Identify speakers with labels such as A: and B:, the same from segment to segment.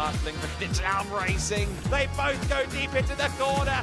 A: Hartling for down racing. They both go deep into the corner.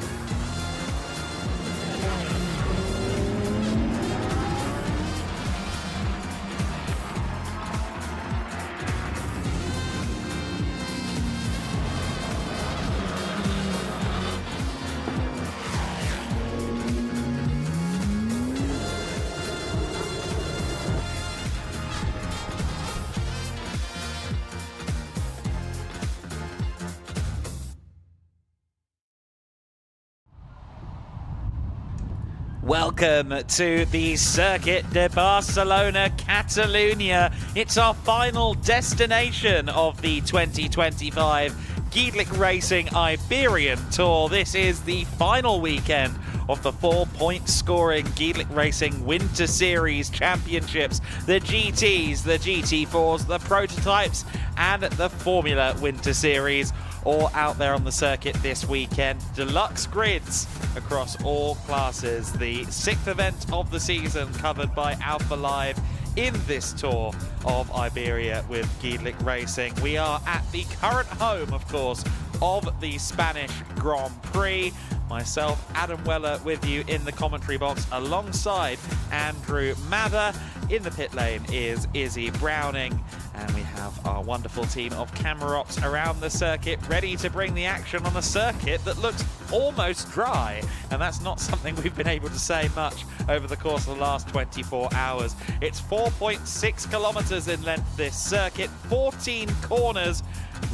A: Welcome to the Circuit de Barcelona-Catalunya. It's our final destination of the 2025 GEDLICH Racing Iberian Tour. This is the final weekend of the 4-point scoring GEDLICH Racing Winter Series Championships. The GTs, the GT4s, the prototypes and the Formula Winter Series all out there on the circuit this weekend. Deluxe grids across all classes. The 6th event of the season covered by Alpha Live in this tour of Iberia with GEDLICH Racing. We are at the current home, of course, of the Spanish Grand Prix. Myself, Adam Weller, with you in the commentary box alongside Andrew Mather. In the pit lane is Izzy Browning, and we have our wonderful team of camera ops around the circuit ready to bring the action on a circuit that looks almost dry, and that's not something we've been able to say much over the course of the last 24 hours. It's 4.6 kilometers in length, this circuit, 14 corners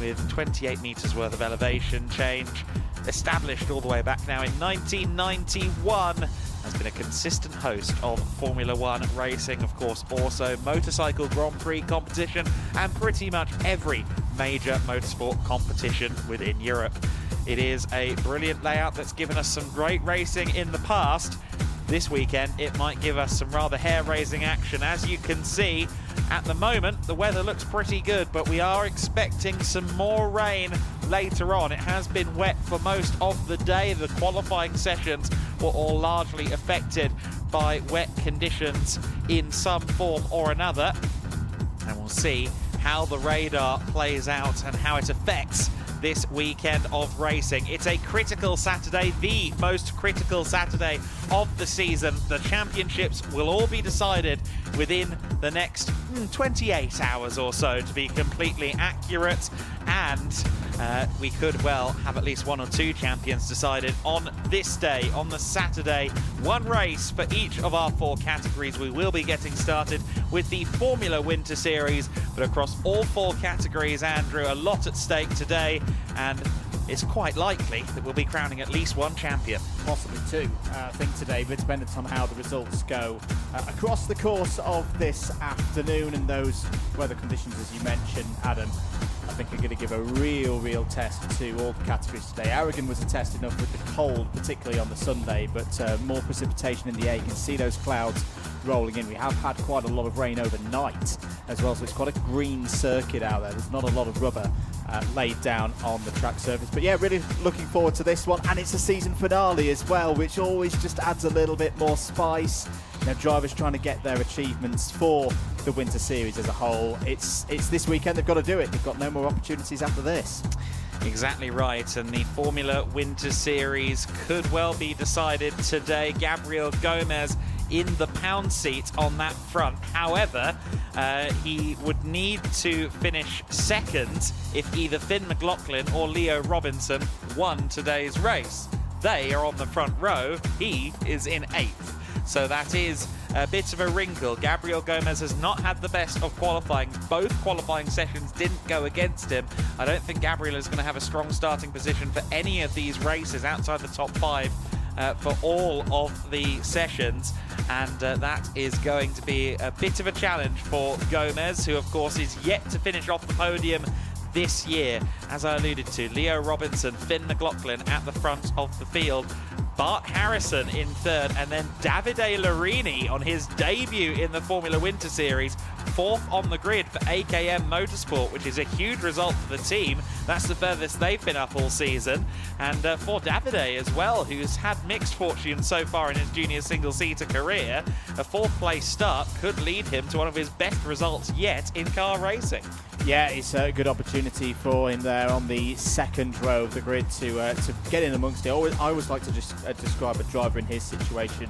A: with 28 meters worth of elevation change. Established all the way back now in 1991, has been a consistent host of Formula One racing, of course, also motorcycle Grand Prix competition and pretty much every major motorsport competition within Europe. It is a brilliant layout that's given us some great racing in the past. This weekend, it might give us some rather hair-raising action. As you can see, at the moment, the weather looks pretty good, but we are expecting some more rain later on. It has been wet for most of the day. The qualifying sessions were all largely affected by wet conditions in some form or another. And we'll see how the radar plays out and how it affects this weekend of racing. It's a critical Saturday, the most critical Saturday of the season. The championships will all be decided within the next 28 hours or so, to be completely accurate, and we could well have at least one or two champions decided on this day, on the Saturday. One race for each of our 4 categories. We will be getting started with the Formula Winter Series, but across all 4 categories, Andrew, a lot at stake today, and it's quite likely that we'll be crowning at least one champion.
B: Possibly 2, I think, today, but dependent on how the results go across the course of this afternoon, and those weather conditions, as you mentioned, Adam, I think are going to give a real test to all the categories today. Aragon was a test enough with the cold, particularly on the Sunday, but more precipitation in the air. You can see those clouds rolling in. We have had quite a lot of rain overnight as well, so it's quite a green circuit out there. There's not a lot of rubber laid down on the track surface. But yeah, really looking forward to this one, and it's a season finale as well, which always just adds a little bit more spice. You know, drivers trying to get their achievements for the Winter Series as a whole. It's this weekend, they've got to do it. They've got no more opportunities after this.
A: Exactly right, and the Formula Winter Series could well be decided today. Gabriel Gomez in the pound seat on that front. However, he would need to finish second if either Finn McLaughlin or Leo Robinson won today's race. They are on the front row. He is in 8th. So that is a bit of a wrinkle. Gabriel Gomez has not had the best of qualifying. Both qualifying sessions didn't go against him. I don't think Gabriel is going to have a strong starting position for any of these races outside the top 5 for all of the sessions, and that is going to be a bit of a challenge for Gomez, who of course is yet to finish off the podium this year. As I alluded to, Leo Robinson, Finn McLaughlin at the front of the field, Bart Harrison in 3rd, and then Davide Larini on his debut in the Formula Winter Series, 4th on the grid for AKM Motorsport, which is a huge result for the team. That's the furthest they've been up all season. And for Davide as well, who's had mixed fortune so far in his junior single-seater career, a 4th place start could lead him to one of his best results yet in car racing.
B: Yeah, it's a good opportunity for him there on the 2nd row of the grid to get in amongst it. I always like to just describe a driver in his situation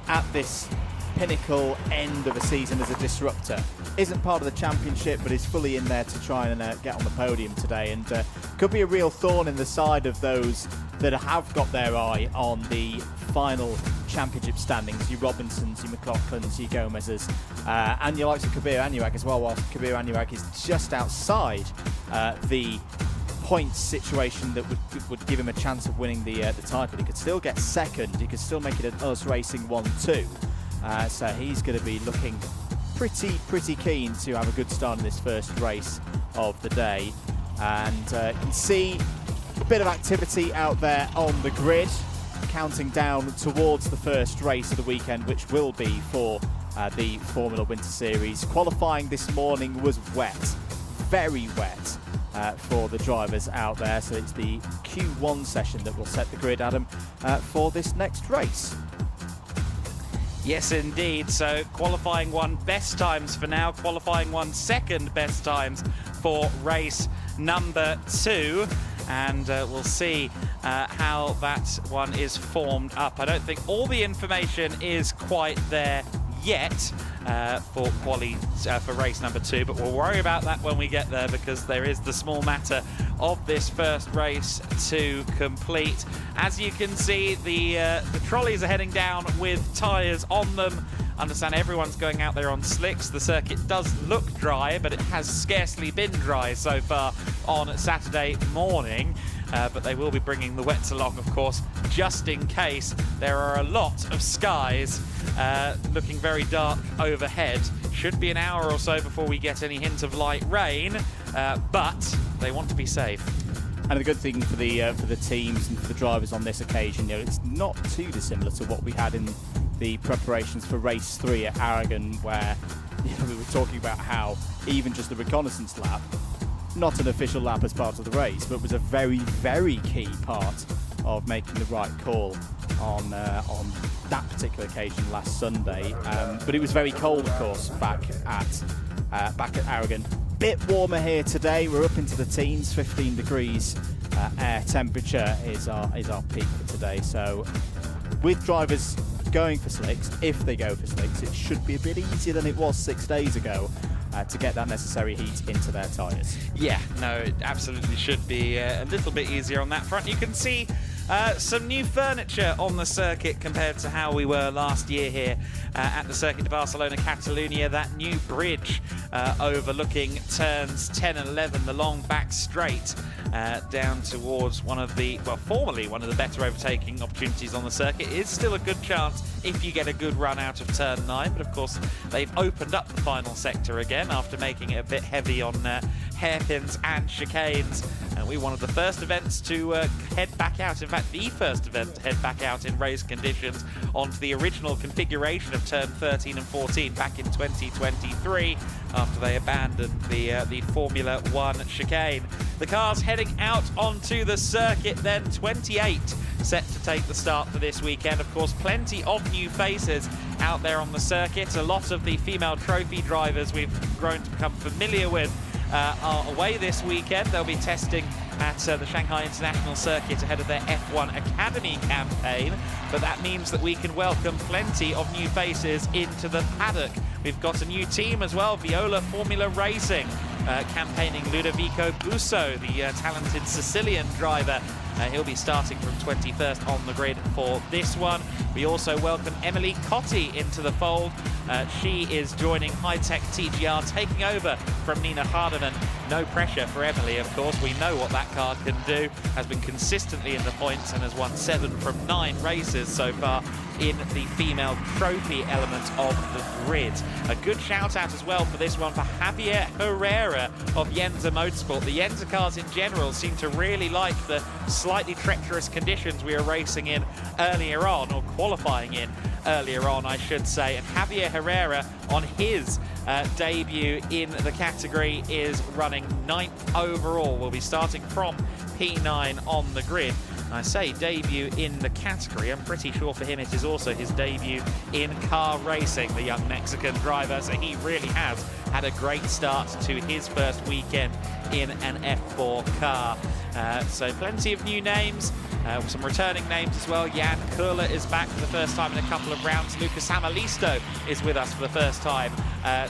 B: at this pinnacle end of a season as a disruptor. Isn't part of the championship, but is fully in there to try and get on the podium today, and could be a real thorn in the side of those that have got their eye on the final championship standings, your Robinsons, your McLaughlins, your Gomez's, and your likes of Kabir Anuag as well, whilst Kabir Anuag is just outside the points situation that would give him a chance of winning the title. He could still get 2nd, he could still make it an US Racing 1-2. So he's going to be looking pretty keen to have a good start in this first race of the day. And you can see a bit of activity out there on the grid, counting down towards the first race of the weekend, which will be for the Formula Winter Series. Qualifying this morning was wet, very wet for the drivers out there. So it's the Q1 session that will set the grid, Adam, for this next race.
A: Yes, indeed. So qualifying 1 best times for now, qualifying 1 second best times for race number 2. And we'll see how that one is formed up. I don't think all the information is quite there yet for race number 2, but we'll worry about that when we get there, because there is the small matter of this first race to complete. As you can see, the trolleys are heading down with tyres on them. Understand everyone's going out there on slicks. The circuit does look dry, but it has scarcely been dry so far on Saturday morning. But they will be bringing the wets along, of course, just in case. There are a lot of skies looking very dark overhead. Should be an hour or so before we get any hint of light rain, but they want to be safe.
B: And the good thing for the teams and for the drivers on this occasion, it's not too dissimilar to what we had in the preparations for race 3 at Aragon, where we were talking about how even just the reconnaissance lap, not an official lap as part of the race, but was a very, very key part of making the right call on that particular occasion last Sunday. But it was very cold, of course, back at Aragon. Bit warmer here today. We're up into the teens, 15 degrees air temperature is our peak for today. So with drivers going for slicks, if they go for slicks, it should be a bit easier than it was 6 days ago to get that necessary heat into their tyres.
A: Yeah, no, it absolutely should be a little bit easier on that front. You can see some new furniture on the circuit compared to how we were last year here at the Circuit de Barcelona-Catalunya. That new bridge overlooking turns 10 and 11, the long back straight down towards formerly one of the better overtaking opportunities on the circuit. It is still a good chance if you get a good run out of turn 9, but of course they've opened up the final sector again after making it a bit heavy on hairpins and chicanes. And we wanted the first events to head back out, in fact the first event to head back out in race conditions onto the original configuration of turn 13 and 14 back in 2023 after they abandoned the Formula 1 chicane. The cars heading out onto the circuit then, 28 set to take the start for this weekend. Of course, plenty of new faces out there on the circuit. A lot of the female trophy drivers we've grown to become familiar with are away this weekend. They'll be testing at the Shanghai International Circuit ahead of their F1 Academy campaign, but that means that we can welcome plenty of new faces into the paddock. We've got a new team as well, Viola Formula Racing, campaigning Ludovico Busso, the talented Sicilian driver. He'll be starting from 21st on the grid for this one. We also welcome Emily Cotti into the fold. She is joining High-Tech TGR, taking over from Nina Hardeman. No pressure for Emily, of course. We know what that car can do. Has been consistently in the points and has won 7 from 9 races so far in the female trophy element of the grid. A good shout out as well for this one for Javier Herrera of Yenza Motorsport. The Yenza cars in general seem to really like the slightly treacherous conditions we were racing in earlier on, or qualifying in earlier on, I should say. And Javier Herrera on his debut in the category is running 9th overall. We'll be starting from P9 on the grid. I say debut in the category, I'm pretty sure for him it is also his debut in car racing, the young Mexican driver, so he really has had a great start to his first weekend in an F4 car. So plenty of new names, some returning names as well. Jan Kurler is back for the first time in a couple of rounds. Lucas Amalisto is with us for the first time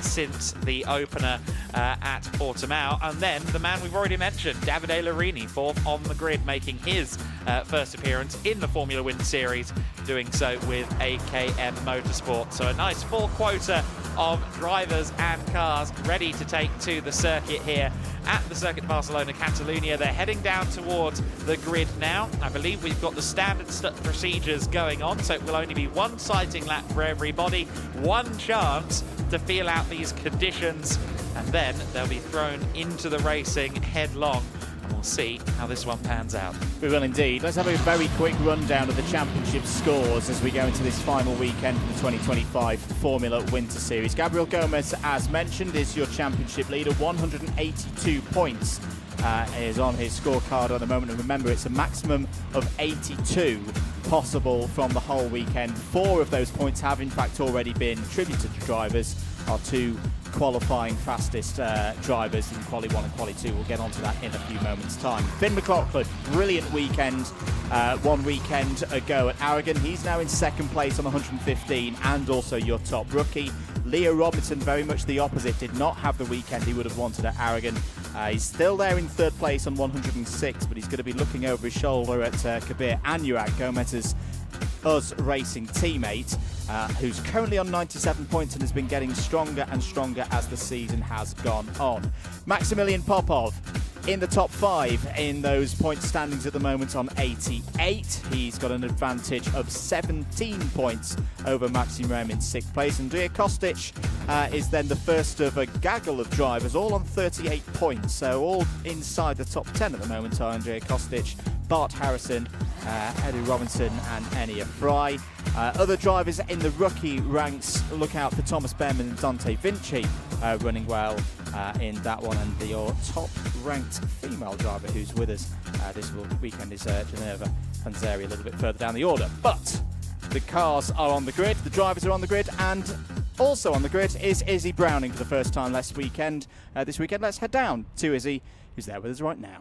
A: since the opener at Portimao. And then the man we've already mentioned, Davide Larini, 4th on the grid, making his first appearance in the Formula Winter Series, doing so with AKM Motorsport. So a nice full quota of drivers and cars ready to take to the circuit here at the Circuit de Barcelona-Catalunya. They're heading down towards the grid now. I believe we've got the standard procedures going on, so it will only be one sighting lap for everybody, one chance to feel out these conditions, and then they'll be thrown into the racing headlong. And we'll see how this one pans out.
B: We will indeed. Let's have a very quick rundown of the championship scores as we go into this final weekend of the 2025 Formula Winter Series. Gabriel Gomez, as mentioned, is your championship leader. 182 points is on his scorecard at the moment. And remember, it's a maximum of 82 possible from the whole weekend. 4 of those points have, in fact, already been attributed to drivers. Our 2 qualifying fastest drivers in Quali 1 and Quali 2. We'll get onto that in a few moments' time. Finn McLaughlin, brilliant weekend. 1 weekend ago at Aragon. He's now in 2nd place on 115 and also your top rookie. Leo Robinson, very much the opposite, did not have the weekend he would have wanted at Aragon. He's still there in 3rd place on 106, but he's going to be looking over his shoulder at Kabir Anyuak, Gomez's US Racing teammate, who's currently on 97 points and has been getting stronger and stronger as the season has gone on. Maximilian Popov in the top 5 in those point standings at the moment on 88. He's got an advantage of 17 points over Maxim Rem in 6th place. Andrea Kostic is then the first of a gaggle of drivers, all on 38 points. So all inside the top 10 at the moment are Andrea Kostic, Bart Harrison, Eddie Robinson and Enia Fry. Other drivers in the rookie ranks, look out for Thomas Behrman and Dante Vinci running well in that one. And your top ranked female driver who's with us this weekend is Geneva Panzeri, a little bit further down the order. But the cars are on the grid, the drivers are on the grid, and also on the grid is Izzy Browning for the first time this weekend. Let's head down to Izzy, who's there with us right now.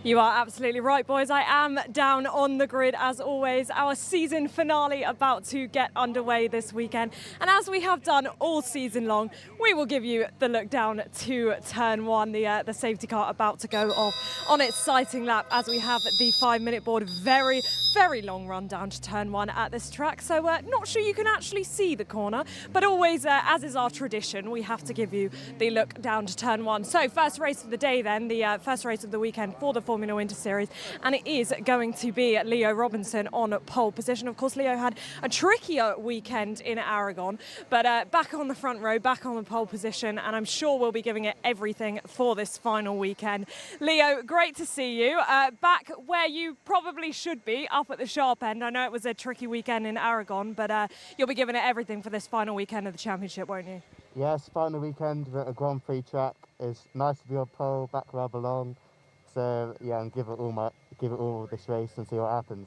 C: You are absolutely right, boys. I am down on the grid as always. Our season finale about to get underway this weekend. And as we have done all season long, we will give you the look down to turn 1, the safety car about to go off on its sighting lap as we have the 5-minute board. Very, very long run down to turn 1 at this track. So not sure you can actually see the corner, but always, as is our tradition, we have to give you the look down to turn 1. So first race of the day then, the first race of the weekend for the Formula Winter Series, and it is going to be Leo Robinson on pole position. Of course, Leo had a trickier weekend in Aragon, but back on the front row, back on the pole position, and I'm sure we'll be giving it everything for this final weekend. Leo, great to see you. Back where you probably should be, up at the sharp end. I know it was a tricky weekend in Aragon, but you'll be giving it everything for this final weekend of the championship, won't you?
D: Yes, final weekend at a Grand Prix track. It's nice to be on pole, back where I belong. So yeah, and give it all this race and see what happens.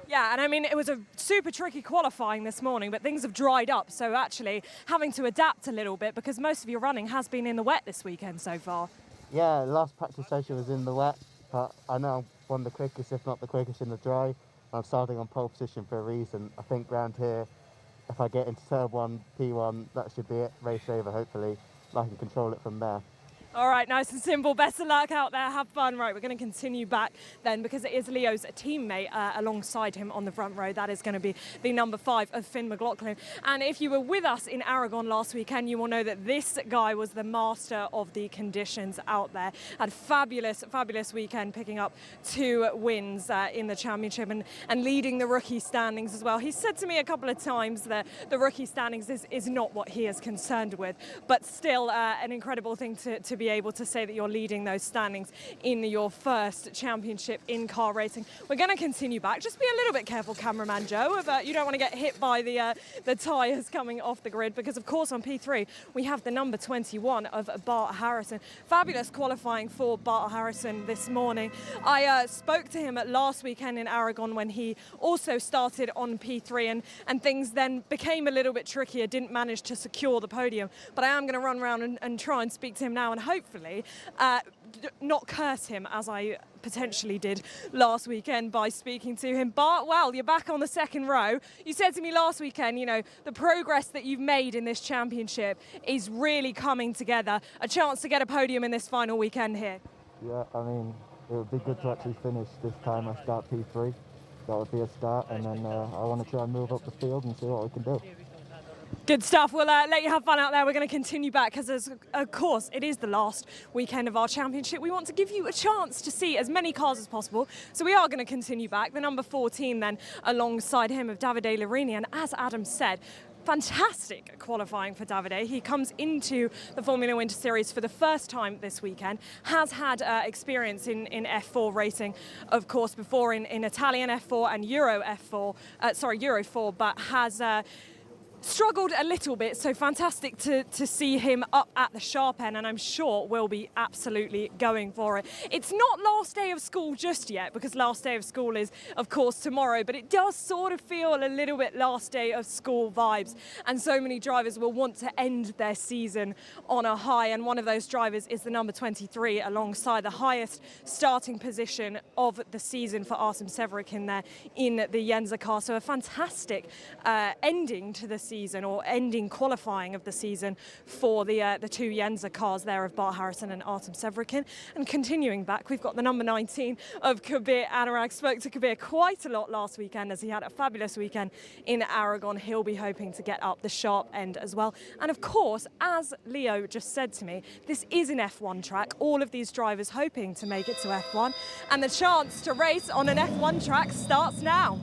C: Yeah, and I mean, it was a super tricky qualifying this morning, but things have dried up. So actually having to adapt a little bit because most of your running has been in the wet this weekend so far.
D: Yeah, last practice session was in the wet, but I know I'm one of the quickest, if not the quickest in the dry. I'm starting on pole position for a reason. I think round here, if I get into turn 1, P1, that should be it, race over hopefully. I can control it from there.
C: All right, nice and simple. Best of luck out there. Have fun. Right, we're going to continue back then because it is Leo's teammate alongside him on the front row. That is going to be the number 5 of Finn McLaughlin. And if you were with us in Aragon last weekend, you will know that this guy was the master of the conditions out there. Had fabulous weekend, picking up 2 wins in the championship and leading the rookie standings as well. He said to me a couple of times that the rookie standings is not what he is concerned with, but still an incredible thing to be able to say that you're leading those standings in your first championship in car racing. We're going to continue back. Just be a little bit careful, cameraman Joe, you don't want to get hit by the tyres coming off the grid, because of course on P3 we have the number 21 of Bart Harrison. Fabulous qualifying for Bart Harrison this morning. I spoke to him last weekend in Aragon when he also started on P3 and things then became a little bit trickier, didn't manage to secure the podium, but I am going to run around and try and speak to him now and hopefully not curse him as I potentially did last weekend by speaking to him. Bart, well, you're back on the second row. You said to me last weekend, you know, the progress that you've made in this championship is really coming together. A chance to get a podium in this final weekend here.
D: Yeah, I mean, it would be good to actually finish this time. I start P3. That would be a start, and then I want to try and move up the field and see what we can do.
C: Good stuff. We'll let you have fun out there. We're going to continue back because, of course, it is the last weekend of our championship. We want to give you a chance to see as many cars as possible. So we are going to continue back. The number 14 then alongside him of Davide Larini. And as Adam said, fantastic qualifying for Davide. He comes into the Formula Winter Series for the first time this weekend, has had experience in F4 racing, of course, before in Italian F4 and Euro 4, but has struggled a little bit, so fantastic to see him up at the sharp end, and I'm sure we'll be absolutely going for it. It's not last day of school just yet, because last day of school is, of course, tomorrow, but it does sort of feel a little bit last day of school vibes, and so many drivers will want to end their season on a high, and one of those drivers is the number 23, alongside the highest starting position of the season for Artem Severikin there in the Yenza car, so a fantastic ending to the season, or ending qualifying of the season for the 2 Yenza cars there of Bart Harrison and Artem Severikin. And continuing back, we've got the number 19 of Kabir Anurag. Spoke to Kabir quite a lot last weekend as he had a fabulous weekend in Aragon. He'll be hoping to get up the sharp end as well. And of course, as Leo just said to me, this is an F1 track. All of these drivers hoping to make it to F1. And the chance to race on an F1 track starts now.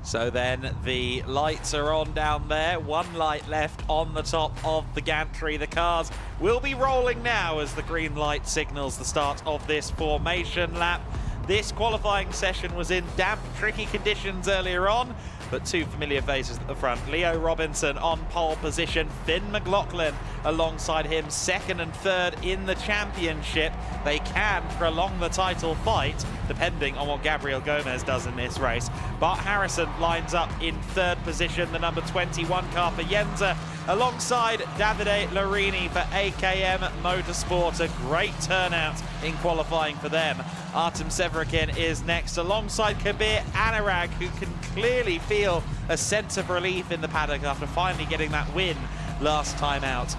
A: So then the lights are on down there. One light left on the top of the gantry. The cars will be rolling now as the green light signals the start of this formation lap. This qualifying session was in damp, tricky conditions earlier on, but 2 familiar faces at the front. Leo Robinson on pole position, Finn McLaughlin alongside him, 2nd and 3rd in the championship. They can prolong the title fight, depending on what Gabriel Gomez does in this race. Bart Harrison lines up in 3rd position, the number 21 car for Yenza, alongside Davide Larini for AKM Motorsport. A great turnout in qualifying for them. Artem Severikin is next, alongside Kabir Anurag, who can clearly feel a sense of relief in the paddock after finally getting that win last time out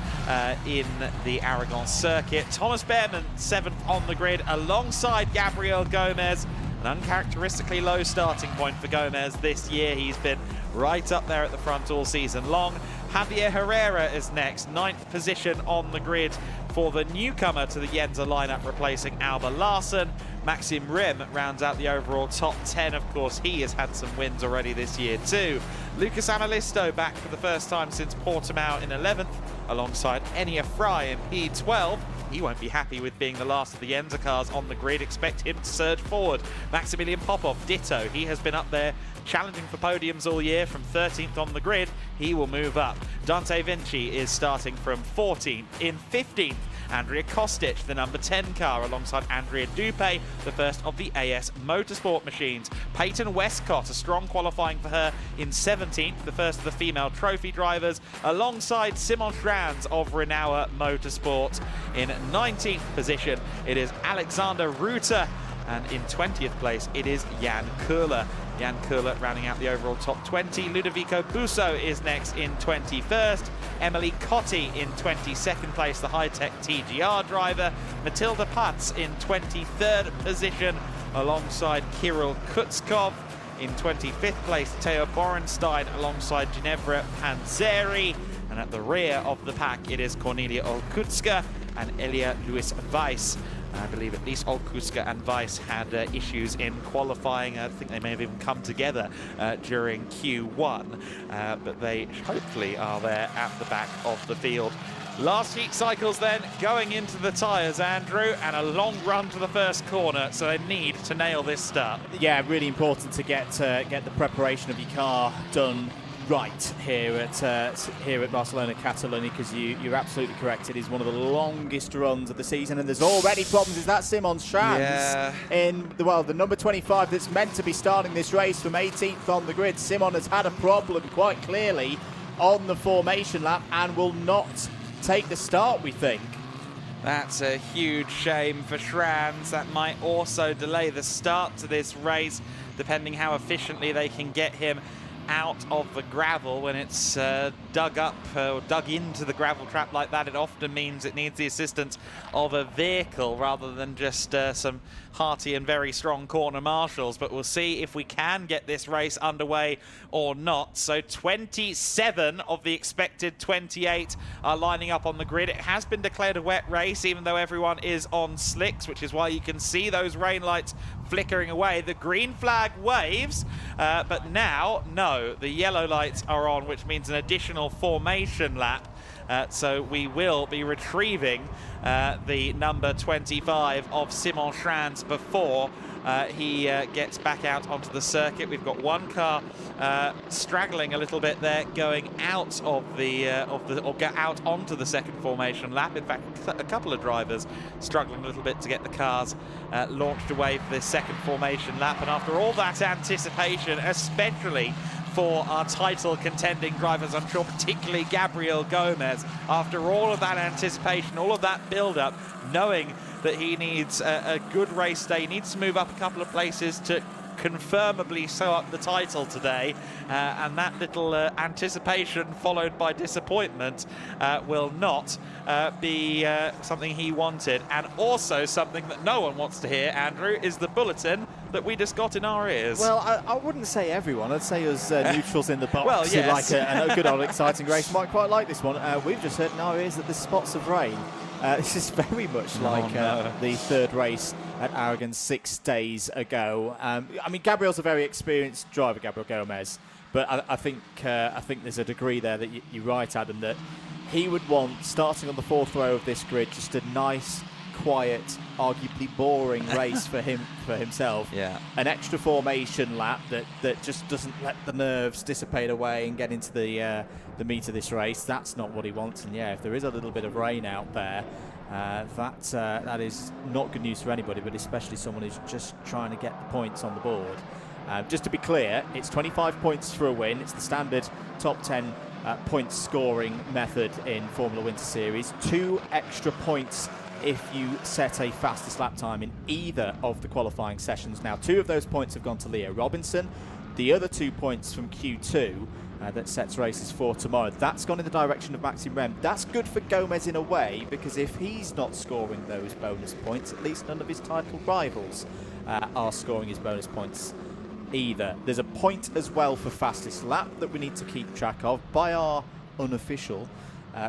A: in the Aragon circuit. Thomas Behrman 7th on the grid alongside Gabriel Gomez. An uncharacteristically low starting point for Gomez this year. He's been right up there at the front all season long. Javier Herrera is next, 9th position on the grid for the newcomer to the Yenza lineup, replacing Alba Larsen. Maxim Rim rounds out the overall top 10. Of course, he has had some wins already this year too. Lucas Amalisto back for the first time since Portimao in 11th, alongside Enya Fry in P12. He won't be happy with being the last of the Yenza cars on the grid. Expect him to surge forward. Maximilian Popov, ditto. He has been up there challenging for podiums all year from 13th on the grid. He will move up. Dante Vinci is starting from 14th. In 15th, Andrea Kostic, the number 10 car, alongside Andrea Dupe, the first of the AS Motorsport machines. Peyton Westcott, a strong qualifying for her in 17th, the first of the female trophy drivers, alongside Simon Schranz of Renault Motorsport. In 19th position, it is Alexander Ruter, and in 20th place, it is Jan Koehler. Jan Koehler rounding out the overall top 20. Ludovico Busso is next in 21st. Emily Cotti in 22nd place, the high-tech TGR driver. Matilda Patz in 23rd position, alongside Kirill Kutskov. In 25th place, Theo Borenstein alongside Ginevra Panzeri. And at the rear of the pack, it is Cornelia Olkutska and Elia Luis Weiss. I believe at least Olkuska and Weiss had issues in qualifying. I think they may have even come together during Q1, but they hopefully are there at the back of the field. Last heat cycles then, going into the tyres, Andrew, and a long run to the first corner, so they need to nail this start.
B: Yeah, really important to get the preparation of your car done right here at Barcelona-Catalunya, because you're absolutely correct. It is one of the longest runs of the season, and there's already problems. Is that Simon Schranz in the number 25 that's meant to be starting this race from 18th on the grid? Simon has had a problem quite clearly on the formation lap and will not take the start, we think.
A: That's a huge shame for Schranz. That might also delay the start to this race, depending how efficiently they can get him out of the gravel. When it's dug up or dug into the gravel trap like that, it often means it needs the assistance of a vehicle rather than just some hearty and very strong corner marshals. But we'll see if we can get this race underway or not. So 27 of the expected 28 are lining up on the grid. It has been declared a wet race, even though everyone is on slicks, which is why you can see those rain lights flickering away. The green flag waves, but now, no, the yellow lights are on, which means an additional formation lap. So we will be retrieving the number 25 of Simon Schranz before he gets back out onto the circuit. We've got one car straggling a little bit there, going out of get out onto the second formation lap. In fact, a couple of drivers struggling a little bit to get the cars launched away for this second formation lap. And after all that anticipation, especially for our title contending drivers, I'm sure particularly Gabriel Gomez, after all of that anticipation, all of that build-up, knowing that he needs a good race day, he needs to move up a couple of places to confirmably sew up the title today, and that little anticipation followed by disappointment will not be something he wanted. And also something that no one wants to hear, Andrew, is the bulletin that we just got in our ears.
B: Well, I wouldn't say everyone. I'd say us neutrals in the box,
A: well, yes,
B: who like a good old exciting race, might quite like this one. We've just heard in our ears that there's spots of rain. This is very much like the third race at Aragon 6 days ago. I mean, Gabriel's a very experienced driver, Gabriel Gomez, but I think there's a degree there that you're right, Adam, that he would want, starting on the fourth row of this grid, just a nice, quiet, arguably boring race for himself.
A: Yeah.
B: An extra formation lap that just doesn't let the nerves dissipate away and get into the meat of this race. That's not what he wants. And yeah, if there is a little bit of rain out there, that is not good news for anybody, but especially someone who's just trying to get the points on the board. Just to be clear, it's 25 points for a win. It's the standard top 10 points scoring method in Formula Winter Series. 2 extra points if you set a fastest lap time in either of the qualifying sessions. Now, 2 of those points have gone to Leo Robinson. The other 2 points from Q2 that sets races for tomorrow, that's gone in the direction of Maxime Rem. That's good for Gomez in a way, because if he's not scoring those bonus points, at least none of his title rivals are scoring his bonus points either. There's a point as well for fastest lap that we need to keep track of by our unofficial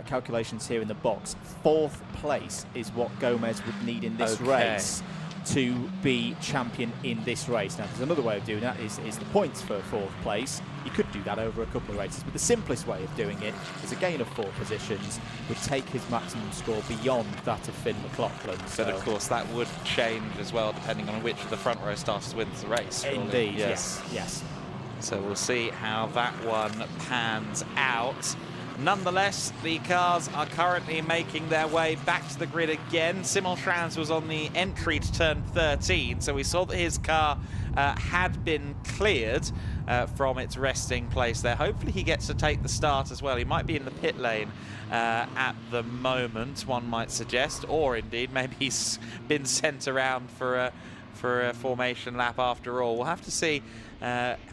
B: calculations here in the box. 4th place is what Gomez would need in this race to be champion in this race. Now, there's another way of doing that is the points for 4th place. You could do that over a couple of races, but the simplest way of doing it is a gain of 4 positions would take his maximum score beyond that of Finn McLaughlin.
A: But of course, that would change as well, depending on which of the front row starters wins the race.
B: Indeed, yes.
A: So we'll see how that one pans out. Nonetheless, the cars are currently making their way back to the grid again. Simon Schranz was on the entry to turn 13, so we saw that his car had been cleared from its resting place there. Hopefully he gets to take the start as well. He might be in the pit lane at the moment, one might suggest, or indeed maybe he's been sent around for a formation lap after all. We'll have to see.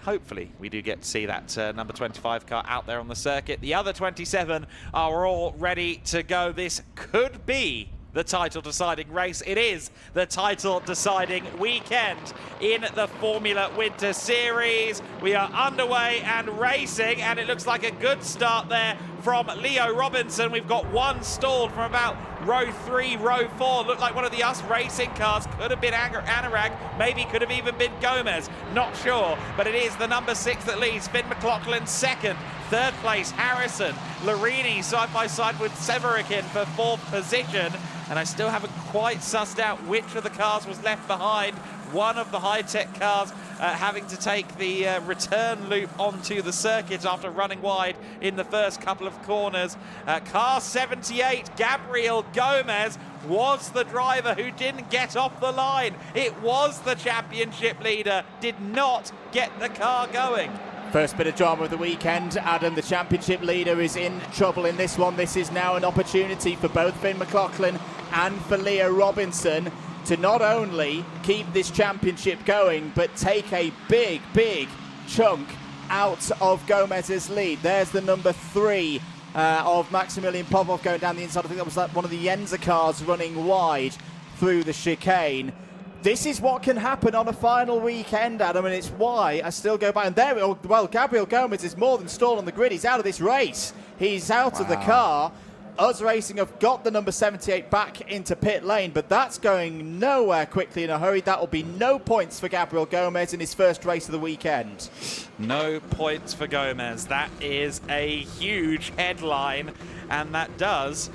A: Hopefully we do get to see that number 25 car out there on the circuit. The other 27 are all ready to go. This could be the title deciding race. It is the title deciding weekend in the Formula Winter Series. We are underway and racing, and it looks like a good start there from Leo Robinson. We've got one stalled from about row 3, row 4. Looked like one of the US racing cars. Could have been Anurag, maybe could have even been Gomez. Not sure, but it is the number 6 that leads. Finn McLaughlin second. 3rd place, Harrison. Larini side by side with Severikin for 4th position. And I still haven't quite sussed out which of the cars was left behind. One of the high-tech cars having to take the return loop onto the circuit after running wide in the first couple of corners. Car 78, Gabriel Gomez, was the driver who didn't get off the line. It was the championship leader, did not get the car going.
B: First bit of drama of the weekend, Adam. The championship leader is in trouble in this one. This is now an opportunity for both Finn McLaughlin and for Leo Robinson to not only keep this championship going, but take a big, big chunk out of Gomez's lead. There's the number 3 of Maximilian Popov going down the inside. I think that was like one of the Yenza cars running wide through the chicane. This is what can happen on a final weekend, Adam, and it's why I still go by. And there, well, Gabriel Gomez is more than stalled on the grid. He's out of this race. He's out of the car. Us Racing have got the number 78 back into pit lane, but that's going nowhere quickly in a hurry. That will be no points for Gabriel Gomez in his first race of the weekend.
A: No points for Gomez. That is a huge headline, and that does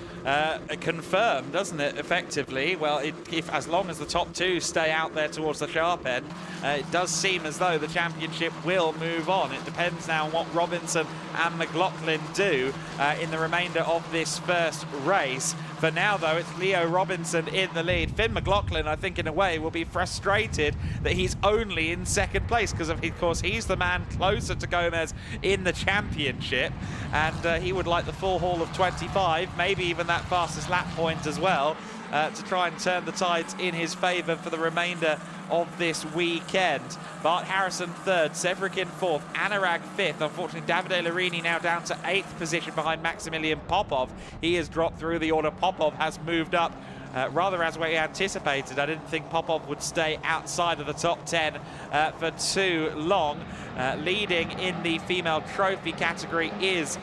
A: confirm, doesn't it, effectively? Well, if as long as the top 2 stay out there towards the sharp end, it does seem as though the championship will move on. It depends now on what Robinson and McLaughlin do in the remainder of this first race. For now, though, it's Leo Robinson in the lead. Finn McLaughlin, I think, in a way, will be frustrated that he's only in 2nd place because, of course, he's the man closer to Gomez in the championship, and he would like the full haul of 25, maybe even that fastest lap point as well, to try and turn the tides in his favour for the remainder of this weekend. Bart Harrison 3rd, Severikin 4th, Anurag 5th. Unfortunately, Davide Larini now down to 8th position behind Maximilian Popov. He has dropped through the order. Popov has moved up rather as we anticipated. I didn't think Popov would stay outside of the top 10 for too long. Leading in the female trophy category is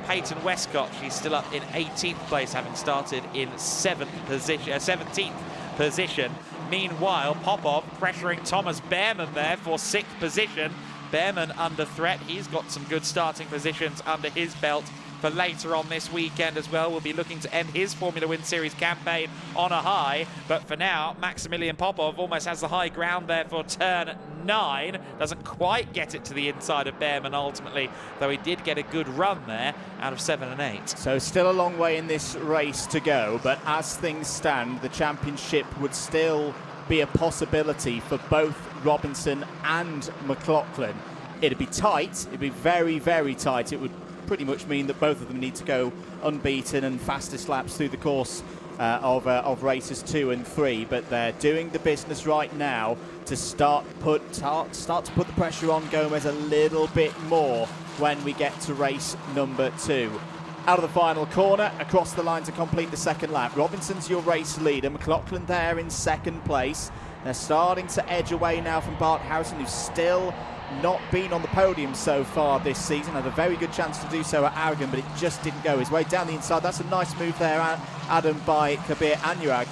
A: Peyton Westcott. She's still up in 18th place, having started in 17th position. Meanwhile, Popov pressuring Thomas Behrman there for 6th position. Behrman under threat. He's got some good starting positions under his belt for later on this weekend as well. We'll be looking to end his Formula Wind Series campaign on a high. But for now, Maximilian Popov almost has the high ground there for turn 9. Doesn't quite get it to the inside of Behrman ultimately, though he did get a good run there out of 7 and 8.
B: So still a long way in this race to go, but as things stand, the championship would still be a possibility for both Robinson and McLaughlin. It'd be tight. It'd be very, very tight. It would pretty much mean that both of them need to go unbeaten and fastest laps through the course of races 2 and 3, but they're doing the business right now to start to put the pressure on Gomez a little bit more when we get to race number 2. Out of the final corner, across the line to complete the 2nd lap. Robinson's your race leader, McLaughlin there in 2nd place. They're starting to edge away now from Bart Harrison, who's still not been on the podium so far this season. Had a very good chance to do so at Aragon, but it just didn't go his way. Down the inside, that's a nice move there, Adam, by Kabir Anurag.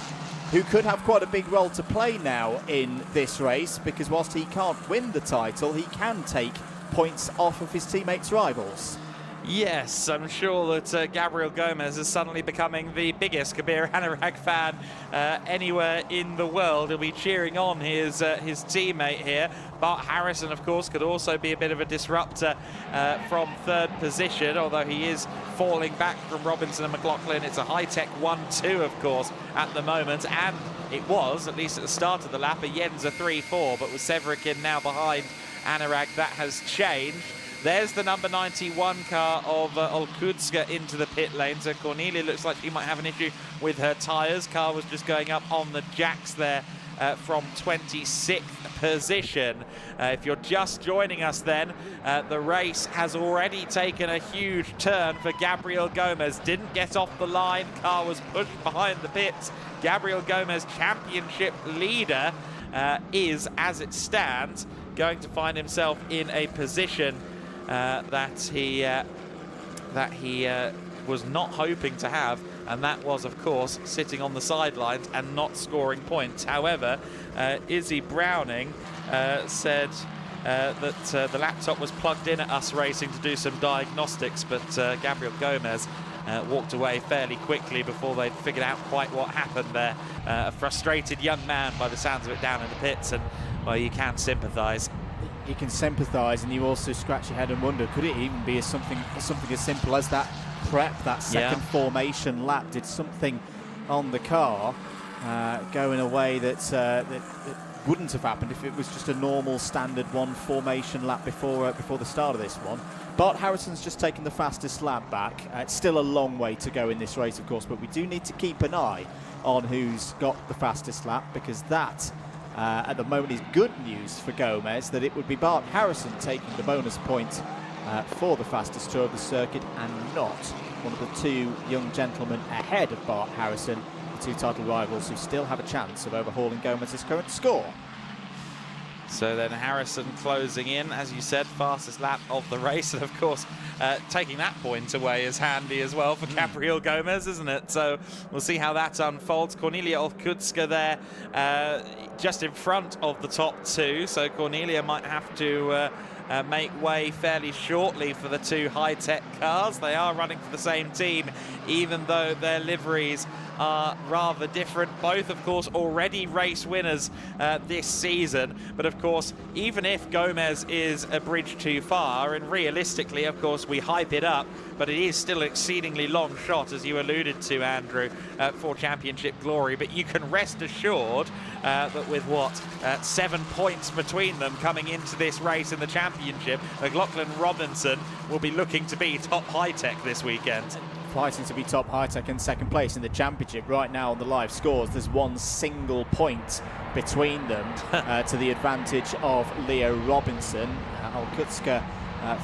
B: who could have quite a big role to play now in this race, because whilst he can't win the title, he can take points off of his teammates' rivals.
A: Yes, I'm sure that Gabriel Gomez is suddenly becoming the biggest Kabir Anurag fan anywhere in the world. He'll be cheering on his teammate here. Bart Harrison, of course, could also be a bit of a disruptor from third position, although he is falling back from Robinson and McLaughlin. It's a high-tech 1-2, of course, at the moment, and it was, at least at the start of the lap, a Jensa 3-4, but with Severikin now behind Anurag, that has changed. There's the number 91 car of Olkudska into the pit lane. So Cornelia looks like she might have an issue with her tyres. Car was just going up on the jacks there from 26th position. If you're just joining us then, the race has already taken a huge turn for Gabriel Gomez. Didn't get off the line. Car was pushed behind the pits. Gabriel Gomez, championship leader, is, as it stands, going to find himself in a position that he was not hoping to have, and that was, of course, sitting on the sidelines and not scoring points. However, Izzy Browning said that the laptop was plugged in at Us Racing to do some diagnostics, but Gabriel Gomez walked away fairly quickly before they'd figured out quite what happened there. A frustrated young man by the sounds of it down in the pits, and, well, you can sympathise.
B: You can sympathise, and you also scratch your head and wonder, could it even be something as simple as that prep, that second formation lap? Did something on the car go in a way that wouldn't have happened if it was just a normal standard one formation lap before the start of this one? But Harrison's just taken the fastest lap back. It's still a long way to go in this race, of course, but we do need to keep an eye on who's got the fastest lap, because that at the moment is good news for Gomez, that it would be Bart Harrison taking the bonus point for the fastest tour of the circuit, and not one of the two young gentlemen ahead of Bart Harrison, the two title rivals who still have a chance of overhauling Gomez's current score.
A: So then Harrison closing in, as you said, fastest lap of the race, and of course taking that point away is handy as well for Gabriel Gomez, isn't it? So we'll see how that unfolds. Cornelia Olkudska there just in front of the top two, so Cornelia might have to make way fairly shortly for the two high-tech cars. They are running for the same team, even though their liveries are rather different. Both, of course, already race winners this season. But, of course, even if Gomez is a bridge too far, and realistically, of course, we hype it up, but it is still an exceedingly long shot, as you alluded to, Andrew, for championship glory. But you can rest assured that with, 7 points between them coming into this race in the championship, McLaughlin Robinson will be looking to be top high-tech this weekend.
B: Fighting to be top high-tech in second place in the championship. Right now on the live scores, there's one single point between them to the advantage of Leo Robinson. Olkudska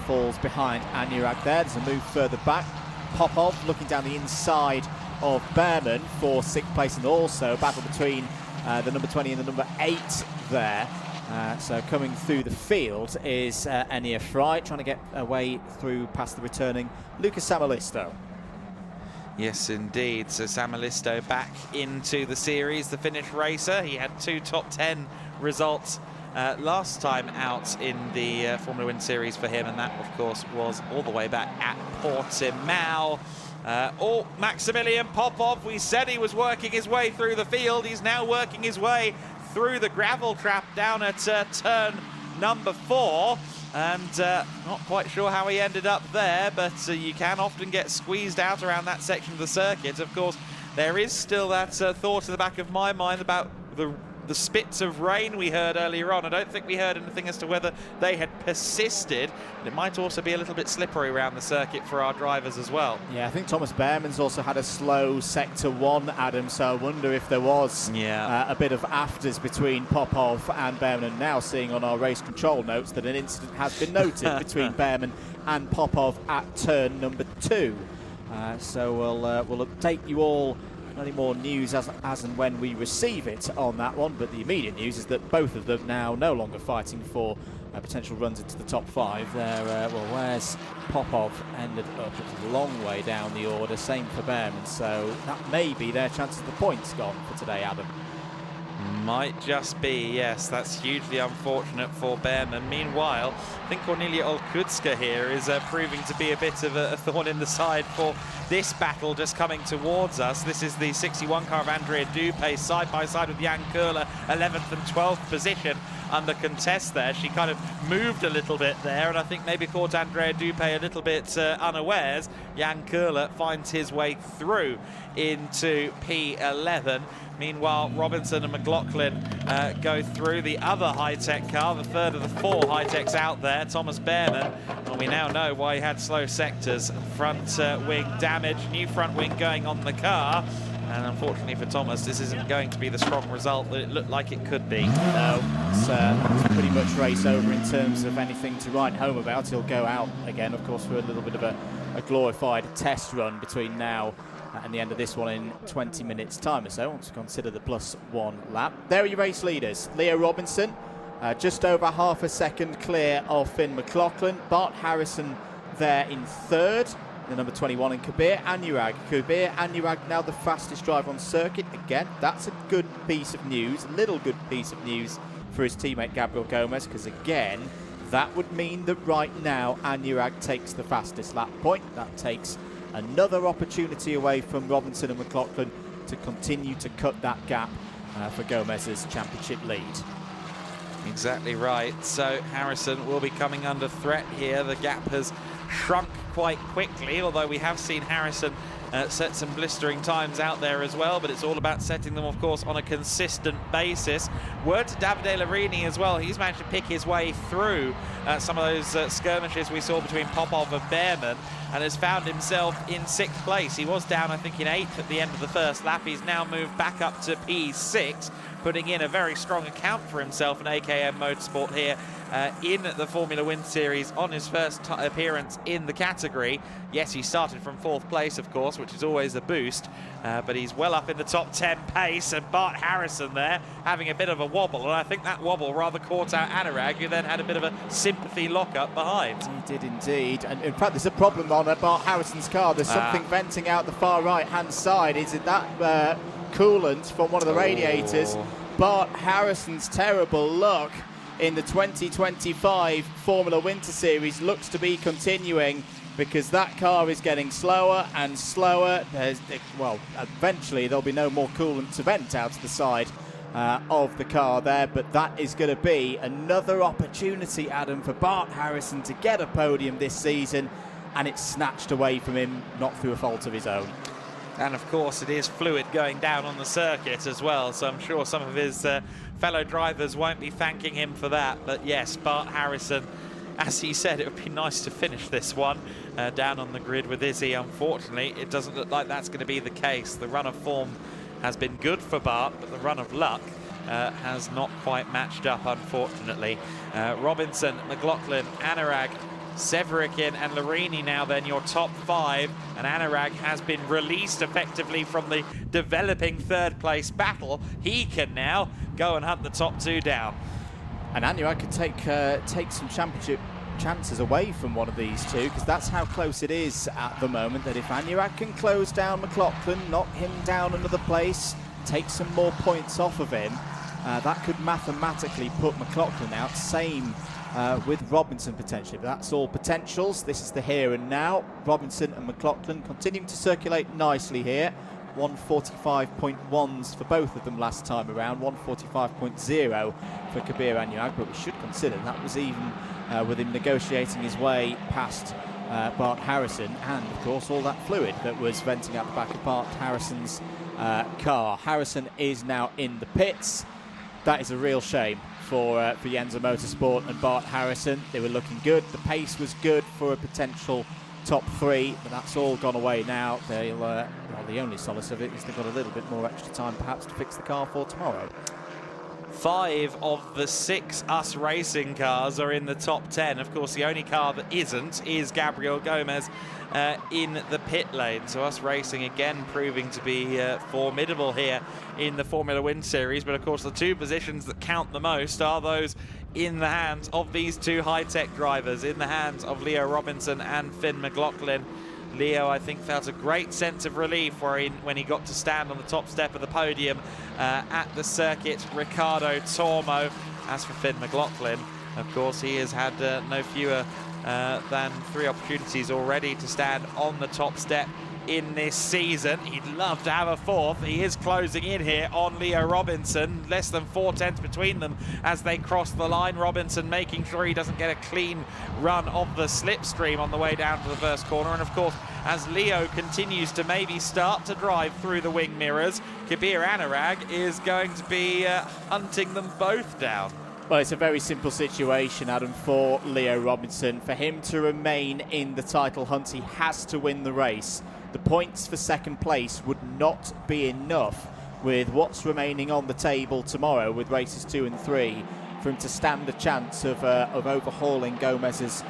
B: falls behind Anurag there. There's a move further back. Popov looking down the inside of Behrman for 6th place, and also a battle between the number 20 and the number 8 there. So coming through the field is Enia Fry, trying to get away through past the returning Lucas Samalisto.
A: Yes, indeed. So Samalisto back into the series, the Finnish racer. He had 2 top 10 results last time out in the Formula Winter Series for him, and that, of course, was all the way back at Portimao. Maximilian Popov, we said he was working his way through the field. He's now working his way through the gravel trap down at turn number 4. And not quite sure how he ended up there, but you can often get squeezed out around that section of the circuit. Of course, there is still that thought in the back of my mind about the spits of rain we heard earlier on. I don't think we heard anything as to whether they had persisted, but it might also be a little bit slippery around the circuit for our drivers as well.
B: Yeah, I think Thomas Behrman's also had a slow sector 1, Adam, so I wonder if there was a bit of afters between Popov and Behrman. And now seeing on our race control notes that an incident has been noted between Behrman and Popov at turn number 2. So we'll update you all. Any more news as and when we receive it on that one, but the immediate news is that both of them now no longer fighting for potential runs into the top 5 there. Well, where's Popov ended up a long way down the order, same for Behrman, so that may be their chances of the points gone for today, Adam.
A: Might just be, yes. That's hugely unfortunate for Behrman. Meanwhile, I think Cornelia Olkutska here is proving to be a bit of a thorn in the side for this battle just coming towards us. This is the 61 car of Andrea Dupé side by side with Jan Köhler, 11th and 12th position under contest there. She kind of moved a little bit there, and I think maybe caught Andrea Dupé a little bit unawares. Jan Köhler finds his way through into P11. Meanwhile, Robinson and McLaughlin go through the other high-tech car, the third of the 4 high-techs out there, Thomas Behrman. And we now know why he had slow sectors. Front wing damage, new front wing going on the car. And unfortunately for Thomas, this isn't going to be the strong result that it looked like it could be.
B: No, it's pretty much race over in terms of anything to write home about. He'll go out again, of course, for a little bit of a glorified test run between now and the end of this one in 20 minutes time or so, once we consider the +1 lap. There are your race leaders. Leo Robinson, just over half a second clear of Finn McLaughlin. Bart Harrison there in 3rd. The number 21 in Kabir Anurag. Kabir Anurag now the fastest driver on circuit. Again, that's a good piece of news, a little good piece of news for his teammate Gabriel Gomez, because again, that would mean that right now Anurag takes the fastest lap point. That takes another opportunity away from Robinson and McLaughlin to continue to cut that gap for Gomez's championship lead.
A: Exactly right. So Harrison will be coming under threat here. The gap has shrunk quite quickly, although we have seen Harrison set some blistering times out there as well, but it's all about setting them, of course, on a consistent basis. Word to Davide Larini as well. He's managed to pick his way through some of those skirmishes we saw between Popov and Behrman, and has found himself in 6th place. He was down, I think, in 8th at the end of the first lap. He's now moved back up to P6, putting in a very strong account for himself in AKM Motorsport here in the Formula Winter Series on his first appearance in the category. Yes, he started from 4th place, of course, which is always a boost, but he's well up in the top 10 pace, and Bart Harrison there having a bit of a wobble, and I think that wobble rather caught out Anurag, who then had a bit of a sympathy lock-up behind.
B: He did indeed, and in fact there's a problem on Bart Harrison's car. There's something venting out the far right-hand side. Is it that coolant from one of the radiators? Bart Harrison's terrible luck in the 2025 Formula Winter Series looks to be continuing, because that car is getting slower and slower. Well, eventually there'll be no more coolant to vent out to the side of the car there, but that is going to be another opportunity, Adam, for Bart Harrison to get a podium this season, and it's snatched away from him, not through a fault of his own.
A: And of course it is fluid going down on the circuit as well, so I'm sure some of his fellow drivers won't be thanking him for that. But yes, Bart Harrison, as he said, it would be nice to finish this one down on the grid with Izzy. Unfortunately, it doesn't look like that's going to be the case. The run of form has been good for Bart, but the run of luck has not quite matched up, unfortunately. Robinson, McLaughlin, Anurag, Severikin and Larini now then your top 5, and Anurag has been released effectively from the developing 3rd place battle. He can now go and hunt the top 2 down.
B: And Anurag could take some championship chances away from one of these two, because that's how close it is at the moment, that if Anurag can close down McLaughlin, knock him down another place, take some more points off of him, that could mathematically put McLaughlin out. Same with Robinson potentially, but that's all potentials. This is the here and now. Robinson and McLaughlin continuing to circulate nicely here. 145.1s for both of them last time around, 145.0 for Kabir Anurag, but we should consider that was even with him negotiating his way past Bart Harrison, and of course all that fluid that was venting out the back of Bart Harrison's car. Harrison is now in the pits. That is a real shame for Yenza Motorsport and Bart Harrison. They were looking good. The pace was good for a potential top 3, but that's all gone away now. They'll, well, the only solace of it is they've got a little bit more extra time perhaps to fix the car for tomorrow.
A: 5 of the 6 US Racing cars are in the top 10. Of course, the only car that isn't is Gabriel Gomez in the pit lane. So US Racing again proving to be formidable here in the Formula Winter Series. But of course, the 2 positions that count the most are those in the hands of these 2 high-tech drivers, in the hands of Leo Robinson and Finn McLaughlin. Leo, I think, felt a great sense of relief when he got to stand on the top step of the podium at the Circuit Ricardo Tormo. As for Finn McLaughlin, of course, he has had no fewer than 3 opportunities already to stand on the top step in this season. He'd love to have a 4th. He is closing in here on Leo Robinson. Less than 4 tenths between them as they cross the line. Robinson making sure he doesn't get a clean run of the slipstream on the way down to the first corner. And of course, as Leo continues to maybe start to drive through the wing mirrors, Kabir Anurag is going to be hunting them both down.
B: Well, it's a very simple situation, Adam, for Leo Robinson. For him to remain in the title hunt, he has to win the race. The points for second place would not be enough with what's remaining on the table tomorrow with races 2 and 3 for him to stand a chance of overhauling Gomez's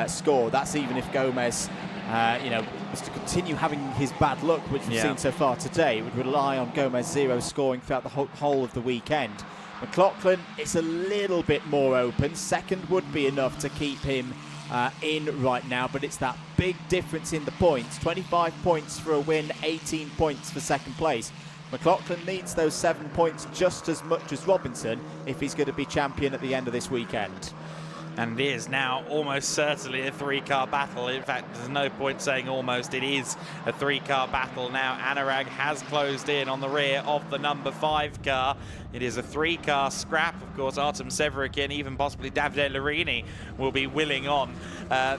B: score. That's even if Gomez, was to continue having his bad luck, which we've seen so far today. It would rely on Gomez 0 scoring throughout the whole of the weekend. McLaughlin, it's a little bit more open. Second would be enough to keep him in right now, but it's that big difference in the points. 25 points for a win, 18 points for second place. McLaughlin needs those 7 points just as much as Robinson if he's going to be champion at the end of this weekend.
A: And it is now almost certainly a 3-car battle. In fact, there's no point saying almost. It is a 3-car battle now. Anurag has closed in on the rear of the number 5 car. It is a 3-car scrap. Of course, Artem Severikin, even possibly Davide Larini, will be willing on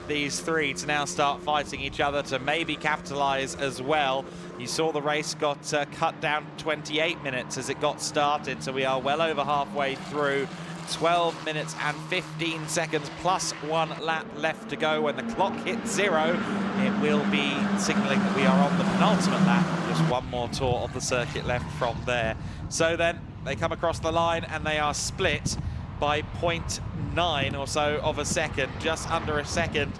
A: these 3 to now start fighting each other to maybe capitalise as well. You saw the race got cut down 28 minutes as it got started, so we are well over halfway through. 12 minutes and 15 seconds plus 1 lap left to go. When the clock hits 0, it will be signalling that we are on the penultimate lap. Just 1 more tour of the circuit left from there. So then they come across the line and they are split by 0.9 or so of a second, just under a second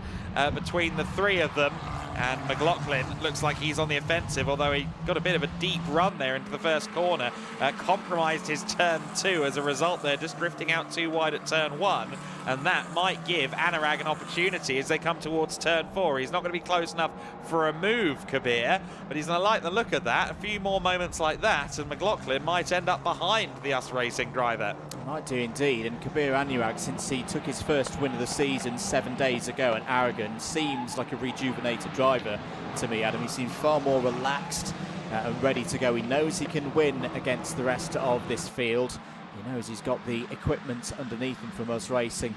A: between the 3 of them. And McLaughlin looks like he's on the offensive, although he got a bit of a deep run there into the first corner. Compromised his turn 2 as a result there, just drifting out too wide at turn 1. And that might give Anurag an opportunity as they come towards turn 4. He's not going to be close enough for a move, Kabir, but he's going to like the look of that. A few more moments like that, and McLaughlin might end up behind the US Racing driver.
B: Might do indeed, and Kabir Anurag, since he took his first win of the season 7 days ago at Aragon, seems like a rejuvenated driver to me, Adam. He seems far more relaxed and ready to go. He knows he can win against the rest of this field. He knows he's got the equipment underneath him from US Racing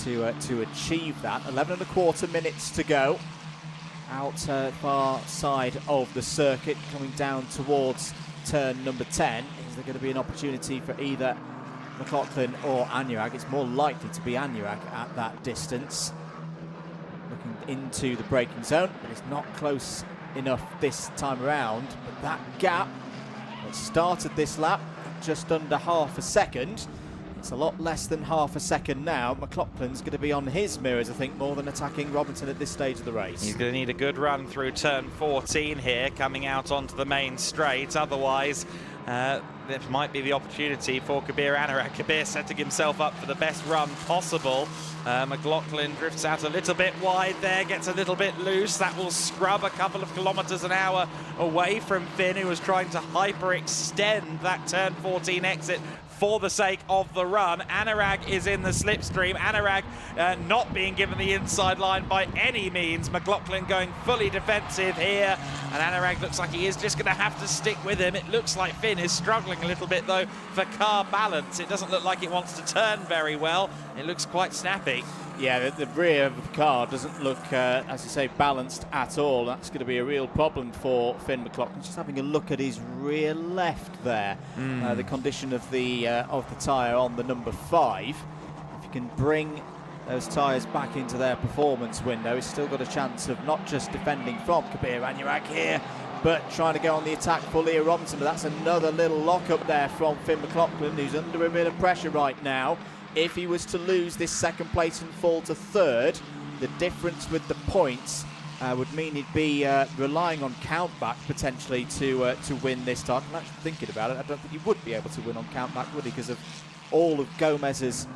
B: to achieve that. 11.25 minutes to go. Out far side of the circuit, coming down towards turn number 10. Is there going to be an opportunity for either McLaughlin or Anurag? It's more likely to be Anurag at that distance. Looking into the braking zone, but it's not close enough this time around. But that gap that started this lap just under half a second, it's a lot less than half a second now. McLaughlin's going to be on his mirrors, I think, more than attacking Robinson at this stage of the race.
A: He's going to need a good run through turn 14 here, coming out onto the main straight. Otherwise, there might be the opportunity for Kabir Anurag. Kabir setting himself up for the best run possible. McLaughlin drifts out a little bit wide there, gets a little bit loose. That will scrub a couple of kilometres an hour away from Finn, who was trying to hyperextend that turn 14 exit for the sake of the run. Anurag is in the slipstream. Anurag not being given the inside line by any means. McLaughlin going fully defensive here, and Anurag looks like he is just going to have to stick with him. It looks like Finn is struggling a little bit though for car balance. It doesn't look like it wants to turn very well. It looks quite snappy.
B: Yeah, the rear of the car doesn't look, as you say, balanced at all. That's going to be a real problem for Finn McLaughlin. Just having a look at his rear left there, the condition of the tyre on the number 5. If you can bring those tyres back into their performance window. He's still got a chance of not just defending from Kabir Anurag here, but trying to go on the attack for Leo Robinson. But that's another little lock-up there from Finn McLaughlin, who's under a bit of pressure right now. If he was to lose this second place and fall to third, the difference with the points would mean he'd be relying on countback potentially to win this time. I'm actually thinking about it. I don't think he would be able to win on countback, would he? Because of all of Gomez's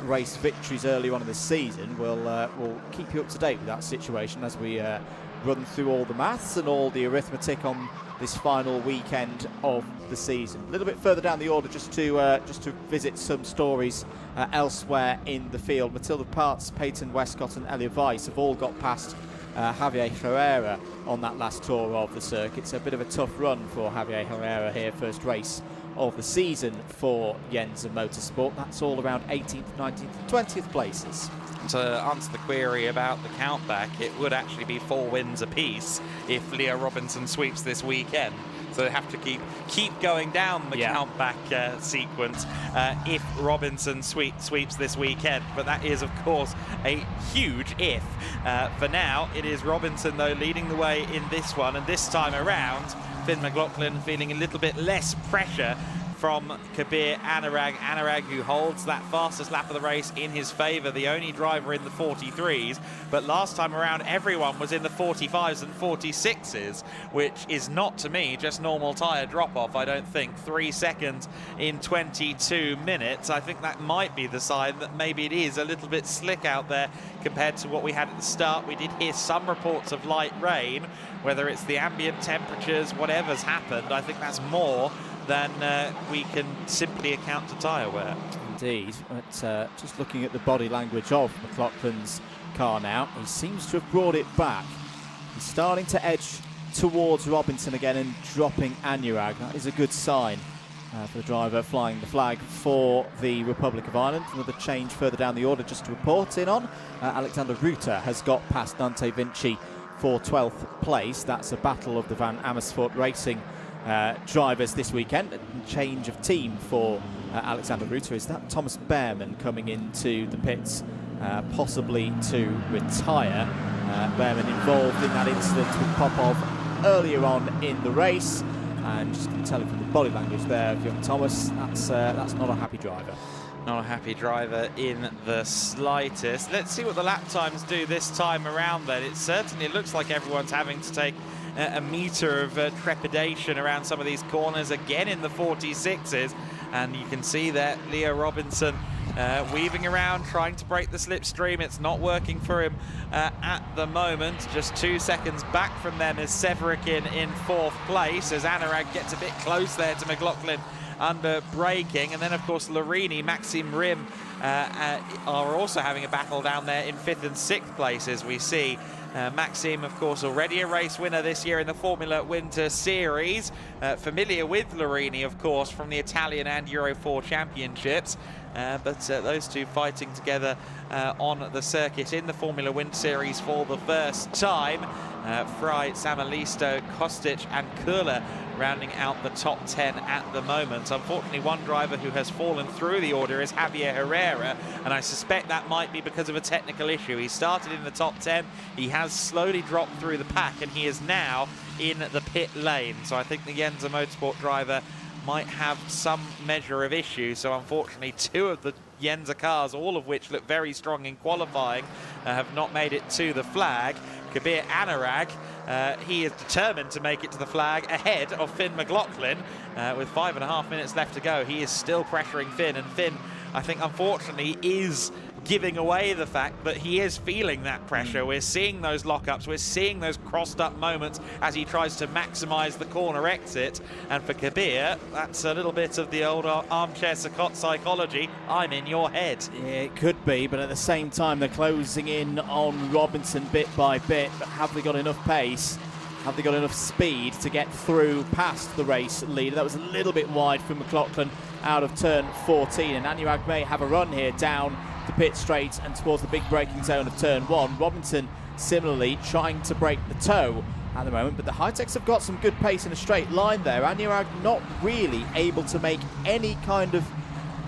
B: race victories earlier on in the season. We'll keep you up to date with that situation as we run through all the maths and all the arithmetic on this final weekend of the season. A little bit further down the order, just to visit some stories elsewhere in the field. Matilda Parts, Peyton Westcott and Elia Weiss have all got past Javier Herrera on that last tour of the circuit. It's a bit of a tough run for Javier Herrera here, first race of the season for Yenza Motorsport. That's all around 18th, 19th, 20th places.
A: To answer the query about the countback, it would actually be 4 wins apiece if Leo Robinson sweeps this weekend. So they have to keep going down the countback sequence if Robinson sweeps this weekend. But that is, of course, a huge if. For now, it is Robinson, though, leading the way in this one. And this time around, Finn McLaughlin feeling a little bit less pressure from Kabir Anurag. Anurag, who holds that fastest lap of the race in his favour, the only driver in the 43s. But last time around, everyone was in the 45s and 46s, which is not, to me, just normal tyre drop-off. I don't think 3 seconds in 22 minutes. I think that might be the sign that maybe it is a little bit slick out there compared to what we had at the start. We did hear some reports of light rain, whether it's the ambient temperatures, whatever's happened. I think that's more than we can simply account to tyre wear.
B: Indeed, but just looking at the body language of McLaughlin's car now, he seems to have brought it back. He's starting to edge towards Robinson again and dropping Anurag. That is a good sign for the driver flying the flag for the Republic of Ireland. Another change further down the order just to report in on. Alexander Ruta has got past Dante Vinci for 12th place. That's a battle of the Van Amersfoort Racing drivers this weekend. A change of team for Alexander Ruta. Is that Thomas Behrman coming into the pits, possibly to retire? Behrman involved in that incident with Popov earlier on in the race, and just can tell from the body language there of young Thomas, that's not a happy driver.
A: Not a happy driver in the slightest. Let's see what the lap times do this time around then. It certainly looks like everyone's having to take a metre of trepidation around some of these corners, again in the 46s. And you can see that Leo Robinson weaving around, trying to break the slipstream. It's not working for him at the moment. Just 2 seconds back from them is Severikin in 4th place, as Anurag gets a bit close there to McLaughlin under braking. And then, of course, Larini, Maxime Rim are also having a battle down there in 5th and 6th places. We see Maxime, of course, already a race winner this year in the Formula Winter Series. Familiar with Larini, of course, from the Italian and Euro 4 championships. But those two fighting together on the circuit in the Formula Winter Series for the first time. Frey, Samalisto, Kostic and Köhler rounding out the top 10 at the moment. Unfortunately, one driver who has fallen through the order is Javier Herrera, and I suspect that might be because of a technical issue. He started in the top 10, he has slowly dropped through the pack, and he is now in the pit lane. So I think the Yenza Motorsport driver might have some measure of issue. So unfortunately, 2 of the Yenza cars, all of which look very strong in qualifying, have not made it to the flag. Kabir Anurag, he is determined to make it to the flag ahead of Finn McLaughlin. With 5.5 minutes left to go, he is still pressuring Finn, and Finn, I think, unfortunately, is giving away the fact that he is feeling that pressure. We're seeing those lockups, we're seeing those crossed up moments as he tries to maximize the corner exit. And for Kabir, that's a little bit of the old armchair psychology. I'm in your head.
B: Yeah, it could be, but at the same time, they're closing in on Robinson bit by bit. But have they got enough pace? Have they got enough speed to get through past the race leader? That was a little bit wide for McLaughlin out of turn 14, and Anurag may have a run here down the pit straight and towards the big braking zone of turn 1. Robinson similarly trying to break the toe at the moment, but the High-Techs have got some good pace in a straight line there. Anurag not really able to make any kind of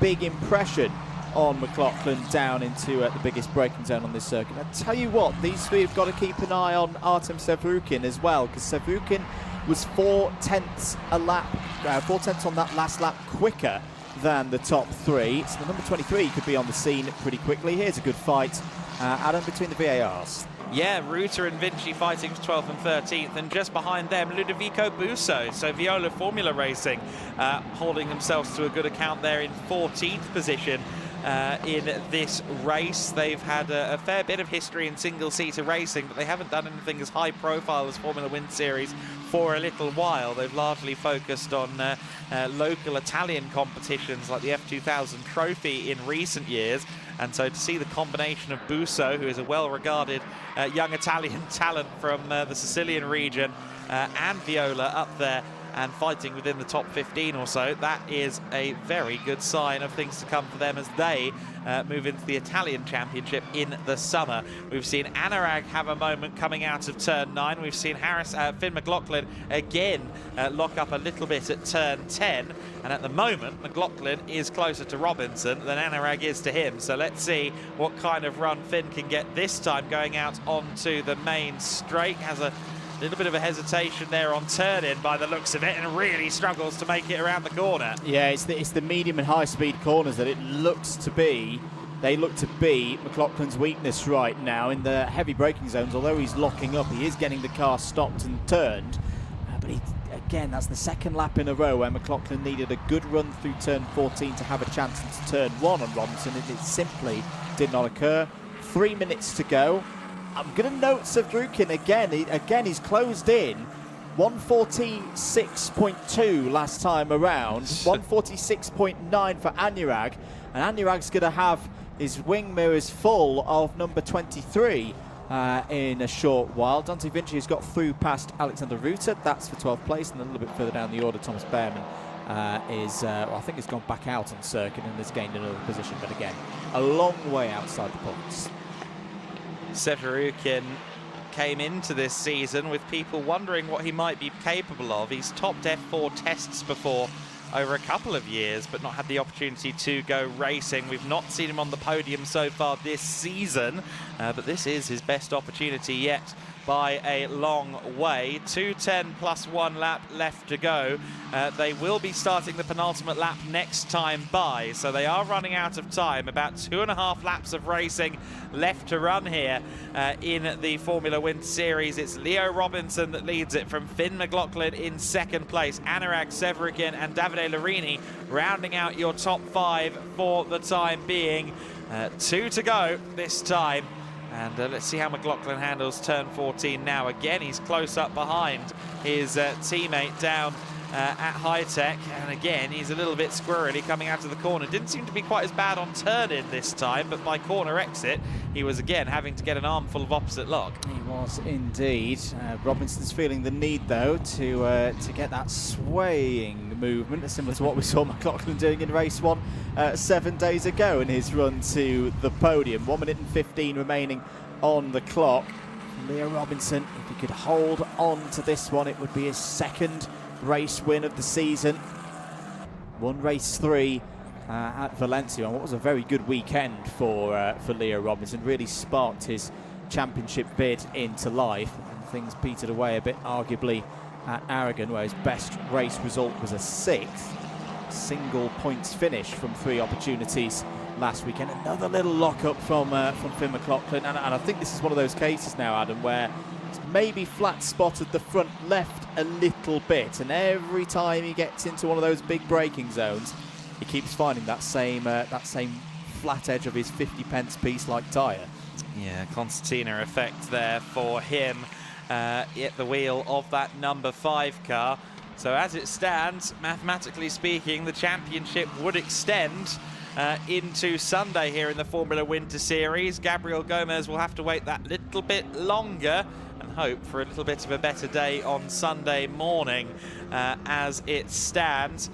B: big impression on McLaughlin down into the biggest braking zone on this circuit. I tell you what, these three have got to keep an eye on Artem Sevrukin as well, because Sevrukin was 4/10 a lap, 4/10 on that last lap quicker than the top three. So the number 23 could be on the scene pretty quickly. Here's a good fight, Adam, between the VARs.
A: Yeah, Ruta and Vinci fighting for 12th and 13th, and just behind them, Ludovico Busso. So Viola Formula Racing holding themselves to a good account there in 14th position in this race. They've had a fair bit of history in single-seater racing, but they haven't done anything as high profile as Formula Winter Series for a little while. They've largely focused on local Italian competitions like the F2000 Trophy in recent years. And so to see the combination of Busso, who is a well-regarded young Italian talent from the Sicilian region, and Viola up there and fighting within the top 15 or so, that is a very good sign of things to come for them as they move into the Italian Championship in the summer. We've seen Anurag have a moment coming out of turn 9. We've seen Finn McLaughlin again lock up a little bit at turn 10. And at the moment, McLaughlin is closer to Robinson than Anurag is to him. So let's see what kind of run Finn can get this time going out onto the main straight. Has a little bit of a hesitation there on turn-in by the looks of it, and really struggles to make it around the corner.
B: Yeah, it's the medium and high-speed corners that it looks to be. They look to be McLaughlin's weakness right now in the heavy braking zones. Although he's locking up, he is getting the car stopped and turned. But again, that's the second lap in a row where McLaughlin needed a good run through turn 14 to have a chance into turn 1 on Robinson. It simply did not occur. 3 minutes to go. I'm going to note Sevrukin again. He's closed in 146.2 last time around, 146.9 for Anurag, and Anurag's going to have his wing mirrors full of number 23 in a short while. Dante Vinci has got through past Alexander Ruta, that's for 12th place, and a little bit further down the order, Thomas Behrman well, I think he's gone back out on circuit and has gained another position, but again, a long way outside the points.
A: Sevrukin came into this season with people wondering what he might be capable of. He's topped F4 tests before over a couple of years, but not had the opportunity to go racing. We've not seen him on the podium so far this season, but this is his best opportunity yet by a long way. 2:10 plus 1 lap left to go. They will be starting the penultimate lap next time by, so they are running out of time. About 2.5 laps of racing left to run here in the Formula Winter Series. It's Leo Robinson that leads it, from Finn McLaughlin in second place. Anurag, Sevrukin and Davide Larini rounding out your top 5 for the time being. 2 to go this time. And let's see how McLaughlin handles turn 14 now. Again, he's close up behind his teammate down at High Tech. And again, he's a little bit squirrely coming out of the corner. Didn't seem to be quite as bad on turn-in this time, but by corner exit, he was again having to get an armful of opposite lock. He
B: was indeed. Robinson's feeling the need, though, to get that swaying movement, similar to what we saw McLaughlin doing in race 1 7 days ago in his run to the podium. 1 minute and 15 remaining on the clock. Leo Robinson, if he could hold on to this one, it would be his second race win of the season. Won race 3 at Valencia on what was a very good weekend for Leo Robinson. Really sparked his championship bid into life, and things petered away a bit, arguably, at Aragon, where his best race result was a 6th. Single points finish from 3 opportunities last weekend. Another little lock-up from Finn McLaughlin, and I think this is one of those cases now, Adam, where it's maybe flat spotted the front left a little bit, and every time he gets into one of those big braking zones, he keeps finding that same flat edge of his 50-pence piece-like tyre.
A: Yeah, concertina effect there for him at the wheel of that number 5 car. So as it stands, mathematically speaking, the championship would extend into Sunday here in the Formula Winter Series. Gabriel Gomez will have to wait that little bit longer and hope for a little bit of a better day on Sunday morning as it stands.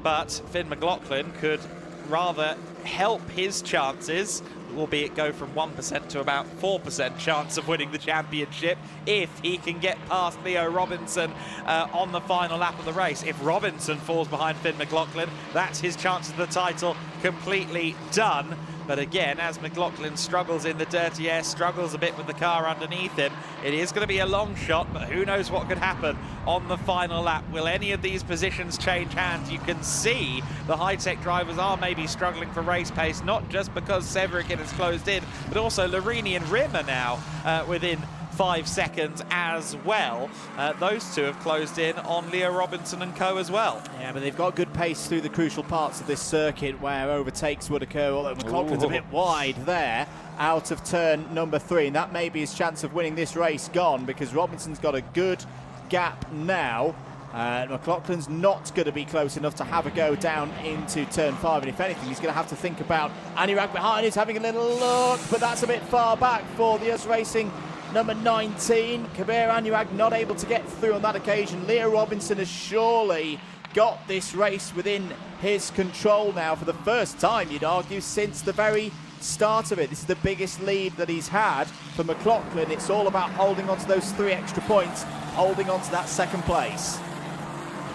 A: But Finn McLaughlin could rather help his chances albeit go from 1% to about 4% chance of winning the championship if he can get past Leo Robinson on the final lap of the race. If Robinson falls behind Finn McLaughlin, that's his chance of the title completely done. But again, as McLaughlin struggles in the dirty air, struggles a bit with the car underneath him, it is going to be a long shot, but who knows what could happen on the final lap. Will any of these positions change hands? You can see the high-tech drivers are maybe struggling for race pace, not just because Severikin has closed in, but also Larini and Rim are now within 5 seconds as well. Those two have closed in on Leo Robinson and co as well.
B: Yeah, but they've got good pace through the crucial parts of this circuit where overtakes would occur, although McLaughlin's a bit wide there out of turn number 3, and that may be his chance of winning this race gone, because Robinson's got a good gap now. McLaughlin's not going to be close enough to have a go down into turn 5, and if anything, he's going to have to think about Anurag behind. He's having a little look, but that's a bit far back for the US Racing number 19. Kabir Anurag not able to get through on that occasion. Leo Robinson has surely got this race within his control now for the first time, you'd argue, since the very start of it. This is the biggest lead that he's had for McLaughlin. It's all about holding on to those 3 extra points, holding on to that second place.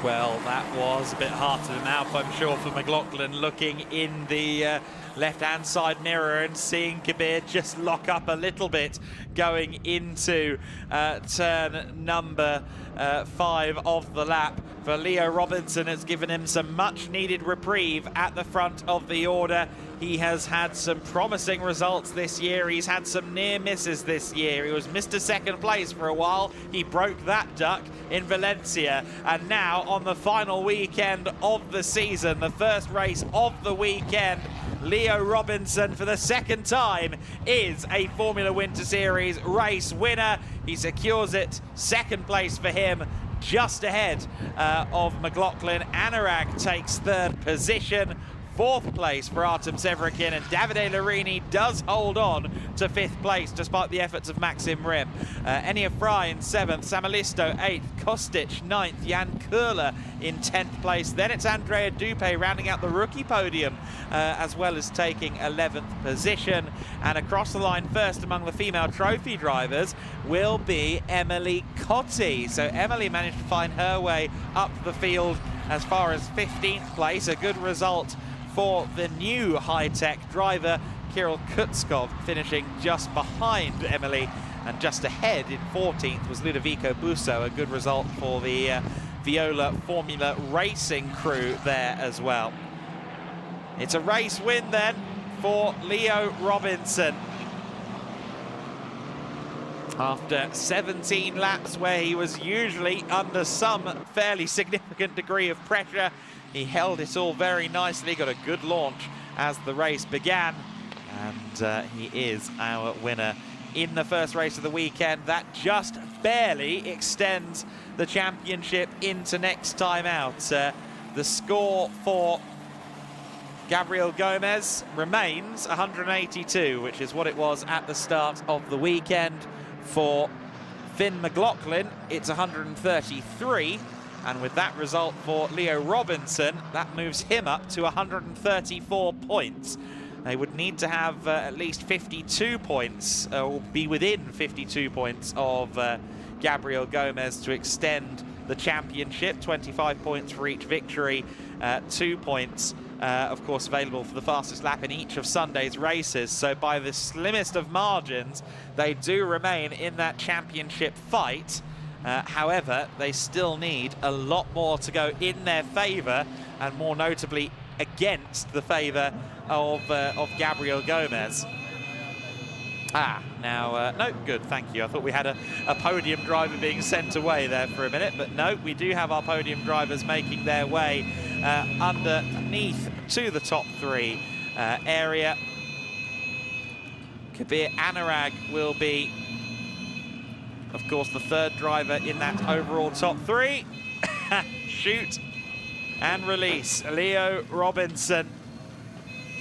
A: Well, that was a bit harder than out, I'm sure, for McLaughlin, looking in the left-hand side mirror and seeing Kabir just lock up a little bit going into turn number 5 of the lap. For Leo Robinson, has given him some much-needed reprieve at the front of the order. He has had some promising results this year. He's had some near misses this year. He was Mr. Second Place for a while. He broke that duck in Valencia. And now on the final weekend of the season, the first race of the weekend, Leo Robinson, for the second time, is a Formula Winter Series race winner. He secures it, second place for him, just ahead of McLaughlin. Anurag takes 3rd position. 4th place for Artem Severikin, and Davide Larini does hold on to 5th place despite the efforts of Maxim Rim. Enia Fry in 7th, Samalisto 8th, Kostic 9th, Jan Kurla in 10th place. Then it's Andrea Dupe rounding out the rookie podium, as well as taking 11th position. And across the line first among the female trophy drivers will be Emily Cotti. So Emily managed to find her way up the field as far as 15th place, a good result for the new high-tech driver, Kirill Kutskov, finishing just behind Emily, and just ahead in 14th was Ludovico Busso, a good result for the Viola Formula Racing crew there as well. It's a race win then for Leo Robinson. After 17 laps where he was usually under some fairly significant degree of pressure, he held it all very nicely, got a good launch as the race began, and he is our winner in the first race of the weekend. That just barely extends the championship into next time out. The score for Gabriel Gomez remains 182, which is what it was at the start of the weekend. For Finn McLaughlin, it's 133. And with that result for Leo Robinson, that moves him up to 134 points. They would need to have at least 52 points, or be within 52 points of Gabriel Gomez to extend the championship. 25 points for each victory, 2 points, of course, available for the fastest lap in each of Sunday's races. So by the slimmest of margins, they do remain in that championship fight. However, they still need a lot more to go in their favour, and more notably against the favour of Gabriel Gomez. No, good, thank you. I thought we had a podium driver being sent away there for a minute, but no, we do have our podium drivers making their way underneath to the top 3 area. Kabir Anurag will be, of course, the 3rd driver in that overall top 3. Shoot and release. Leo Robinson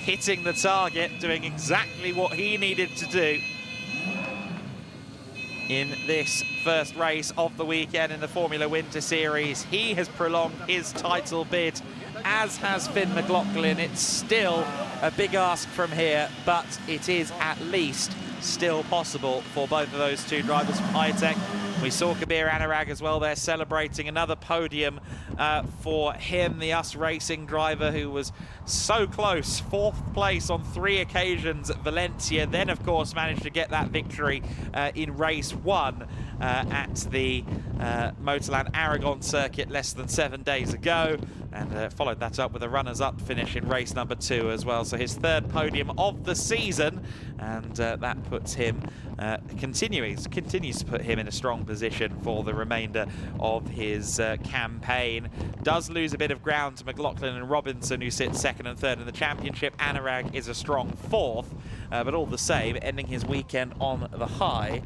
A: hitting the target, doing exactly what he needed to do. in this first race of the weekend in the Formula Winter Series. He has prolonged his title bid, as has Finn McLaughlin. It's still a big ask from here, but it is at least still possible for both of those two drivers from High-Tech. We saw Kabir Anurag as well there celebrating another podium for him, the US Racing driver who was so close. 4th place on 3 occasions at Valencia, then of course managed to get that victory in race 1 at the Motorland Aragon circuit less than 7 days ago, and followed that up with a runners-up finish in race number 2 as well. So his 3rd podium of the season, and that puts him continues to put him in a strong position for the remainder of his campaign. Does lose a bit of ground to McLaughlin and Robinson, who sit 2nd and 3rd in the championship. Anurag is a strong 4th, but all the same, ending his weekend on the high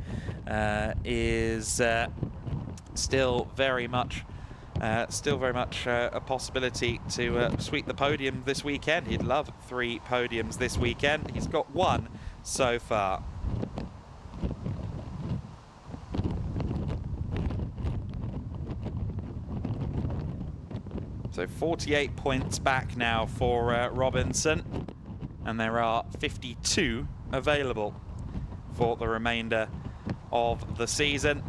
A: is still very much a possibility to sweep the podium this weekend. He'd love 3 podiums this weekend. He's got 1 so far. So 48 points back now for Robinson, and there are 52 available for the remainder of the season.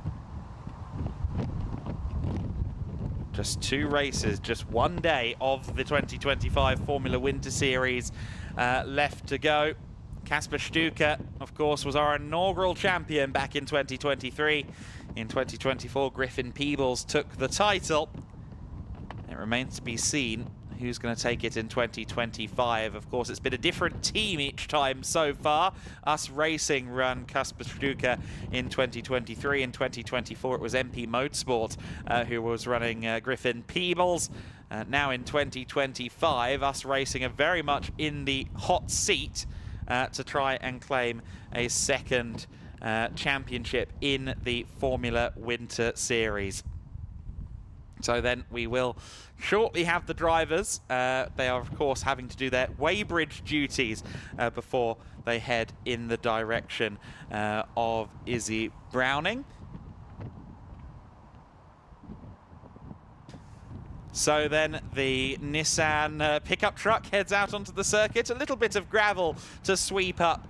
A: Just 2 races, just 1 day of the 2025 Formula Winter Series left to go. Kasper Stuka, of course, was our inaugural champion back in 2023. In 2024, Griffin Peebles took the title. It remains to be seen who's going to take it in 2025. Of course, it's been a different team each time so far. US Racing run Kasper Stuka in 2023. In 2024, it was MP Motorsport who was running Griffin Peebles. Now in 2025, US Racing are very much in the hot seat to try and claim a 2nd championship in the Formula Winter Series. So then we will shortly have the drivers. They are, of course, having to do their weighbridge duties before they head in the direction of Izzy Browning. So then the Nissan pickup truck heads out onto the circuit. A little bit of gravel to sweep up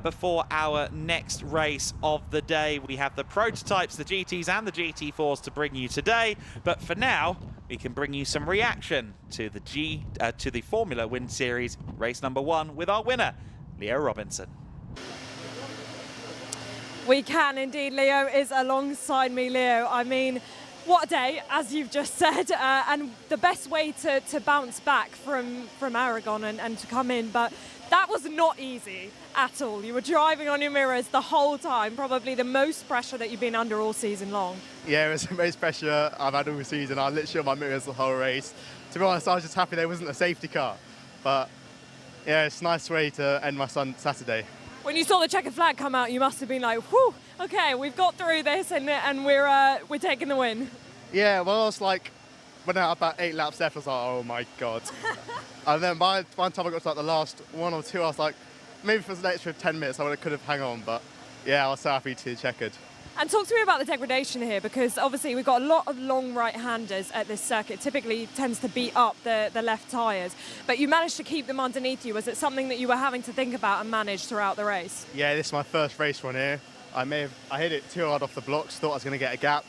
A: before our next race of the day. We have the prototypes, the GTs and the GT4s to bring you today. But for now, we can bring you some reaction to the Formula Winter Series race number 1 with our winner, Leo Robinson.
C: We can indeed. Leo is alongside me. Leo, I mean, what a day, as you've just said, and the best way to bounce back from Aragon and to come in, but that was not easy at all. You were driving on your mirrors the whole time, probably the most pressure that you've been under all season long.
E: Yeah, it was the most pressure I've had all season. I literally on my mirrors the whole race. To be honest, I was just happy there wasn't a safety car, but yeah, it's a nice way to end my Saturday.
C: When you saw the checkered flag come out, you must have been like, whew, okay, we've got through this and we're taking the win. Yeah,
E: well, I was like, when I had about 8 laps left, I was like, oh my God. And then by the time I got to like the last 1 or 2, I was like, maybe for the extra 10 minutes, I could have hung on, but yeah, I was so happy to checkered.
C: And talk to me about the degradation here, because obviously we've got a lot of long right-handers at this circuit. Typically tends to beat up the left tyres, but you managed to keep them underneath you. Was it something that you were having to think about and manage throughout the race?
E: Yeah, this is my first race run here. I hit it too hard off the blocks, thought I was going to get a gap.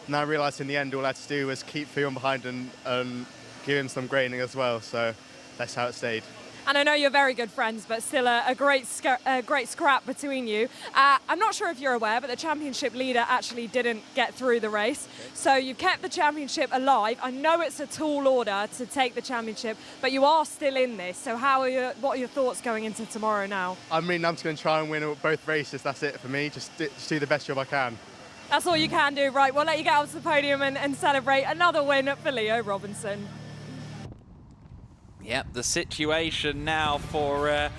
E: And I realised in the end all I had to do was keep Fion behind and give him some graining as well, so that's how it stayed.
C: And I know you're very good friends, but still a great scrap between you. I'm not sure if you're aware, but the championship leader actually didn't get through the race. So you kept the championship alive. I know it's a tall order to take the championship, but you are still in this. So what are your thoughts going into tomorrow now?
E: I mean, I'm just going to try and win both races. That's it for me. Just do the best job I can.
C: That's all you can do. Right, we'll let you get out to the podium and celebrate another win for Leo Robinson.
A: Yep, the situation now for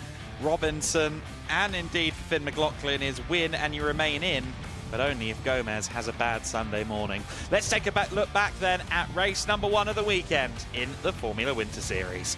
A: Robinson and indeed for Finn McLaughlin is win and you remain in, but only if Gomez has a bad Sunday morning. Let's take a look back then at race number 1 of the weekend in the Formula Winter Series.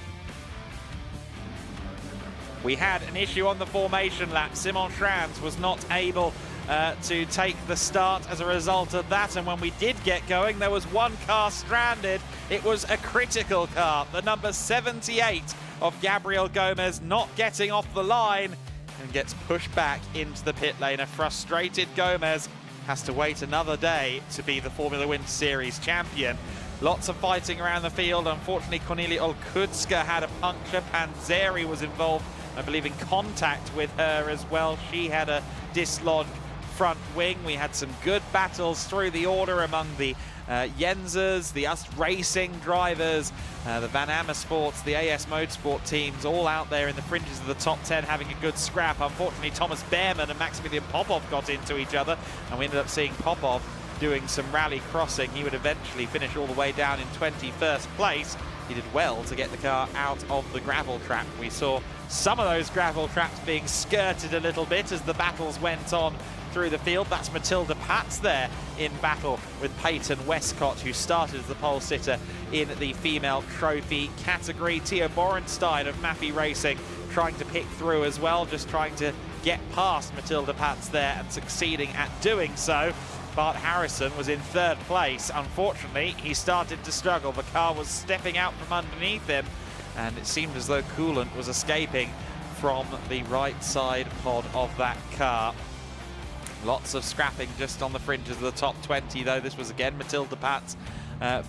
A: We had an issue on the formation lap. Simon Schrans was not able to take the start as a result of that. And when we did get going, there was one car stranded. It was a critical car, the number 78 of Gabriel Gomez, not getting off the line and gets pushed back into the pit lane. A frustrated Gomez has to wait another day to be the Formula Winter Series champion. Lots of fighting around the field. Unfortunately, Cornelia Olkudska had a puncture. Panzeri was involved, I believe, in contact with her as well. She had a dislodged front wing. We had some good battles through the order among the Jensers, the US Racing drivers, the Van Amersfoorts, the AS Motorsport teams, all out there in the fringes of the top 10 having a good scrap. Unfortunately, Thomas Behrmann and Maximilian Popov got into each other, and we ended up seeing Popov doing some rally crossing. He would eventually finish all the way down in 21st place. He did well to get the car out of the gravel trap. We saw some of those gravel traps being skirted a little bit as the battles went on through the field. That's Matilda Patz there in battle with Peyton Westcott, who started as the pole sitter in the female trophy category. Theo Borenstein of Maffei Racing trying to pick through as well, just trying to get past Matilda Patz there and succeeding at doing so. Bart Harrison was in third place. Unfortunately, he started to struggle. The car was stepping out from underneath him, and it seemed as though coolant was escaping from the right side pod of that car. Lots of scrapping just on the fringes of the top 20, though. This was again Matilda Patz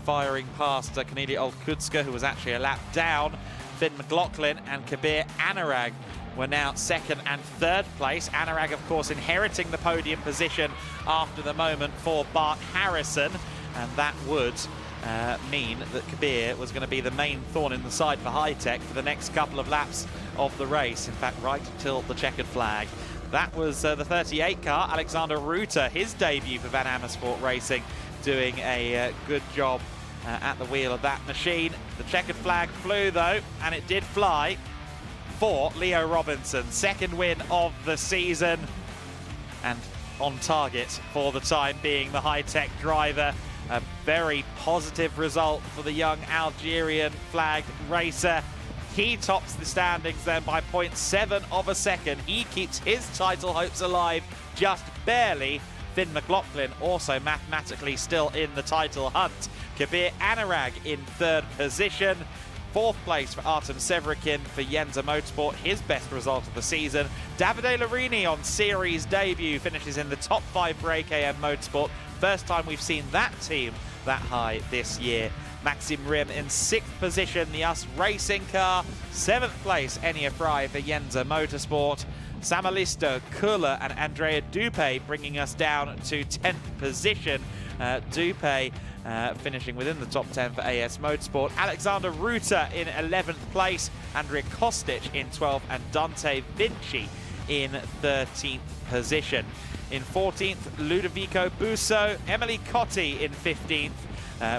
A: firing past Cornelia Olkudska, who was actually a lap down. Finn McLaughlin and Kabir Anurag were now second and third place. Anurag, of course, inheriting the podium position after the moment for Bart Harrison, and that would mean that Kabir was going to be the main thorn in the side for Hi-Tech for the next couple of laps of the race. In fact, right until the checkered flag. That was the 38 car, Alexander Ruter, his debut for Van Amersfoort Racing, doing a good job at the wheel of that machine. The checkered flag flew, though, and it did fly for Leo Robinson. Second win of the season, and on target for the time being, the Hi-Tech driver. A very positive result for the young Algerian flagged racer. He tops the standings then by 0.7 of a second. He keeps his title hopes alive just barely. Finn McLaughlin also mathematically still in the title hunt. Kabir Anurag in third position. Fourth place for Artem Severikin for Yenza Motorsport, his best result of the season. Davide Larini on series debut finishes in the top 5 for AKM Motorsport. First time we've seen that team that high this year. Maxim Rim in 6th position, the US Racing car. 7th place, Enya Fry for Yenza Motorsport. Samalisto, Kuller and Andrea Dupe bringing us down to 10th position. Dupe finishing within the top 10 for AS Motorsport. Alexander Ruter in 11th place. Andrea Kostic in 12th, and Dante Vinci in 13th position. In 14th, Ludovico Busso. Emily Cotti in 15th.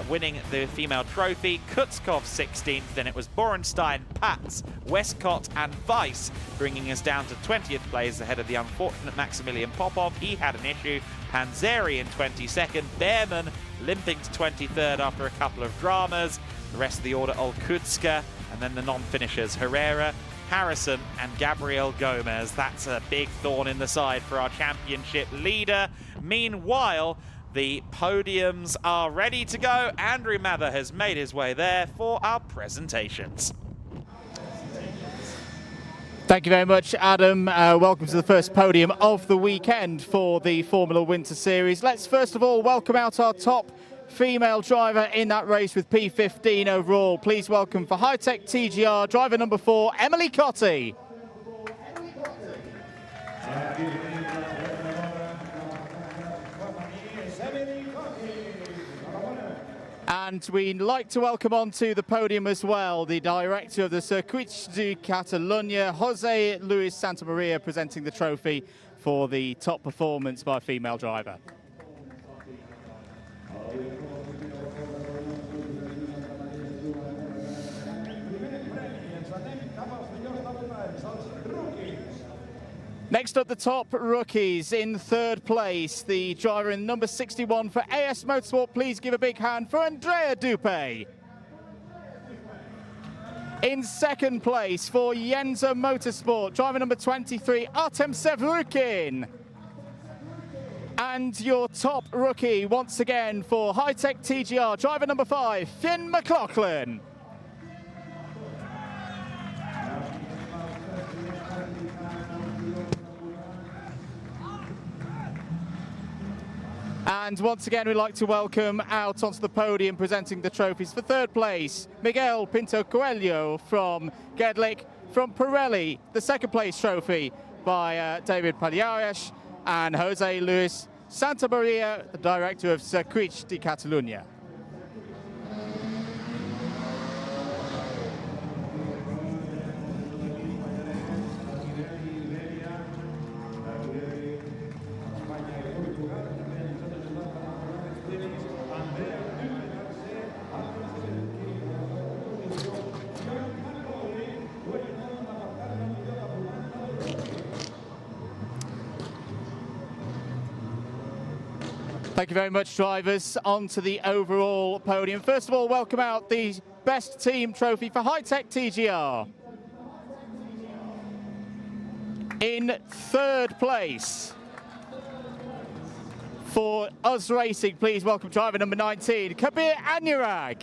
A: Winning the female trophy. Kutskov 16th, then it was Borenstein, Patz, Westcott and Weiss bringing us down to 20th place ahead of the unfortunate Maximilian Popov. He had an issue. Panzeri in 22nd, Behrmann limping to 23rd after a couple of dramas. The rest of the order, Olkudska, and then the non-finishers, Herrera, Harrison and Gabriel Gomez. That's a big thorn in the side for our championship leader. Meanwhile, the podiums are ready to go. Andrew Mather has made his way there for our presentations.
B: Thank you very much, Adam. Welcome to the first podium of the weekend for the Formula Winter Series. Let's first of all welcome out our top female driver in that race with P15 overall. Please welcome for Hi-Tech TGR, driver number 4, Emily Cotti. And we'd like to welcome onto the podium as well the director of the Circuit de Catalunya, Jose Luis Santamaria, presenting the trophy for the top performance by a female driver. Next up, the top rookies. In third place, the driver in number 61 for AS Motorsport. Please give a big hand for Andrea Dupe. In second place for Yenza Motorsport, driver number 23, Artem Severikin. And your top rookie once again for High-Tech TGR, driver number 5, Finn McLaughlin. And once again, we'd like to welcome out onto the podium presenting the trophies for third place, Miguel Pinto Coelho from GEDLICH, from Pirelli, the second place trophy by David Palhares, and Jose Luis Santamaria, the director of Circuit de Catalunya. Thank you very much, drivers. On to the overall podium. First of all, welcome out the best team trophy for High-Tech TGR. In third place for Us Racing, please welcome driver number 19, Kabir Anurag.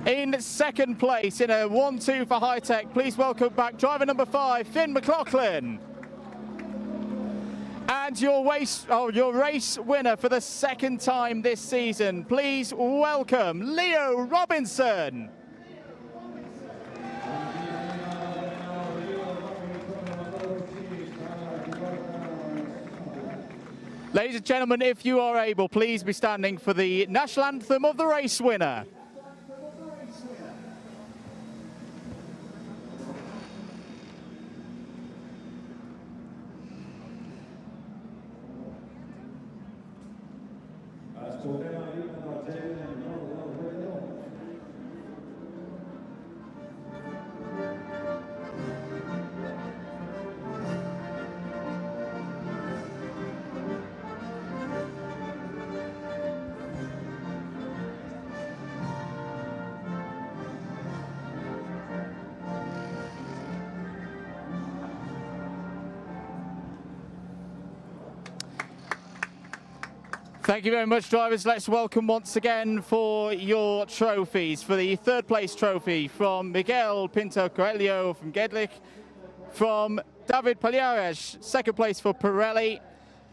B: In second place, in a 1-2 for High-Tech, please welcome back driver number 5, Finn McLaughlin. And your race winner for the second time this season, please welcome Leo Robinson. Ladies and gentlemen, if you are able, please be standing for the national anthem of the race winner. Thank you very much, drivers. Let's welcome once again for your trophies. For the third place trophy from Miguel Pinto Coelho from GEDLICH, from David Palhares, second place for Pirelli,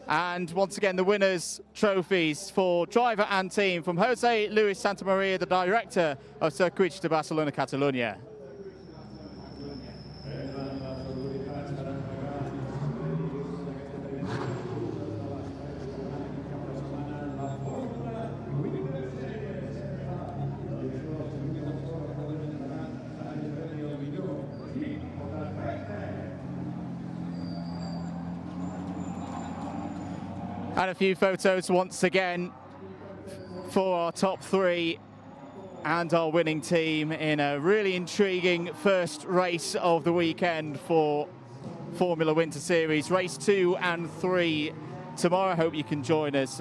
B: and once again the winners' trophies for driver and team from Jose Luis Santamaria, the director of Circuit de Barcelona-Catalunya. And a few photos once again for our top 3 and our winning team in a really intriguing first race of the weekend for Formula Winter Series. Race 2 and 3 tomorrow. I hope you can join us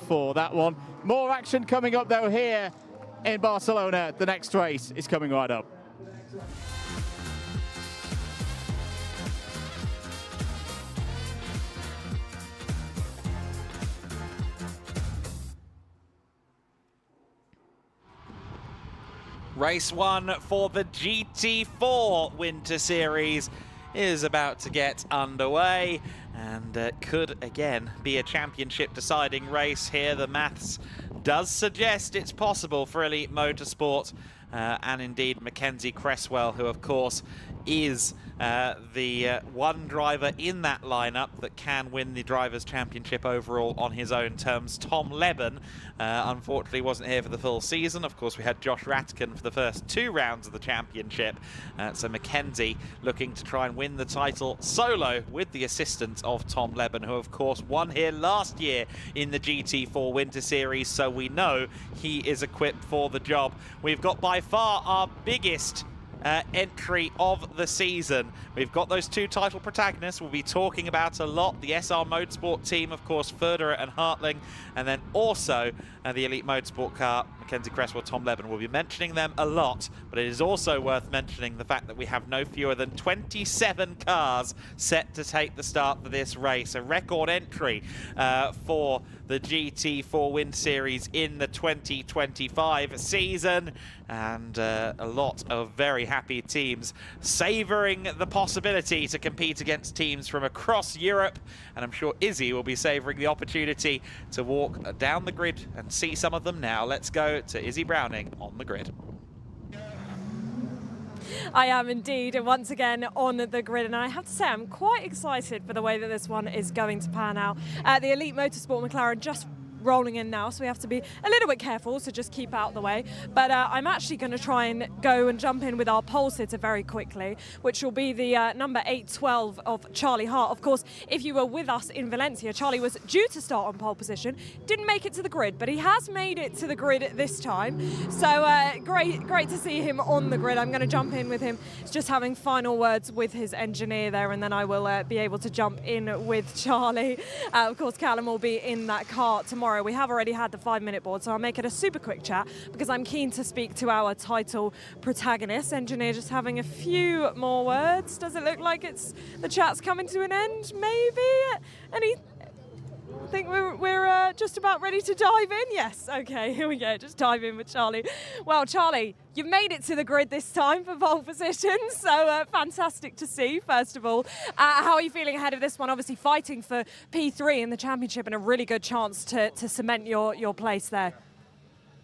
B: for that one. More action coming up though here in Barcelona. The next race is coming right up.
A: Race 1 for the GT4 Winter Series is about to get underway, and could again be a championship deciding race here. The maths does suggest it's possible for Elite Motorsport and indeed Mackenzie Cresswell, who of course is the one driver in that lineup that can win the Drivers' Championship overall on his own terms. Tom Leben unfortunately wasn't here for the full season. Of course, we had Josh Ratkin for the first 2 rounds of the championship. So Mackenzie looking to try and win the title solo with the assistance of Tom Leben, who of course won here last year in the GT4 Winter Series, so we know he is equipped for the job. We've got by far our biggest entry of the season. We've got those 2 title protagonists we'll be talking about a lot. The SR Motorsport team, of course, Federer and Hartling, and then also the Elite Motorsport car Mackenzie Cresswell, Tom Leben. We'll be mentioning them a lot, but it is also worth mentioning the fact that we have no fewer than 27 cars set to take the start for this race. A record entry for the GT4 Winter Series in the 2025 season, and a lot of very happy teams savouring the possibility to compete against teams from across Europe, and I'm sure Izzy will be savouring the opportunity to walk down the grid and see some of them now. Let's go to Izzy Browning on the grid.
C: I am indeed, and once again on the grid, and I have to say I'm quite excited for the way that this one is going to pan out. The Elite Motorsport McLaren just rolling in now, so we have to be a little bit careful, so just keep out of the way. But I'm actually going to try and go and jump in with our pole sitter very quickly, which will be the number 812 of Charlie Hart. Of course, if you were with us in Valencia, Charlie was due to start on pole position, didn't make it to the grid, but he has made it to the grid this time. So great to see him on the grid. I'm going to jump in with him. It's just having final words with his engineer there, and then I will be able to jump in with Charlie. Of course, Callum will be in that car tomorrow. We have already had the 5-minute board, so I'll make it a super quick chat because I'm keen to speak to our title protagonist. Engineer just having a few more words. Does it look like the chat's coming to an end? Maybe? I think we're just about ready to dive in. Yes, okay, here we go. Just dive in with Charlie. Well, Charlie, you've made it to the grid this time for pole position, so fantastic to see, first of all. How are you feeling ahead of this one? Obviously fighting for P3 in the championship and a really good chance to cement your place there.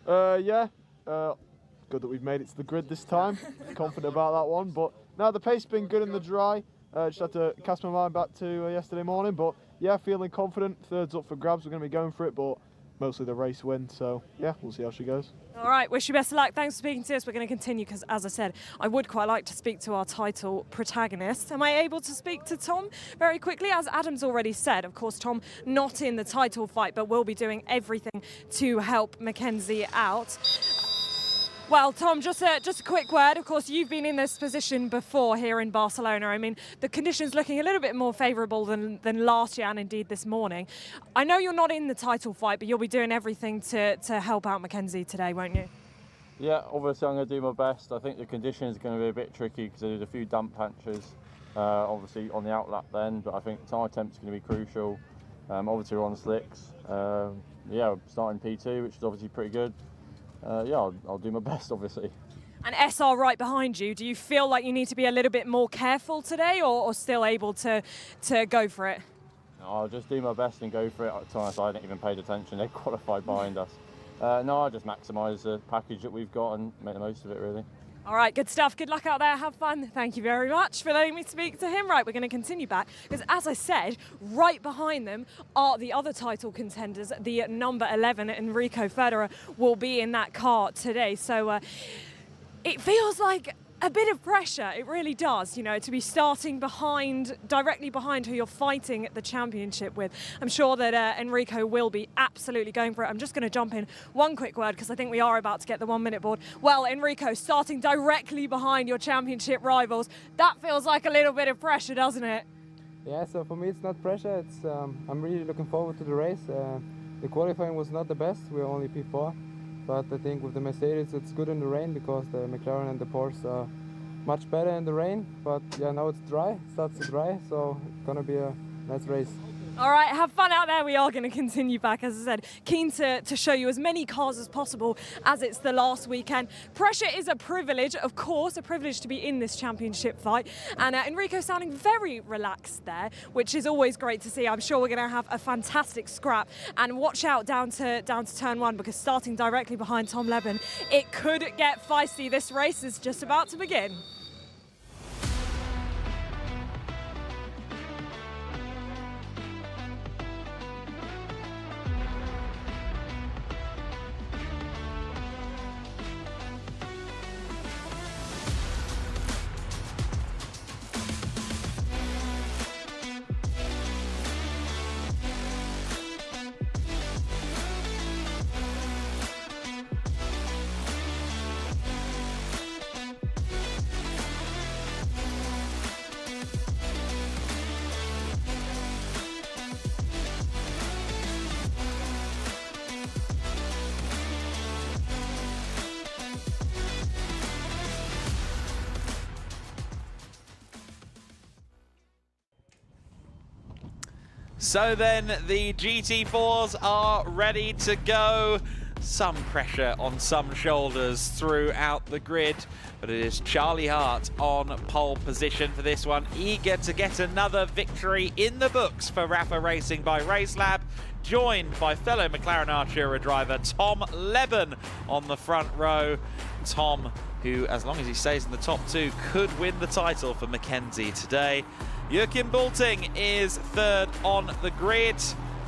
F: Yeah, good that we've made it to the grid this time. Confident about that one, but no, the pace has been good in the dry. Just had to cast my mind back to yesterday morning, but yeah, feeling confident. Third's up for grabs. We're going to be going for it, but mostly the race win. So yeah, we'll see how she goes.
C: All right, wish you best of luck. Thanks for speaking to us. We're going to continue because, as I said, I would quite like to speak to our title protagonist. Am I able to speak to Tom very quickly? As Adam's already said, of course, Tom not in the title fight, but will be doing everything to help Mackenzie out. Well, Tom, just a quick word. Of course, you've been in this position before here in Barcelona. I mean, the conditions looking a little bit more favourable than last year and indeed this morning. I know you're not in the title fight, but you'll be doing everything to help out Mackenzie today, won't you?
G: Yeah, obviously I'm going to do my best. I think the conditions are going to be a bit tricky because there's a few damp patches, obviously on the outlap then, but I think tyre temp's going to be crucial. Obviously we're on slicks. Yeah, starting P2, which is obviously pretty good. Yeah, I'll do my best, obviously.
C: And SR right behind you, do you feel like you need to be a little bit more careful today or still able to go for it?
G: I'll just do my best and go for it. To be honest, I hadn't even paid attention. They qualified behind us. No, I'll just maximise the package that we've got and make the most of it, really.
C: All right, good stuff. Good luck out there. Have fun. Thank you very much for letting me speak to him. Right, we're going to continue back because, as I said, right behind them are the other title contenders. The number 11, Enrico Federer, will be in that car today. So it feels like a bit of pressure. It really does, you know, to be starting directly behind who you're fighting the championship with. I'm sure that Enrico will be absolutely going for it. I'm just going to jump in one quick word because I think we are about to get the 1-minute board. Well, Enrico, starting directly behind your championship rivals, that feels like a little bit of pressure, doesn't it?
H: Yeah, so for me it's not pressure. It's I'm really looking forward to the race. The qualifying was not the best. We were only P4. But I think with the Mercedes it's good in the rain because the McLaren and the Porsche are much better in the rain. But yeah, now it's dry, starts to dry, so it's gonna be a nice race.
C: All right, have fun out there. We are going to continue back, as I said. Keen to show you as many cars as possible as it's the last weekend. Pressure is a privilege, of course, a privilege to be in this championship fight. And Enrico sounding very relaxed there, which is always great to see. I'm sure we're going to have a fantastic scrap. And watch out down to turn 1 because starting directly behind Tom Leben, it could get feisty. This race is just about to begin.
A: So then the GT4s are ready to go. Some pressure on some shoulders throughout the grid, but it is Charlie Hart on pole position for this one, eager to get another victory in the books for Rafa Racing by Racelab, joined by fellow McLaren Artura driver Tom Leben on the front row. Tom, who, as long as he stays in the top two, could win the title for Mackenzie today. Joachim Bulting is third on the grid.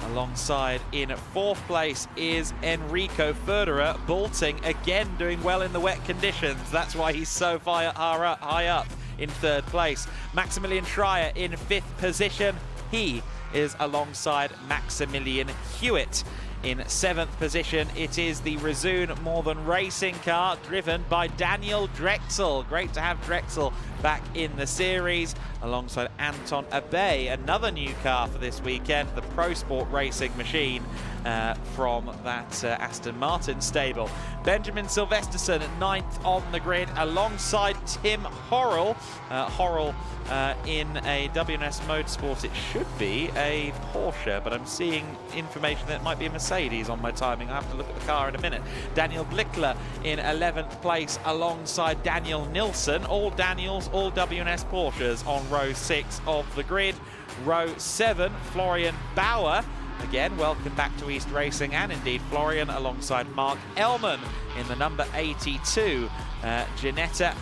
A: Alongside in fourth place is Enrico Federer. Bulting again doing well in the wet conditions. That's why he's so high up in third place. Maximilian Schreier in fifth position. He is alongside Maximilian Hewitt. In seventh position, it is the Resoon More Than Racing car driven by Daniel Drexel. Great to have Drexel back in the series alongside Anton Abey, another new car for this weekend, the Pro Sport Racing machine from that Aston Martin stable. Benjamin Silvesterson at ninth on the grid alongside Tim Horrell. Horrell in a WNS Motorsport, it should be a Porsche, but I'm seeing information that it might be a Mercedes on my timing. I'll have to look at the car in a minute. Daniel Blickler in 11th place alongside Daniel Nilsson. All Daniels, all WNS Porsches on row 6 of the grid. Row 7, Florian Bauer. Again, welcome back to East Racing, and indeed Florian alongside Mark Ellman in the number 82, Ginetta.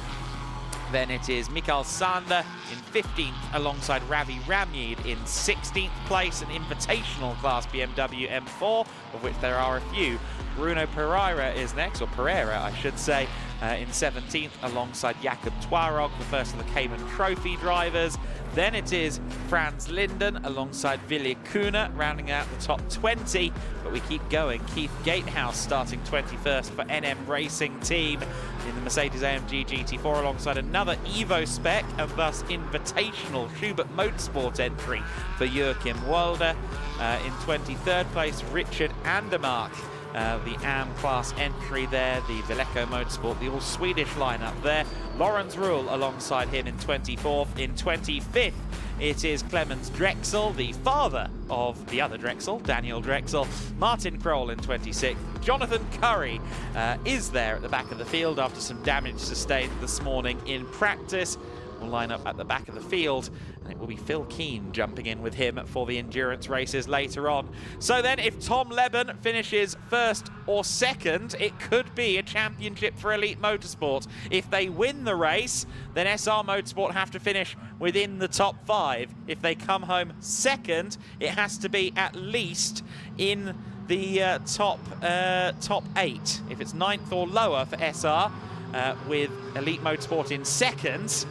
A: Then it is Mikael Sander in 15th alongside Ravi Ramyid in 16th place, an invitational class BMW M4, of which there are a few. Bruno Pereira is next, or Pereira I should say, in 17th alongside Jakob Twarog, the first of the Cayman Trophy drivers. Then it is Franz Linden alongside Vilja Kuna, rounding out the top 20. But we keep going. Keith Gatehouse starting 21st for NM Racing Team in the Mercedes-AMG GT4 alongside another Evo spec and thus invitational Schubert Motorsport entry for Joachim Walder. In 23rd place, Richard Andermark. The AM class entry there, the Veleco Motorsport, the all-Swedish lineup there. Lorenz Ruhl alongside him in 24th. In 25th, it is Clemens Drexel, the father of the other Drexel, Daniel Drexel. Martin Kroll in 26th. Jonathan Curry is there at the back of the field after some damage sustained this morning in practice. Will line up at the back of the field, and it will be Phil Keane jumping in with him for the endurance races later on. So then, if Tom Leben finishes first or second, it could be a championship for Elite Motorsport. If they win the race, then SR Motorsport have to finish within the top 5. If they come home second, it has to be at least in the top 8. If it's 9th or lower for SR, with Elite Motorsport in second,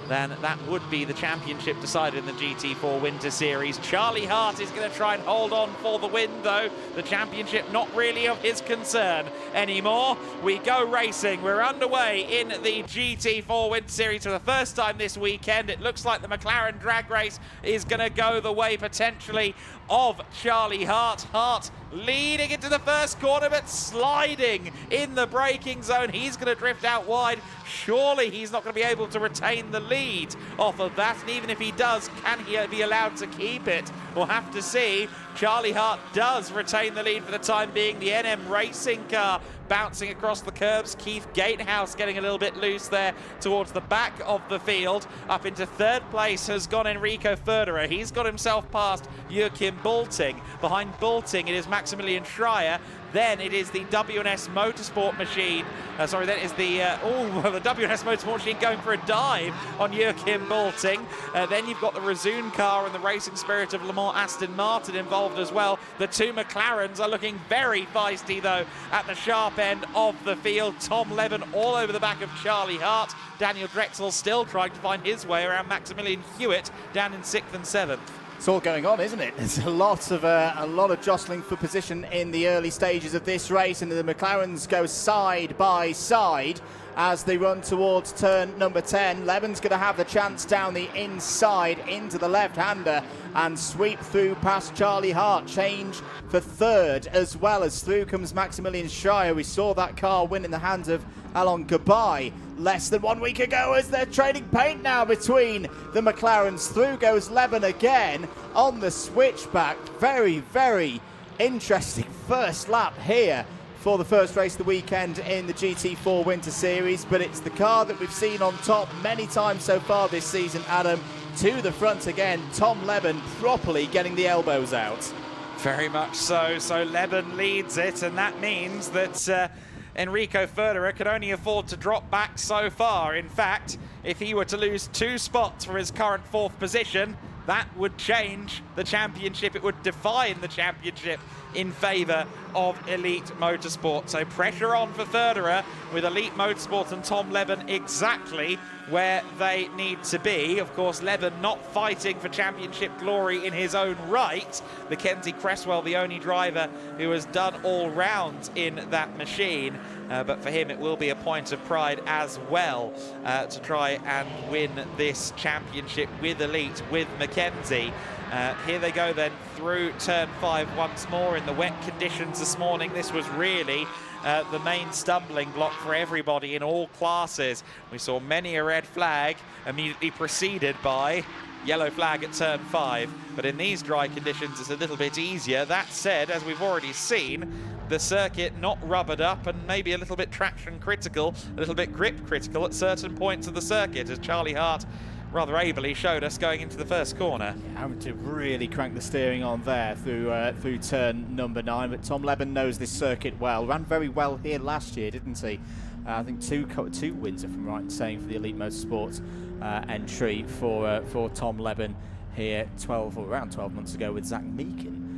A: then that would be the championship decided in the GT4 Winter Series. Charlie Hart is going to try and hold on for the win, though. The championship not really of his concern anymore. We go racing. We're underway in the GT4 Winter Series for the first time this weekend. It looks like the McLaren drag race is going to go the way, potentially, of Charlie Hart. Hart leading into the first corner, but sliding in the braking zone. He's going to drift out wide. Surely he's not going to be able to retain the lead off of that, and even if he does, can he be allowed to keep it? We'll have to see. Charlie Hart does retain the lead for the time being. The NM Racing car bouncing across the curbs. Keith Gatehouse getting a little bit loose there towards the back of the field. Up into third place has gone Enrico Federer. He's got himself past Joachim Bulting. Behind Bulting, it is Maximilian Schreier. Then it is the WNS Motorsport machine. Then it is the the WNS Motorsport machine going for a dive on Joachim Bulting. Then you've got the Resoon car and the Racing Spirit of Le Mans Aston Martin involved as well. The two McLarens are looking very feisty, though, at the sharp end of the field. Tom Leben all over the back of Charlie Hart. Daniel Drexel still trying to find his way around Maximilian Hewitt down in 6th and 7th.
B: It's all going on, isn't it? There's a lot of jostling for position in the early stages of this race, and the McLarens go side by side. as they run towards turn number 10. Leben's going to have the chance down the inside into the left-hander and sweep through past Charlie Hart. Change for third as well, as through comes Maximilian Schreier. We saw that car win in the hands of Alon Gabai less than 1 week ago, as they're trading paint now between the McLarens. Through goes Leben again on the switchback. Very, very interesting first lap here for the first race of the weekend in the GT4 Winter Series, but it's the car that we've seen on top many times so far this season, Adam. To the front again, Tom Leben properly getting the elbows out.
A: Very much so. So Leben leads it, and that means that Enrico Federer could only afford to drop back so far. In fact, if he were to lose 2 spots from his current 4th position, that would change the championship. It would define the championship in favour of Elite Motorsport. So pressure on for Federer, with Elite Motorsport and Tom Leben exactly where they need to be. Of course, Leben not fighting for championship glory in his own right. Mackenzie Cresswell, the only driver who has done all round in that machine. But for him, it will be a point of pride as well to try and win this championship with Elite, with Mackenzie. Here they go then through turn 5 once more in the wet conditions this morning. This was really the main stumbling block for everybody in all classes. We saw many a red flag immediately preceded by yellow flag at turn 5, but in these dry conditions it's a little bit easier. That said, as we've already seen, the circuit not rubbered up and maybe a little bit traction critical, a little bit grip critical at certain points of the circuit, as Charlie Hart rather ably showed us going into the first corner.
B: Yeah, having to really crank the steering on there through turn number 9, but Tom Leben knows this circuit well. Ran very well here last year, didn't he? I think two wins, if I'm right in saying, for the Elite Motorsport entry for Tom Leben here around 12 months ago with Zach Meakin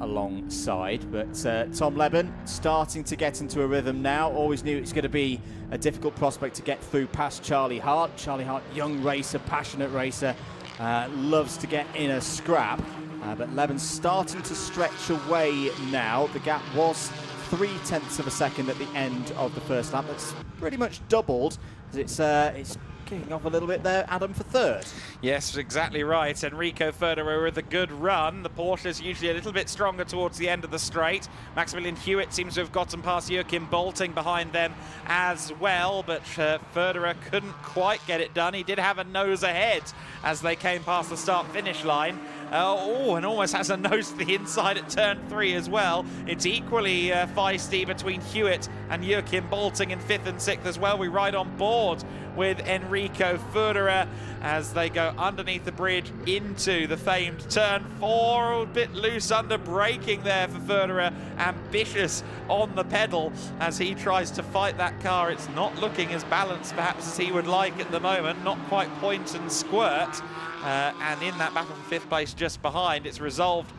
B: alongside. But Tom Leben starting to get into a rhythm now. Always knew it's going to be a difficult prospect to get through past Charlie Hart. Charlie Hart, young racer, passionate racer, loves to get in a scrap. But Leben's starting to stretch away now. The gap was 0.3 of a second at the end of the first lap. That's pretty much doubled. It's kicking off a little bit there, Adam, for third.
A: Yes, exactly right. Enrico Federer with a good run. The Porsche's usually a little bit stronger towards the end of the straight. Maximilian Hewitt seems to have gotten past Joachim Bolting behind them as well, but Federer couldn't quite get it done. He did have a nose ahead as they came past the start-finish line. And almost has a nose to the inside at turn 3 as well. It's equally feisty between Hewitt and Joachim Bolting in 5th and 6th as well. We ride on board with Enrico Federer as they go underneath the bridge into the famed turn 4. A bit loose under braking there for Federer. Ambitious on the pedal as he tries to fight that car. It's not looking as balanced perhaps as he would like at the moment. Not quite point and squirt. And in that battle for 5th place just behind, it's resolved.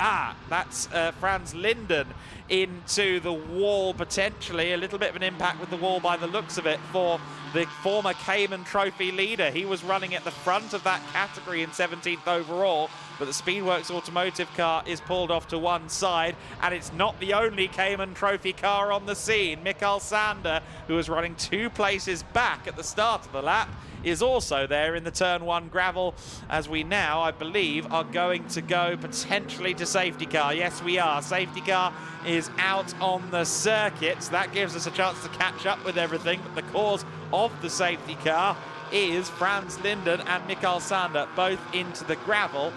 A: That's Franz Linden into the wall potentially. A little bit of an impact with the wall by the looks of it for the former Cayman Trophy leader. He was running at the front of that category in 17th overall, but the Speedworks Automotive car is pulled off to one side, and it's not the only Cayman Trophy car on the scene. Mikael Sander, who was running 2 places back at the start of the lap, is also there in the turn 1 gravel, as we now, I believe, are going to go potentially to safety car. Yes, we are. Safety car is out on the circuit. So that gives us a chance to catch up with everything, but the cause of the safety car is Franz Linden and Mikael Sander, both into the gravel.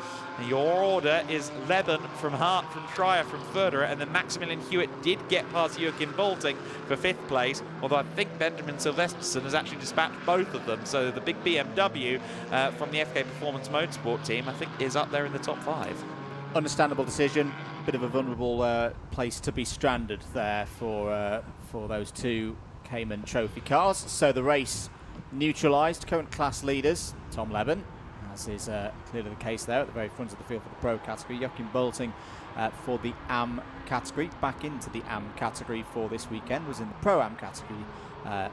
A: Your order is Leben from Hart, from Schreier, from Federer, and then Maximilian Hewitt did get past Joachim Bolting for 5th place, although I think Benjamin Silvesterson has actually dispatched both of them. So the big BMW from the FK Performance Motorsport team, I think, is up there in the top 5.
B: Understandable decision. Bit of a vulnerable place to be stranded there for those 2 Cayman Trophy cars. So the race neutralised. Current class leaders, Tom Leben, as is clearly the case there at the very front of the field for the Pro category. Joachim Bolting for the AM category. Back into the AM category for this weekend. Was in the Pro-Am category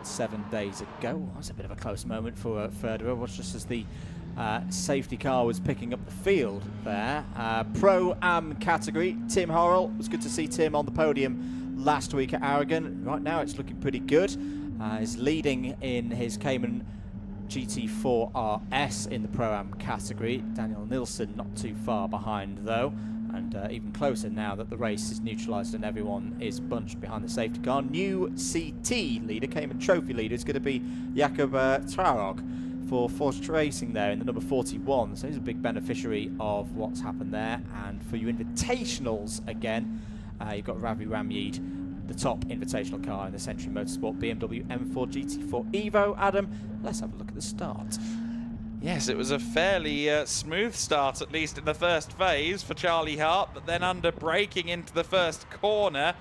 B: 7 days ago. That was a bit of a close moment for Federer. It was just as the safety car was picking up the field there. Pro-Am category, Tim Horrell. It was good to see Tim on the podium last week at Aragon. Right now it's looking pretty good. is leading in his Cayman GT4 RS in the Pro-Am category. Daniel Nilsson not too far behind though, and even closer now that the race is neutralised and everyone is bunched behind the safety car. New CT leader, Cayman Trophy leader, is going to be Jakob Trarog for Forge Racing there in the number 41. So he's a big beneficiary of what's happened there. And for you invitationals again, you've got Ravi Ramyid, the top invitational car in the Century Motorsport BMW M4 GT4 Evo. Adam, let's have a look at the start.
A: Yes, it was a fairly smooth start, at least in the first phase for Charlie Hart, but then under braking into the first corner,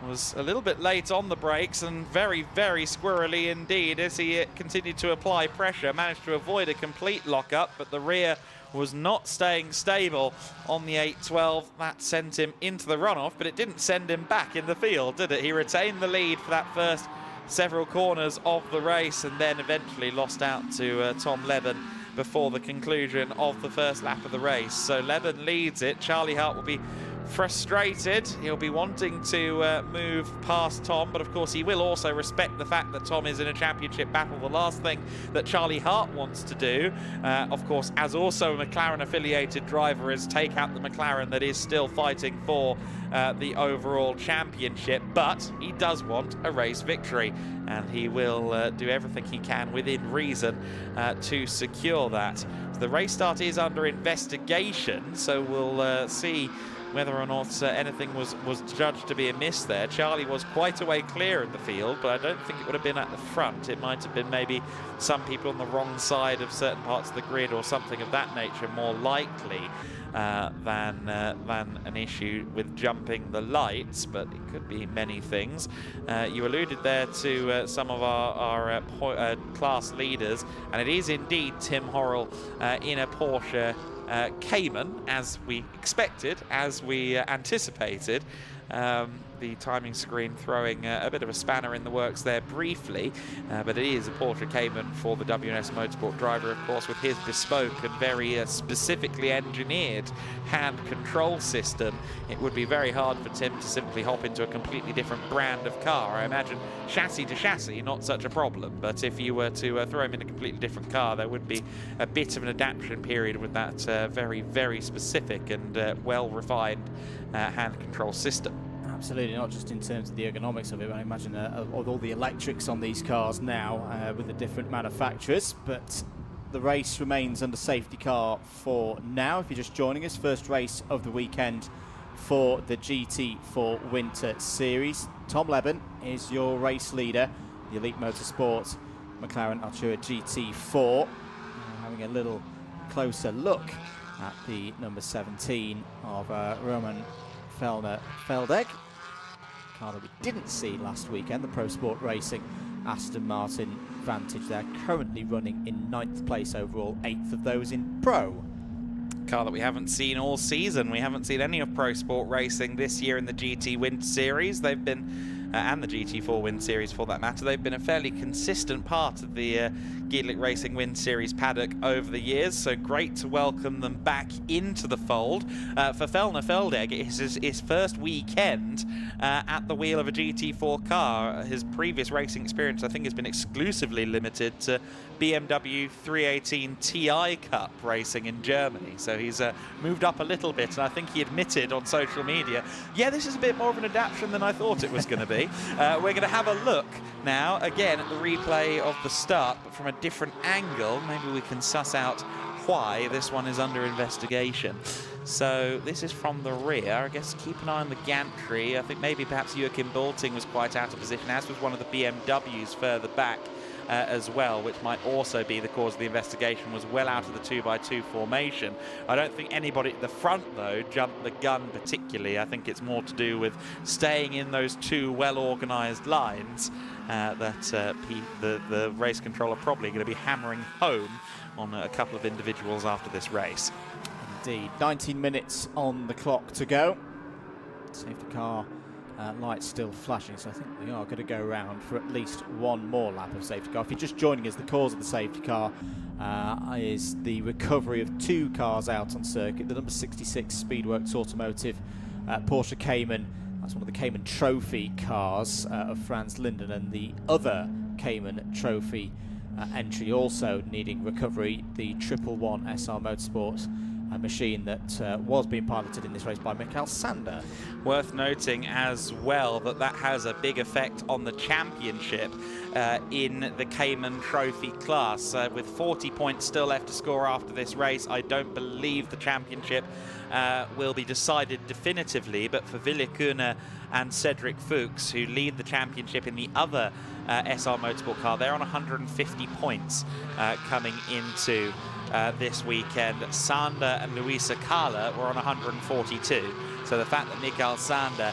A: was a little bit late on the brakes and very, very squirrely indeed as he continued to apply pressure. Managed to avoid a complete lockup, but the rear was not staying stable on the 812. That sent him into the runoff, but it didn't send him back in the field, did it? He retained the lead for that first several corners of the race and then eventually lost out to Tom Leben before the conclusion of the first lap of the race. So Leben leads it. Charlie Hart will be frustrated. He'll be wanting to move past Tom, but of course he will also respect the fact that Tom is in a championship battle. The last thing that Charlie Hart wants to do, of course, as also a McLaren affiliated driver, is take out the McLaren that is still fighting for the overall championship, but he does want a race victory and he will do everything he can within reason to secure that. So the race start is under investigation, so we'll see whether or not anything was judged to be amiss there. Charlie was quite a way clear in the field, but I don't think it would have been at the front. It might have been maybe some people on the wrong side of certain parts of the grid or something of that nature, more likely than an issue with jumping the lights, but it could be many things. You alluded there to some of our class leaders, and it is indeed Tim Horrell in a Porsche Cayman, as we expected, as we anticipated. The timing screen throwing a bit of a spanner in the works there briefly, but it is a Porsche Cayman for the WNS Motorsport driver, of course, with his bespoke and very specifically engineered hand control system. It would be very hard for Tim to simply hop into a completely different brand of car. I imagine chassis to chassis, not such a problem, but if you were to throw him in a completely different car, there would be a bit of an adaptation period with that very, very specific and well-refined hand control system.
B: Absolutely, not just in terms of the ergonomics of it, but I imagine of all the electrics on these cars now with the different manufacturers. But the race remains under safety car for now. If you're just joining us, first race of the weekend for the GT4 Winter Series. Tom Leben is your race leader, the Elite Motorsport McLaren Artura GT4. Having a little closer look at the number 17 of Roman Feldegg. Car that we didn't see last weekend, the Pro Sport Racing Aston Martin Vantage. They're currently running in 9th place overall, 8th of those in Pro.
A: Car that we haven't seen all season. We haven't seen any of Pro Sport Racing this year in the GT Winter Series. They've been, and the GT4 Winter Series for that matter, they've been a fairly consistent part of the GEDLICH Racing Winter Series paddock over the years, so great to welcome them back into the fold. For Felner Feldegg, it is his first weekend at the wheel of a GT4 car. His previous racing experience, I think, has been exclusively limited to BMW 318 Ti Cup racing in Germany, so he's moved up a little bit, and I think he admitted on social media, yeah, this is a bit more of an adaptation than I thought it was going to be. We're going to have a look now again at the replay of the start, but from a different angle. Maybe we can suss out why this one is under investigation. So this is from the rear. I guess keep an eye on the gantry. I think maybe perhaps Joachim Bolting was quite out of position, as was one of the BMWs further back as well, which might also be the cause of the investigation. Was well out of the 2x2 formation. I don't think anybody at the front, though, jumped the gun particularly. I think it's more to do with staying in those two well-organised lines that the race controller probably going to be hammering home on a couple of individuals after this race.
B: Indeed. 19 minutes on the clock to go. Safety car lights still flashing, so I think we are going to go around for at least one more lap of safety car. If you're just joining us, the cause of the safety car is the recovery of two cars out on circuit. The number 66 Speedworks Automotive Porsche Cayman, that's one of the Cayman Trophy cars of Franz Linden, and the other Cayman Trophy entry also needing recovery. The 111 SR Motorsport machine that was being piloted in this race by Michael Sander.
A: Worth noting as well that has a big effect on the championship in the Cayman Trophy class. With 40 points still left to score after this race, I don't believe the championship will be decided definitively, but for Villicuna and Cedric Fuchs, who lead the championship in the other SR Motorsport car, they're on 150 points coming into this weekend. Sander and Luisa Carla were on 142. So the fact that Mikael Sander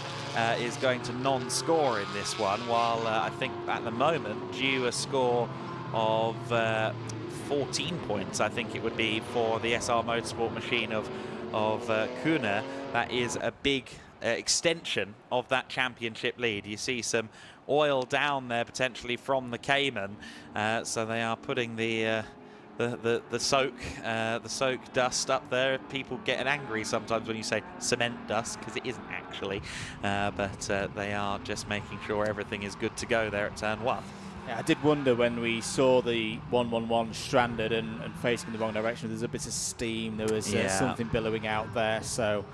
A: is going to non-score in this one, while I think at the moment due a score of 14 points, I think it would be for the SR Motorsport machine of Kuna, that is a big extension of that championship lead. You see some oil down there potentially from the Cayman, so they are putting the soak dust up there. People getting angry sometimes when you say cement dust, because it isn't actually, but they are just making sure everything is good to go there at turn 1.
B: Yeah, I did wonder when we saw the 111 stranded and facing the wrong direction. There's a bit of steam, there was something billowing out there, so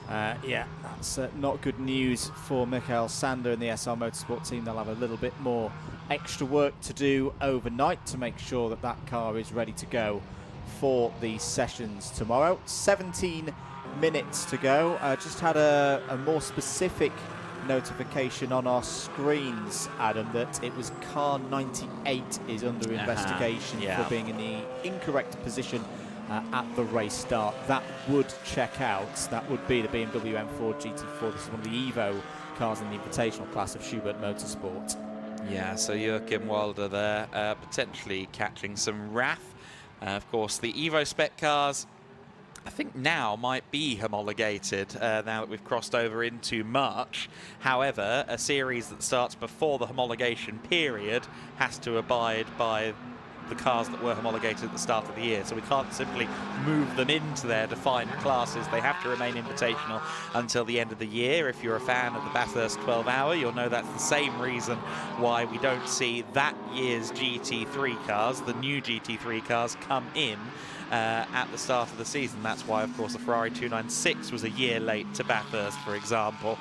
B: yeah, that's not good news for Mikael Sander and the SR Motorsport team. They'll have a little bit more extra work to do overnight to make sure that that car is ready to go for the sessions tomorrow. 17 minutes to go. Just had a more specific notification on our screens, Adam, that it was car 98 is under investigation for being in the incorrect position at the race start. That would check out. That would be the BMW M4 GT4. This is one of the Evo cars in the invitational class of Schubert Motorsport.
A: Yeah, so Joachim Wilder there, potentially catching some wrath. Of course, the Evo spec cars, I think now might be homologated now that we've crossed over into March. However, a series that starts before the homologation period has to abide by the cars that were homologated at the start of the year, so we can't simply move them into their defined classes. They have to remain invitational until the end of the year. If you're a fan of the Bathurst 12-hour, you'll know that's the same reason why we don't see that year's GT3 cars, the new GT3 cars, come in at the start of the season. That's why, of course, the Ferrari 296 was a year late to Bathurst, for example.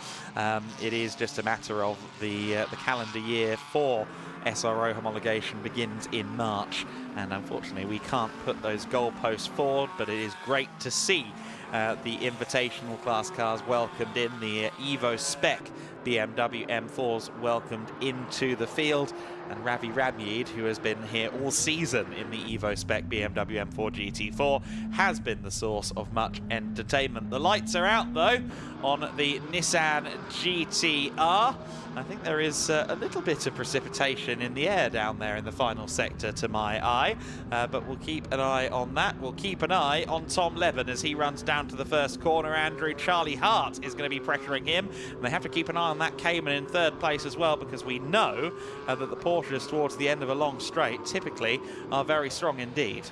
A: It is just a matter of the calendar year for SRO homologation begins in March, and unfortunately we can't put those goalposts forward, but it is great to see the invitational class cars welcomed in, the Evo spec BMW M4s welcomed into the field, and Ravi Ramyid, who has been here all season in the Evo spec BMW M4 GT4, has been the source of much entertainment. The lights are out though on the Nissan GT-R. I think there is a little bit of precipitation in the air down there in the final sector to my eye, but we'll keep an eye on that. We'll keep an eye on Tom Levin as he runs down to the first corner. Andrew, Charlie Hart is going to be pressuring him, and they have to keep an eye on that Cayman in third place as well, because we know that the Porsches towards the end of a long straight typically are very strong indeed.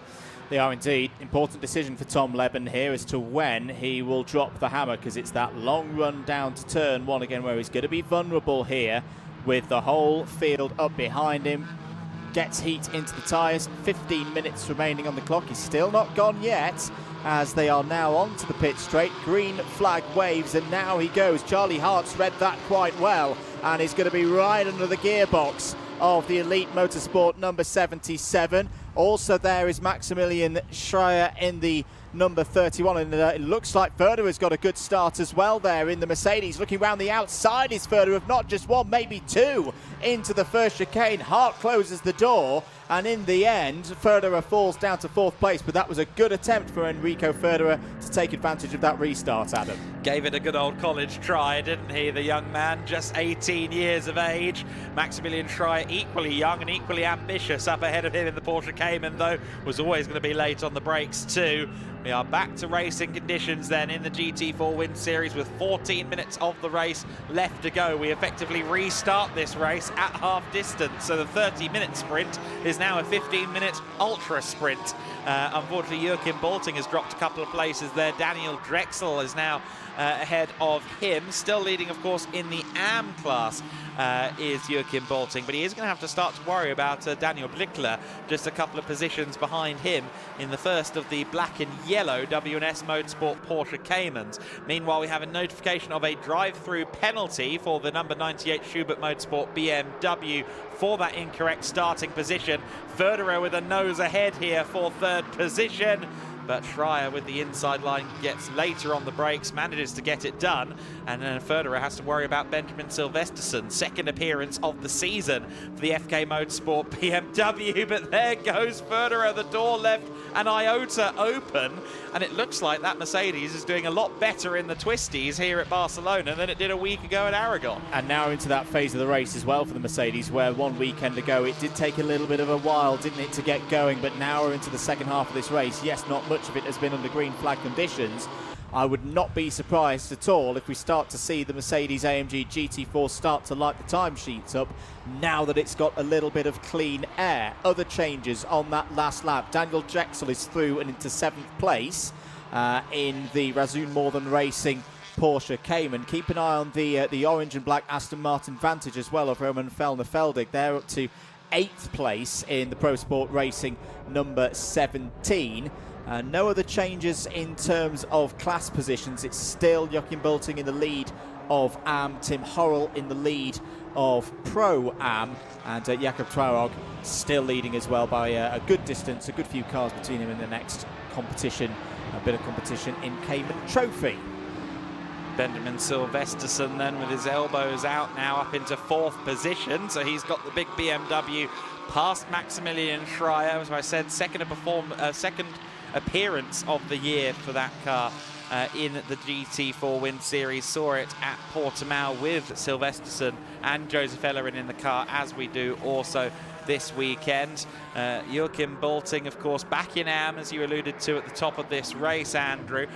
B: They are indeed. Important decision for Tom Levin here as to when he will drop the hammer, because it's that long run down to turn 1 again where he's going to be vulnerable here with the whole field up behind him. Gets heat into the tyres, 15 minutes remaining on the clock. He's still not gone yet as they are now onto the pit straight. Green flag waves and now he goes. Charlie Hart's read that quite well and is going to be right under the gearbox of the Elite Motorsport number 77. Also there is Maximilian Schreier in the number 31, and it looks like Werder has got a good start as well there in the Mercedes. Looking around the outside is Werder of not just one, maybe two into the first chicane. Hart closes the door, and in the end, Federer falls down to 4th place, but that was a good attempt for Enrico Federer to take advantage of that restart, Adam.
A: Gave it a good old college try, didn't he, the young man, just 18 years of age. Maximilian Schreier, equally young and equally ambitious, up ahead of him in the Porsche Cayman, though, was always going to be late on the brakes too. We are back to racing conditions then in the GT4 Winter Series with 14 minutes of the race left to go. We effectively restart this race at half distance, so the 30-minute sprint is is now a 15-minute ultra sprint. Unfortunately, Joachim Balting has dropped a couple of places there. Daniel Drexel is now ahead of him. Still leading, of course, in the AM class is Joachim Balting, but he is going to have to start to worry about Daniel Blickler, just a couple of positions behind him in the first of the black and yellow W&S Motorsport Porsche Caymans. Meanwhile, we have a notification of a drive-through penalty for the number 98 Schubert Motorsport BMW for that incorrect starting position. Förderer with a nose ahead here for third position, but Schreier with the inside line gets later on the brakes, manages to get it done, and then Förderer has to worry about Benjamin Silvesterson, second appearance of the season for the FK Motorsport BMW, but there goes Förderer, the door left an iota open, and it looks like that Mercedes is doing a lot better in the twisties here at Barcelona than it did a week ago at Aragon.
B: And now into that phase of the race as well for the Mercedes, where one weekend ago it did take a little bit of a while, didn't it, to get going, but now we're into the second half of this race. Yes, not much of it has been under green flag conditions. I would not be surprised at all if we start to see the Mercedes-AMG GT4 start to light the timesheets up now that it's got a little bit of clean air. Other changes on that last lap. Daniel Drexel is through and into 7th place in the Razun Northern Racing Porsche Cayman. Keep an eye on the orange and black Aston Martin Vantage as well of Roman Fellner-Feldig. They're up to 8th place in the Pro Sport Racing number 17. No other changes in terms of class positions. It's still Joachim Balting in the lead of AM, Tim Horrell in the lead of Pro Am, and Jakob Traorog still leading as well by a good distance, a good few cars between him in the next competition, a bit of competition in Cayman Trophy.
A: Benjamin Silvesterson then with his elbows out now up into 4th position, so he's got the big BMW past Maximilian Schreier. As I said, second appearance of the year for that car in the GT4 Winter Series. Saw it at Portimao with Silvesterson and Joseph Ellerin in the car, as we do also this weekend. Joachim Balting, of course, back in AM, as you alluded to at the top of this race, Andrew.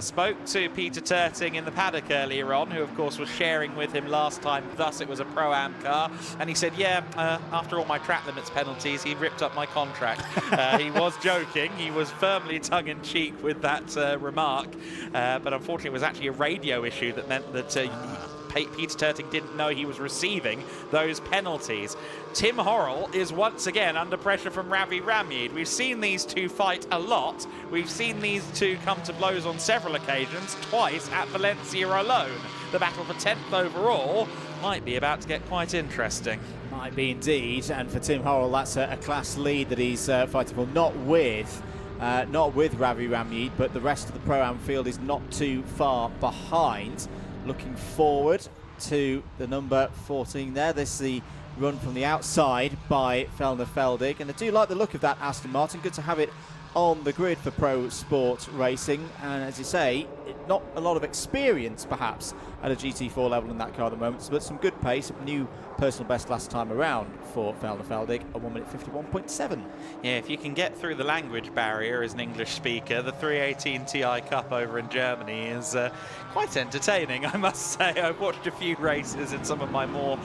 A: Spoke to Peter Terting in the paddock earlier on, who, of course, was sharing with him last time. Thus, it was a Pro-Am car. And he said, yeah, after all my track limits penalties, he ripped up my contract. He was joking. He was firmly tongue-in-cheek with that remark. But unfortunately, it was actually a radio issue that meant that Peter Terting didn't know he was receiving those penalties. Tim Horrell is once again under pressure from Ravi Ramyid. We've seen these two fight a lot. We've seen these two come to blows on several occasions, twice at Valencia alone. The battle for 10th overall might be about to get quite interesting.
B: Might be indeed, and for Tim Horrell, that's a class lead that he's fighting for, not with Ravi Ramyid, but the rest of the Pro-Am field is not too far behind. Looking forward to the number 14 there. This is the run from the outside by Fellner-Feldig, and I do like the look of that Aston Martin. Good to have it on the grid for Pro Sport Racing, and as you say, not a lot of experience perhaps at a GT4 level in that car at the moment, but some good pace. New personal best last time around for Fellner-Feldig, a 1:51.7.
A: Yeah, if you can get through the language barrier as an English speaker, the 318 Ti Cup over in Germany is quite entertaining, I must say. I've watched a few races in some of my more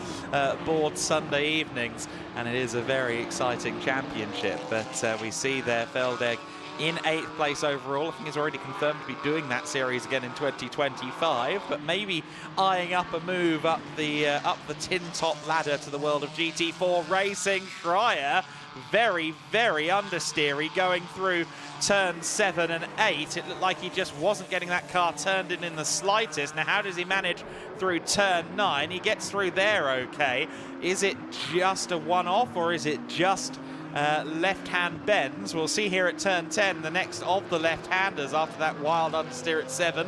A: bored Sunday evenings, and it is a very exciting championship. But we see there Feldig in 8th place overall. I think he's already confirmed to be doing that series again in 2025, but maybe eyeing up a move up the tin top ladder to the world of GT4 racing. Schreier, very, very understeery going through turns 7 and 8. It looked like he just wasn't getting that car turned in the slightest. Now, how does he manage through turn 9? He gets through there okay. Is it just a one-off, or is it just left-hand bends? We'll see here at turn 10, the next of the left-handers after that wild understeer at 7.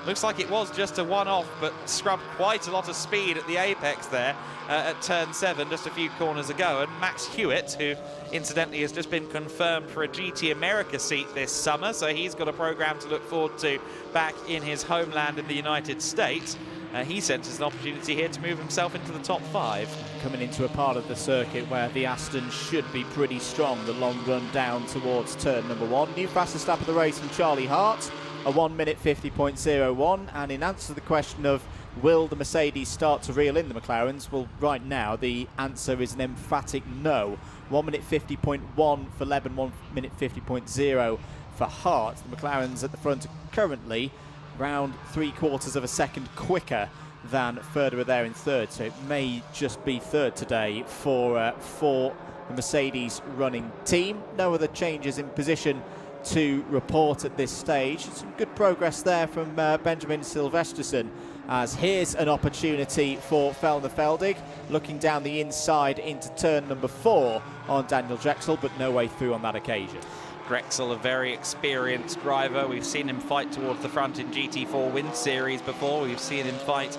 A: Looks like it was just a one-off, but scrubbed quite a lot of speed at the apex there at turn 7 just a few corners ago. And Max Hewitt, who incidentally has just been confirmed for a GT America seat this summer, so he's got a program to look forward to back in his homeland in the United States. He senses an opportunity here to move himself into the top 5.
B: Coming into a part of the circuit where the Aston should be pretty strong, the long run down towards turn number 1. New fastest lap of the race from Charlie Hart, a 1:50.01. And in answer to the question of Will the Mercedes start to reel in the McLarens? Well, right now the answer is an emphatic no. 1 minute 50.1 for Leben, 1 minute 50.0 for Hart. The McLarens at the front are currently around 3/4 of a second quicker than Federer there in third, so it may just be third today for the Mercedes running team. No other changes in position to report at this stage. Some good progress there from Benjamin Silvesterson, as here's an opportunity for Felner Feldig, looking down the inside into turn number 4 on Daniel Drexel, but no way through on that occasion.
A: Drexel, a very experienced driver. We've seen him fight towards the front in GT4 Winter Series before. We've seen him fight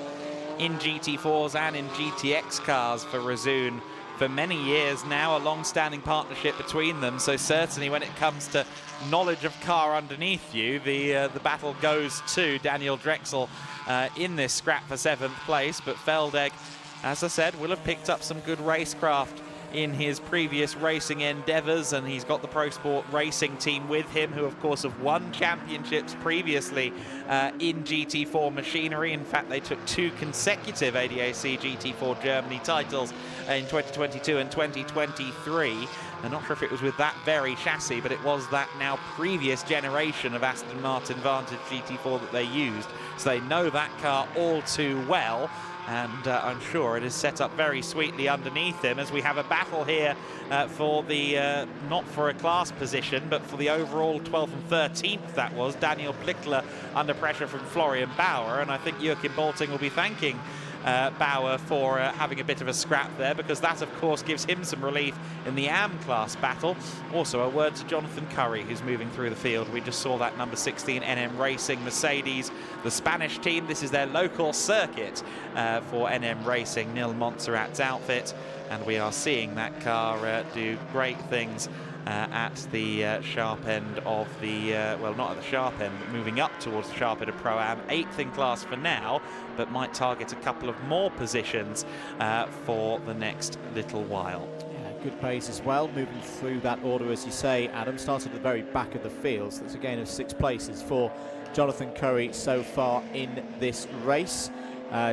A: in GT4s and in GTX cars for Razoon for many years now, a long-standing partnership between them. So certainly when it comes to knowledge of car underneath you, the battle goes to Daniel Drexel in this scrap for 7th place. But Feldig, as I said, will have picked up some good racecraft in his previous racing endeavours, and he's got the Pro Sport Racing team with him, who of course have won championships previously in GT4 machinery. In fact, they took 2 consecutive ADAC GT4 Germany titles in 2022 and 2023. I'm not sure if it was with that very chassis, but it was that now previous generation of Aston Martin Vantage GT4 that they used. So they know that car all too well. And I'm sure it is set up very sweetly underneath him, as we have a battle here for the, not for a class position, but for the overall 12th and 13th. That was Daniel Blickler under pressure from Florian Bauer, and I think Joachim Bolting will be thanking Bauer for having a bit of a scrap there, because that of course gives him some relief in the AM class battle. Also a word to Jonathan Curry, who's moving through the field. We just saw that number 16 NM Racing Mercedes, the Spanish team. This is their local circuit for NM Racing, Nil Montserrat's outfit, and we are seeing that car do great things at the sharp end of the, well, not at the sharp end, but moving up towards the sharp end of Pro-Am. 8th in class for now, but might target a couple of more positions for the next little while.
B: Yeah, good pace as well, moving through that order, as you say, Adam. Started at the very back of the field, so that's a gain of 6 places for Jonathan Curry so far in this race.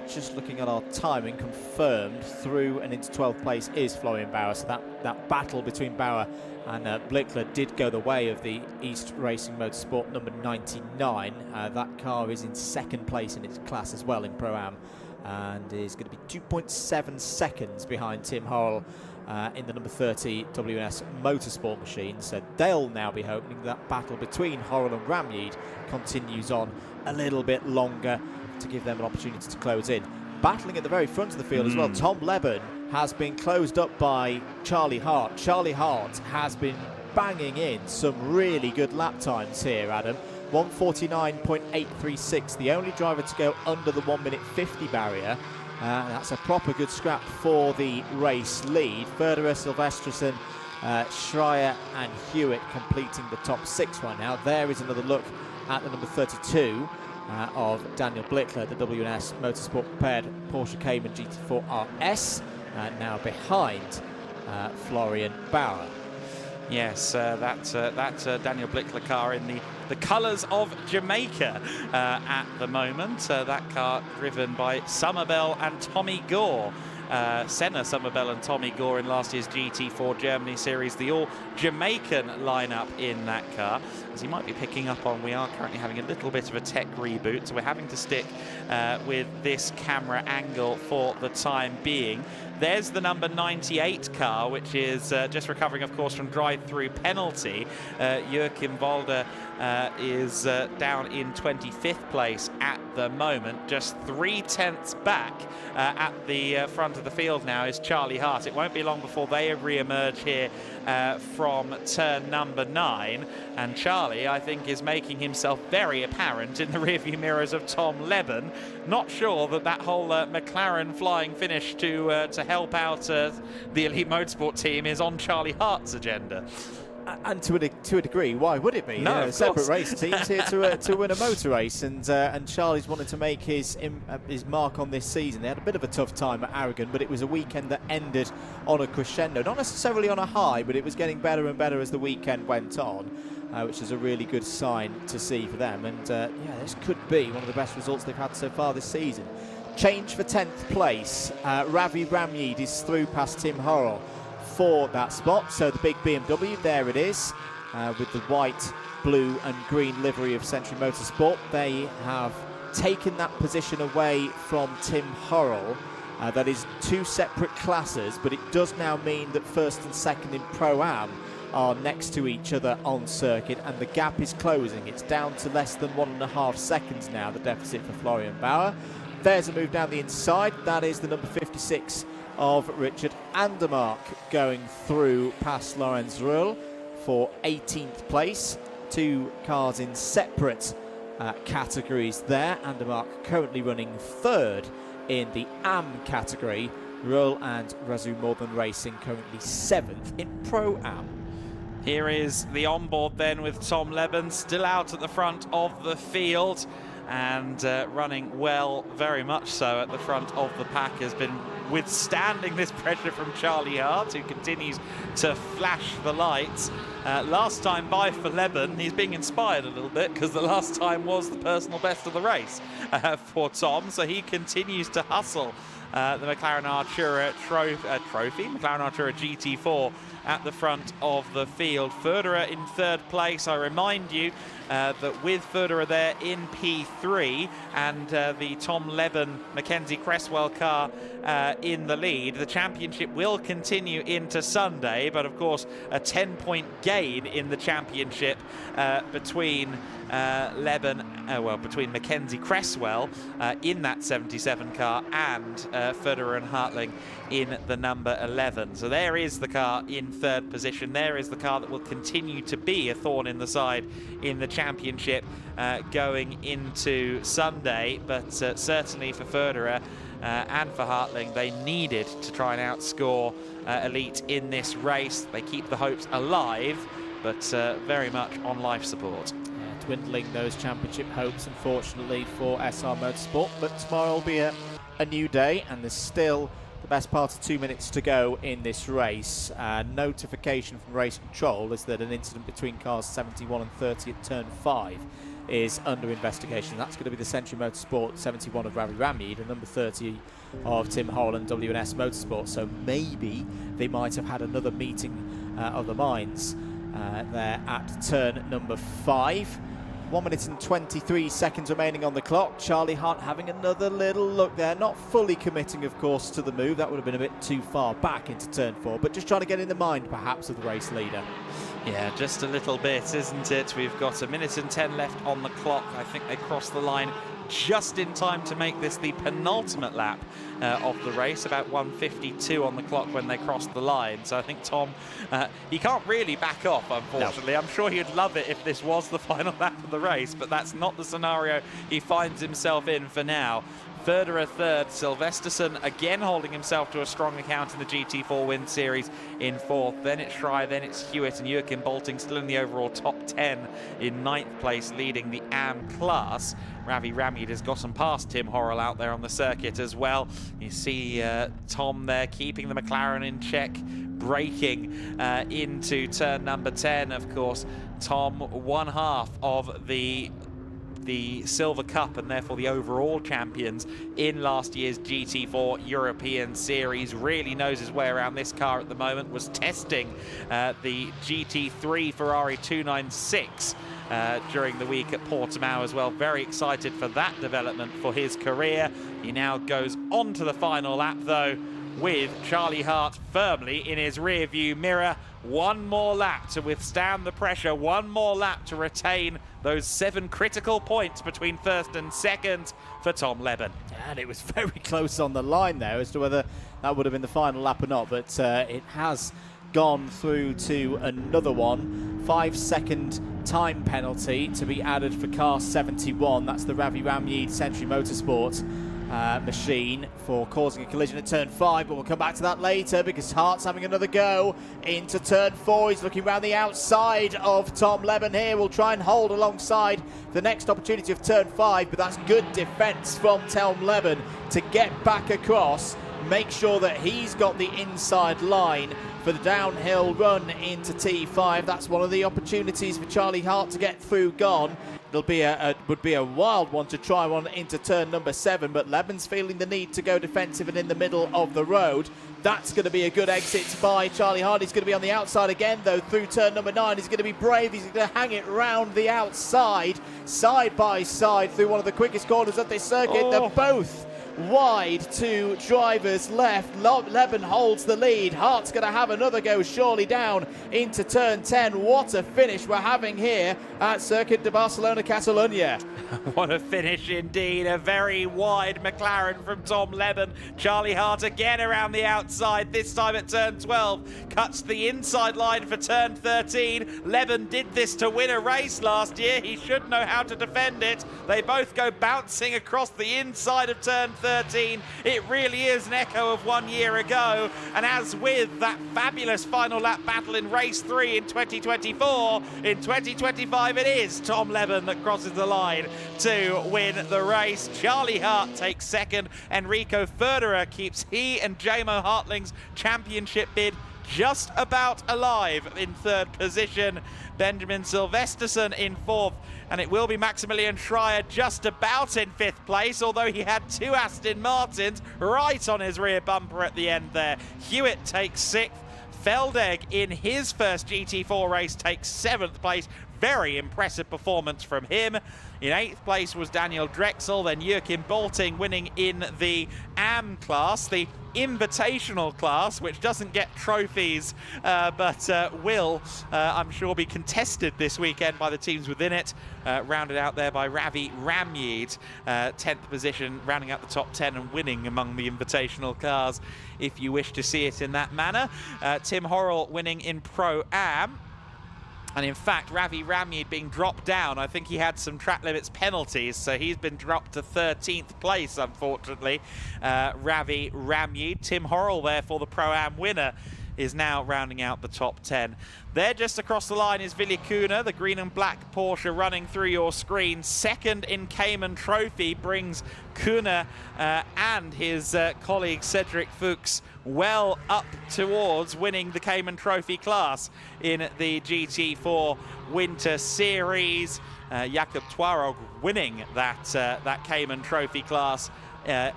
B: Just looking at our timing, confirmed through and into 12th place is Florian Bauer. So that battle between Bauer and Blickler did go the way of the East Racing Motorsport number 99. That car is in 2nd place in its class as well in Pro-Am, and is going to be 2.7 seconds behind Tim Horrell in the number 30 WNS Motorsport machine. So they'll now be hoping that battle between Horrell and Ramjeed continues on a little bit longer to give them an opportunity to close in. Battling at the very front of the field as well, Tom Leben has been closed up by Charlie Hart. Charlie Hart has been banging in some really good lap times here, Adam. 1:49.836, the only driver to go under the 1 minute 50 barrier. That's a proper good scrap for the race lead. Federer, Silvesterson, Schreier and Hewitt completing the top 6 right now. There is another look at the number 32 of Daniel Blickler, the WNS Motorsport prepared Porsche Cayman GT4 RS, now behind Florian Bauer.
A: Yes, that Daniel Blickler car in the colours of Jamaica at the moment. That car driven by Somervell and Tommy Gore. Senna, Somervell and Tommy Gore in last year's GT4 Germany Series, the all-Jamaican lineup in that car. As you might be picking up on, we are currently having a little bit of a tech reboot, so we're having to stick with this camera angle for the time being. There's the number 98 car, which is just recovering, of course, from drive-through penalty. Joachim Walder is down in 25th place at the moment. Just 3/10 back at the front of the field now is Charlie Hart. It won't be long before they re-emerge here from turn number 9. And Charlie, I think, is making himself very apparent in the rearview mirrors of Tom Leben. Not sure that whole McLaren flying finish to help out the Elite Motorsport team is on Charlie Hart's agenda.
B: And to a degree, why would it be?
A: No,
B: separate race teams here to win a motor race, and Charlie's wanted to make his mark on this season. They had a bit of a tough time at Aragon, but it was a weekend that ended on a crescendo, not necessarily on a high, but it was getting better and better as the weekend went on, which is a really good sign to see for them. And yeah, this could be one of the best results they've had so far this season. change for 10th place. Ravi Ramyeed is through past Tim Horrell for that spot. So the big BMW, there it is, with the white, blue and green livery of Century Motorsport. They have taken that position away from Tim Horrell. That is 2 separate classes, but it does now mean that first and second in Pro-Am are next to each other on circuit, and the gap is closing. It's down to less than 1.5 seconds now, the deficit for Florian Bauer. There's a move down the inside. That is the number 56 of Richard Andermark going through past Lorenz Ruhl for 18th place. 2 cars in separate categories there. Andermark currently running 3rd in the AM category. Ruhl and Razu Morthan Racing currently 7th in Pro-Am.
A: Here is the onboard then with Tom Leben still out at the front of the field and running well, very much so at the front of the pack, has been withstanding this pressure from Charlie Hart, who continues to flash the lights. Last time by for Leben, he's being inspired a little bit because the last time was the personal best of the race for Tom, so he continues to hustle the McLaren Artura trophy, McLaren Artura GT4 at the front of the field. Federer in 3rd place. I remind you that with Federer there in P3 and the Tom Leben Mackenzie Cresswell car in the lead, the championship will continue into Sunday, but of course a 10-point gain in the championship between between Mackenzie Cresswell in that 77 car and Federer and Hartling in the number 11. So there is the car in 3rd position. There is the car that will continue to be a thorn in the side in the championship going into Sunday. But certainly for Federer and for Hartling, they needed to try and outscore Elite in this race. They keep the hopes alive, but very much on life support.
B: Dwindling those championship hopes, unfortunately, for SR Motorsport. But tomorrow will be a new day, and there's still the best part of 2 minutes to go in this race. Notification from race control is that an incident between cars 71 and 30 at turn 5 is under investigation. That's going to be the Century Motorsport 71 of Ravi Ramyeed and number 30 of Tim Horrell and W&S Motorsport. So maybe they might have had another meeting of the minds there at turn number 5. 1 minute and 23 seconds remaining on the clock. Charlie Hart having another little look there, not fully committing, of course, to the move. That would have been a bit too far back into turn 4, but just trying to get in the mind, perhaps, of the race leader.
A: Yeah, just a little bit, isn't it? We've got 1 minute and 10 left on the clock. I think they crossed the line just in time to make this the penultimate lap of the race, about 1:52 on the clock when they crossed the line. So I think Tom, he can't really back off, unfortunately. No. I'm sure he'd love it if this was the final lap of the race, but that's not the scenario he finds himself in for now. Federer 3rd, Silvesterson again holding himself to a strong account in the GT4 Winter Series in 4th. Then it's Schreier, then it's Hewitt, and Joachim Bolting still in the overall top 10 in 9th place, leading the AM class. Ravi Ramyeed has gotten past Tim Horrell out there on the circuit as well. You see Tom there keeping the McLaren in check, braking into turn number 10. Of course, Tom, one half of the Silver Cup and therefore the overall champions in last year's GT4 European Series, really knows his way around this car at the moment. Was testing the GT3 Ferrari 296 during the week at Portimao as well. Very excited for that development for his career. He now goes on to the final lap though, with Charlie Hart firmly in his rear view mirror. One more lap to withstand the pressure, one more lap to retain those 7 critical points between 1st and 2nd for Tom Leben.
B: And it was very close on the line there as to whether that would have been the final lap or not, but it has gone through to another one. 5-second time penalty to be added for car 71. That's the Ravi Ramyeed Century Motorsport machine for causing a collision at turn 5, but we'll come back to that later because Hart's having another go into turn 4. He's looking around the outside of Tom Leben here. We'll try and hold alongside the next opportunity of turn 5, but that's good defense from Tom Leben to get back across, make sure that he's got the inside line for the downhill run into T5. That's one of the opportunities for Charlie Hart to get through gone. would be a wild one to try one into turn number 7, but Leben's feeling the need to go defensive and in the middle of the road. That's going to be a good exit by Charlie Hardy's going to be on the outside again, though, through turn number 9. He's going to be brave. He's going to hang it round the outside, side by side, through one of the quickest corners of this circuit. They're both wide to drivers left. Leben holds the lead. Hart's going to have another go, surely, down into turn 10. What a finish we're having here at Circuit de Barcelona-Catalunya.
A: What a finish indeed. A very wide McLaren from Tom Leben. Charlie Hart again around the outside, this time at turn 12. Cuts the inside line for turn 13. Leben did this to win a race last year. He should know how to defend it. They both go bouncing across the inside of turn 13. It really is an echo of 1 year ago. And as with that fabulous final lap battle in race 3 in 2024, in 2025 it is Tom Leben that crosses the line to win the race. Charlie Hart takes second. Enrico Ferderer keeps he and Jamo Hartling's championship bid just about alive in third position. Benjamin Silvesterson in fourth, and it will be Maximilian Schreier just about in fifth place, although he had 2 Aston Martins right on his rear bumper at the end there. Hewitt takes sixth. Feldegg in his first GT4 race takes 7th place. Very impressive performance from him. In 8th place was Daniel Drexel, then Joachim Bolting winning in the AM class, the invitational class, which doesn't get trophies, but will, I'm sure, be contested this weekend by the teams within it. Rounded out there by Ravi Ramyeed, 10th position, rounding out the top 10 and winning among the invitational cars, if you wish to see it in that manner. Tim Horrell winning in Pro-Am. And in fact, Ravi Ramyeed being dropped down, I think he had some track limits penalties, so he's been dropped to 13th place, unfortunately. Ravi Ramyeed. Tim Horrell there for the Pro-Am winner is now rounding out the top 10. There just across the line is Willi Kuhne, the green and black Porsche running through your screen. Second in Cayman Trophy brings Kuhne and his colleague Cedric Fuchs well up towards winning the Cayman Trophy class in the GT4 Winter Series. Jakob Twarog winning that Cayman Trophy class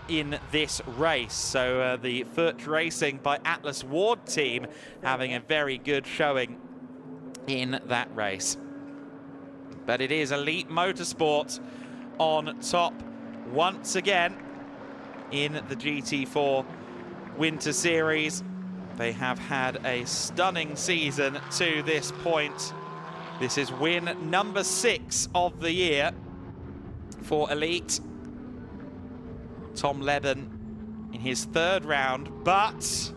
A: in this race. So the Furt Racing by Atlas Ward team having a very good showing in that race. But it is Elite Motorsport on top once again in the GT4 Winter Series. They have had a stunning season to this point. This is win number 6 of the year for Elite. Tom Leben in his 3rd round, but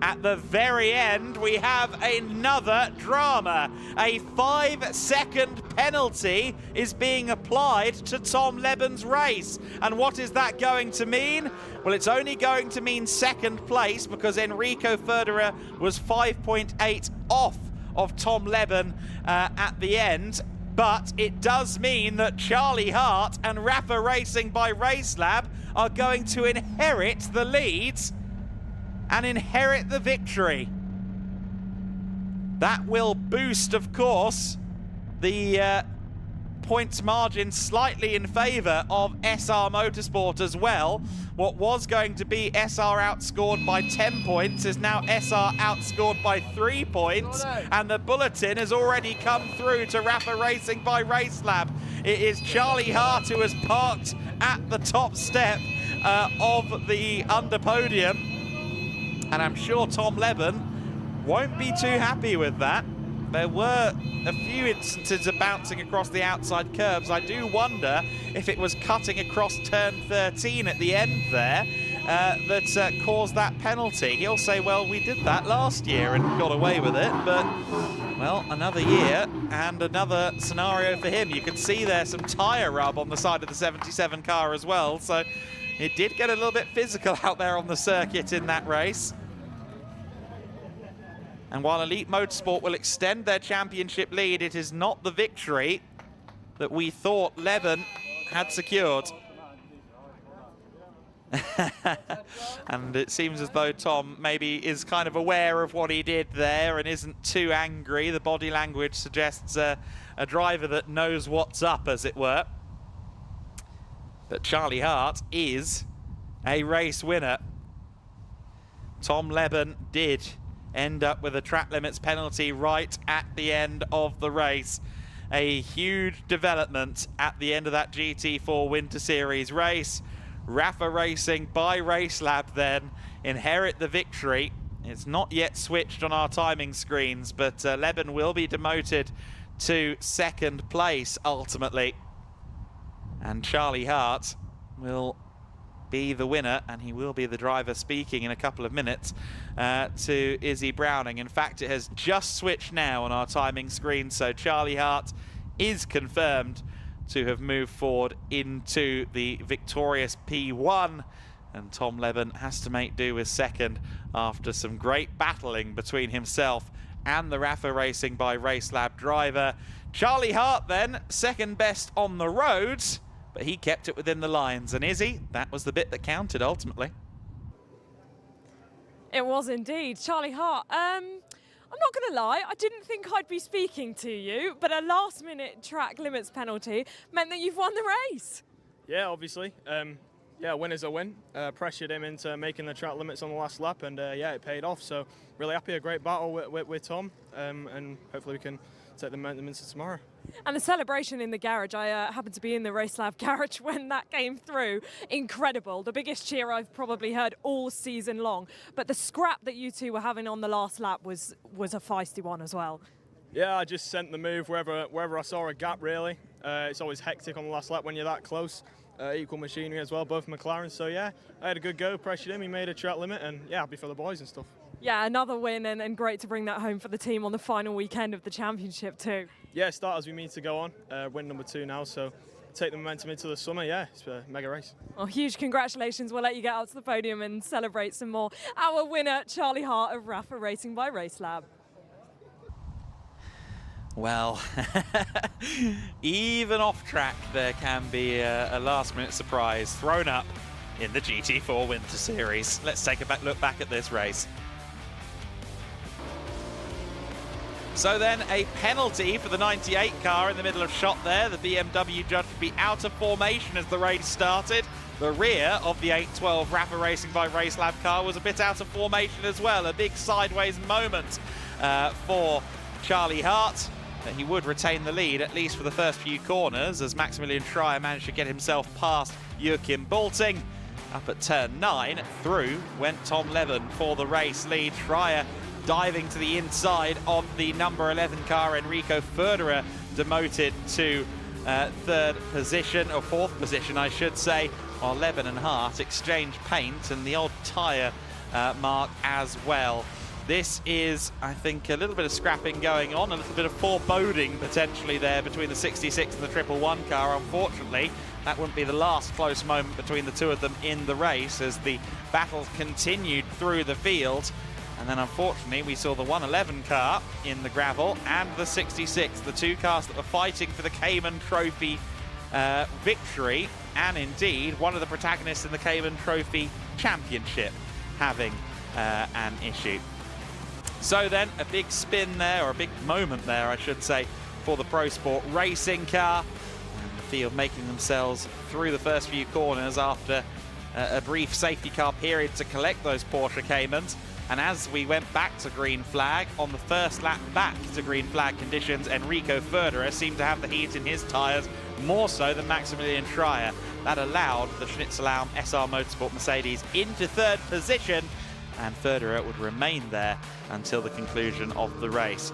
A: at the very end we have another drama. A 5-second penalty is being applied to Tom Leben's race. And what is that going to mean? Well, it's only going to mean 2nd place, because Enrico Ferderer was 5.8 off of Tom Leben at the end. But it does mean that Charlie Hart and Rafa Racing by Racelab are going to inherit the leads and inherit the victory. That will boost, of course, the points margin slightly in favour of SR Motorsport as well. What was going to be SR outscored by 10 points is now SR outscored by 3 points, and the bulletin has already come through to Rafa Racing by Racelab. It is Charlie Hart who has parked at the top step of the under podium, and I'm sure Tom Leben won't be too happy with that. There were a few instances of bouncing across the outside curbs. I do wonder if it was cutting across turn 13 at the end there that caused that penalty. He'll say, well, we did that last year and got away with it, but, well, another year and another scenario for him. You can see there some tyre rub on the side of the 77 car as well, so it did get a little bit physical out there on the circuit in that race. And while Elite Motorsport will extend their championship lead, it is not the victory that we thought Leben had secured. And it seems as though Tom maybe is kind of aware of what he did there and isn't too angry. The body language suggests a driver that knows what's up, as it were. But Charlie Hart is a race winner. Tom Leben did end up with a track limits penalty right at the end of the race. A huge development at the end of that GT4 Winter Series race. Rafa Racing by Racelab then inherit the victory. It's not yet switched on our timing screens, but Leben will be demoted to second place ultimately. And Charlie Hart will be the winner, and he will be the driver speaking in a couple of minutes to Izzy Browning. In fact, it has just switched now on our timing screen, so Charlie Hart is confirmed to have moved forward into the victorious P1, and Tom Leben has to make do with second after some great battling between himself and the Rafa Racing by Racelab driver. Charlie Hart then, second best on the roads, but he kept it within the lines. And Izzy, that was the bit that counted ultimately.
C: It was indeed. Charlie Hart, I'm not going to lie, I didn't think I'd be speaking to you, but a last-minute track limits penalty meant that you've won the race.
I: Yeah, obviously. Yeah, win is a win. Pressured him into making the track limits on the last lap, and yeah, it paid off. So really happy, a great battle with Tom, and hopefully we can take the momentum into tomorrow.
C: And the celebration in the garage, I happened to be in the Racelab garage when that came through. Incredible. The biggest cheer I've probably heard all season long. But the scrap that you two were having on the last lap was a feisty one as well.
I: Yeah, I just sent the move wherever I saw a gap, really. It's always hectic on the last lap when you're that close. Equal machinery as well, both McLaren. So yeah, I had a good go, pressured him, he made a track limit, and yeah, happy for the boys and stuff.
C: Yeah, another win, and great to bring that home for the team on the final weekend of the championship too.
I: Yeah, start as we mean to go on. Win number 2 now, so take the momentum into the summer. Yeah, it's a mega race.
C: Well, huge congratulations. We'll let you get out to the podium and celebrate some more. Our winner, Charlie Hart of Rafa Racing by Racelab.
A: Well, even off track, there can be a last-minute surprise thrown up in the GT4 Winter Series. Let's take a look back at this race. So then, a penalty for the 98 car in the middle of shot there. The BMW judge would be out of formation as the race started. The rear of the 812 Rafa Racing by Racelab car was a bit out of formation as well. A big sideways moment for Charlie Hart. He would retain the lead, at least for the first few corners, as Maximilian Schreier managed to get himself past Joachim Bolting. Up at turn 9, through went Tom Leben for the race lead. Schreier diving to the inside of the number 11 car, Enrico Federer, demoted to third position, or fourth position, I should say, while Leben and Hart exchange paint and the odd tyre mark as well. This is, I think, a little bit of scrapping going on, a little bit of foreboding potentially there between the 66 and the 111 car. Unfortunately, that wouldn't be the last close moment between the two of them in the race as the battle continued through the field. And then, unfortunately, we saw the 111 car in the gravel and the 66, the two cars that were fighting for the Cayman Trophy victory, and indeed one of the protagonists in the Cayman Trophy Championship having an issue. So then, a big spin there, or a big moment there, I should say, for the Pro Sport Racing car. And the field making themselves through the first few corners after a brief safety car period to collect those Porsche Caymans. And as we went back to green flag, on the first lap back to green flag conditions, Enrico Federer seemed to have the heat in his tyres, more so than Maximilian Schreier. That allowed the Schnitzelbaum SR Motorsport Mercedes into third position, and Federer would remain there until the conclusion of the race.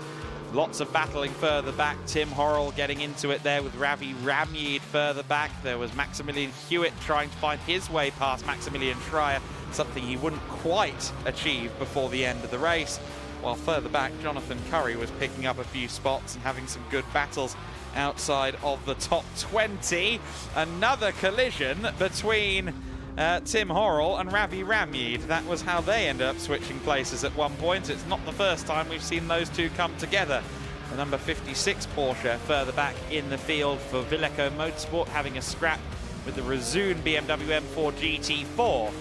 A: Lots of battling further back. Tim Horrell getting into it there with Ravi Ramyeed further back. There was Maximilian Hewitt trying to find his way past Maximilian Schreier, something he wouldn't quite achieve before the end of the race. While further back, Jonathan Curry was picking up a few spots and having some good battles outside of the top 20. Another collision between Tim Horrell and Ravi Ramyeed. That was how they ended up switching places at one point. It's not the first time we've seen those two come together. The number 56 Porsche further back in the field for Villeco Motorsport having a scrap with the Rezoon BMW M4 GT4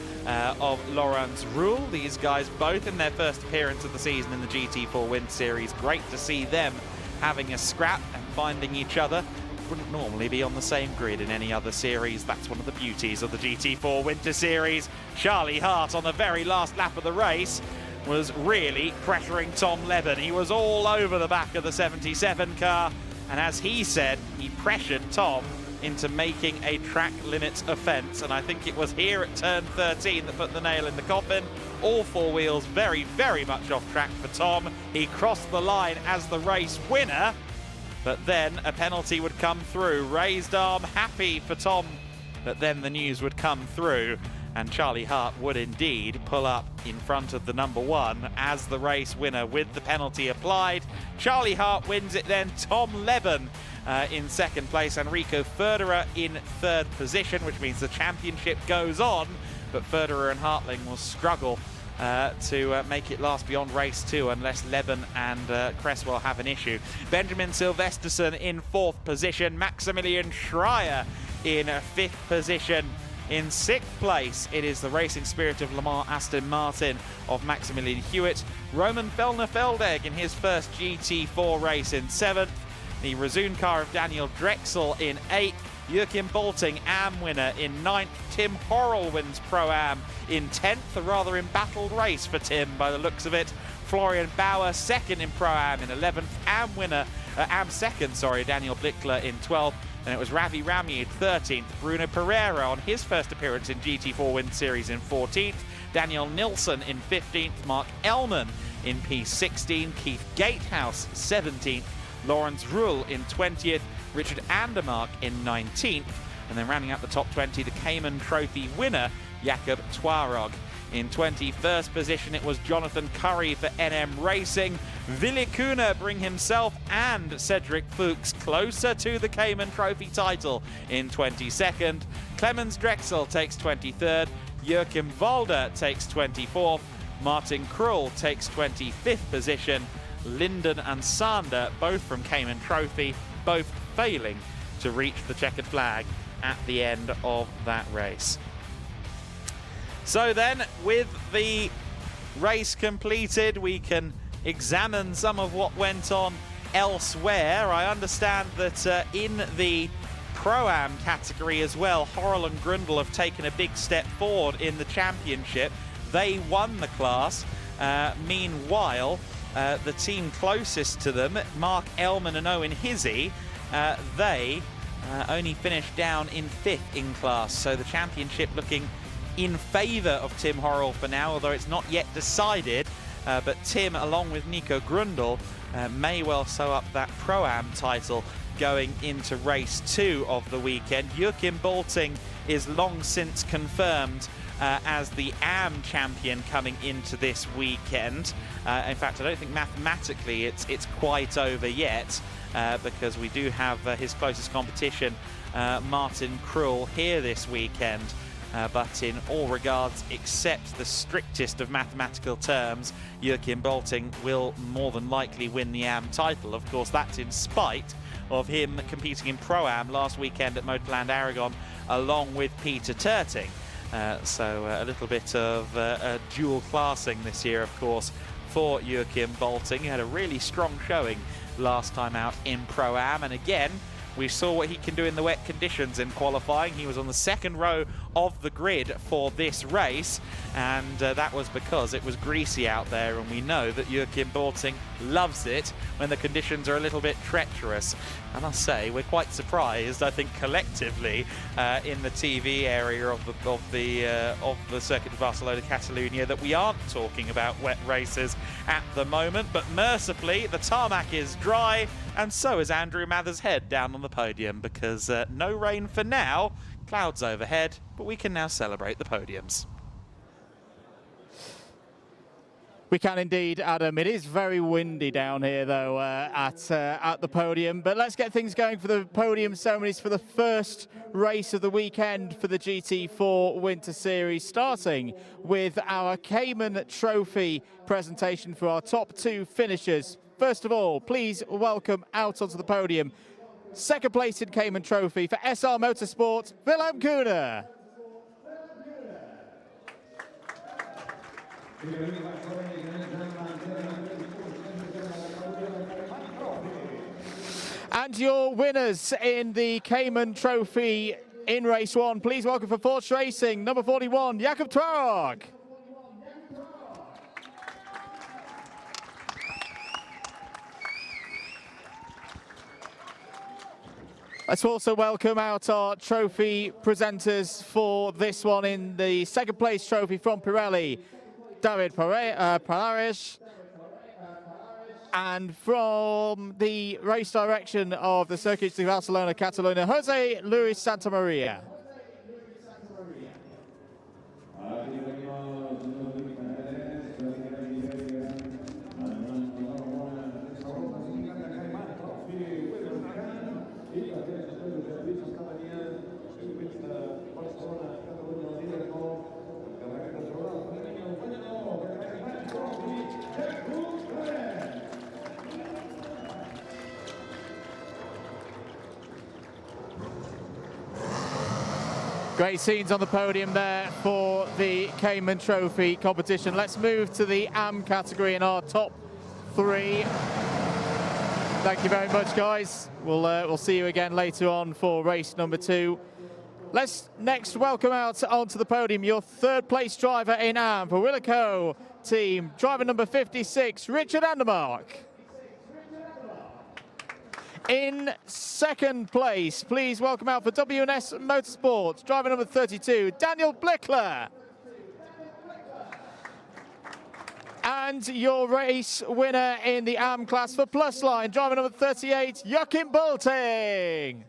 A: of Laurens Roule. These guys both in their first appearance of the season in the GT4 Winter Series. Great to see them having a scrap and finding each other. Wouldn't normally be on the same grid in any other series. That's one of the beauties of the GT4 Winter Series. Charlie Hart on the very last lap of the race was really pressuring Tom Leben. He was all over the back of the 77 car, and as he said, he pressured Tom into making a track limits offence, and I think it was here at turn 13 that put the nail in the coffin. All four wheels very, very much off track for Tom. He crossed the line as the race winner, but then a penalty would come through. Raised arm happy for Tom, but then the news would come through, and Charlie Hart would indeed pull up in front of the number one as the race winner with the penalty applied. Charlie Hart wins it then. Tom Leben in second place. Enrico Förderer in third position, which means the championship goes on, but Förderer and Hartling will struggle to make it last beyond race 2 unless Leben and Cresswell have an issue. Benjamin Silvesterson in fourth position. Maximilian Schreier in fifth position. In sixth place, it is the Racing Spirit of Le Mans Aston Martin of Maximilian Hewitt. Roman Fellner-Feldegg in his first GT4 race in seventh. The Rezoon car of Daniel Drexel in eighth. Joachim Bolting, AM winner in ninth. Tim Horrell wins Pro-Am in 10th. A rather embattled race for Tim by the looks of it. Florian Bauer second in Pro-Am in 11th. AM second, Daniel Blickler in 12th. And it was Ravi Ramier 13th. Bruno Pereira on his first appearance in GT4 Winter Series in 14th. Daniel Nilsson in 15th. Mark Ellman in P16. Keith Gatehouse 17th. Laurens Roule in 20th. Richard Andermark in 19th. And then rounding out the top 20, the Cayman Trophy winner, Jakob Twarog. In 21st position, it was Jonathan Curry for NM Racing. Ville Kuhne bring himself and Cedric Fuchs closer to the Cayman Trophy title in 22nd. Clemens Drexel takes 23rd. Joachim Walder takes 24th. Martin Krull takes 25th position. Linden and Sander, both from Cayman Trophy, both failing to reach the checkered flag at the end of that race. So then, with the race completed, we can examine some of what went on elsewhere. I understand that in the Pro-Am category as well, Horrell and Grundle have taken a big step forward in the championship. They won the class. Meanwhile, the team closest to them, Mark Ellman and Owen Hizzy, they only finished down in 5th in class. So the championship looking in favour of Tim Horrell for now, although it's not yet decided. But Tim, along with Nico Grundle, may well sew up that Pro-Am title going into race 2 of the weekend. Joachim Bolting is long since confirmed as the AM champion coming into this weekend. In fact, I don't think mathematically it's quite over yet, because we do have his closest competition, Martin Krull, here this weekend. But in all regards, except the strictest of mathematical terms, Joachim Bolting will more than likely win the AM title. Of course, that's in spite of him competing in Pro-Am last weekend at Motorland Aragon, along with Peter Terting. So a little bit of a dual classing this year, of course, for Joachim Bolting. He had a really strong showing last time out in Pro-Am, and again, we saw what he can do in the wet conditions in qualifying. He was on the second row of the grid for this race, and that was because it was greasy out there, and we know that Joachim Bolting loves it when the conditions are a little bit treacherous. I must say, we're quite surprised, I think, collectively in the TV area of the Circuit de Barcelona-Catalunya that we aren't talking about wet races at the moment, but mercifully the tarmac is dry, and so is Andrew Mather's head down on the podium, because no rain for now, clouds overhead, but we can now celebrate the podiums.
B: We can indeed, Adam. It is very windy down here, though, at the podium. But let's get things going for the podium ceremonies for the first race of the weekend for the GT4 Winter Series, starting with our Cayman Trophy presentation for our top 2 finishers. First of all, please welcome out onto the podium second place in Cayman Trophy for SR Motorsport, Willem Koenen. And your winners in the Cayman Trophy in race 1, please welcome for Porsche Racing, number 41, Jakob Twarog. Let's also welcome out our trophy presenters for this one in the second place trophy from Pirelli, David Palares. And from the race direction of the Circuit de Barcelona-Catalunya, Jose Luis Santamaria. Great scenes on the podium there for the Cayman Trophy competition. Let's move to the AM category in our top 3. Thank you very much, guys. We'll see you again later on for race number 2. Let's next welcome out onto the podium your third place driver in AM for Willico team, driver number 56, Richard Andermark. In second place, please welcome out for WNS Motorsport, driver number 32, Daniel Blickler. And your race winner in the AM class for Plus Line, driver number 38, Joachim Bolting.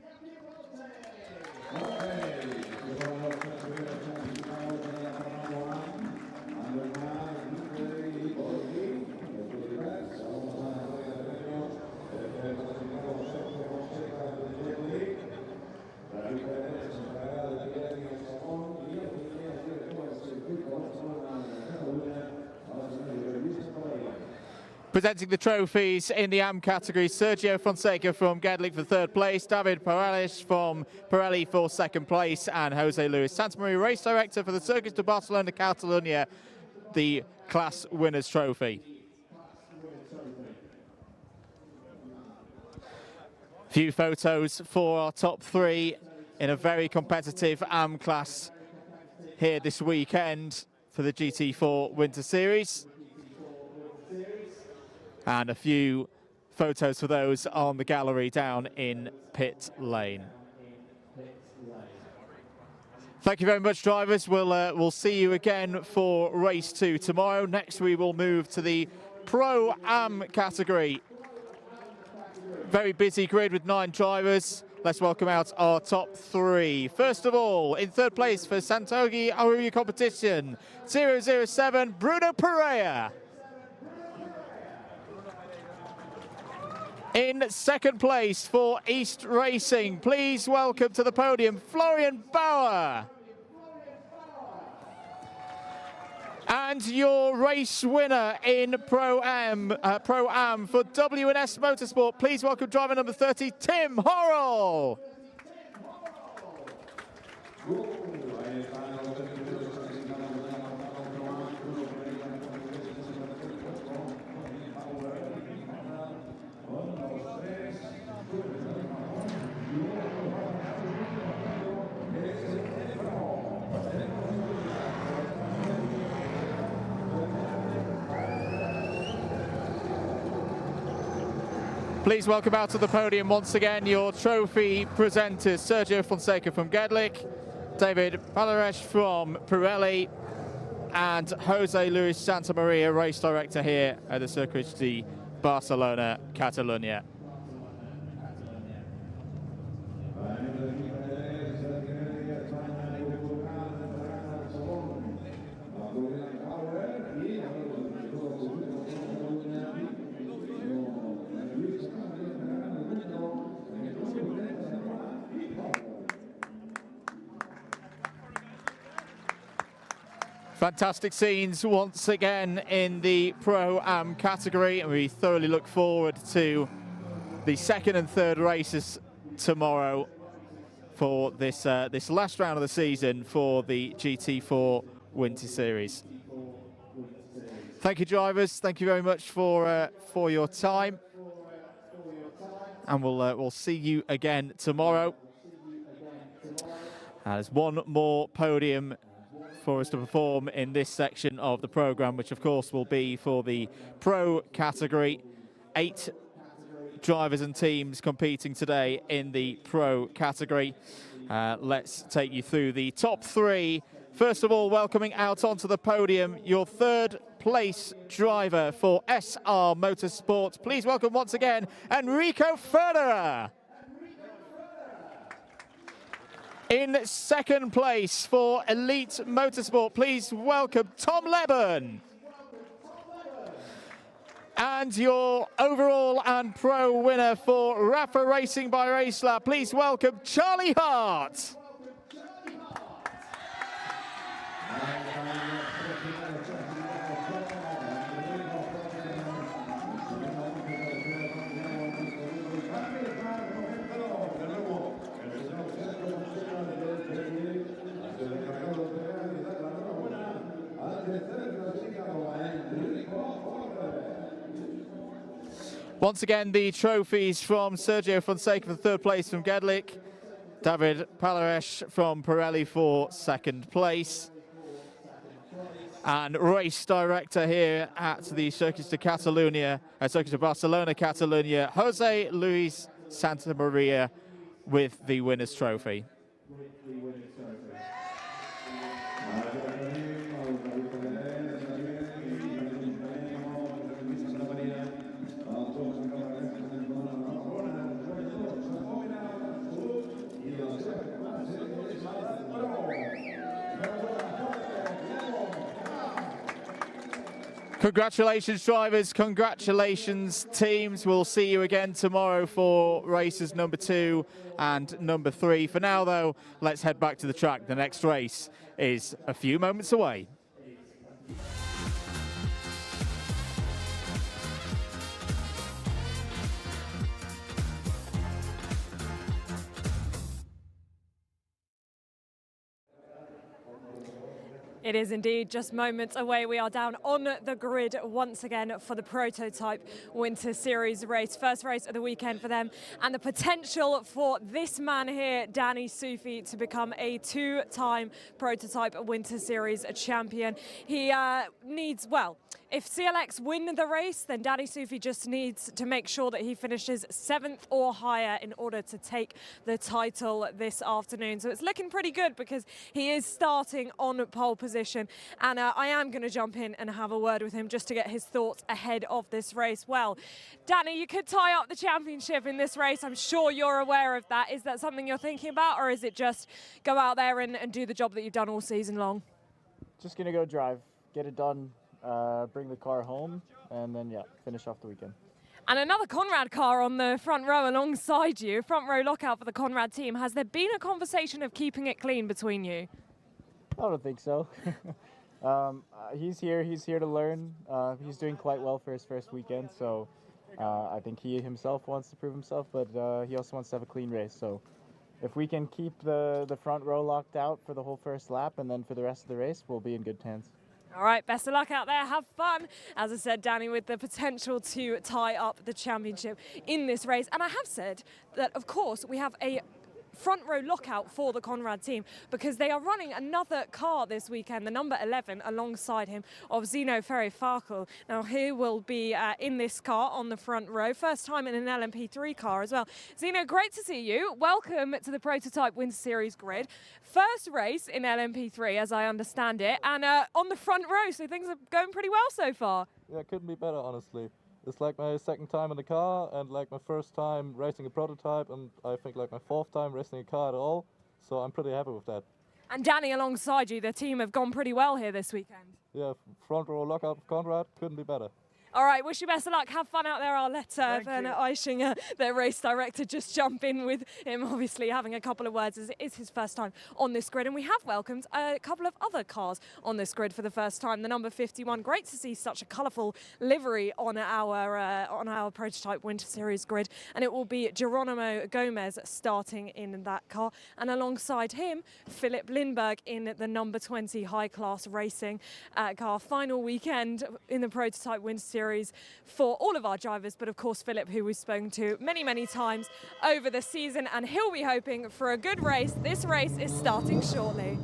B: Presenting the trophies in the AM category, Sergio Fonseca from GEDLICH for third place, David Palares from Pirelli for second place, and Jose Luis Santamaria, race director for the Circuit de Barcelona-Catalunya, the class winners trophy. Few photos for our top 3 in a very competitive AM class here this weekend for the GT4 Winter Series. And a few photos for those on the gallery down in pit lane. Thank you very much, drivers. We'll see you again for race 2 tomorrow. Next, we will move to the Pro-Am category. Very busy grid with 9 drivers. Let's welcome out our top 3. First of all, in third place for Santogi Aruyu competition, 007, Bruno Pereira. In second place for East Racing, please welcome to the podium Florian Bauer. And your race winner in Pro-Am for WNS Motorsport, please welcome driver number 30, Tim Horrell. Please welcome out to the podium once again your trophy presenters, Sergio Fonseca from GEDLICH, David Palares from Pirelli, and Jose Luis Santamaria, race director here at the Circuit de Barcelona-Catalunya. Fantastic scenes once again in the Pro-Am category, and we thoroughly look forward to the second and third races tomorrow for this this last round of the season for the GT4 Winter Series. Thank you, drivers. Thank you very much for your time, and we'll see you again tomorrow. There's one more podium for us to perform in this section of the program, which of course will be for the pro category. 8 drivers and teams competing today in the pro category. Let's take you through the top 3. First of all, welcoming out onto the podium your 3rd place driver for SR Motorsport. Please welcome once again Enrico Federer. In 2nd place for Elite Motorsport, please welcome Tom Leben. And your overall and pro winner for Rafa Racing by Racelab, please welcome Charlie Hart. Once again, the trophies from Sergio Fonseca for 3rd place from Gedlich, David Palaresh from Pirelli for 2nd place. And race director here at the Circuit de Catalunya, Circuit de Barcelona-Catalunya, Jose Luis Santamaria with the winner's trophy. Congratulations, drivers. Congratulations, teams. We'll see you again tomorrow for races number 2 and number 3. For now, though, let's head back to the track. The next race is a few moments away.
C: It is indeed just moments away. We are down on the grid once again for the Prototype Winter Series race. First race of the weekend for them, and the potential for this man here, Danny Soufi, to become a 2-time Prototype Winter Series champion. He needs, well, if CLX win the race, then Danny Soufi just needs to make sure that he finishes 7th or higher in order to take the title this afternoon. So it's looking pretty good because he is starting on pole position. And I am going to jump in and have a word with him just to get his thoughts ahead of this race. Well, Danny, you could tie up the championship in this race. I'm sure you're aware of that. Is that something you're thinking about, or is it just go out there and do the job that you've done all season long?
J: Just going to go drive, get it done. Bring the car home, and then, yeah, finish off the weekend.
C: And another Conrad car on the front row alongside you, front row lockout for the Conrad team. Has there been a conversation of keeping it clean between you?
J: I don't think so. He's here to learn. He's doing quite well for his first weekend, so I think he himself wants to prove himself, but he also wants to have a clean race. So if we can keep the front row locked out for the whole first lap, and then for the rest of the race, we'll be in good hands.
C: All right, best of luck out there. Have fun. As I said, Danny, with the potential to tie up the championship in this race. And I have said that, of course, we have a front row lockout for the Conrad team because they are running another car this weekend, the number 11, alongside him of Zeno Ferri-Farkle. Now, he will be in this car on the front row. First time in an LMP3 car as well. Zeno, great to see you. Welcome to the Prototype Winter Series grid. First race in LMP3, as I understand it, and on the front row, so things are going pretty well so far.
K: Yeah, it couldn't be better, honestly. It's like my 2nd time in the car, and like my 1st time racing a prototype, and I think like my 4th time racing a car at all. So I'm pretty happy with that.
C: And Danny alongside you, the team have gone pretty well here this weekend.
K: Yeah, front row lockout of Conrad, couldn't be better.
C: All right, wish you best of luck. Have fun out there. I'll let Werner Eichinger, their race director, just jump in with him, obviously having a couple of words as it is his first time on this grid. And we have welcomed a couple of other cars on this grid for the first time. The number 51, great to see such a colourful livery on our prototype Winter Series grid. And it will be Geronimo Gomez starting in that car. And alongside him, Philip Lindberg in the number 20 high-class racing car. Final weekend in the prototype Winter Series for all of our drivers, but of course Philip, who we've spoken to many times over the season, and he'll be hoping for a good race. This race is starting shortly.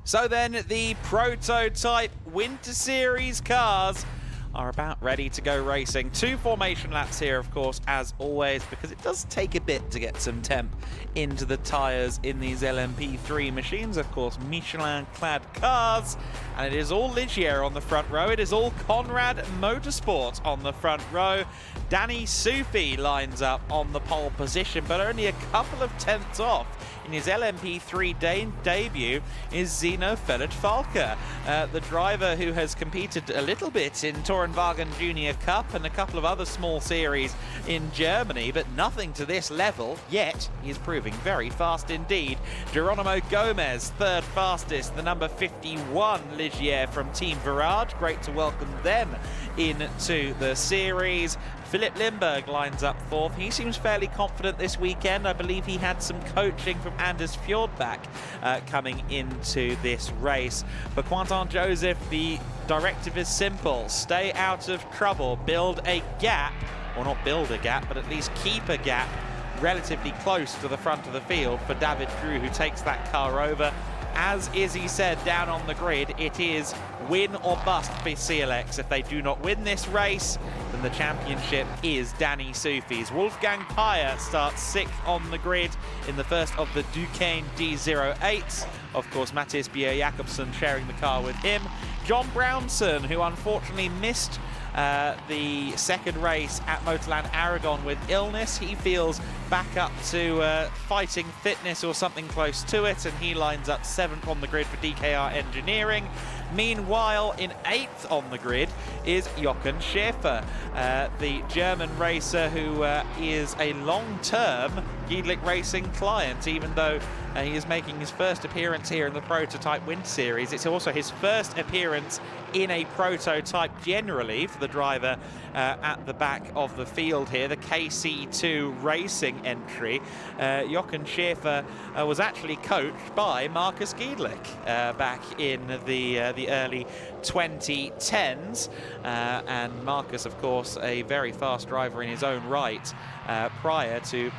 A: So then the prototype Winter Series cars are about ready to go racing. 2 formation laps here, of course, as always, because it does take a bit to get some temp into the tyres in these LMP3 machines. Of course, Michelin-clad cars, and it is all Ligier on the front row. It is all Conrad Motorsport on the front row. Danny Sufi lines up on the pole position, but only a couple of tenths off in his LMP3 debut is Zino Feldt-Falke, the driver who has competed a little bit in Tourenwagen Junior Cup and a couple of other small series in Germany, but nothing to this level, yet he's proving very fast indeed. Geronimo Gomez, third fastest, the number 51 Ligier from Team Virage. Great to welcome them into the series. Philip Lindberg lines up fourth. He seems fairly confident this weekend. I believe he had some coaching from Anders Fjordbach coming into this race. For Quentin Joseph, the directive is simple. Stay out of trouble. Build a gap, or not build a gap, but at least keep a gap relatively close to the front of the field for David Drew, who takes that car over. As Izzy said down on the grid, it is win or bust for CLX. If they do not win this race, then the championship is Danny Sufi's. Wolfgang Peyer starts 6th on the grid in the first of the Duquesne D08s. Of course, Matthias Bjerre-Jacobsen sharing the car with him. John Brownson, who unfortunately missed the second race at Motorland Aragon with illness. He feels back up to fighting fitness or something close to it, and he lines up 7th on the grid for DKR Engineering. Meanwhile, in 8th on the grid is Jochen Schäfer, the German racer who is a long-term GEDLICH Racing client, even though he is making his first appearance here in the Prototype Winter Series. It's also his first appearance in a prototype generally for the driver at the back of the field here, the KC2 Racing entry. Jochen Schäfer was actually coached by Markus Giedlich back in the early 2010s, and Markus, of course, a very fast driver in his own right prior to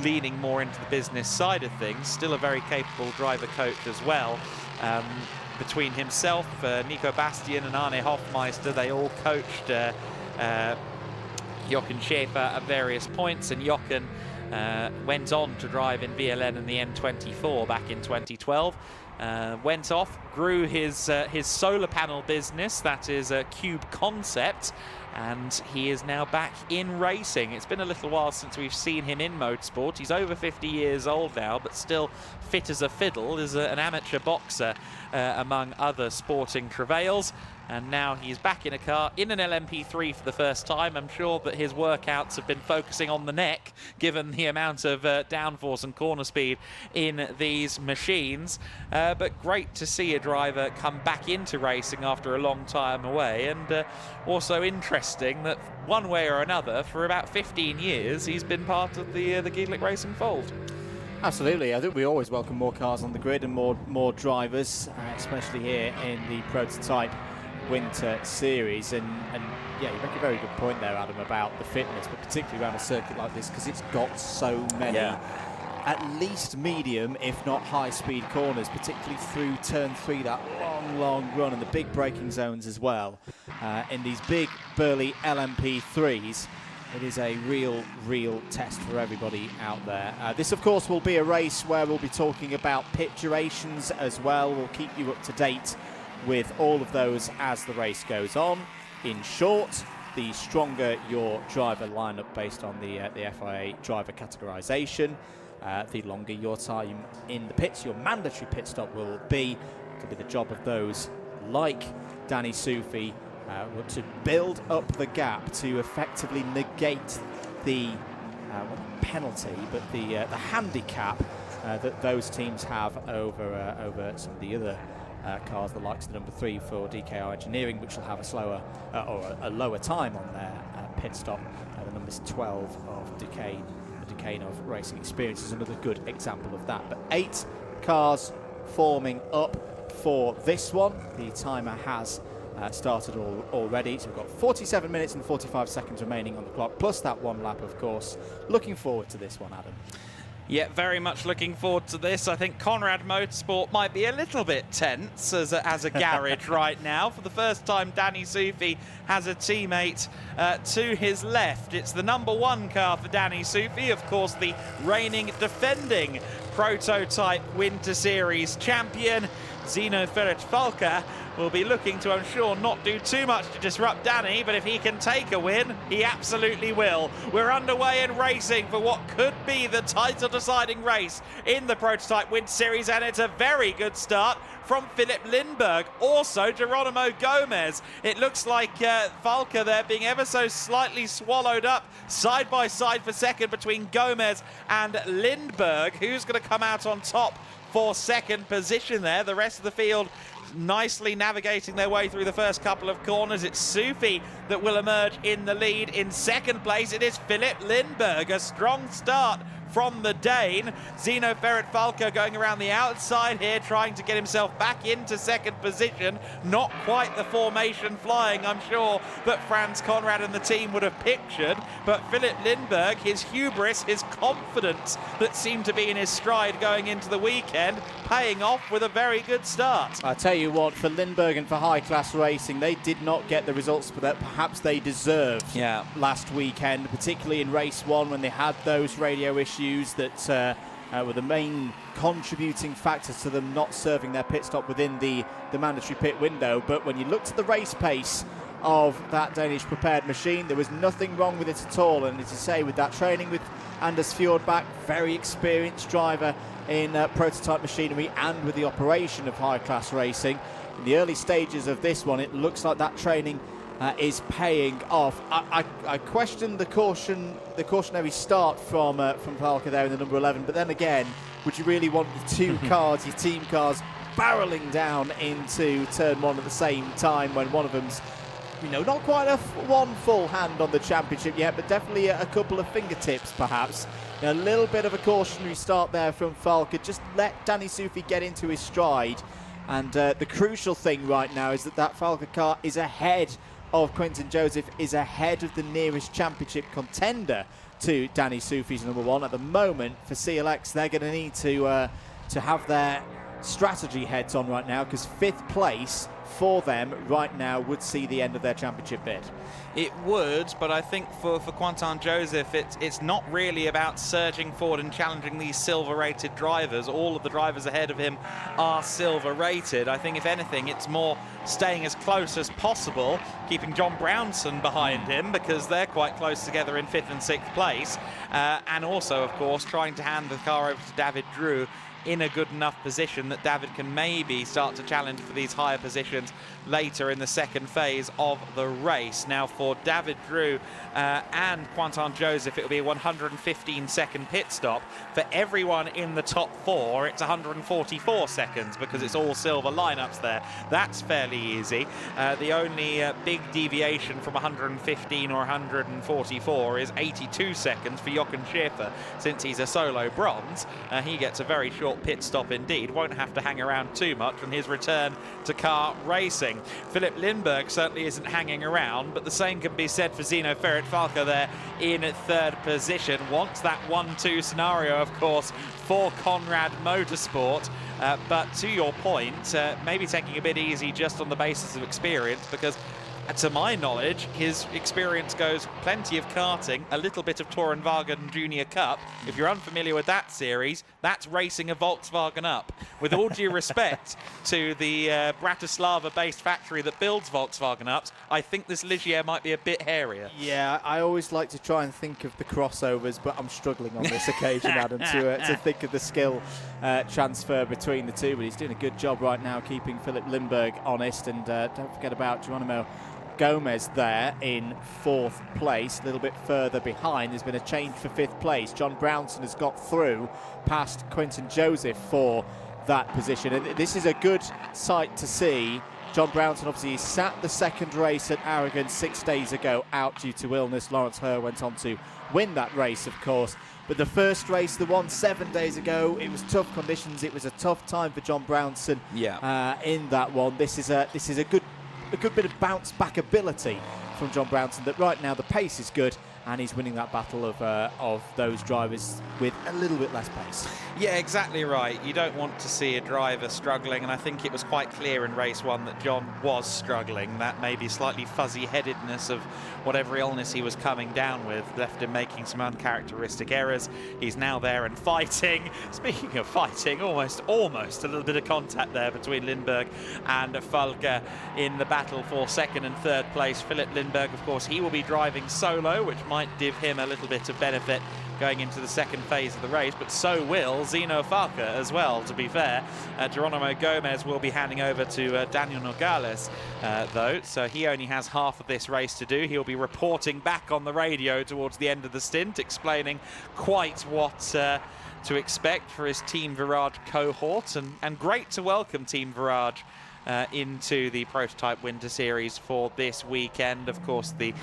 A: leaning more into the business side of things. Still a very capable driver coach as well. Between himself, Nico Bastian and Arne Hofmeister, they all coached Jochen Schäfer at various points, and Jochen went on to drive in VLN and the N24 back in 2012. Went off, grew his solar panel business, that is a Cube Concept, and he is now back in racing. It's been a little while since we've seen him in motorsport. He's over 50 years old now, but still fit as a fiddle, is an amateur boxer among other sporting travails. And now he's back in a car in an LMP3 for the first time. I'm sure that his workouts have been focusing on the neck, given the amount of downforce and corner speed in these machines. But great to see a driver come back into racing after a long time away. And also interesting that one way or another, for about 15 years, he's been part of the GEDLICH Racing fold.
B: Absolutely. I think we always welcome more cars on the grid and more drivers, especially here in the prototype Winter Series. And yeah, you make a very good point there, Adam, about the fitness, but particularly around a circuit like this, because it's got so many at least medium, if not high-speed corners, particularly through turn 3, that long run, and the big braking zones as well. In these big, burly LMP3s, it is a real test for everybody out there. This, of course, will be a race where we'll be talking about pit durations as well. We'll keep you up to date with all of those as the race goes on. In short, the stronger your driver lineup based on the FIA driver categorisation, the longer your time in the pits, your mandatory pit stop will be. It'll be the job of those like Danny Soufi to build up the gap to effectively negate the penalty, but the handicap that those teams have over some of the other cars, the likes of the number 3 for DKR Engineering, which will have a slower or a lower time on their pit stop. The numbers 12 of Duquesne of Racing Experience is another good example of that. But 8 cars forming up for this one. The timer has started already, so we've got 47 minutes and 45 seconds remaining on the clock, plus that 1 lap, of course. Looking forward to this one, Adam.
A: Yeah, very much looking forward to this. I think Conrad Motorsport might be a little bit tense as a garage right now. For the first time, Danny Soufi has a teammate to his left. It's the number 1 car for Danny Soufi, of course, the reigning, defending prototype Winter Series champion. Zino Ferret-Falca will be looking to, I'm sure, not do too much to disrupt Danny, but if he can take a win, he absolutely will. We're underway and racing for what could be the title-deciding race in the Prototype Winter Series, and it's a very good start from Philip Lindbergh, also Geronimo Gomez. It looks like Falca there being ever so slightly swallowed up side by side for second between Gomez and Lindbergh. Who's going to come out on top for second position there? The rest of the field nicely navigating their way through the first couple of corners. It's Soufi that will emerge in the lead. In second place, it is Philip Lindbergh. A strong start from the Dane. Zino Ferret-Falca going around the outside here, trying to get himself back into second position. Not quite the formation flying, I'm sure, that Franz Conrad and the team would have pictured. But Philip Lindbergh, his hubris, his confidence that seemed to be in his stride going into the weekend, paying off with a very good start.
B: I tell you what, for Lindbergh and for High Class Racing, they did not get the results that perhaps they deserved last weekend, particularly in race 1 when they had those radio issues that were the main contributing factors to them not serving their pit stop within the mandatory pit window. But when you looked at the race pace of that Danish prepared machine, there was nothing wrong with it at all. And as you say, with that training with Anders Fjordbach, very experienced driver in prototype machinery and with the operation of High Class Racing, in the early stages of this one, it looks like that training is paying off. I question the cautionary start from Falca there in the number 11, but then again, would you really want the 2 cars, your team cars, barreling down into turn 1 at the same time when one of them's, you know, not quite one full hand on the championship yet, but definitely a couple of fingertips perhaps. A little bit of a cautionary start there from Falca. Just let Danny Soufi get into his stride. And the crucial thing right now is that Falca car is ahead of Quinton Joseph, is ahead of the nearest championship contender to Danny Soufi's number 1. At the moment, for CLX, they're going to need to have their strategy heads on right now, because 5th place for them right now would see the end of their championship bid.
A: It would, but I think for Quentin Joseph, it's not really about surging forward and challenging these silver-rated drivers. All of the drivers ahead of him are silver-rated. I think, if anything, it's more staying as close as possible, keeping John Brownson behind him, because they're quite close together in 5th and 6th place, and also, of course, trying to hand the car over to David Drew in a good enough position that David can maybe start to challenge for these higher positions later in the second phase of the race. Now for David Drew and Quentin Joseph, it will be a 115-second pit stop. For everyone in the top 4, it's 144 seconds because it's all silver lineups there. That's fairly easy. The only big deviation from 115 or 144 is 82 seconds for Jochen Schäfer. Since he's a solo bronze, he gets a very short pit stop indeed. Won't have to hang around too much on his return to car racing. Philip Lindbergh certainly isn't hanging around, but the same can be said for Zino Ferret-Falke there in third position. Wants that 1-2 scenario, of course, for Conrad Motorsport. But to your point, maybe taking a bit easy just on the basis of experience, because to my knowledge, his experience goes plenty of karting, a little bit of Tourenwagen Junior Cup. If you're unfamiliar with that series, that's racing a Volkswagen up. With all due respect to the Bratislava-based factory that builds Volkswagen ups, I think this Ligier might be a bit hairier.
B: Yeah, I always like to try and think of the crossovers, but I'm struggling on this occasion, Adam, to think of the skill transfer between the two. But he's doing a good job right now keeping Philip Lindbergh honest. And don't forget about Geronimo Gomez there in 4th place, a little bit further behind. There's been a change for 5th place. John Brownson has got through past Quentin Joseph for that position. And this is a good sight to see. John Brownson obviously sat the second race at Aragon 6 days ago out due to illness. Lawrence Herr went on to win that race, of course. But the first race, the one 7 days ago, it was tough conditions. It was a tough time for John Brownson in that one. This is a good bit of bounce back ability from John Brownson, that right now the pace is good and he's winning that battle of those drivers with a little bit less pace.
A: Yeah, exactly right. You don't want to see a driver struggling, and I think it was quite clear in race 1 that John was struggling. That maybe slightly fuzzy-headedness of whatever illness he was coming down with left him making some uncharacteristic errors. He's now there and fighting. Speaking of fighting, almost a little bit of contact there between Lindbergh and Falke in the battle for 2nd and 3rd place. Philip Lindbergh, of course, he will be driving solo, which might give him a little bit of benefit going into the second phase of the race, but so will Zino Falke as well, to be fair. Geronimo Gomez will be handing over to Daniel Nogales, though, so he only has half of this race to do. He'll be reporting back on the radio towards the end of the stint, explaining quite what to expect for his Team Virage cohort, and great to welcome Team Virage into the Prototype Winter Series for this weekend. Of course, the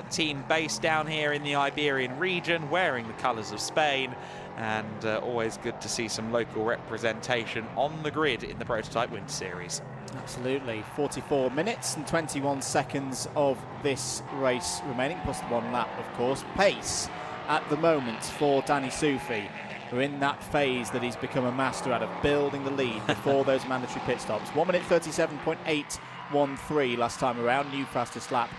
A: team based down here in the Iberian region, wearing the colours of Spain, and always good to see some local representation on the grid in the Prototype Winter Series.
B: Absolutely. 44 minutes and 21 seconds of this race remaining, plus the one lap, of course. Pace at the moment for Danny Soufi. We're in that phase that he's become a master at, of building the lead before those mandatory pit stops. 1 minute 37.813 last time around, new fastest lap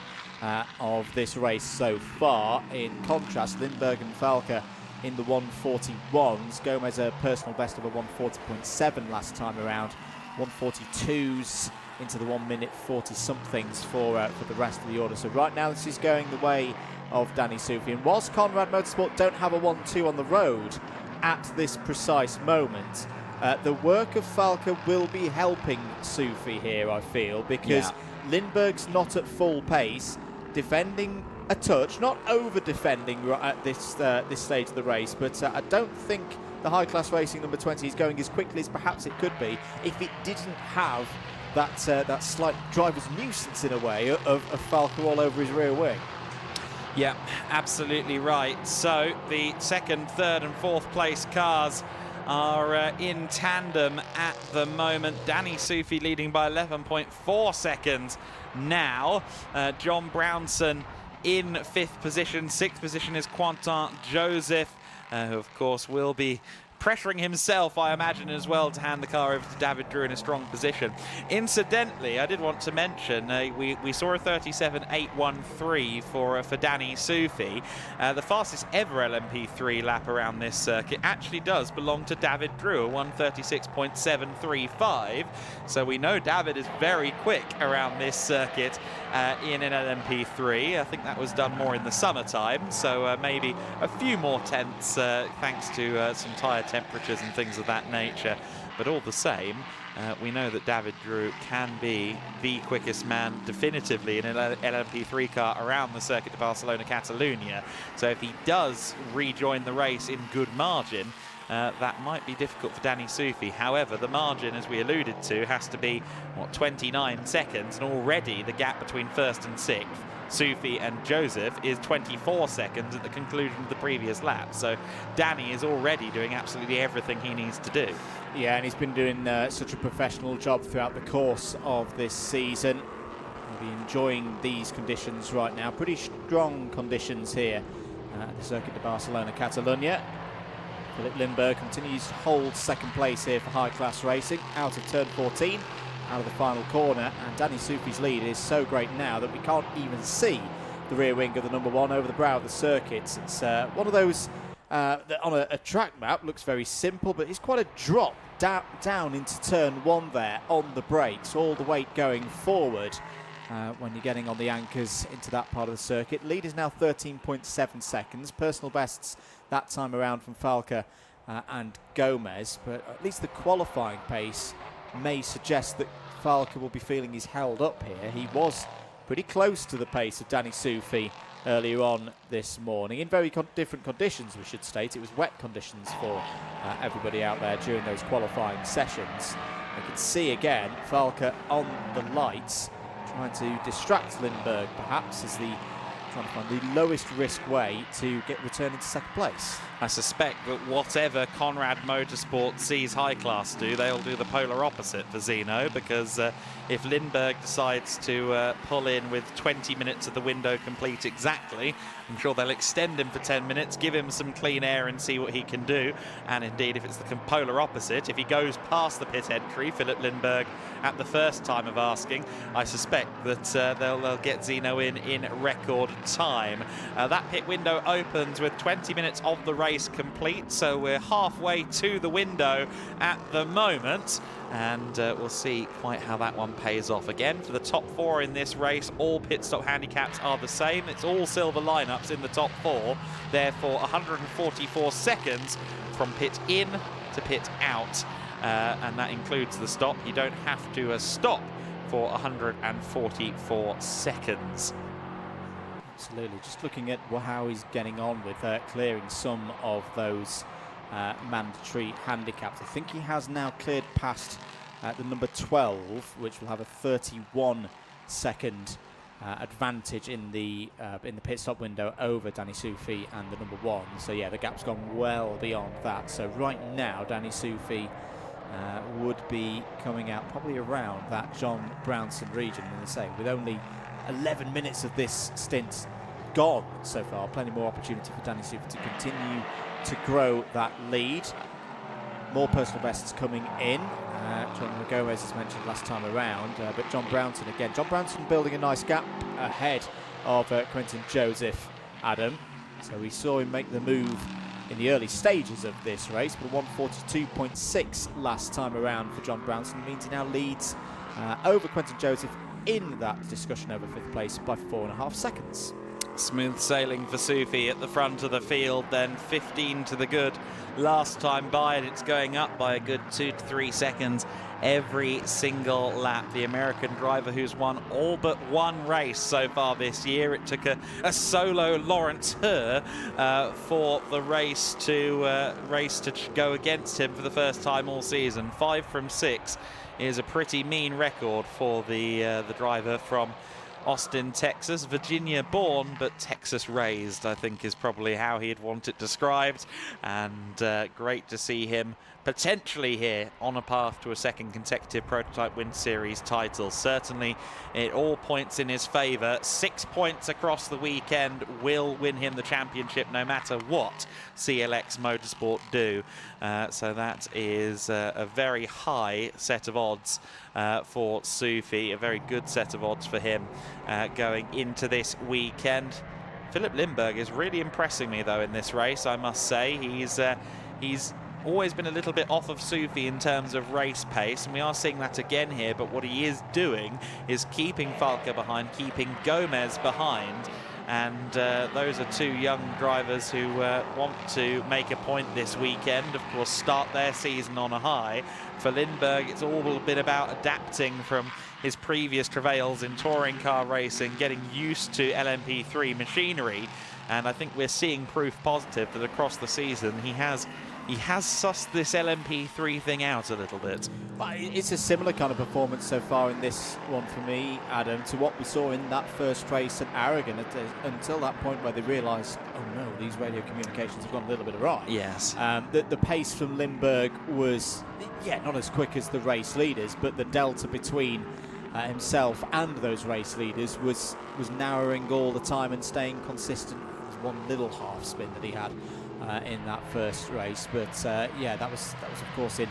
B: of this race so far. In contrast, Lindbergh and Falke in the 141s. Gomez a personal best of a 140.7 last time around. 142s into the 1 minute 40 somethings for the rest of the order. So right now this is going the way of Danny Soufi. And whilst Conrad Motorsport don't have a 1-2 on the road at this precise moment, the work of Falke will be helping Soufi here, I feel, because Lindbergh's not at full pace, defending a touch, not over-defending at this stage of the race, but I don't think the high-class racing number 20 is going as quickly as perhaps it could be if it didn't have that slight driver's nuisance, in a way, of Falke all over his rear wing.
A: Yeah, absolutely right. So the 2nd, 3rd and 4th place cars are in tandem at the moment. Danny Soufi leading by 11.4 seconds now. John Brownson in 5th position. 6th position is Quentin Joseph, who of course will be pressuring himself, I imagine, as well, to hand the car over to David Drew in a strong position. Incidentally, I did want to mention, we saw a 37.813 for Danny Soufi. The fastest ever LMP3 lap around this circuit actually does belong to David Drew, a 136.735. So we know David is very quick around this circuit in an LMP3. I think that was done more in the summertime, so maybe a few more tenths thanks to some tyre temperatures and things of that nature. But all the same, we know that David Drew can be the quickest man definitively in an LMP3 car around the Circuit de Barcelona-Catalunya. So if he does rejoin the race in good margin, that might be difficult for Danny Soufi. However, the margin, as we alluded to, has to be, what, 29 seconds, and already the gap between first and sixth, Soufi and Joseph, is 24 seconds at the conclusion of the previous lap. So Danny is already doing absolutely everything he needs to do.
B: Yeah, and he's been doing such a professional job throughout the course of this season. We'll be enjoying these conditions right now. Pretty strong conditions here at the Circuit de Barcelona-Catalunya. Philip Lindbergh continues to hold second place here for high-class racing, out of turn 14, out of the final corner, and Danny Soufi's lead is so great now that we can't even see the rear wing of the number one over the brow of the circuit. It's one of those that on a track map looks very simple, but it's quite a drop down into turn one there on the brakes, all the weight going forward when you're getting on the anchors into that part of the circuit. Lead is now 13.7 seconds. Personal bests that time around from Falca and Gomez, but at least the qualifying pace may suggest that Falca will be feeling he's held up here. He was pretty close to the pace of Danny Soufi earlier on this morning, in very different conditions, we should state. It was wet conditions for everybody out there during those qualifying sessions. You can see again Falca on the lights, trying to distract Lindbergh perhaps as the trying to find the lowest risk way to return into second place.
A: I suspect that whatever Conrad Motorsport sees high class do, they'll do the polar opposite for Zeno, because if Lindbergh decides to pull in with 20 minutes of the window complete exactly, I'm sure they'll extend him for 10 minutes, give him some clean air and see what he can do. And indeed, if it's the polar opposite, if he goes past the pit entry, Philip Lindbergh, at the first time of asking, I suspect that they'll get Zeno in record time. That pit window opens with 20 minutes of the race complete, so we're halfway to the window at the moment, and we'll see quite how that one pays off. Again, for the top four in this race, all pit stop handicaps are the same. It's all silver lineups in the top four, therefore 144 seconds from pit in to pit out, and that includes the stop. You don't have to stop for 144 seconds.
B: Absolutely. Just looking at how he's getting on with clearing some of those mandatory handicaps. I think he has now cleared past the number 12, which will have a 31-second advantage in the pit stop window over Danny Soufi and the number one. So yeah, the gap's gone well beyond that. So right now, Danny Soufi would be coming out probably around that John Brownson region, and say with only 11 minutes of this stint gone so far, plenty more opportunity for Danny Soufi to continue to grow that lead. More personal bests coming in. John Gomez, as mentioned last time around, but John Brownson again. John Brownson building a nice gap ahead of Quentin Joseph, Adam. So we saw him make the move in the early stages of this race, but 142.6 last time around for John Brownson means he now leads over Quentin Joseph in that discussion over fifth place by 4.5 seconds.
A: Smooth sailing for Soufi at the front of the field, then 15 to the good last time by, and it's going up by a good 2 to 3 seconds every single lap. The American driver who's won all but one race so far this year. It took a solo Lawrence Herr for the race to go against him for the first time all season. 5 from 6 is a pretty mean record for the driver from Austin, Texas. Virginia born, but Texas raised, I think, is probably how he'd want it described. And great to see him potentially here on a path to a second consecutive Prototype Winter Series title. Certainly it all points in his favour. 6 points across the weekend will win him the championship no matter what CLX Motorsport do. So that is a very high set of odds for Soufi, a very good set of odds for him going into this weekend. Philip Lindbergh is really impressing me though in this race, I must say. He's always been a little bit off of Soufi in terms of race pace, and we are seeing that again here, but what he is doing is keeping Falca behind, keeping Gomez behind, And those are two young drivers who want to make a point this weekend, of course, start their season on a high. For Lindbergh, it's all been about adapting from his previous travails in touring car racing, getting used to LMP3 machinery. And I think we're seeing proof positive that across the season he has sussed this LMP3 thing out a little bit.
B: It's a similar kind of performance so far in this one for me, Adam, to what we saw in that first race at Aragon, until that point where they realised, oh no, these radio communications have gone a little bit awry.
A: Yes.
B: The pace from Lindbergh was, not as quick as the race leaders, but the delta between himself and those race leaders was narrowing all the time and staying consistent. There was one little half spin that he had in that first race, but that was of course in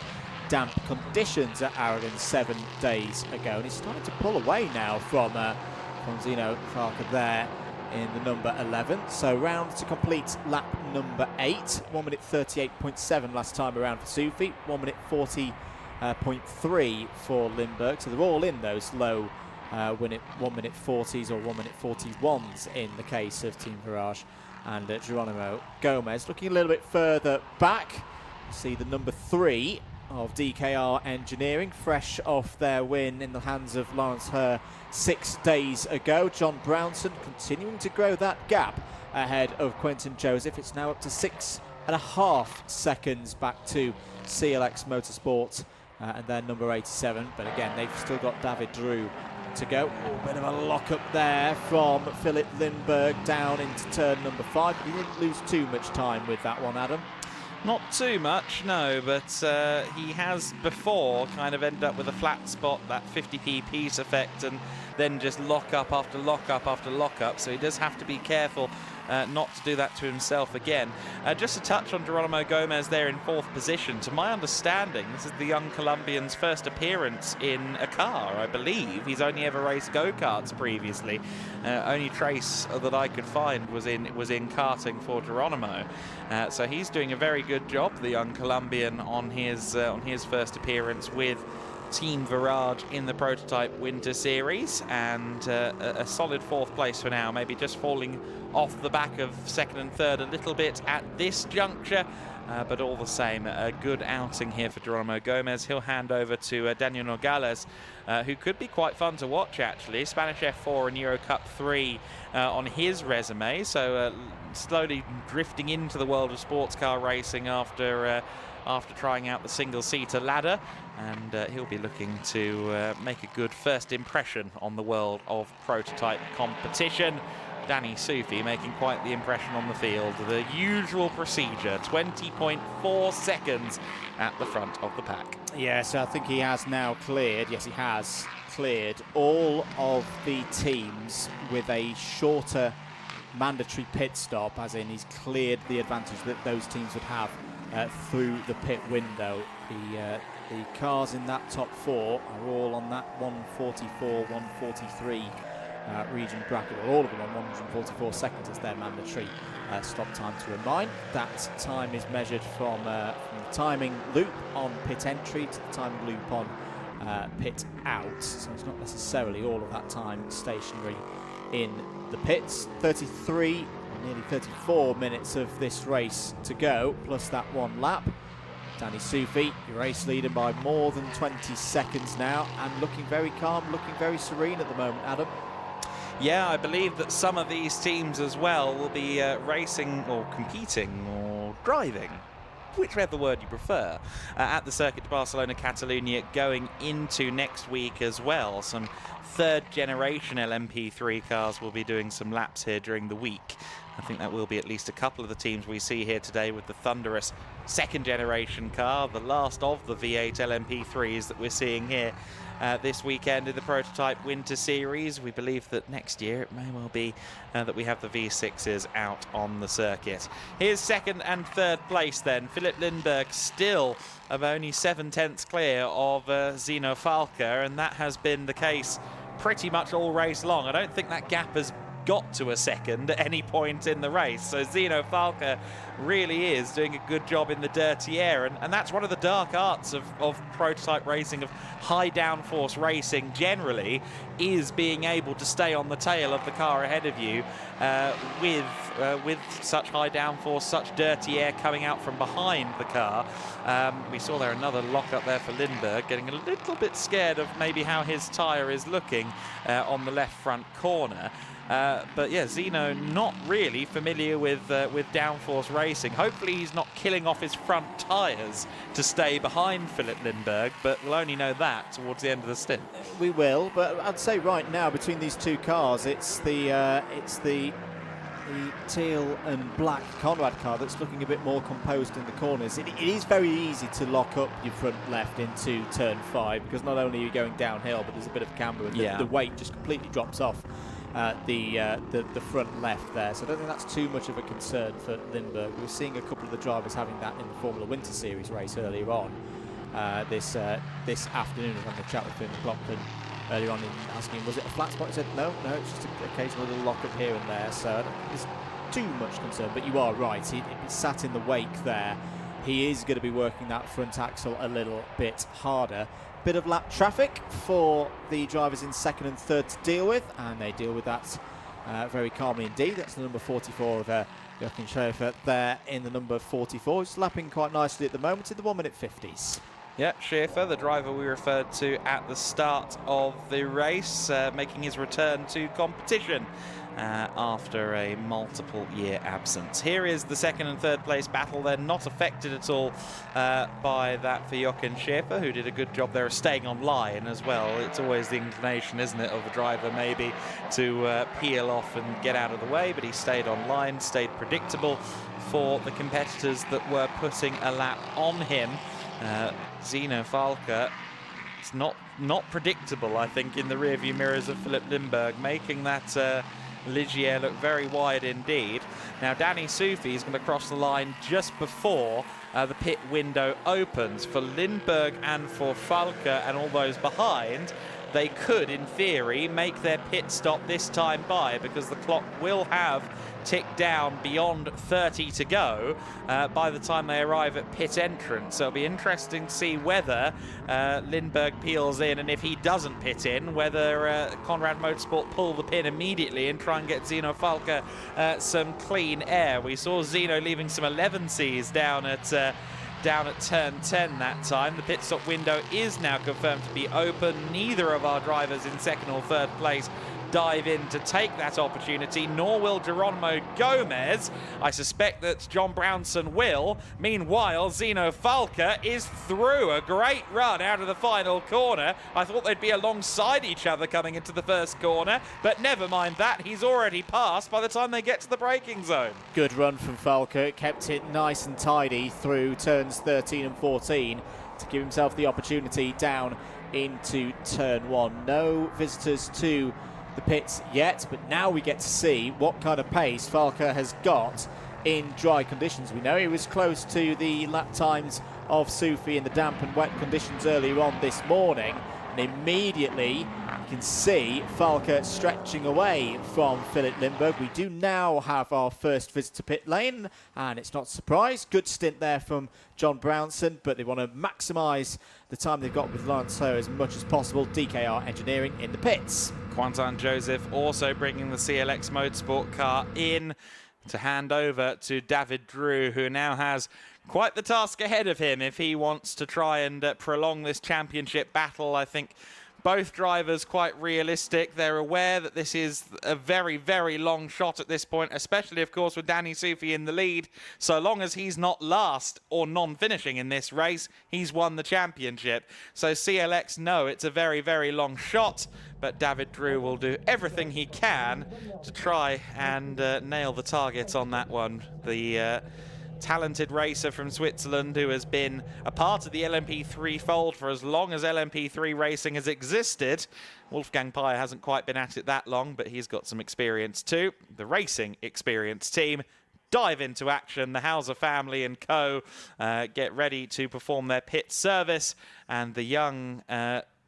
B: damp conditions at Aragon 7 days ago, and he's starting to pull away now from Zeno Farker there in the number 11. So round to complete lap number 8, 1 minute 38.7 last time around for Sufi, 1 minute 40.3 for Lindbergh. So they're all in those low 1 minute 40s or 1 minute 41s in the case of Team Virage. And Geronimo Gomez looking a little bit further back. See the number 3 of DKR Engineering, fresh off their win in the hands of Lawrence Herr 6 days ago. John Brownson continuing to grow that gap ahead of Quentin Joseph. It's now up to 6.5 seconds back to CLX Motorsport and then number 87. But again, they've still got David Drew to go. Oh, bit of a lock-up there from Philip Lindbergh down into turn number 5. He didn't lose too much time with that one, Adam.
A: Not too much, no, but he has before kind of ended up with a flat spot, that 50p piece effect, and then just lock up after lock up after lock up. So he does have to be careful not to do that to himself again. Just to touch on Geronimo Gomez there in 4th position. To my understanding, this is the young Colombian's first appearance in a car, I believe. He's only ever raced go-karts previously. Only trace that I could find was in karting for Geronimo. So he's doing a very good job, the young Colombian, on his first appearance with Team Virage in the Prototype Winter Series, and a solid 4th place for now, maybe just falling off the back of 2nd and 3rd a little bit at this juncture, but all the same, a good outing here for Geronimo Gomez. He'll hand over to Daniel Nogales, who could be quite fun to watch actually. Spanish F4 and Euro Cup 3 on his resume, so slowly drifting into the world of sports car racing after trying out the single-seater ladder, and he'll be looking to make a good first impression on the world of prototype competition. Danny Sufi making quite the impression on the field. The usual procedure, 20.4 seconds at the front of the pack.
B: Yeah, so I think he has now cleared, yes he has cleared all of the teams with a shorter mandatory pit stop, as in he's cleared the advantage that those teams would have through the pit window. The cars in that top 4 are all on that 144, 143 region bracket, or all of them on 144 seconds as their mandatory stop time. To remind, that time is measured from the timing loop on pit entry to the timing loop on pit out, so it's not necessarily all of that time stationary in the pits. 33, nearly 34 minutes of this race to go, plus that one lap. Danny Sufi, your race leader by more than 20 seconds now, and looking very calm, looking very serene at the moment, Adam.
A: Yeah, I believe that some of these teams as well will be racing or competing or driving, whichever word you prefer, at the Circuit de Barcelona-Catalunya going into next week as well. Some 3rd generation LMP3 cars will be doing some laps here during the week. I think that will be at least a couple of the teams we see here today with the thunderous 2nd generation car, the last of the V8 LMP3s that we're seeing here this weekend in the Prototype Winter Series. We believe that next year it may well be that we have the V6s out on the circuit. Here's 2nd and 3rd place then. Philip Lindbergh still of only 7/10 clear of Zeno Falker, and that has been the case pretty much all race long. I don't think that gap has got to a second at any point in the race. So Zino Falca really is doing a good job in the dirty air, and that's one of the dark arts of prototype racing, of high downforce racing generally, is being able to stay on the tail of the car ahead of you with such high downforce, such dirty air coming out from behind the car. We saw there another lock up there for Lindbergh, getting a little bit scared of maybe how his tyre is looking on the left front corner. But yeah, Zino not really familiar with downforce racing. Hopefully he's not killing off his front tyres to stay behind Philip Lindbergh, but we'll only know that towards the end of the stint.
B: We will, but I'd say right now between these two cars, it's the teal and black Conrad car that's looking a bit more composed in the corners. It is very easy to lock up your front left into turn 5, because not only are you going downhill, but there's a bit of camber, and the weight just completely drops off the front left there. So I don't think that's too much of a concern for Lindbergh. We were seeing a couple of the drivers having that in the Formula Winter Series race earlier on this afternoon. I was having a chat with Finn McLaughlin earlier on, asking him, was it a flat spot? He said, no, it's just an occasional little lock up here and there. So I don't think there's too much concern, but you are right. He sat in the wake there. He is going to be working that front axle a little bit harder. Bit of lap traffic for the drivers in second and third to deal with, and they deal with that very calmly indeed. That's the number 44 of Jochen Schäfer there in the number 44. He's lapping quite nicely at the moment in the 1 minute 50s.
A: Yeah, Schäfer, the driver we referred to at the start of the race, making his return to competition after a multiple-year absence. Here is the second and third place battle. They're not affected at all by that for Jochen Schäfer, who did a good job there of staying on line as well. It's always the inclination, isn't it, of a driver maybe to peel off and get out of the way, but he stayed on line, stayed predictable for the competitors that were putting a lap on him. Zino Falca, it's not predictable, I think, in the rearview mirrors of Philip Lindbergh, making that Ligier look very wide indeed. Now Danny Soufi is going to cross the line just before the pit window opens. For Lindbergh and for Falca and all those behind, they could, in theory, make their pit stop this time by, because the clock will have ticked down beyond 30 to go by the time they arrive at pit entrance. So it'll be interesting to see whether Lindbergh peels in, and if he doesn't pit in, whether Conrad Motorsport pull the pin immediately and try and get Zino Falca some clean air. We saw Zino leaving some 11Cs down at turn 10 that time. The pit stop window is now confirmed to be open. Neither of our drivers in second or third place dive in to take that opportunity, nor will Geronimo Gomez. I suspect that John Brownson will. Meanwhile, Zino Falca is through. A great run out of the final corner. I thought they'd be alongside each other coming into the first corner, but never mind that. He's already passed by the time they get to the braking zone.
B: Good run from Falca. Kept it nice and tidy through turns 13 and 14 to give himself the opportunity down into turn 1. No visitors to the pits yet, but now we get to see what kind of pace Falca has got in dry conditions. We know he was close to the lap times of Soufi in the damp and wet conditions earlier on this morning, and immediately you can see Falca stretching away from Philip Lindbergh. We do now have our first visitor pit lane, and it's not a surprise. Good stint there from John Brownson, but they want to maximise the time they've got with Lance Ho as much as possible. DKR Engineering in the pits.
A: Quentin Joseph also bringing the CLX Motorsport car in to hand over to David Drew, who now has quite the task ahead of him if he wants to try and prolong this championship battle. I think both drivers quite realistic. They're aware that this is a very, very long shot at this point, especially, of course, with Danny Soufi in the lead. So long as he's not last or non-finishing in this race, he's won the championship. So CLX know it's a very, very long shot, but David Drew will do everything he can to try and nail the target on that one. The talented racer from Switzerland who has been a part of the LMP3 fold for as long as LMP3 racing has existed. Wolfgang Peyer hasn't quite been at it that long, but he's got some experience too. The racing experience team dive into action. The Hauser family and co get ready to perform their pit service, and the young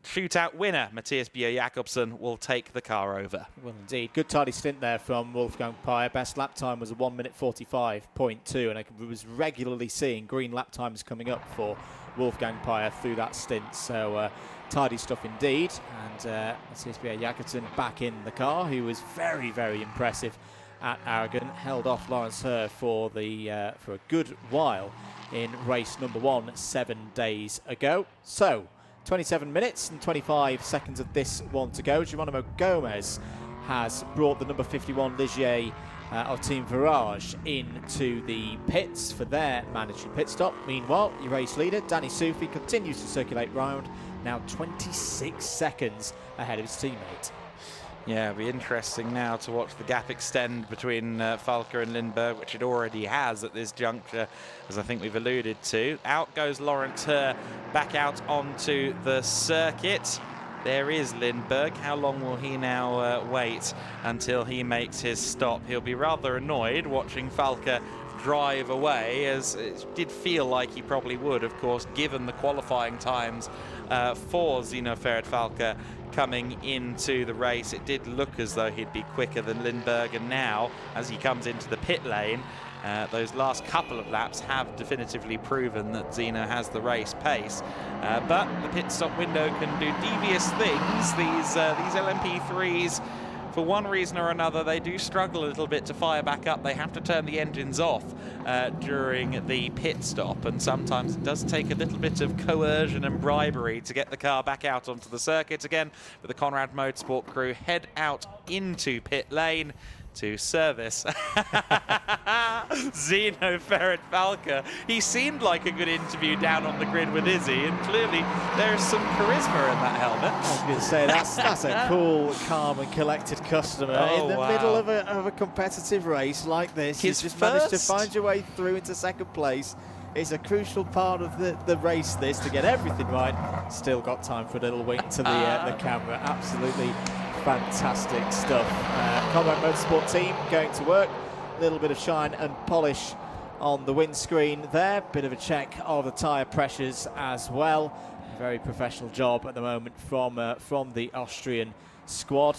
A: shootout winner, Matthias Bjerre-Jacobsen, will take the car over.
B: Well, indeed. Good tidy stint there from Wolfgang Peyer. Best lap time was a 1:45.2, and I was regularly seeing green lap times coming up for Wolfgang Peyer through that stint. So tidy stuff indeed. And Matthias Bjerre-Jacobsen back in the car, who was very, very impressive at Aragon. Held off Lawrence Herr for a good while in race number 1 7 days ago. So 27 minutes and 25 seconds of this one to go. Geronimo Gomez has brought the number 51 Ligier of Team Virage into the pits for their mandatory pit stop. Meanwhile, your race leader, Danny Soufi, continues to circulate round, now 26 seconds ahead of his teammate.
A: Yeah, it'll be interesting now to watch the gap extend between Falke and Lindberg, which it already has at this juncture, as I think we've alluded to. Out goes Lawrence Herr back out onto the circuit. There is Lindberg. How long will he now wait until he makes his stop? He'll be rather annoyed watching Falke drive away, as it did feel like he probably would, of course, given the qualifying times for Zino Ferret-Falke coming into the race. It did look as though he'd be quicker than Lindberg, and now, as he comes into the pit lane, those last couple of laps have definitively proven that Zino has the race pace. But the pit stop window can do devious things. These LMP3s, for one reason or another, they do struggle a little bit to fire back up. They have to turn the engines off during the pit stop, and sometimes it does take a little bit of coercion and bribery to get the car back out onto the circuit again. But the Conrad Motorsport crew head out into pit lane to service Zino Ferret-Falke. He seemed like a good interview down on the grid with Izzy, and clearly there's some charisma in that helmet.
B: I was going to say, that's a cool, calm and collected customer in the middle of a competitive race like this. He's just managed to find your way through into second place. It's a crucial part of the race, this, to get everything right. Still got time for a little wink to the camera. Absolutely fantastic stuff. Conrad Motorsport team going to work. A little bit of shine and polish on the windscreen there. Bit of a check of the tyre pressures as well. Very professional job at the moment from the Austrian squad.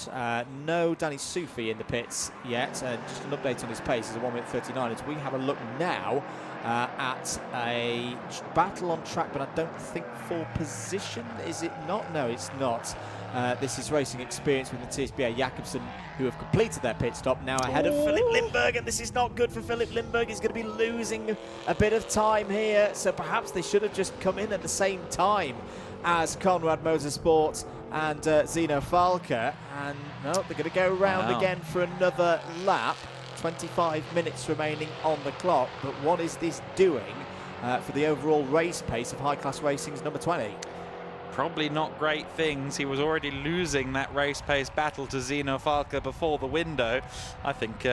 B: No Danny Soufi in the pits yet. Just an update on his pace is a 1:39. As we have a look now at a battle on track, but I don't think for position. Is it not? No, it's not. This is Racing Experience with Matthias Bjerre-Jacobsen, who have completed their pit stop, now ahead of Philip Lindberg, and this is not good for Philip Lindberg. He's going to be losing a bit of time here, so perhaps they should have just come in at the same time as Conrad Motorsport and Zino Falke, and no, they're going to go round again for another lap. 25 minutes remaining on the clock, but what is this doing for the overall race pace of High Class Racing's number 20?
A: Probably not great things. He was already losing that race pace battle to Zino Falke before the window. I think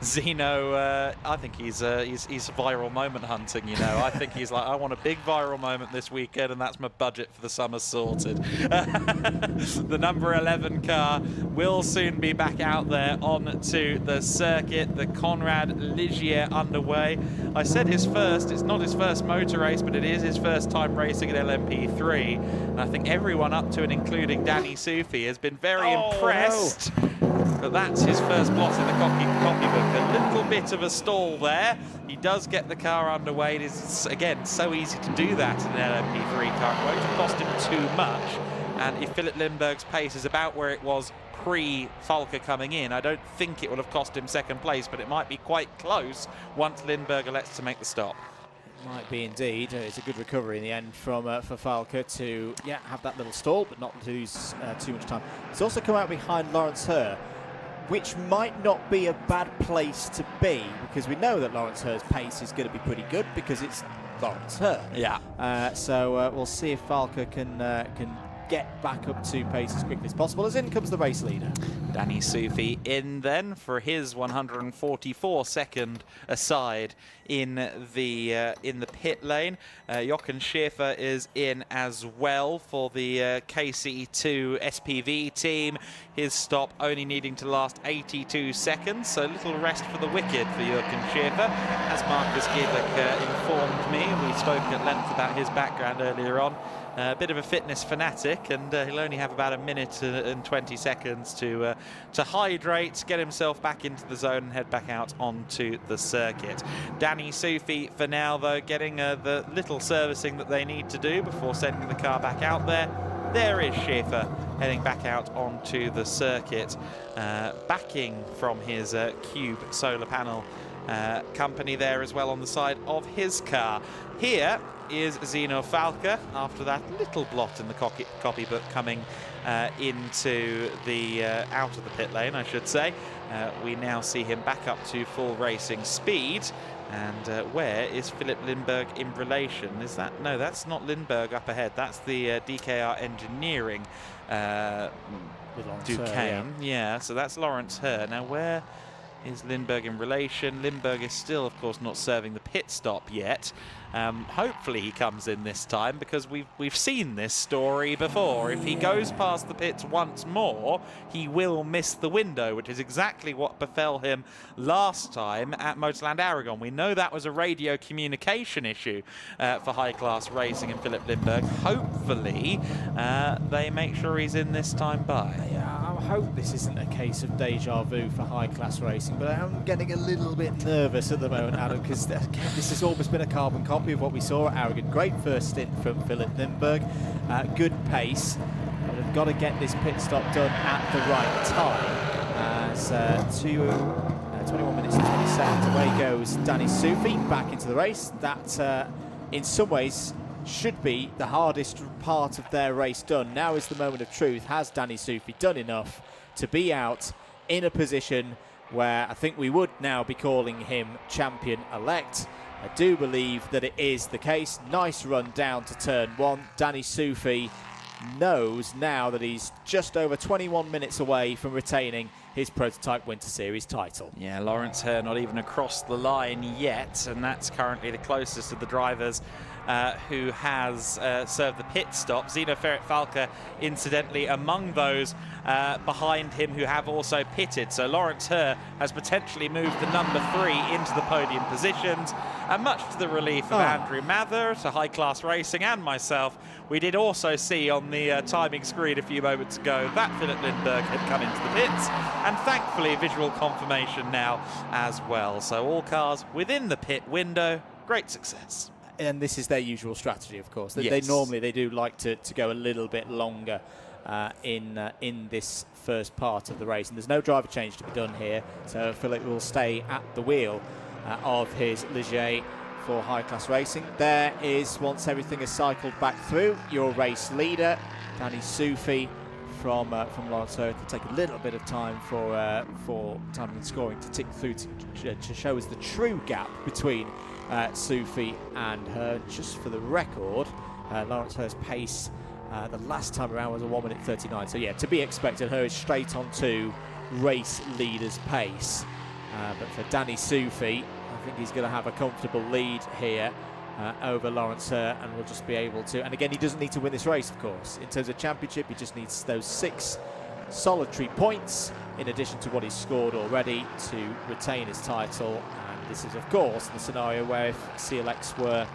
A: Zino, I think he's viral moment hunting, you know. I think he's like, I want a big viral moment this weekend, and that's my budget for the summer sorted. The number 11 car will soon be back out there onto the circuit. The Conrad Ligier underway. I said it's not his first motor race, but it is his first time racing at LMP3. And I think everyone up to and including Danny Soufi has been very impressed. No. But that's his first blot in the copybook. A little bit of a stall there. He does get the car underway. It is, again, so easy to do that in an LMP3 car. It won't have cost him too much. And if Philip Lindberg's pace is about where it was pre-Falke coming in, I don't think it would have cost him second place, but it might be quite close once Lindberg elects to make the stop.
B: Might be indeed. It's a good recovery in the end from for Falke to have that little stall, but not lose too much time. He's also come out behind Lawrence Herr, which might not be a bad place to be, because we know that Lawrence Herr's pace is going to be pretty good because it's Lawrence Herr.
A: Yeah.
B: So we'll see if Falke can get back up to pace as quickly as possible, as in comes the race leader.
A: Danny Soufi in then for his 144-second aside in the pit lane. Jochen Schäfer is in as well for the KC2 SPV team. His stop only needing to last 82 seconds, so little rest for the wicked for Jochen Schäfer. As Marcus Gedlic informed me, we spoke at length about his background earlier on. a bit of a fitness fanatic, and he'll only have about a minute and 20 seconds to hydrate, get himself back into the zone and head back out onto the circuit. Danny Soufi for now, though, getting the little servicing that they need to do before sending the car back out there. There is Schaefer heading back out onto the circuit, backing from his Cube solar panel company there as well on the side of his car. Here is Zeno Falca after that little blot in the copybook coming into the out of the pit lane, I should say. We now see him back up to full racing speed. And where is Philip Lindberg in relation? Is that, no, that's not Lindberg up ahead. That's the DKR Engineering Duquesne. Yeah, so that's Lawrence Herr. Now, where is Lindberg in relation? Lindberg is still, of course, not serving the pit stop yet. Hopefully he comes in this time, because we've seen this story before. If he goes past the pits once more, he will miss the window, which is exactly what befell him last time at Motorland Aragon. We know that was a radio communication issue for High Class Racing and Philip Lindberg. Hopefully they make sure he's in this time by.
B: Yeah, I hope this isn't a case of deja vu for High Class Racing, but I'm getting a little bit nervous at the moment, Adam, because this has almost been a carbon copy of what we saw at Aragon. Great first stint from Philip Lindberg, good pace, but have got to get this pit stop done at the right time. As 21 minutes and 20 seconds away goes Danny Soufi back into the race. That in some ways should be the hardest part of their race done. Now is the moment of truth. Has Danny Soufi done enough to be out in a position where I think we would now be calling him champion-elect? I do believe that it is the case. Nice run down to turn one. Danny Soufi knows now that he's just over 21 minutes away from retaining his Prototype Winter Series title.
A: Yeah, Lawrence Herr not even across the line yet, and that's currently the closest of the drivers who has served the pit stop. Zeno Falca, incidentally, among those behind him who have also pitted. So Lawrence Herr has potentially moved the number 3 into the podium positions, and much to the relief of Andrew Mather, to High Class Racing, and myself. We did also see on the timing screen a few moments ago that Philip Lindberg had come into the pits, and thankfully visual confirmation now as well. So all cars within the pit window, great success.
B: And this is their usual strategy, of course.
A: Yes.
B: They normally do like to go a little bit longer in this first part of the race. And there's no driver change to be done here, so Philip will stay at the wheel of his Ligier for High Class Racing. There is, once everything is cycled back through, your race leader, Danny Soufi from Lawrence Herr. It'll take a little bit of time for timing and scoring to tick through to show us the true gap between Soufi and Herr. Just for the record, Lawrence Herr's pace the last time around was a 1 minute 39. So yeah, to be expected. Herr is straight onto race leader's pace. But for Danny Soufi, I think he's going to have a comfortable lead here over Lawrence Herr, and will just be able to. And again, he doesn't need to win this race, of course. In terms of championship, he just needs those 6 solitary points in addition to what he's scored already to retain his title. And this is, of course, the scenario where if CLX were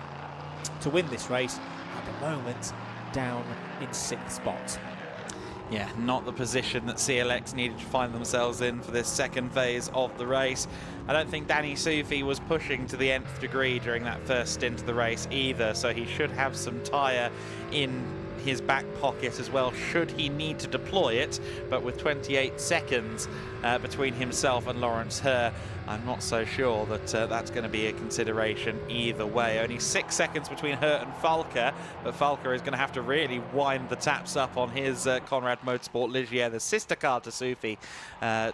B: to win this race, at the moment down in 6th spot.
A: Yeah, not the position that CLX needed to find themselves in for this second phase of the race. I don't think Danny Soufi was pushing to the nth degree during that first stint of the race either, so he should have some tyre in his back pocket as well, should he need to deploy it. But with 28 seconds between himself and Lawrence Herr, I'm not so sure that that's going to be a consideration either way. Only 6 seconds between Herr and Falca, but Falca is going to have to really wind the taps up on his Conrad Motorsport Ligier, the sister car to Soufi,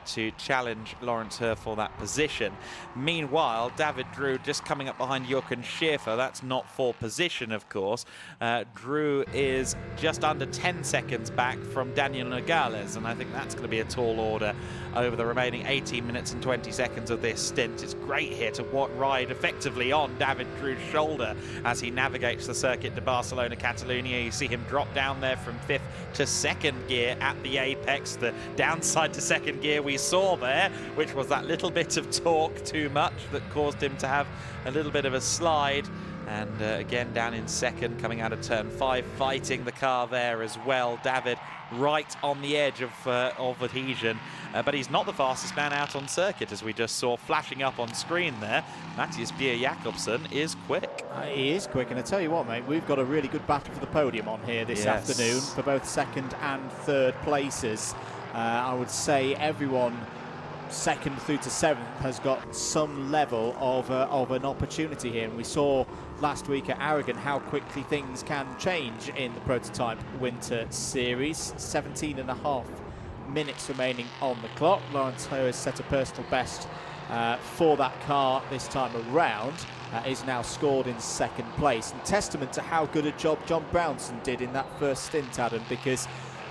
A: to challenge Lawrence Herr for that position. Meanwhile, David Drew just coming up behind Jochen Schäfer. That's not for position, of course. Drew is just under 10 seconds back from Daniel Nogales, and I think that's going to be a tall order over the remaining 18 minutes and 20 seconds of this stint. It's great here to ride effectively on David Drew's shoulder as he navigates the Circuit de Barcelona-Catalunya. You see him drop down there from 5th to 2nd gear at the apex. The downside to 2nd gear we saw there, which was that little bit of torque too much that caused him to have a little bit of a slide. And again, down in second, coming out of turn 5, fighting the car there as well. David right on the edge of adhesion, but he's not the fastest man out on circuit, as we just saw flashing up on screen there. Matthias Bier-Jakobsen is quick.
B: He is quick, and I tell you what, mate, we've got a really good battle for the podium on here this afternoon for both second and third places. I would say everyone second through to seventh has got some level of an opportunity here, and we saw last week at Aragon how quickly things can change in the Prototype Winter Series. 17.5 minutes remaining on the clock. Lawrence Ho has set a personal best for that car this time around. Is now scored in second place, and testament to how good a job John Brownson did in that first stint, Adam, because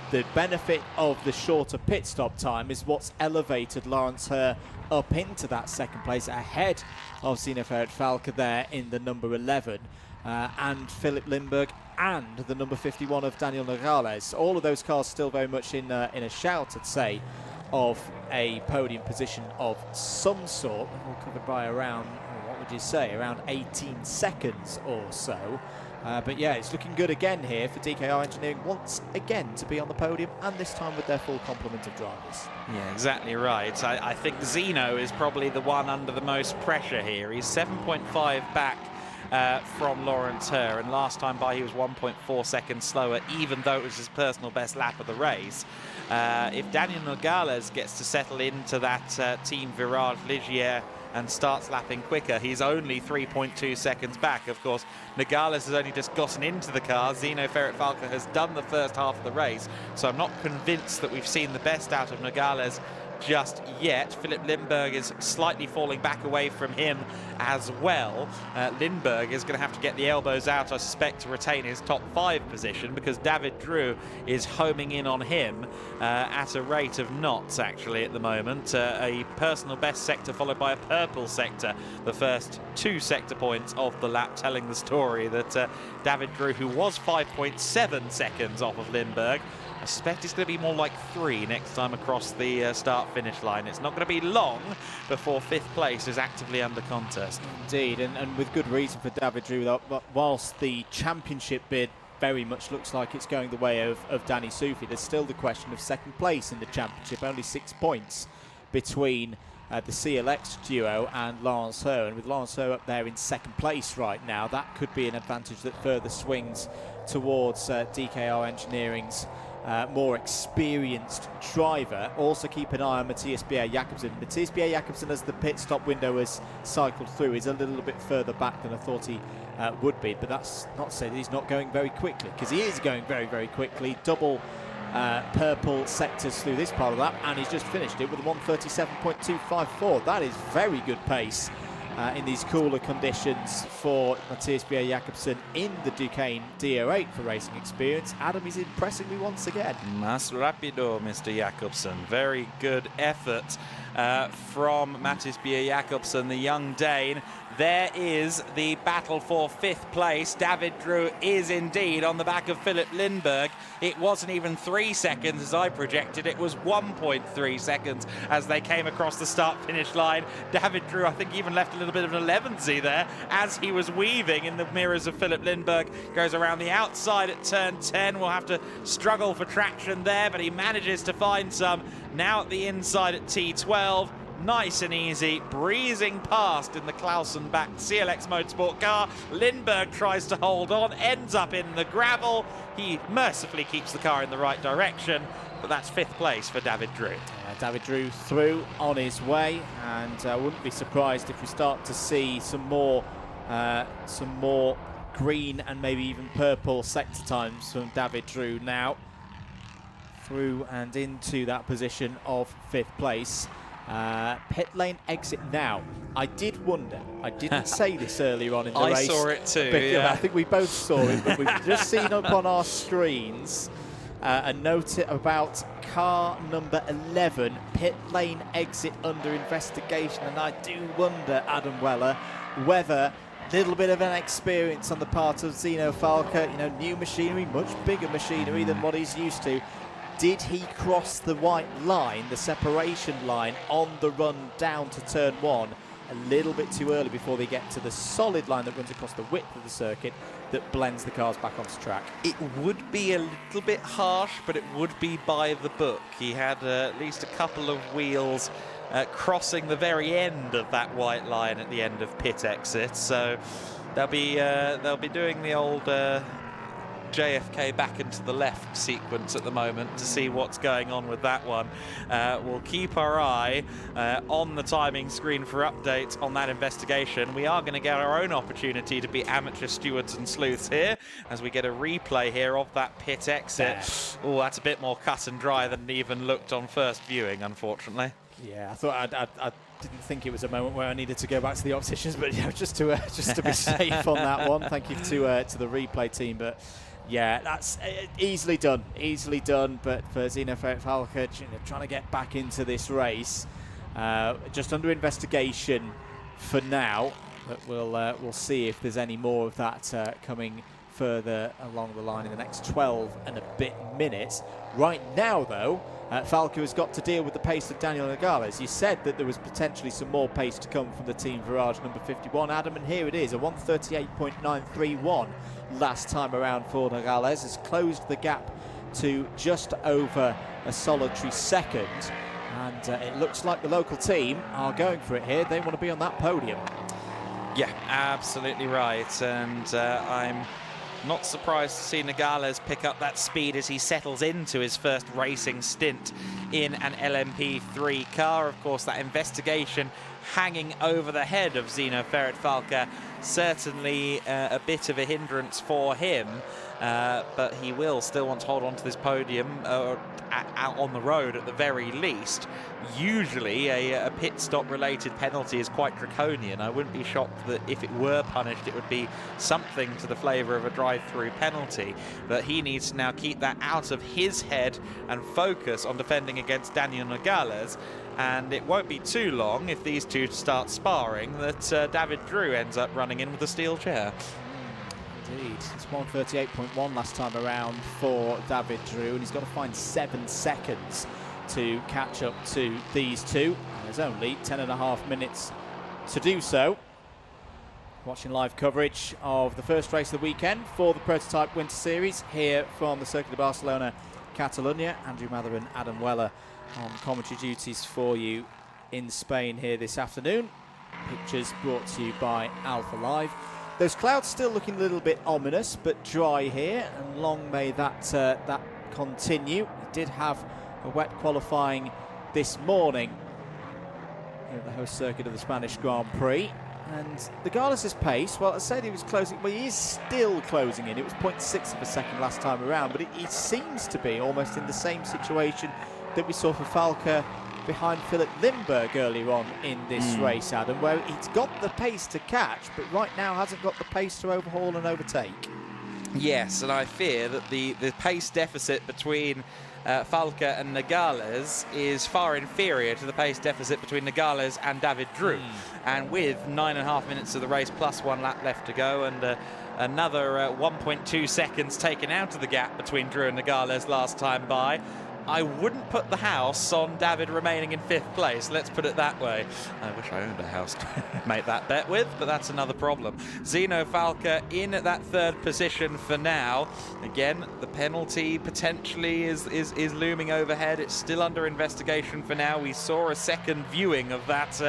B: the benefit of the shorter pit stop time is what's elevated Lawrence Ho up into that second place, ahead of Zino Ferret-Falke there in the number 11, and Philip Lindbergh and the number 51 of Daniel Nogales. All of those cars still very much in a shout, I'd say, of a podium position of some sort. All covered by around, what would you say, around 18 seconds or so. But yeah, it's looking good again here for DKR Engineering once again to be on the podium, and this time with their full complement of drivers.
A: Yeah, exactly right. I think Zino is probably the one under the most pressure here. He's 7.5 back from Lawrence Ho, and last time by he was 1.4 seconds slower, even though it was his personal best lap of the race. If Daniel Nogales gets to settle into that Team Virage Ligier and starts lapping quicker, he's only 3.2 seconds back. Of course, Nogales has only just gotten into the car. Zino Ferret-Falke has done the first half of the race, so I'm not convinced that we've seen the best out of Nogales just yet. Philip Lindbergh is slightly falling back away from him as well. Lindbergh is going to have to get the elbows out, I suspect, to retain his top 5 position, because David Drew is homing in on him at a rate of knots, actually, at the moment. A personal best sector followed by a purple sector, the first 2 sector points of the lap, telling the story that David Drew, who was 5.7 seconds off of Lindbergh, I suspect it's going to be more like 3 next time across the start-finish line. It's not going to be long before 5th place is actively under contest.
B: Indeed, and with good reason for David Drew. Whilst the championship bid very much looks like it's going the way of Danny Soufi, there's still the question of second place in the championship. Only 6 points between the CLX duo and Lawrence Ho, and with Lawrence Ho up there in second place right now, that could be an advantage that further swings towards DKR Engineering's more experienced driver. Also keep an eye on Matthias Bier-Jakobsen. Matthias Bier-Jakobsen, as the pit stop window has cycled through, is a little bit further back than I thought he would be, but that's not to say that he's not going very quickly, because he is going very, very quickly. Double purple sectors through this part of that, and he's just finished it with a 1:37.254. That is very good pace in these cooler conditions for Matthias Bier-Jakobsen in the Duqueine DR8 for Racing Experience. Adam is impressing me once again.
A: Más rápido, Mr. Jakobsen. Very good effort from Matthias Bier-Jakobsen, the young Dane. There is the battle for 5th place. David Drew is indeed on the back of Philip Lindbergh. It wasn't even 3 seconds as I projected. It was 1.3 seconds as they came across the start-finish line. David Drew, I think, even left a little bit of an 11-zy there as he was weaving in the mirrors of Philip Lindbergh. Goes around the outside at turn 10. We'll have to struggle for traction there, but he manages to find some. Now at the inside at T12. Nice and easy, breezing past in the Clausen-backed CLX Motorsport car. Lindbergh tries to hold on, ends up in the gravel. He mercifully keeps the car in the right direction, but that's 5th place for David Drew.
B: David Drew through on his way, and I wouldn't be surprised if we start to see some more green and maybe even purple sector times from David Drew now. Through and into that position of 5th place. Pit lane exit now. I did wonder, I didn't say this earlier on in the race.
A: I saw it too,
B: yeah. I think we both saw it, but we've just seen up on our screens a note about car number 11, pit lane exit under investigation, and I do wonder, Adam Weller, whether a little bit of an experience on the part of Zino Falke, you know, new machinery, much bigger machinery than what he's used to. Did he cross the white line, the separation line, on the run down to turn 1? a little bit too early before they get to the solid line that runs across the width of the circuit that blends the cars back onto track.
A: It would be a little bit harsh, but it would be by the book. He had at least a couple of wheels crossing the very end of that white line at the end of pit exit, so they'll be doing the old JFK back into the left sequence at the moment to see what's going on with that one. We'll keep our eye on the timing screen for updates on that investigation. We are going to get our own opportunity to be amateur stewards and sleuths here as we get a replay here of that pit exit. Oh, that's a bit more cut and dry than it even looked on first viewing, unfortunately.
B: Yeah, I thought I didn't think it was a moment where I needed to go back to the opticians, but yeah, just to be safe on that one. Thank you to the replay team, but yeah, that's easily done. But for Zeno Falca, trying to get back into this race, just under investigation for now. But we'll see if there's any more of that coming further along the line in the next 12 and a bit minutes. Right now, though, Falca has got to deal with the pace of Daniel Nogales. You said that there was potentially some more pace to come from the Team Virage number 51, Adam, and here it is, a 1:38.931 last time around for Nogales. Has closed the gap to just over a solitary second, and it looks like the local team are going for it here. They want to be on that podium.
A: Yeah, absolutely right, and I'm not surprised to see Nogales pick up that speed as he settles into his first racing stint in an LMP3 car. Of course, that investigation hanging over the head of Zeno Falca, certainly a bit of a hindrance for him, but he will still want to hold on to this podium out on the road at the very least. Usually a pit stop related penalty is quite draconian. I wouldn't be shocked that if it were punished it would be something to the flavour of a drive-through penalty, but he needs to now keep that out of his head and focus on defending against Daniel Nogales. And it won't be too long, if these two start sparring, that David Drew ends up running in with a steel chair.
B: Indeed. It's 1:38.1 last time around for David Drew, and he's got to find 7 seconds to catch up to these two. And there's only 10.5 minutes to do so. Watching live coverage of the first race of the weekend for the Prototype Winter Series here from the Circuit de Barcelona-Catalunya. Andrew Mather and Adam Weller on commentary duties for you in Spain here this afternoon. Pictures brought to you by Alpha Live. Those clouds still looking a little bit ominous, but dry here, and long may that continue. We did have a wet qualifying this morning here at the host circuit of the Spanish Grand Prix. And Nogales' pace, well, I said he was closing, well, he is still closing in. It was 0.6 of a second last time around, but he seems to be almost in the same situation that we saw for Falca behind Philip Lindbergh earlier on in this race, Adam, where he's got the pace to catch, but right now hasn't got the pace to overhaul and overtake.
A: Yes, and I fear that the pace deficit between Falca and Nogales is far inferior to the pace deficit between Nogales and David Drew. And with 9.5 minutes of the race plus 1 lap left to go, and another 1.2 seconds taken out of the gap between Drew and Nogales last time by, I wouldn't put the house on David remaining in 5th place, let's put it that way. I wish I owned a house to make that bet with, but that's another problem. Zeno Falca in at that 3rd position for now. Again, the penalty potentially is looming overhead. It's still under investigation for now. We saw a second viewing of that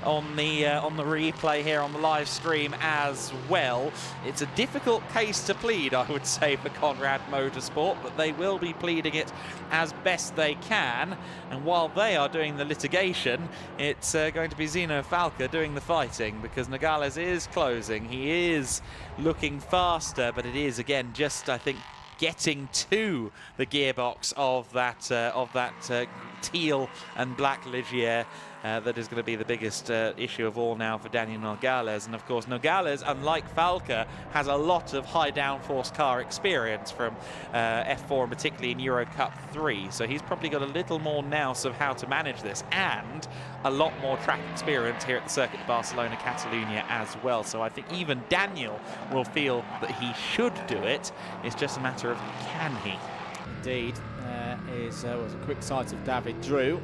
A: on the replay here on the live stream as well. It's a difficult case to plead, I would say, for Conrad Motorsport, but they will be pleading it as best they can, and while they are doing the litigation, it's going to be Zeno Falca doing the fighting, because Nogales is closing. He is looking faster, but it is again just, I think, getting to the gearbox of that teal and black Ligier that is going to be the biggest issue of all now for Daniel Nogales. And of course, Nogales, unlike Falca, has a lot of high downforce car experience from F4 and particularly in Euro Cup 3. So he's probably got a little more nous of how to manage this, and a lot more track experience here at the Circuit de Barcelona-Catalunya as well. So I think even Daniel will feel that he should do it. It's just a matter of can he?
B: Indeed. Was a quick sight of David Drew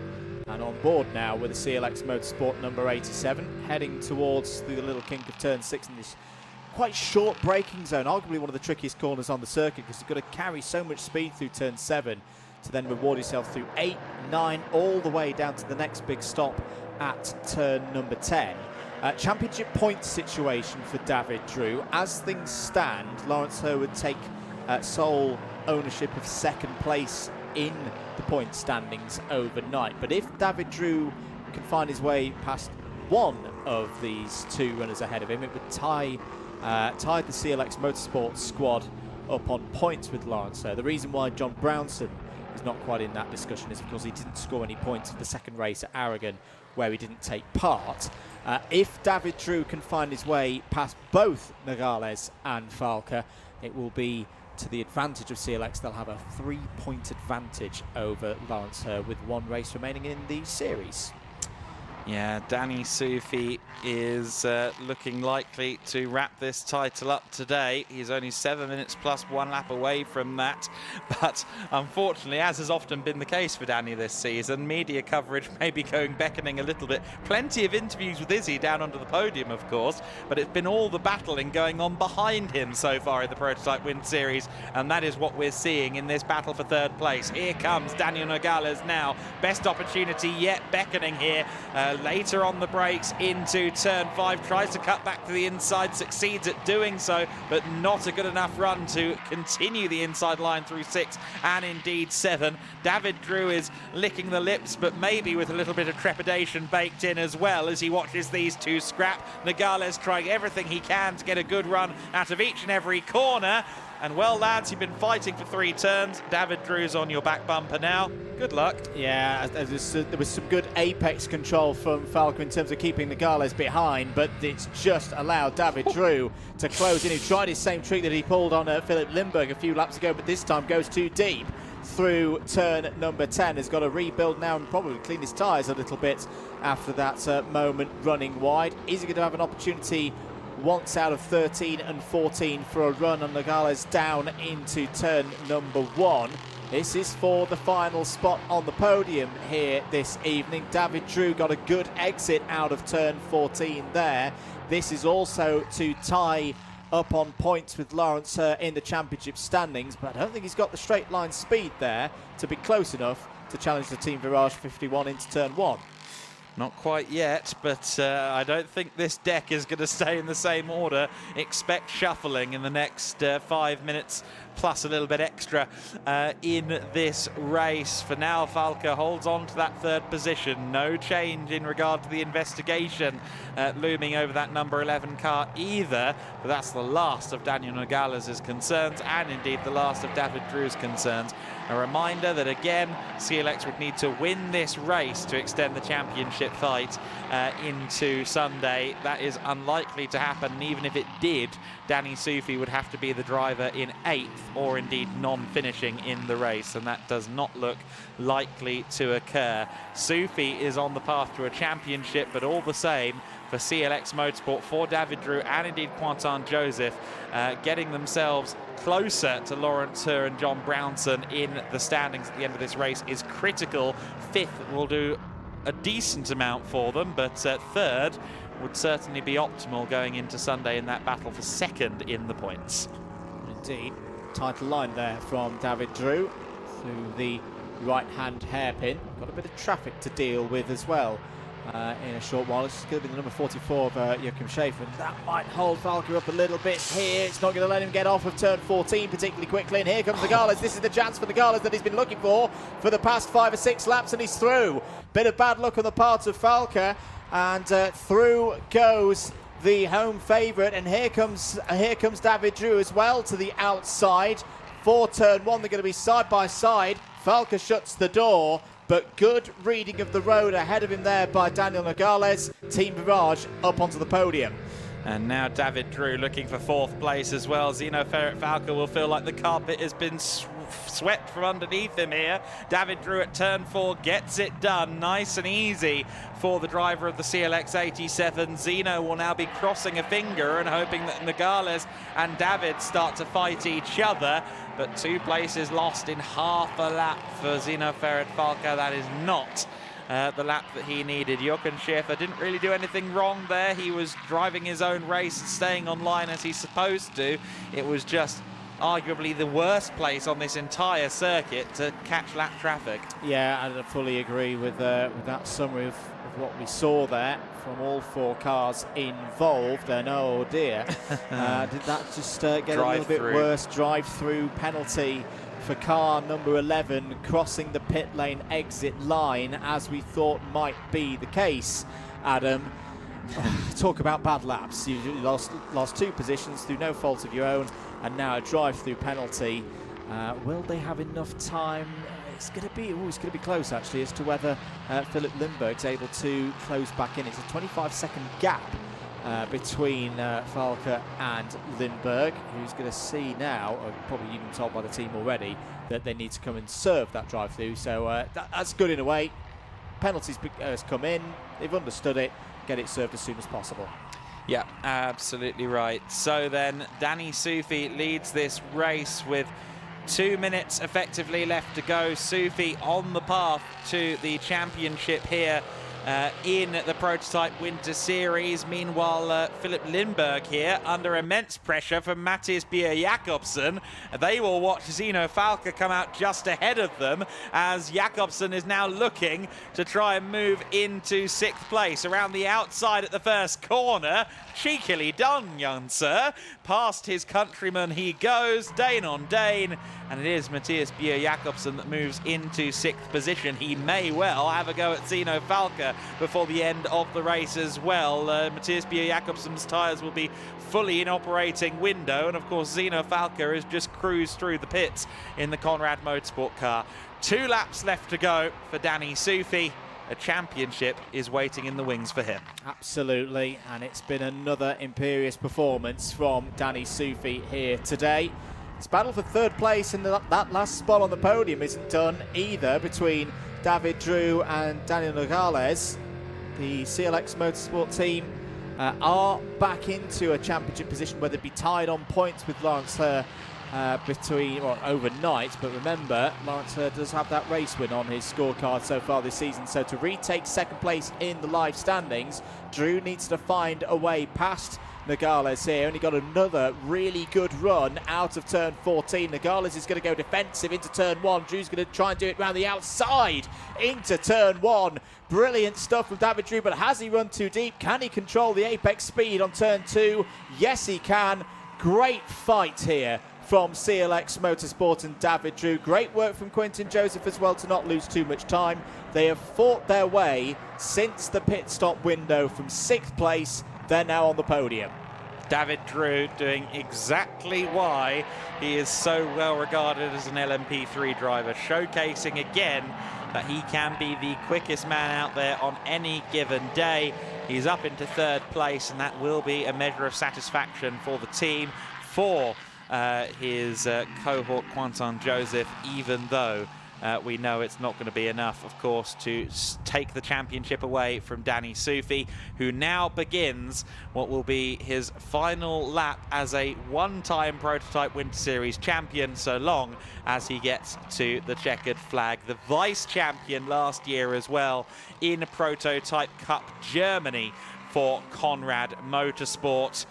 B: And on board now with the CLX Motorsport number 87, heading towards the little kink of turn 6 in this quite short braking zone, arguably one of the trickiest corners on the circuit, because you've got to carry so much speed through turn 7 to then reward yourself through 8, 9, all the way down to the next big stop at turn number 10. Championship point situation for David Drew. As things stand, Lawrence Ho would take sole ownership of second place in the point standings overnight. But if David Drew can find his way past one of these two runners ahead of him, it would tie the CLX Motorsport squad up on points with Lawrence Ho. The reason why John Brownson is not quite in that discussion is because he didn't score any points for the second race at Aragon, where he didn't take part. If David Drew can find his way past both Nogales and Falca, it will be to the advantage of CLX. They'll have a 3-point advantage over Lawrence Ho with one race remaining in the series.
A: Yeah, Danny Soufi is looking likely to wrap this title up today. He's only 7 minutes plus 1 lap away from that. But unfortunately, as has often been the case for Danny this season, media coverage may be beckoning a little bit. Plenty of interviews with Izzy down onto the podium, of course, but it's been all the battling going on behind him so far in the Prototype Winter Series, and that is what we're seeing in this battle for third place. Here comes Daniel Nogales now. Best opportunity yet beckoning here. Later on the brakes into turn 5, tries to cut back to the inside, succeeds at doing so, but not a good enough run to continue the inside line through 6 and indeed 7. David Drew is licking the lips, but maybe with a little bit of trepidation baked in as well as he watches these two scrap. Nogales trying everything he can to get a good run out of each and every corner. And well, lads, you've been fighting for 3 turns. David Drew's on your back bumper now. Good luck. Yeah, there was some good apex control from Falca in terms of keeping Nogales behind, but it's just allowed David Drew to close in. He tried his same trick that he pulled on Philip Lindbergh a few laps ago, but this time goes too deep through turn number 10. Has got to rebuild now and probably clean his tyres a little bit after that moment running wide. Is he going to have an opportunity once out of 13 and 14 for a run on Nogales down into turn number 1? This is for the final spot on the podium here this evening. David Drew got a good exit out of turn 14 there. This is also to tie up on points with Lawrence in the championship standings, but I don't think he's got the straight line speed there to be close enough to challenge the Team Virage 51 into turn 1. Not quite yet, but I don't think this deck is going to stay in the same order. Expect shuffling in the next 5 minutes plus a little bit extra in this race. For now, Falca holds on to that 3rd position. No change in regard to the investigation looming over that number 11 car either. But that's the last of Daniel Nogales' concerns, and indeed the last of David Drew's concerns. A reminder that, again, CLX would need to win this race to extend the championship fight into Sunday. That is unlikely to happen, and even if it did, Danny Soufi would have to be the driver in 8th or indeed non-finishing in the race, and that does not look likely to occur. Soufi is on the path to a championship, but all the same, for CLX Motorsport, for David Drew and indeed Quentin Joseph, getting themselves closer to Lawrence Ho and John Brownson in the standings at the end of this race is critical. 5th will do a decent amount for them, but 3rd would certainly be optimal going into Sunday in that battle for 2nd in the points. Indeed, title line there from David Drew through the right-hand hairpin. Got a bit of traffic to deal with as well in a short while. It's going to be the number 44 of Joachim Schaefer. That might hold Falca up a little bit here. It's not going to let him get off of turn 14 particularly quickly. And here comes Nogales. This is the chance for Nogales that he's been looking for the past 5 or 6 laps, and he's through. Bit of bad luck on the part of Falca, and through goes the home favourite. And here comes David Drew as well to the outside for turn 1. They're going to be side by side. Falca shuts the door, but good reading of the road ahead of him there by Daniel Nogales. Team Virage up onto the podium. And now David Drew looking for 4th place as well. Zeno Falca will feel like the carpet has been swept from underneath him here. David Drew at turn 4 gets it done nice and easy for the driver of the CLX 87. Zeno will now be crossing a finger and hoping that Nogales and David start to fight each other. But 2 places lost in half a lap for Zeno Falca. That is not the lap that he needed. Jochen Schäfer didn't really do anything wrong there. He was driving his own race, staying on line as he's supposed to. It was just arguably the worst place on this entire circuit to catch lap traffic.
B: Yeah, and I fully agree with that summary of what we saw there from all 4 cars involved. And oh dear, did that just get a little bit worse? Drive-through penalty for car number 11 crossing the pit lane exit line, as we thought might be the case, Adam. Talk about bad laps. You lost 2 positions through no fault of your own, and now a drive-through penalty. Will they have enough time? It's going to be close actually as to whether Philip Lindbergh's able to close back in. It's a 25-second gap between Falke and Lindbergh, who's going to see now, or probably even told by the team already, that they need to come and serve that drive-through. So that's good in a way. Penalties has come in. They've understood it. Get it served as soon as possible.
A: Yeah, absolutely right. So then Danny Sufi leads this race with 2 minutes effectively left to go. Sufi on the path to the championship here in the Prototype Winter Series. Meanwhile, Philip Lindbergh here under immense pressure from Mathias Bjerre-Jacobsen. They will watch Zino Falke come out just ahead of them, as Jacobsen is now looking to try and move into 6th place. Around the outside at the first corner. Cheekily done, young sir. Past his countryman he goes, Dane on Dane, and it is Mathias Bjerre-Jacobsen that moves into 6th position. He may well have a go at Zino Falke before the end of the race as well. Mathias Bjerre-Jacobsen's tyres will be fully in operating window, and of course Zino Falke has just cruised through the pits in the Conrad Motorsport car. 2 laps left to go for Danny Sufi. A championship is waiting in the wings for him.
B: Absolutely, and it's been another imperious performance from Danny Sufi here today. It's battle for 3rd place, and that last spot on the podium isn't done either between David Drew and Daniel Nogales. The CLX Motorsport team are back into a championship position where they'd be tied on points with Lawrence Herr overnight, but remember, Lawrence Herr does have that race win on his scorecard so far this season, so to retake 2nd place in the live standings, Drew needs to find a way past Nogales here. Only got another really good run out of turn 14. Nogales is going to go defensive into turn 1. Drew's going to try and do it round the outside into turn 1. Brilliant stuff from David Drew, but has he run too deep? Can he control the apex speed on turn 2? Yes, he can. Great fight here from CLX Motorsport and David Drew. Great work from Quentin Joseph as well to not lose too much time. They have fought their way since the pit stop window from 6th place. They're now on the podium.
A: David Drew doing exactly why he is so well regarded as an LMP3 driver, showcasing again that he can be the quickest man out there on any given day. He's up into 3rd place, and that will be a measure of satisfaction for the team, for his cohort Quentin Joseph, even though we know it's not going to be enough, of course, to take the championship away from Danny Sufi, who now begins what will be his final lap as a 1-time Prototype Winter Series champion, so long as he gets to the checkered flag. The vice champion last year as well in Prototype Cup Germany for Conrad Motorsport,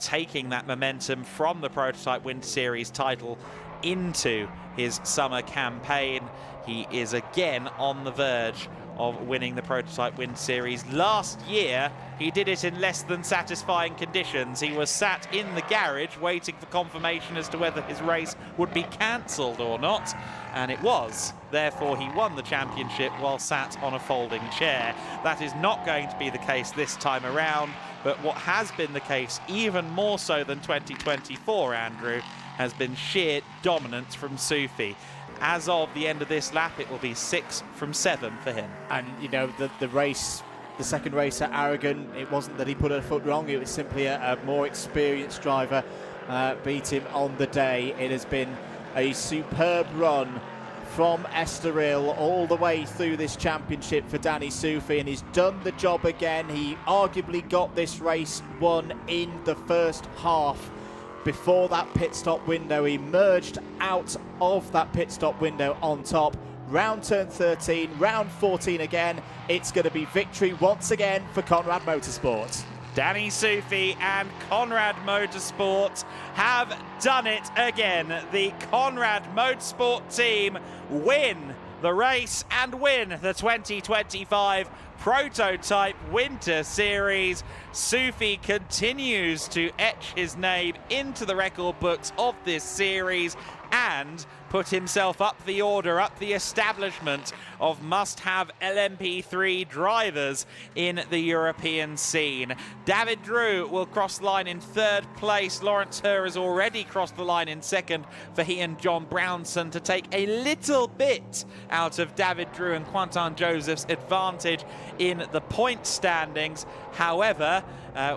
A: taking that momentum from the Prototype Winter Series title into his summer campaign. He is again on the verge of winning the Prototype Winter Series. Last year, he did it in less than satisfying conditions. He was sat in the garage waiting for confirmation as to whether his race would be cancelled or not, and it was. Therefore, he won the championship while sat on a folding chair. That is not going to be the case this time around, but what has been the case, even more so than 2024, Andrew, has been sheer dominance from Sufi. As of the end of this lap, it will be 6 from 7 for him.
B: And, you know, the race, the second race at Aragon, it wasn't that he put a foot wrong, it was simply a more experienced driver beat him on the day. It has been a superb run from Estoril all the way through this championship for Danny Sufi, and he's done the job again. He arguably got this race won in the first half. Before that pit stop window, he merged out of that pit stop window on top, round turn 13, round 14 again. It's going to be victory once again for Conrad Motorsport.
A: Danny Soufi and Conrad Motorsport have done it again. The Conrad Motorsport team win the race and win the 2025 Prototype Winter Series. Soufi continues to etch his name into the record books of this series and put himself up the order, up the establishment of must-have LMP3 drivers in the European scene. David Drew will cross the line in third place. Lawrence Herr has already crossed the line in second for he and John Brownson to take a little bit out of David Drew and Quentin Joseph's advantage in the point standings. However,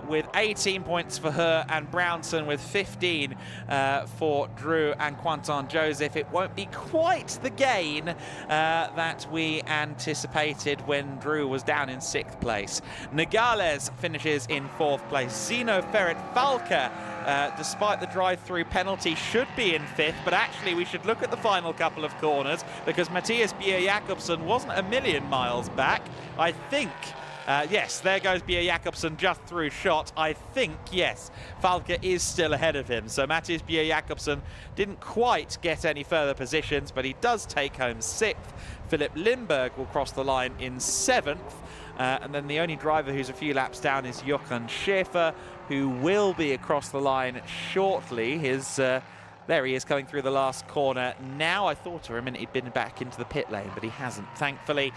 A: with 18 points for Herr and Brownson, with 15 for Drew and Quentin Joseph, it won't be quite the gain that we anticipated when Drew was down in 6th place. Nogales finishes in 4th place. Zino Ferret-Falke, despite the drive-through penalty, should be in 5th, but actually we should look at the final couple of corners because Matthias Bjerre-Jacobsen wasn't a million miles back. I think yes, there goes Bjerre-Jacobsen just through shot. I think, yes, Falke is still ahead of him. So Matthias Bjerre-Jacobsen didn't quite get any further positions, but he does take home 6th. Philip Lindberg will cross the line in 7th. And then the only driver who's a few laps down is Jochen Schäfer, who will be across the line shortly. There he is coming through the last corner. Now, I thought for a minute he'd been back into the pit lane, but he hasn't, thankfully.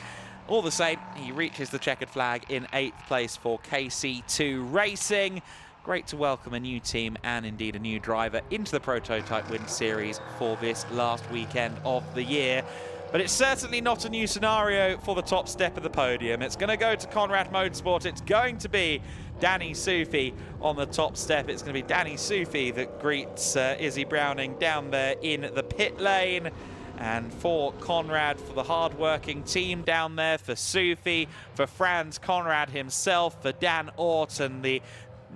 A: All the same, he reaches the checkered flag in 8th place for KC2 Racing. Great to welcome a new team and indeed a new driver into the Prototype Winter Series for this last weekend of the year. But it's certainly not a new scenario for the top step of the podium. It's going to go to Conrad Motorsport. It's going to be Danny Soufi on the top step. It's going to be Danny Soufi that greets Izzy Browning down there in the pit lane. And for Conrad, for the hard-working team down there, for Soufi, for Franz Conrad himself, for Dan Ort and the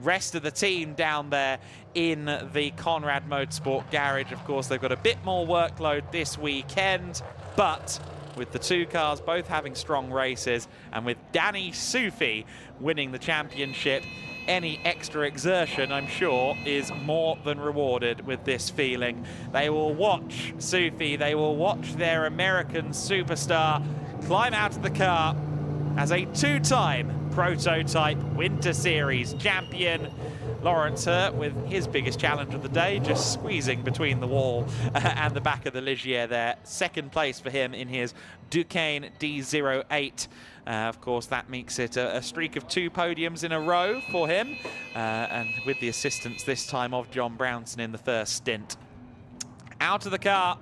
A: rest of the team down there in the Conrad Motorsport garage. Of course, they've got a bit more workload this weekend, but with the two cars both having strong races and with Danny Soufi winning the championship, any extra exertion, I'm sure, is more than rewarded with this feeling. They will watch Soufi, they will watch their American superstar climb out of the car as a two-time Prototype Winter Series champion. Lawrence Herr with his biggest challenge of the day, just squeezing between the wall and the back of the Ligier there. 2nd place for him in his Duqueine D08. Of course, that makes it a streak of 2 podiums in a row for him, and with the assistance this time of John Brownson in the first stint. Out of the car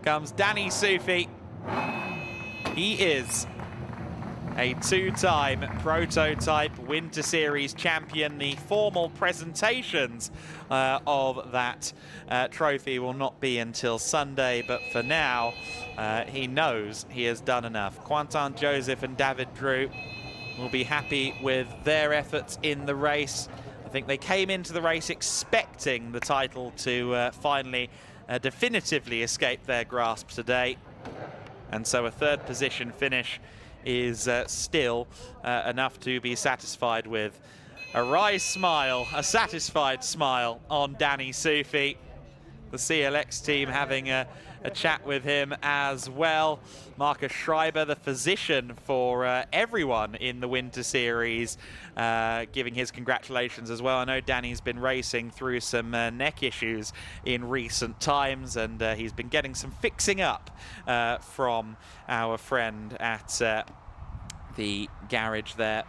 A: comes Danny Soufi. He is a 2-time Prototype Winter Series champion. The formal presentations of that trophy will not be until Sunday, but for now, he knows he has done enough. Quentin Joseph and David Drew will be happy with their efforts in the race. I think they came into the race expecting the title to finally definitively escape their grasp today. And so a 3rd position finish is still enough to be satisfied with. A wry smile, a satisfied smile on Danny Soufi. The CLX team having a chat with him as well. Marcus Schreiber, the physician for everyone in the Winter Series, giving his congratulations as well. I know Danny's been racing through some neck issues in recent times, and he's been getting some fixing up from our friend at the garage there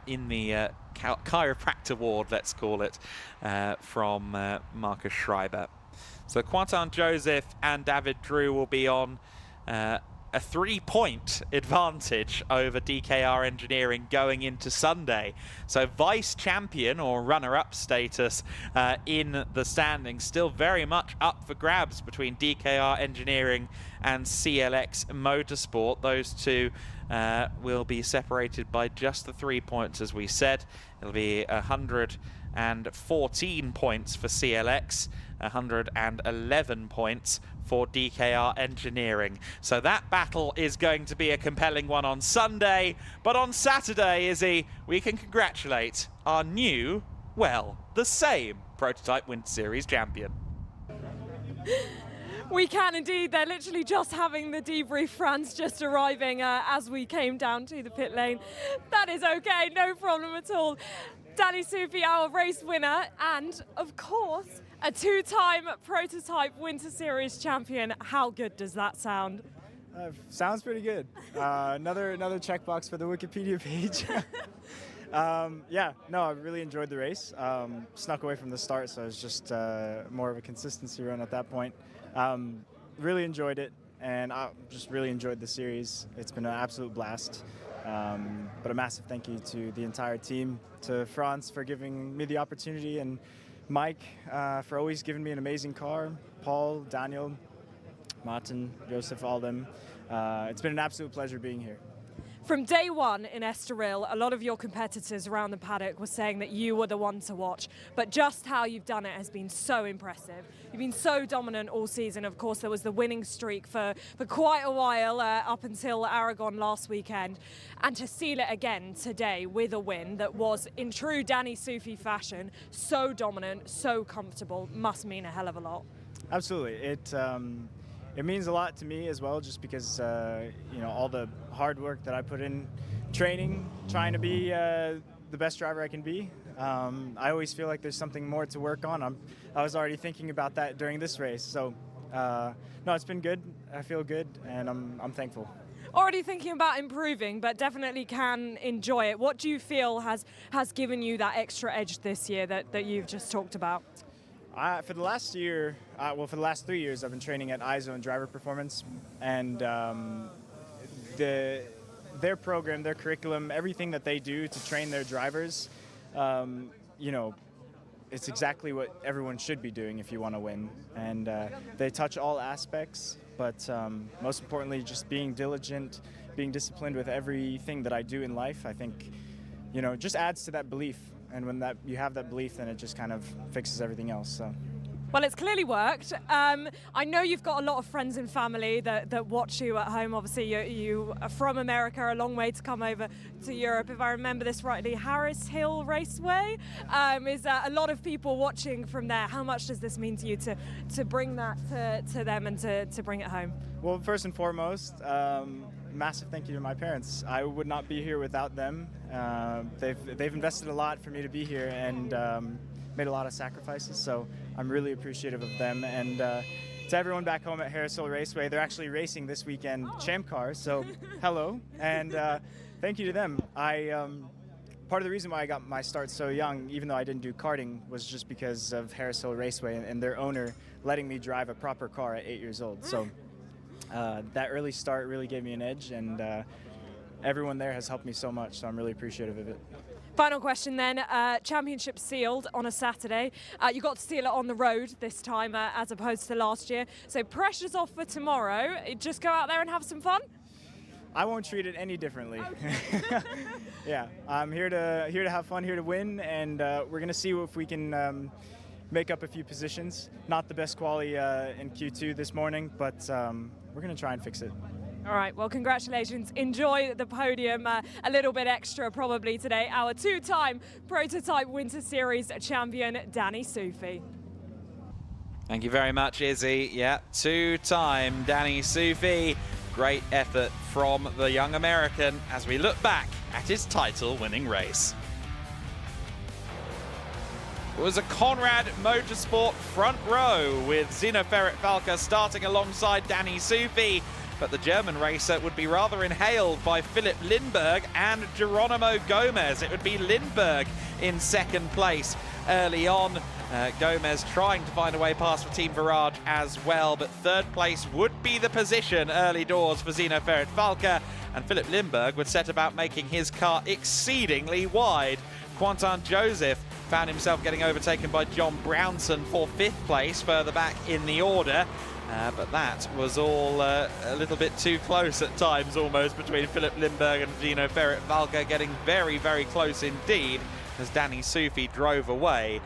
A: in the chiropractor ward, let's call it, from Marcus Schreiber. So Quentin Joseph and David Drew will be on a 3-point advantage over DKR Engineering going into Sunday. So vice champion or runner-up status in the standings, still very much up for grabs between DKR Engineering and CLX Motorsport. Those two will be separated by just the 3 points, as we said. It'll be 114 points for CLX, 111 points for DKR Engineering. So that battle is going to be a compelling one on Sunday, but on Saturday, Izzy, we can congratulate our new, well, the same Prototype Winter Series champion.
C: We can indeed. They're literally just having the debrief. France just arriving as we came down to the pit lane. That is okay, no problem at all. Danny Soufi, our race winner, and of course, a two-time Prototype Winter Series champion. How good does that sound?
J: Sounds pretty good. Another checkbox for the Wikipedia page. Yeah, no, I really enjoyed the race. Snuck away from the start, so it was just more of a consistency run at that point. Really enjoyed it, and I just really enjoyed the series. It's been an absolute blast. But a massive thank you to the entire team, to France for giving me the opportunity, and Mike for always giving me an amazing car, Paul, Daniel, Martin, Joseph, all them. It's been an absolute pleasure being here.
C: From day one in Estoril, a lot of your competitors around the paddock were saying that you were the one to watch, but just how you've done it has been so impressive. You've been so dominant all season. Of course, there was the winning streak for quite a while up until Aragon last weekend. And to seal it again today with a win that was, in true Danny Soufi fashion, so dominant, so comfortable, must mean a hell of a lot.
J: Absolutely. It means a lot to me as well, just because you know, all the hard work that I put in training, trying to be the best driver I can be. I always feel like there's something more to work on. I was already thinking about that during this race. So no, it's been good. I feel good, and I'm thankful.
C: Already thinking about improving, but definitely can enjoy it. What do you feel has given you that extra edge this year that you've just talked about?
J: For the last year, well, for the last 3 years, I've been training at iZone Driver Performance, and their program, their curriculum, everything that they do to train their drivers, you know, it's exactly what everyone should be doing if you want to win. And they touch all aspects, but most importantly, just being diligent, being disciplined with everything that I do in life, I think, you know, just adds to that belief. And when you have that belief, then it just kind of fixes everything else. So.
C: Well, it's clearly worked. I know you've got a lot of friends and family that watch you at home. Obviously, you are from America, a long way to come over to Europe. If I remember this rightly, Harris Hill Raceway is a lot of people watching from there. How much does this mean to you to bring that to them and to bring it home?
J: Well, first and foremost, massive thank you to my parents. I would not be here without them. They've invested a lot for me to be here, and made a lot of sacrifices, so I'm really appreciative of them. And to everyone back home at Harris Hill Raceway, they're actually racing this weekend champ cars, so hello, and thank you to them. Part of the reason why I got my start so young, even though I didn't do karting, was just because of Harris Hill Raceway and their owner letting me drive a proper car at 8 years old. So that early start really gave me an edge, and everyone there has helped me so much, so I'm really appreciative of it.
C: Final question then, championship sealed on a Saturday. You got to seal it on the road this time as opposed to last year. So pressure's off for tomorrow. Just go out there and have some fun?
J: I won't treat it any differently. Okay. Yeah, I'm here to have fun, here to win, and we're gonna see if we can make up a few positions. Not the best quali in Q2 this morning, but we're gonna try and fix it.
C: All right, well, congratulations. Enjoy the podium a little bit extra probably today. Our two-time Prototype Winter Series champion, Danny Soufi.
A: Thank you very much, Izzy. Yeah, two-time Danny Soufi. Great effort from the young American as we look back at his title-winning race. It was a Conrad Motorsport front row with Zino Ferret-Falke starting alongside Danny Soufi. But the German racer would be rather inhaled by Philipp Lindberg and Geronimo Gomez. It would be Lindberg in second place early on. Gomez trying to find a way past for Team Virage as well, but third place would be the position early doors for Zino Ferret-Falke, and Philipp Lindberg would set about making his car exceedingly wide. Quentin Joseph found himself getting overtaken by John Brownson for fifth place further back in the order. But that was all a little bit too close at times almost between Philipp Lindberg and Zino Ferret-Falke, getting very, very close indeed. as Danny Sufi drove away.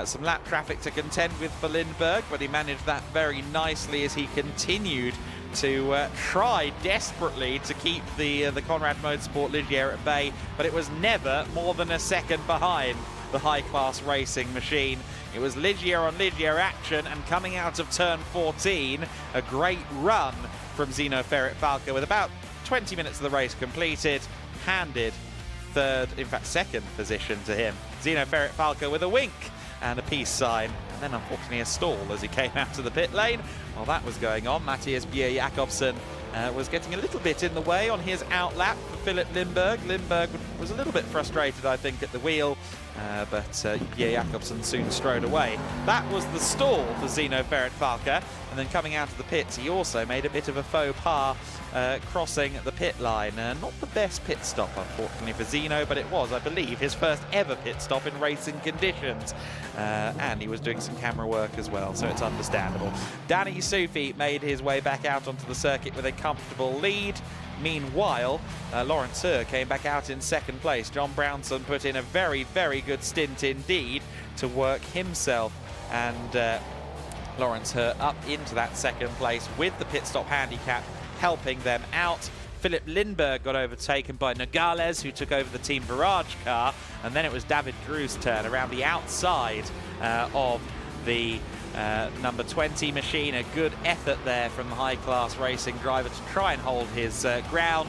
A: Some lap traffic to contend with for Lindbergh, but he managed that very nicely as he continued to try desperately to keep the Conrad Motorsport Ligier at bay, but it was never more than a second behind the high-class racing machine. It was Ligier on Ligier action, and coming out of turn 14, a great run from Zino Ferret-Falca with about 20 minutes of the race completed, handed second position to him. Zino Ferret-Falca with a wink and a peace sign, and then unfortunately a stall as he came out of the pit lane. While that was going on, Matthias Bjerre-Jacobsen was getting a little bit in the way on his outlap for Philip Lindbergh. Lindbergh was a little bit frustrated, I think, at the wheel, but Bjerre-Jacobsen soon strode away. That was the stall for Zino Ferret-Falca, and then coming out of the pits, he also made a bit of a faux pas crossing the pit line. Not the best pit stop, unfortunately, for Zino, but it was, I believe, his first ever pit stop in racing conditions. And he was doing some camera work as well, so it's understandable. Danny Sufi made his way back out onto the circuit with a comfortable lead. Meanwhile, Lawrence Hur came back out in second place. John Brownson put in a very, very good stint indeed to work himself and Lawrence Hur up into that second place with the pit stop handicap helping them out. Philip Lindbergh got overtaken by Nogales, who took over the Team Barrage car, and then it was David Drew's turn around the outside of the number 20 machine. A good effort there from the high-class racing driver to try and hold his ground.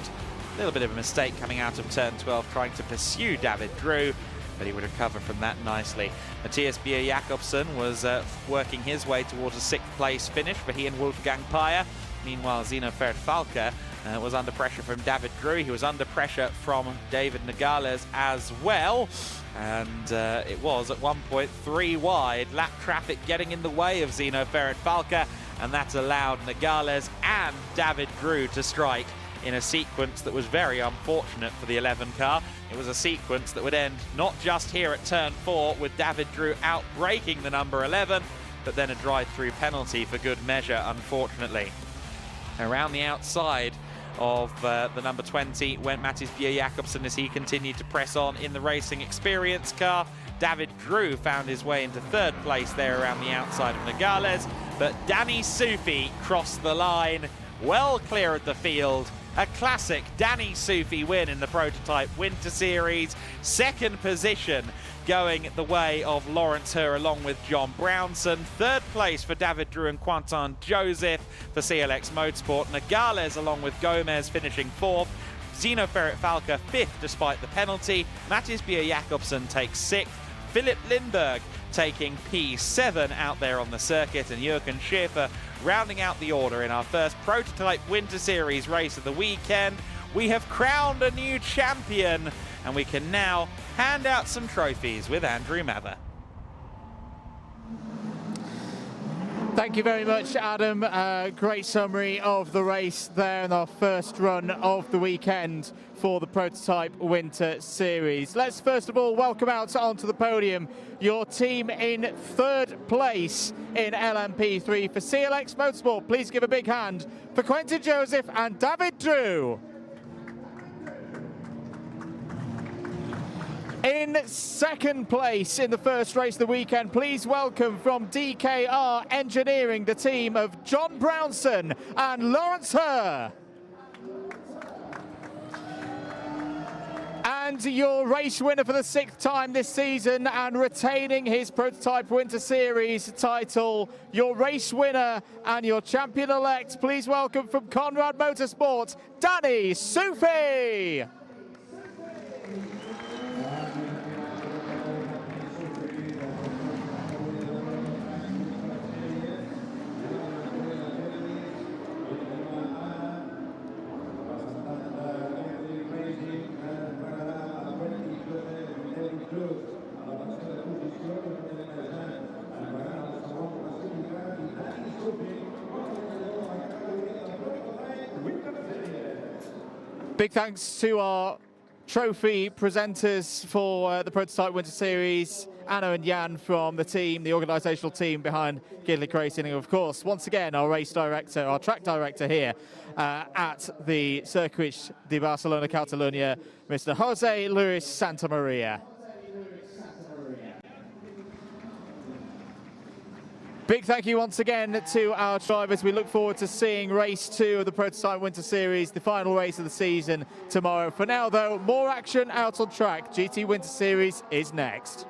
A: A little bit of a mistake coming out of turn 12, trying to pursue David Drew, but he would recover from that nicely. Matthias Bjerre-Jacobsen was working his way towards a 6th place finish for he and Wolfgang Peyer. Meanwhile, Zino Ferret-Falca was under pressure from David Drew. He was under pressure from David Nogales as well. And it was at one point 3 wide. Lap traffic getting in the way of Zino Ferret-Falca, and that allowed Nogales and David Drew to strike in a sequence that was very unfortunate for the 11 car. It was a sequence that would end not just here at turn 4 with David Drew outbraking the number 11, but then a drive-through penalty for good measure, unfortunately. Around the outside of the number 20 went Matthias Bjerre-Jacobsen as he continued to press on in the racing experience car. David Drew found his way into 3rd place there around the outside of Nogales, but Danny Sufi crossed the line well clear of the field. A classic Danny Sufi win in the Prototype Winter Series. 2nd position going the way of Lawrence Hur along with John Brownson. 3rd place for David Drew and Quentin Joseph for CLX Motorsport. Nogales along with Gomez finishing 4th. Zino Ferret-Falca 5th despite the penalty. Matthias Bjerre-Jacobsen takes 6th. Philip Lindbergh taking P7 out there on the circuit, and Jürgen Schäfer rounding out the order in our first Prototype Winter Series race of the weekend. We have crowned a new champion, and we can now hand out some trophies with Andrew Mather.
B: Thank you very much, Adam. Great summary of the race there in our first run of the weekend for the Prototype Winter Series. Let's first of all welcome out onto the podium your team in 3rd place in LMP3 for CLX Motorsport. Please give a big hand for Quentin Joseph and David Drew. In 2nd place in the first race of the weekend, please welcome from DKR Engineering the team of John Brownson and Lawrence Hur. And your race winner for the 6th time this season and retaining his Prototype Winter Series title, your race winner and your champion-elect, please welcome from Conrad Motorsport, Danny Sufi. Big thanks to our trophy presenters for the Prototype Winter Series, Anna and Jan from the team, the organisational team behind GEDLICH Racing, and of course, once again, our race director, our track director here at the Circuit de Barcelona-Catalunya, Mr. Jose Luis Santamaria. Big thank you once again to our drivers. We look forward to seeing race 2 of the Prototype Winter Series, the final race of the season tomorrow. For now, though, more action out on track. GT Winter Series is next.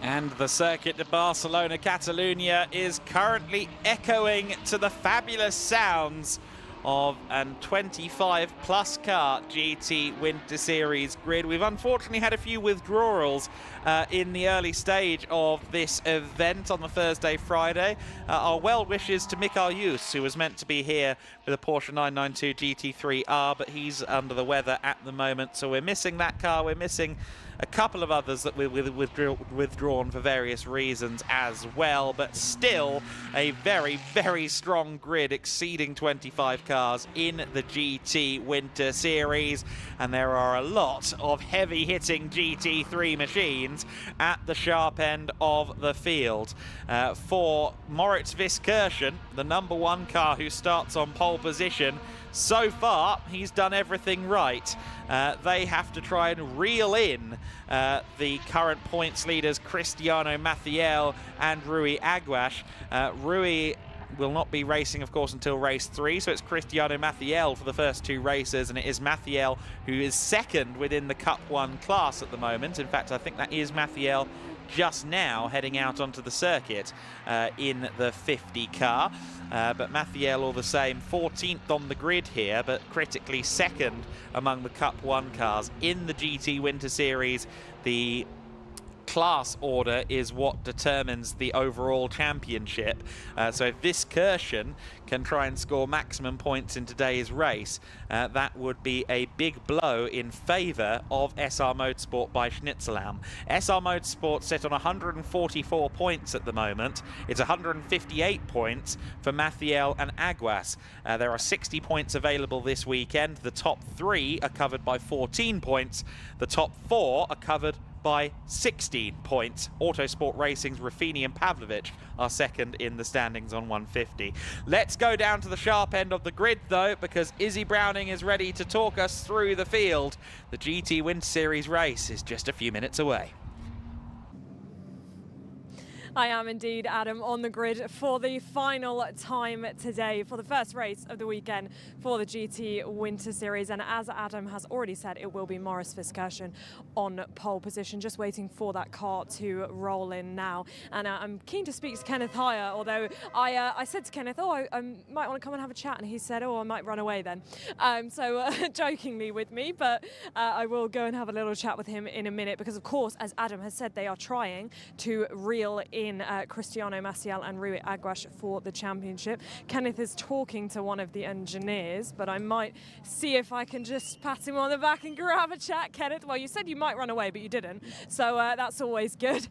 A: And the Circuit de Barcelona-Catalunya is currently echoing to the fabulous sounds of a 25-plus car GT Winter Series grid. We've unfortunately had a few withdrawals in the early stage of this event on the Thursday, Friday. Our well wishes to Mikael Jus, who was meant to be here with a Porsche 992 GT3R, but he's under the weather at the moment, so we're missing that car. We're missing a couple of others that we've withdrawn for various reasons as well, but still a very, very strong grid exceeding 25 cars in the GT Winter Series, and there are a lot of heavy-hitting GT3 machines at the sharp end of the field. For Moritz Viskirchen, the #1 car who starts on pole position, so far he's done everything right. They have to try and reel in the current points leaders Cristiano Mathiel and Rui Aguas. Rui will not be racing, of course, until race 3, so it's Cristiano Mathiel for the first 2 races, and it is Mathiel who is second within the Cup 1 class at the moment. In fact, I think that is Mathiel just now heading out onto the circuit in the 50 car. But Mathiel, all the same, 14th on the grid here, but critically second among the Cup 1 cars. In the GT Winter Series, the class order is what determines the overall championship. So if Viskirchen can try and score maximum points in today's race, that would be a big blow in favour of SR Motorsport by Schnitzelhelm. SR Motorsport sit on 144 points at the moment. It's 158 points for Mathiel and Aguas. There are 60 points available this weekend. The top 3 are covered by 14 points. The top 4 are covered by 16 points. Autosport Racing's Ruffini and Pavlovich are second in the standings on 150. Let's go down to the sharp end of the grid, though, because Izzy Browning is ready to talk us through the field. The GT Winter Series race is just a few minutes away.
C: I am indeed, Adam, on the grid for the final time today for the first race of the weekend for the GT Winter Series. And as Adam has already said, it will be Moritz Viskirchen on pole position, just waiting for that car to roll in now. And I'm keen to speak to Kenneth Heyer, although I said to Kenneth, I might want to come and have a chat, and he said, I might run away then. Jokingly with me, but I will go and have a little chat with him in a minute, because of course, as Adam has said, they are trying to reel in Cristiano Mathiel and Rui Aguas for the championship. Kenneth is talking to one of the engineers, but I might see if I can just pat him on the back and grab a chat. Kenneth, well, you said you might run away, but you didn't, so that's always good.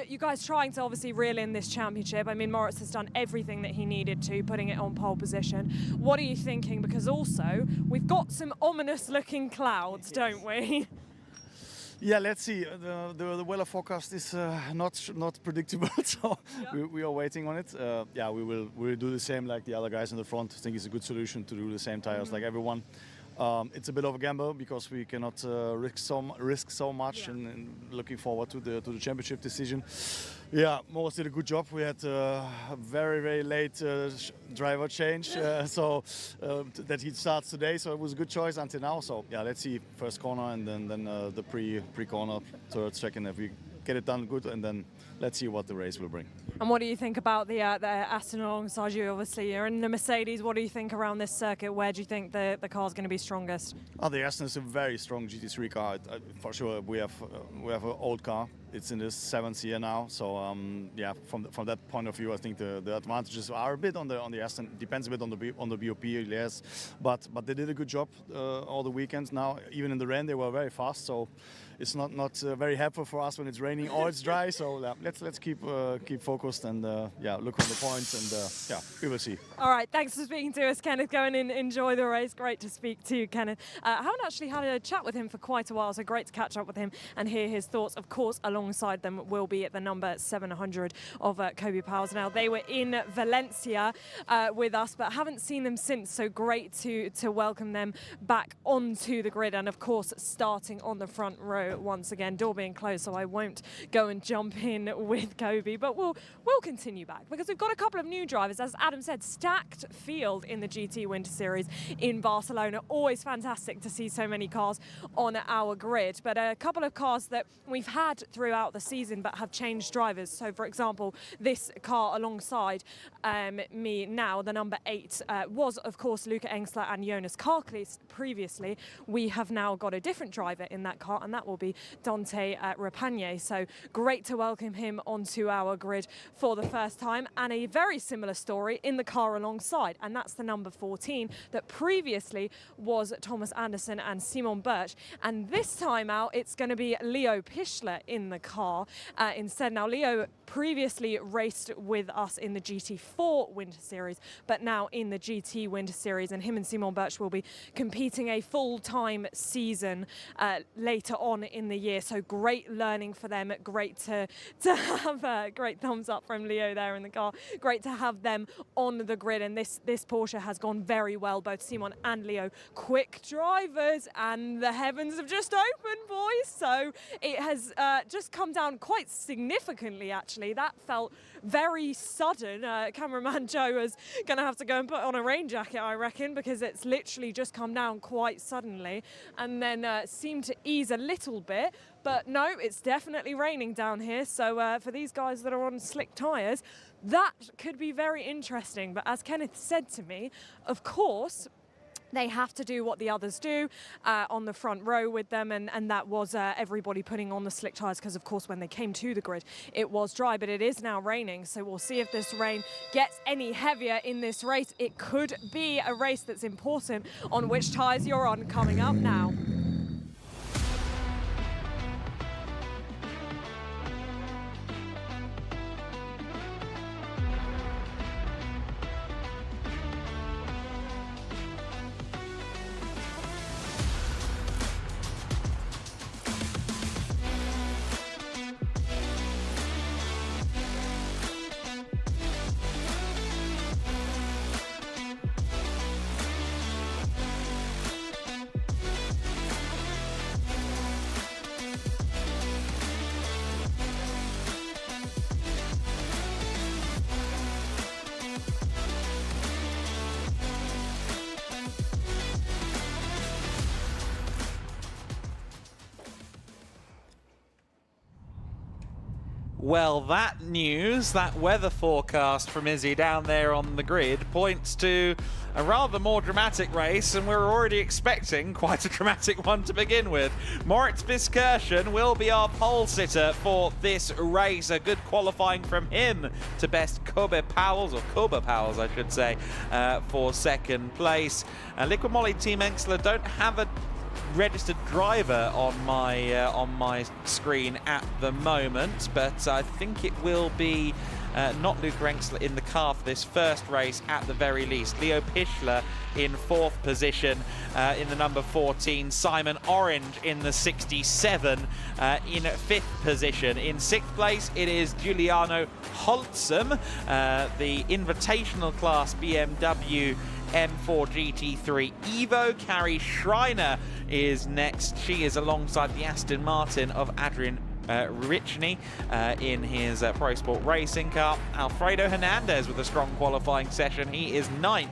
C: You guys trying to obviously reel in this championship. I mean, Moritz has done everything that he needed to, putting it on pole position. What are you thinking? Because also, we've got some ominous looking clouds, don't we?
L: Yeah, let's see. The weather forecast is not predictable, so yeah. we are waiting on it. Yeah, we'll do the same like the other guys in the front. I think it's a good solution to do the same tires like everyone. It's a bit of a gamble because we cannot risk so much, yeah. and looking forward to the championship decision. Yeah, Moritz did a good job. We had a very late driver change, so that he starts today. So it was a good choice until now. So yeah, let's see first corner and then the pre-corner, third, second. If we get it done good, and then let's see what the race will bring.
C: And what do you think about the Aston alongside you? Obviously, you're in the Mercedes. What do you think around this circuit? Where do you think the car's going to be strongest?
L: Oh, the Aston is a very strong GT3 car. For sure, we have an old car. It's in its 7th year now, so yeah. From that point of view, I think the advantages are a bit on the Aston. Depends a bit on the BOP, yes. But they did a good job all the weekends. Now, even in the rain, they were very fast. So it's not very helpful for us when it's raining or it's dry. So yeah, let's keep focused and yeah, look on the points, and yeah, we will see.
C: All right, thanks for speaking to us, Kenneth. Go and enjoy the race. Great to speak to you, Kenneth. I haven't actually had a chat with him for quite a while, so great to catch up with him and hear his thoughts, of course, along alongside them will be at the number 700 of Kobe Powers. Now, they were in Valencia with us, but haven't seen them since, so great to welcome them back onto the grid, and of course starting on the front row once again. Door being closed, so I won't go and jump in with Kobe, but we'll continue back because we've got a couple of new drivers. As Adam said, stacked field in the GT Winter Series in Barcelona. Always fantastic to see so many cars on our grid, but a couple of cars that we've had throughout the season but have changed drivers. So for example, this car alongside me now, the number 8, was of course Luca Engsler and Jonas Karklist previously. We have now got a different driver in that car, and that will be Dante Repagne. So great to welcome him onto our grid for the first time, and a very similar story in the car alongside, and that's the number 14 that previously was Thomas Anderson and Simon Birch, and this time out it's going to be Leo Pichler in the car instead. Now, Leo previously raced with us in the GT4 Winter Series, but now in the GT Winter Series, and him and Simon Birch will be competing a full-time season later on in the year. So great learning for them. Great to have a great thumbs up from Leo there in the car. Great to have them on the grid, and this Porsche has gone very well. Both Simon and Leo, quick drivers, and the heavens have just opened, boys. So it has just come down quite significantly, actually. That felt very sudden. Cameraman Joe is going to have to go and put on a rain jacket, I reckon, because it's literally just come down quite suddenly and then seemed to ease a little bit. But no, it's definitely raining down here. So for these guys that are on slick tyres, that could be very interesting. But as Kenneth said to me, of course, they have to do what the others do on the front row with them, and that was everybody putting on the slick tyres, because of course when they came to the grid it was dry, but it is now raining, so we'll see if this rain gets any heavier in this race. It could be a race that's important on which tyres you're on, coming up now.
A: Well, that news, that weather forecast from Izzy down there on the grid points to a rather more dramatic race, and we're already expecting quite a dramatic one to begin with. Moritz Biskirchen will be our pole sitter for this race. A good qualifying from him to best Kobe Powers, or Kobe Powers I should say, for second place. Liquid Moly Team Engsler don't have a registered driver on my screen at the moment, but I think it will be not Luca Engsler in the car for this first race at the very least. Leo Pichler in 4th position in the number 14. Simon Orange in the 67 in 5th position. In 6th place it is Giuliano Holzem, the Invitational Class BMW M4 GT3 Evo. Carrie Schreiner is next. She is alongside the Aston Martin of Adrian Richney in his Pro Sport Racing car. Alfredo Hernandez with a strong qualifying session. He is 9th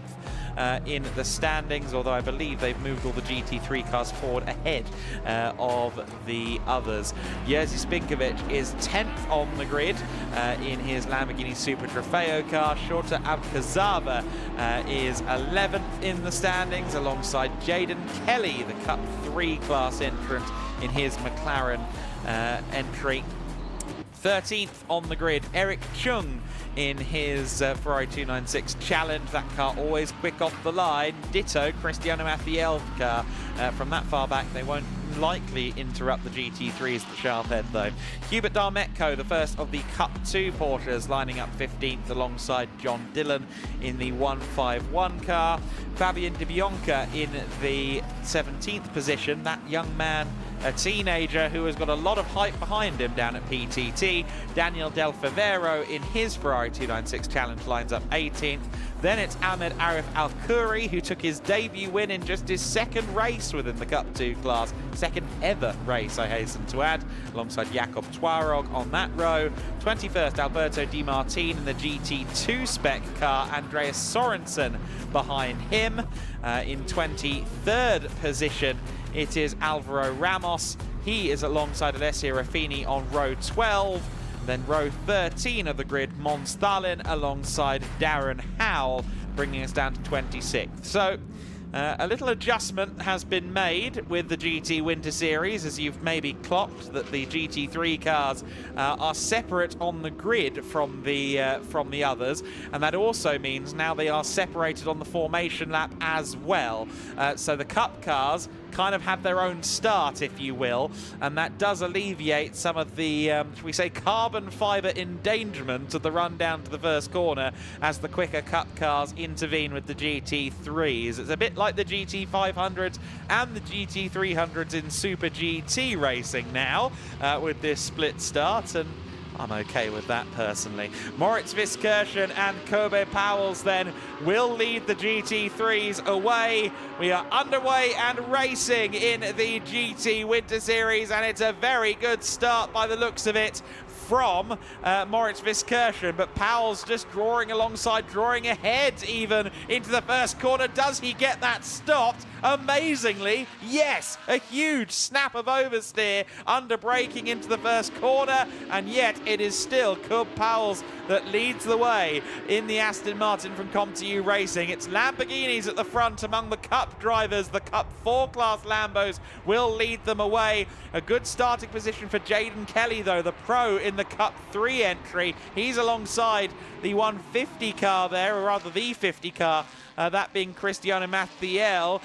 A: in the standings, although I believe they've moved all the GT3 cars forward ahead of the others. Jerzy Spinkovic is 10th on the grid in his Lamborghini Super Trofeo car. Shota Abkazava is 11th in the standings alongside Jaden Kelly, the Cup 3 class entrant in his McLaren entry. 13th on the grid, Eric Chung in his Ferrari 296 Challenge. That car always quick off the line. Ditto Cristiano Mafiel's car. From that far back, they won't likely interrupt the GT3s at the sharp end though. Hubert Darmetko, the first of the Cup 2 Porsches, lining up 15th alongside John Dillon in the 151 car. Fabian Di Bianca in the 17th position. That young man a teenager who has got a lot of hype behind him down at PTT. Daniel Del Favero in his Ferrari 296 Challenge lines up 18th. Then it's Ahmed Arif Al-Khoury, who took his debut win in just his second race within the Cup 2 class. Second ever race, I hasten to add, alongside Jakob Twarog on that row. 21st, Alberto Di Martin in the GT2 spec car. Andreas Sorensen behind him. In 23rd position, it is Alvaro Ramos. He is alongside Alessio Raffini on row 12. Then row 13 of the grid, Mons Thalin alongside Darren Howell, bringing us down to 26th. So a little adjustment has been made with the GT Winter Series, as you've maybe clocked that the GT3 cars are separate on the grid from the others, and that also means now they are separated on the formation lap as well. So the Cup cars kind of have their own start, if you will, and that does alleviate some of the, shall we say, carbon fibre endangerment of the run down to the first corner as the quicker Cup cars intervene with the GT3s. It's a bit like the GT500s and the GT300s in Super GT racing now with this split start, and I'm okay with that personally. Moritz Viskirchen and Kobe Powells then will lead the GT3s away. We are underway and racing in the GT Winter Series, and it's a very good start by the looks of it from Moritz Viskirchen, but Powell's just drawing alongside, drawing ahead even into the first corner. Does he get that stopped? Amazingly, yes, a huge snap of oversteer under braking into the first corner, and yet it is still Cub Powells that leads the way in the Aston Martin from ComTU Racing. It's Lamborghinis at the front among the Cup drivers. The Cup 4 class Lambos will lead them away. A good starting position for Jaden Kelly though, the pro in the Cup 3 entry. He's alongside the 150 car there, or rather the 50 car, that being Cristiano Mathiel.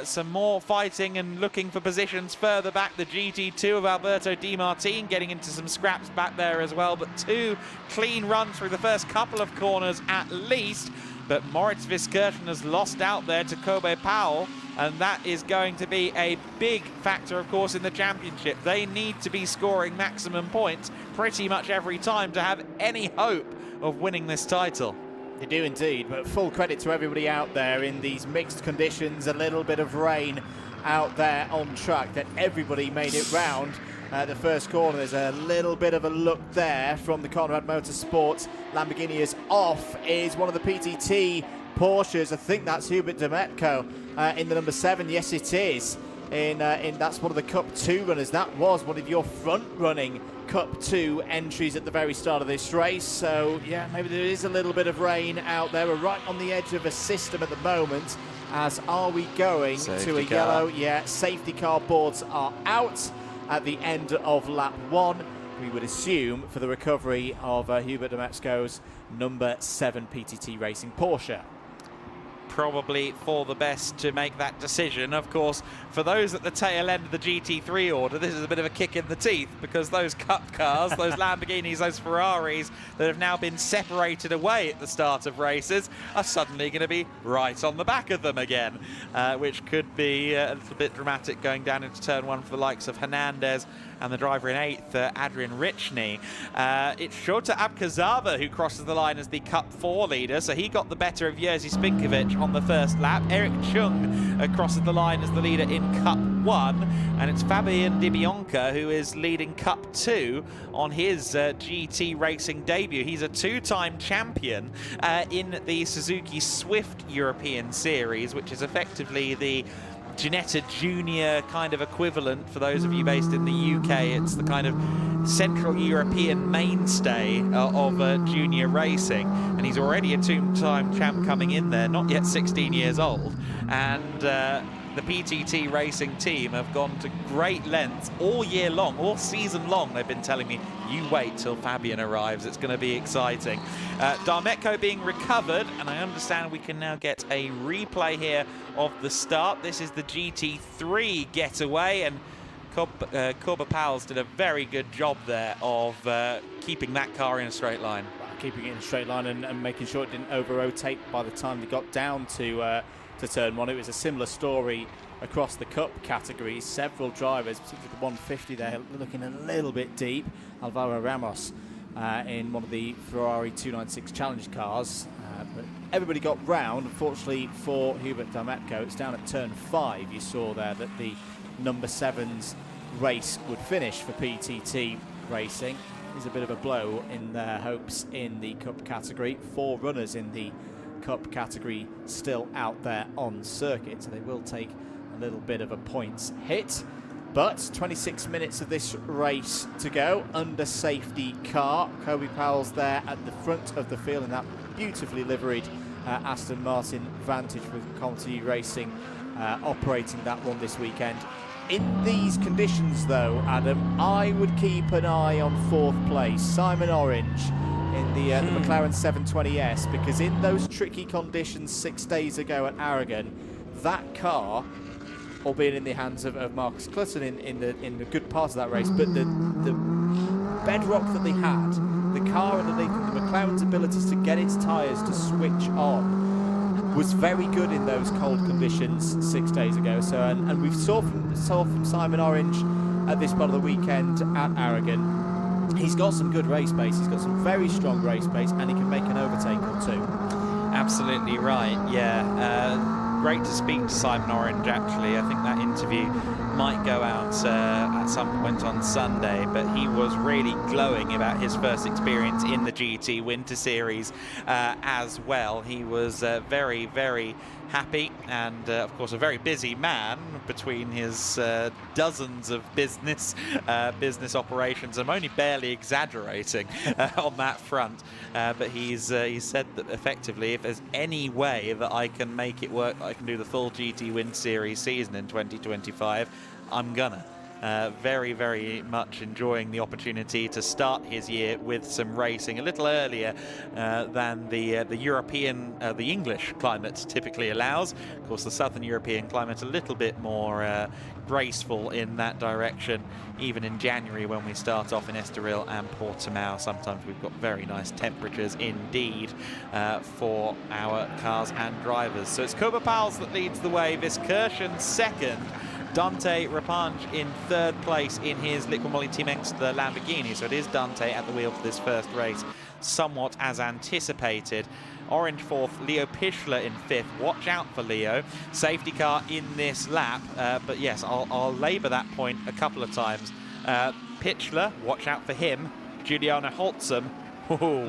A: Some more fighting and looking for positions further back. The GT2 of Alberto Di Martin getting into some scraps back there as well, but two clean runs through the first couple of corners at least. But Moritz Viskirchen has lost out there to Kobe Powell, and that is going to be a big factor, of course, in the championship. They need to be scoring maximum points pretty much every time to have any hope of winning this title.
B: They do indeed, but full credit to everybody out there in these mixed conditions, a little bit of rain out there on track, that everybody made it round the first corner. There's a little bit of a look there from the Conrad Motorsports. Lamborghini is off, is one of the PTT Porsches. I think that's Hubert Demetko in the number 7. Yes, it is. That's one of the Cup 2 runners. That was one of your front-running Cup 2 entries at the very start of this race. So, yeah, maybe there is a little bit of rain out there. We're right on the edge of a system at the moment. As are we going to a yellow? Yeah, safety car boards are out at the end of lap 1. We would assume for the recovery of Hubert Demetsko's number 7 PTT Racing Porsche.
A: Probably for the best to make that decision. Of course, for those at the tail end of the GT3 order, this is a bit of a kick in the teeth, because those Cup cars, those Lamborghinis, those Ferraris that have now been separated away at the start of races are suddenly going to be right on the back of them again, which could be a little bit dramatic going down into turn 1 for the likes of Hernandez and the driver in 8th, Adrian Richney. It's Shota Abkazava who crosses the line as the Cup 4 leader, so he got the better of Jerzy Spinkovic on the first lap. Eric Chung crosses the line as the leader in Cup 1, and it's Fabien Di Bianca who is leading Cup 2 on his GT racing debut. He's a 2-time champion in the Suzuki Swift European Series, which is effectively the Ginetta Junior kind of equivalent for those of you based in the UK. It's the kind of Central European mainstay of junior racing, and he's already a 2-time champ coming in there, not yet 16 years old. And the PTT Racing team have gone to great lengths all year long, all season long. They've been telling me, you wait till Fabian arrives, it's going to be exciting. Darmetko being recovered, and I understand we can now get a replay here of the start. This is the GT3 getaway, and Corba Powell's did a very good job there of keeping that car in a straight line.
B: Keeping it in a straight line and making sure it didn't over-rotate by the time they got down to to turn one. It was a similar story across the Cup categories. Several drivers, particularly the 150 there, looking a little bit deep. Alvaro Ramos in one of the Ferrari 296 Challenge cars. But everybody got round. Unfortunately for Hubert Dametko, it's down at turn 5. You saw there that the number 7's race would finish for PTT Racing. Is a bit of a blow in their hopes in the Cup category. 4 runners in the Cup category still out there on circuit, so they will take a little bit of a points hit. But 26 minutes of this race to go under safety car. Kobe Powell's there at the front of the field in that beautifully liveried Aston Martin Vantage, with Conti Racing operating that one this weekend. In these conditions though, Adam, I would keep an eye on 4th place, Simon Orange in the McLaren 720S, because in those tricky conditions 6 days ago at Aragon, that car, albeit in the hands of Marcus Clutton in the good part of that race, but the bedrock that they had, the car underneath them, the McLaren's abilities to get its tyres to switch on, was very good in those cold conditions 6 days ago. So, and we saw from Simon Orange at this part of the weekend at Aragon, he's got some good race pace, he's got some very strong race pace, and he can make an overtake or two.
A: Absolutely right, yeah. Great to speak to Simon Orange, actually. I think that interview might go out at some point on Sunday, but he was really glowing about his first experience in the GT Winter Series as well. He was very, very happy, and of course a very busy man between his dozens of business operations. I'm only barely exaggerating on that front, but he said that effectively, if there's any way that I can make it work, I can do the full GT Winter Series season in 2025, I'm gonna. Very, very much enjoying the opportunity to start his year with some racing a little earlier than the European, the English climate typically allows. Of course, the Southern European climate a little bit more graceful in that direction. Even in January, when we start off in Estoril and Portimao, sometimes we've got very nice temperatures indeed for our cars and drivers. So it's Kuba Pals that leads the way, Viskirchen second, Dante Repange in 3rd place in his Liqui Team X, the Lamborghini. So it is Dante at the wheel for this first race, somewhat as anticipated. Orange 4th, Leo Pichler in 5th. Watch out for Leo. Safety car in this lap, but yes, I'll labour that point a couple of times. Pichler, watch out for him. Giuliano Holtzum,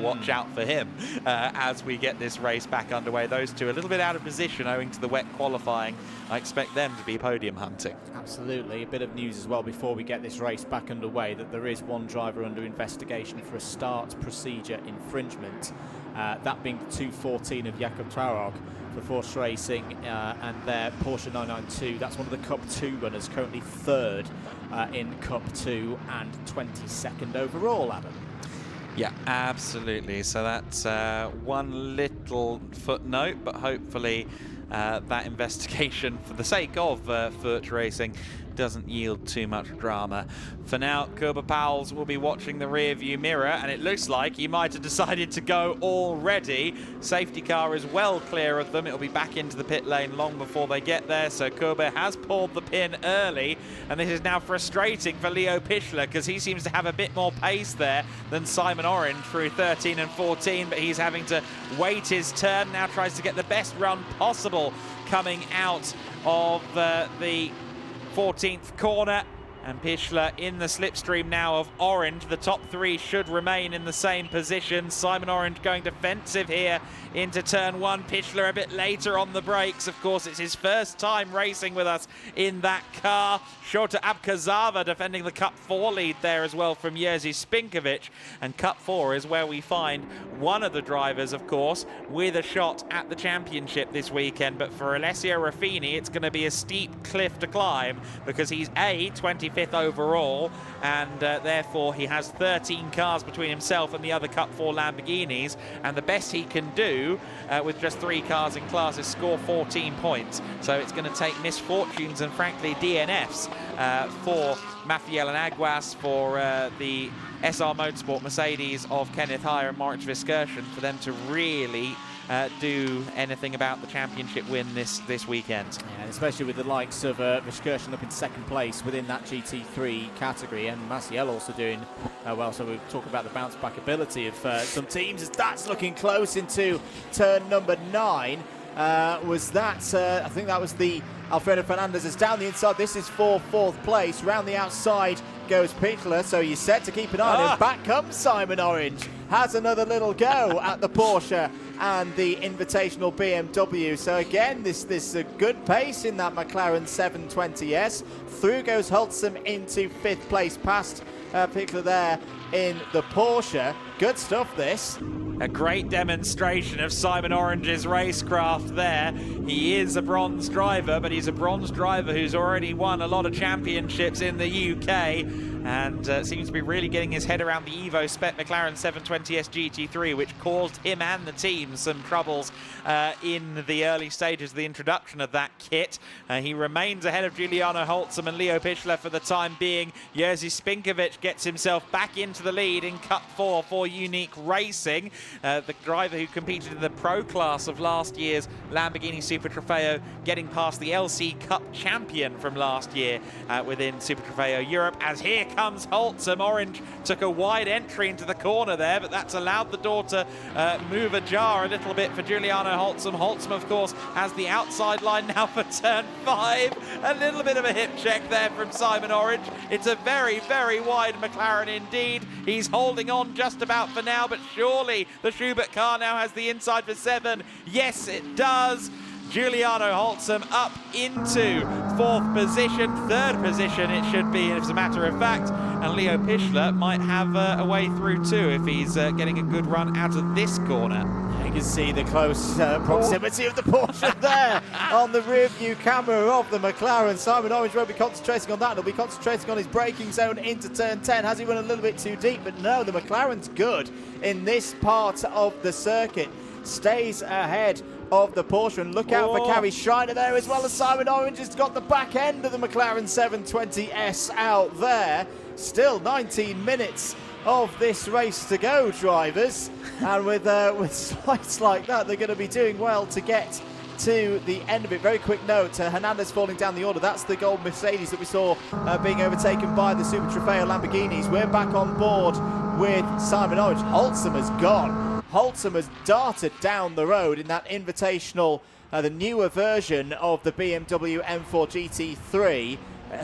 A: watch out for him as we get this race back underway. Those two a little bit out of position owing to the wet qualifying. I expect them to be podium hunting.
B: Absolutely. A bit of news as well before we get this race back underway, that there is one driver under investigation for a start procedure infringement, that being the 214 of Jakob Traorog for Force Racing and their Porsche 992. That's one of the Cup 2 runners, currently 3rd in Cup 2 and 22nd overall, Adam.
A: Yeah, absolutely. So that's one little footnote, but hopefully that investigation, for the sake of Force Racing, doesn't yield too much drama. For now, Kuba Powell will be watching the rear view mirror, and it looks like he might have decided to go already. Safety car is well clear of them. It'll be back into the pit lane long before they get there, so Kuba has pulled the pin early, and this is now frustrating for Leo Pichler, because he seems to have a bit more pace there than Simon Orange through 13 and 14, but he's having to wait his turn. Now tries to get the best run possible coming out of the 14th corner, and Pichler in the slipstream now of Orange. The top 3 should remain in the same position. Simon Orange going defensive here into turn 1. Pichler a bit later on the brakes. Of course, it's his first time racing with us in that car. Shota Abkazava defending the Cup 4 lead there as well from Jerzy Spinkovic. And Cup 4 is where we find one of the drivers, of course, with a shot at the championship this weekend. But for Alessio Ruffini, it's going to be a steep cliff to climb, because he's 25th overall, and therefore he has 13 cars between himself and the other Cup 4 Lamborghinis, and the best he can do with just 3 cars in class is score 14 points. So it's going to take misfortunes and frankly DNFs for Mafiel and Aguas, for the SR Motorsport Mercedes of Kenneth Heyer and Moritz Viskersen, for them to really do anything about the championship win this weekend.
B: Yeah, especially with the likes of Viskersen up in second place within that GT3 category, and Maciel also doing well. So we'll talk about the bounce back ability of some teams, as that's looking close into turn number 9. Was that, I think that was the Alfredo Fernandez is down the inside. This is for 4th place. Round the outside goes Pichler, so you're set to keep an eye on him. Back comes Simon Orange, has another little go at the Porsche and the Invitational BMW. So again, this a good pace in that McLaren 720S. Through goes Holtzum into 5th place, past Pichler there in the Porsche. Good stuff, this.
A: A great demonstration of Simon Orange's racecraft there. He is a bronze driver, but he's a bronze driver who's already won a lot of championships in the UK, and seems to be really getting his head around the Evo Spec McLaren 720S GT3, which caused him and the team some troubles in the early stages of the introduction of that kit. He remains ahead of Giuliano Holtzum and Leo Pichler for the time being. Jerzy Spinkovic gets himself back into the lead in Cup 4 for Unique Racing, the driver who competed in the Pro class of last year's Lamborghini Super Trofeo, getting past the LC Cup champion from last year within Super Trofeo Europe. As here comes Holtzum. Orange took a wide entry into the corner there, but that's allowed the door to move ajar a little bit for Giuliano Holtzum. Holtzum, of course, has the outside line now for turn 5. A little bit of a hip check there from Simon Orange. It's a very, very wide McLaren indeed. He's holding on just about for now, but surely the Schubert car now has the inside for 7. Yes, it does. Giuliano Holtzum up into 4th position, 3rd position it should be, as a matter of fact, and Leo Pichler might have a way through too if he's getting a good run out of this corner.
B: You can see the close proximity of the Porsche there on the rear view camera of the McLaren. Simon Orange won't be concentrating on that. He'll be concentrating on his braking zone into turn 10. Has he run a little bit too deep? But no, the McLaren's good in this part of the circuit. Stays ahead of the Porsche, and look out for Carrie Schreiner there, as well as Simon Orange has got the back end of the McLaren 720S out there. Still 19 minutes of this race to go, drivers, and with slights like that, they're going to be doing well to get to the end of it. Very quick note, Hernandez falling down the order. That's the gold Mercedes that we saw being overtaken by the Super Trofeo Lamborghinis. We're back on board with Simon Orange. Holtzum has gone. Holtzum has darted down the road in that Invitational, the newer version of the BMW M4 GT3.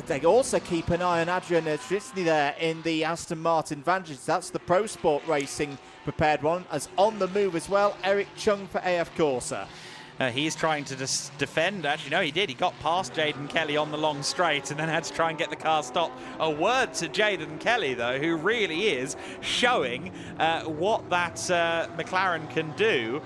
B: They also keep an eye on Adrian Trisny there in the Aston Martin Vantage. That's the Pro Sport Racing prepared one. As on the move as well, Eric Chung for AF Corsa.
A: He's trying to defend. Actually, no, he did. He got past Jaden Kelly on the long straight and then had to try and get the car stopped. A word to Jaden Kelly, though, who really is showing what that McLaren can do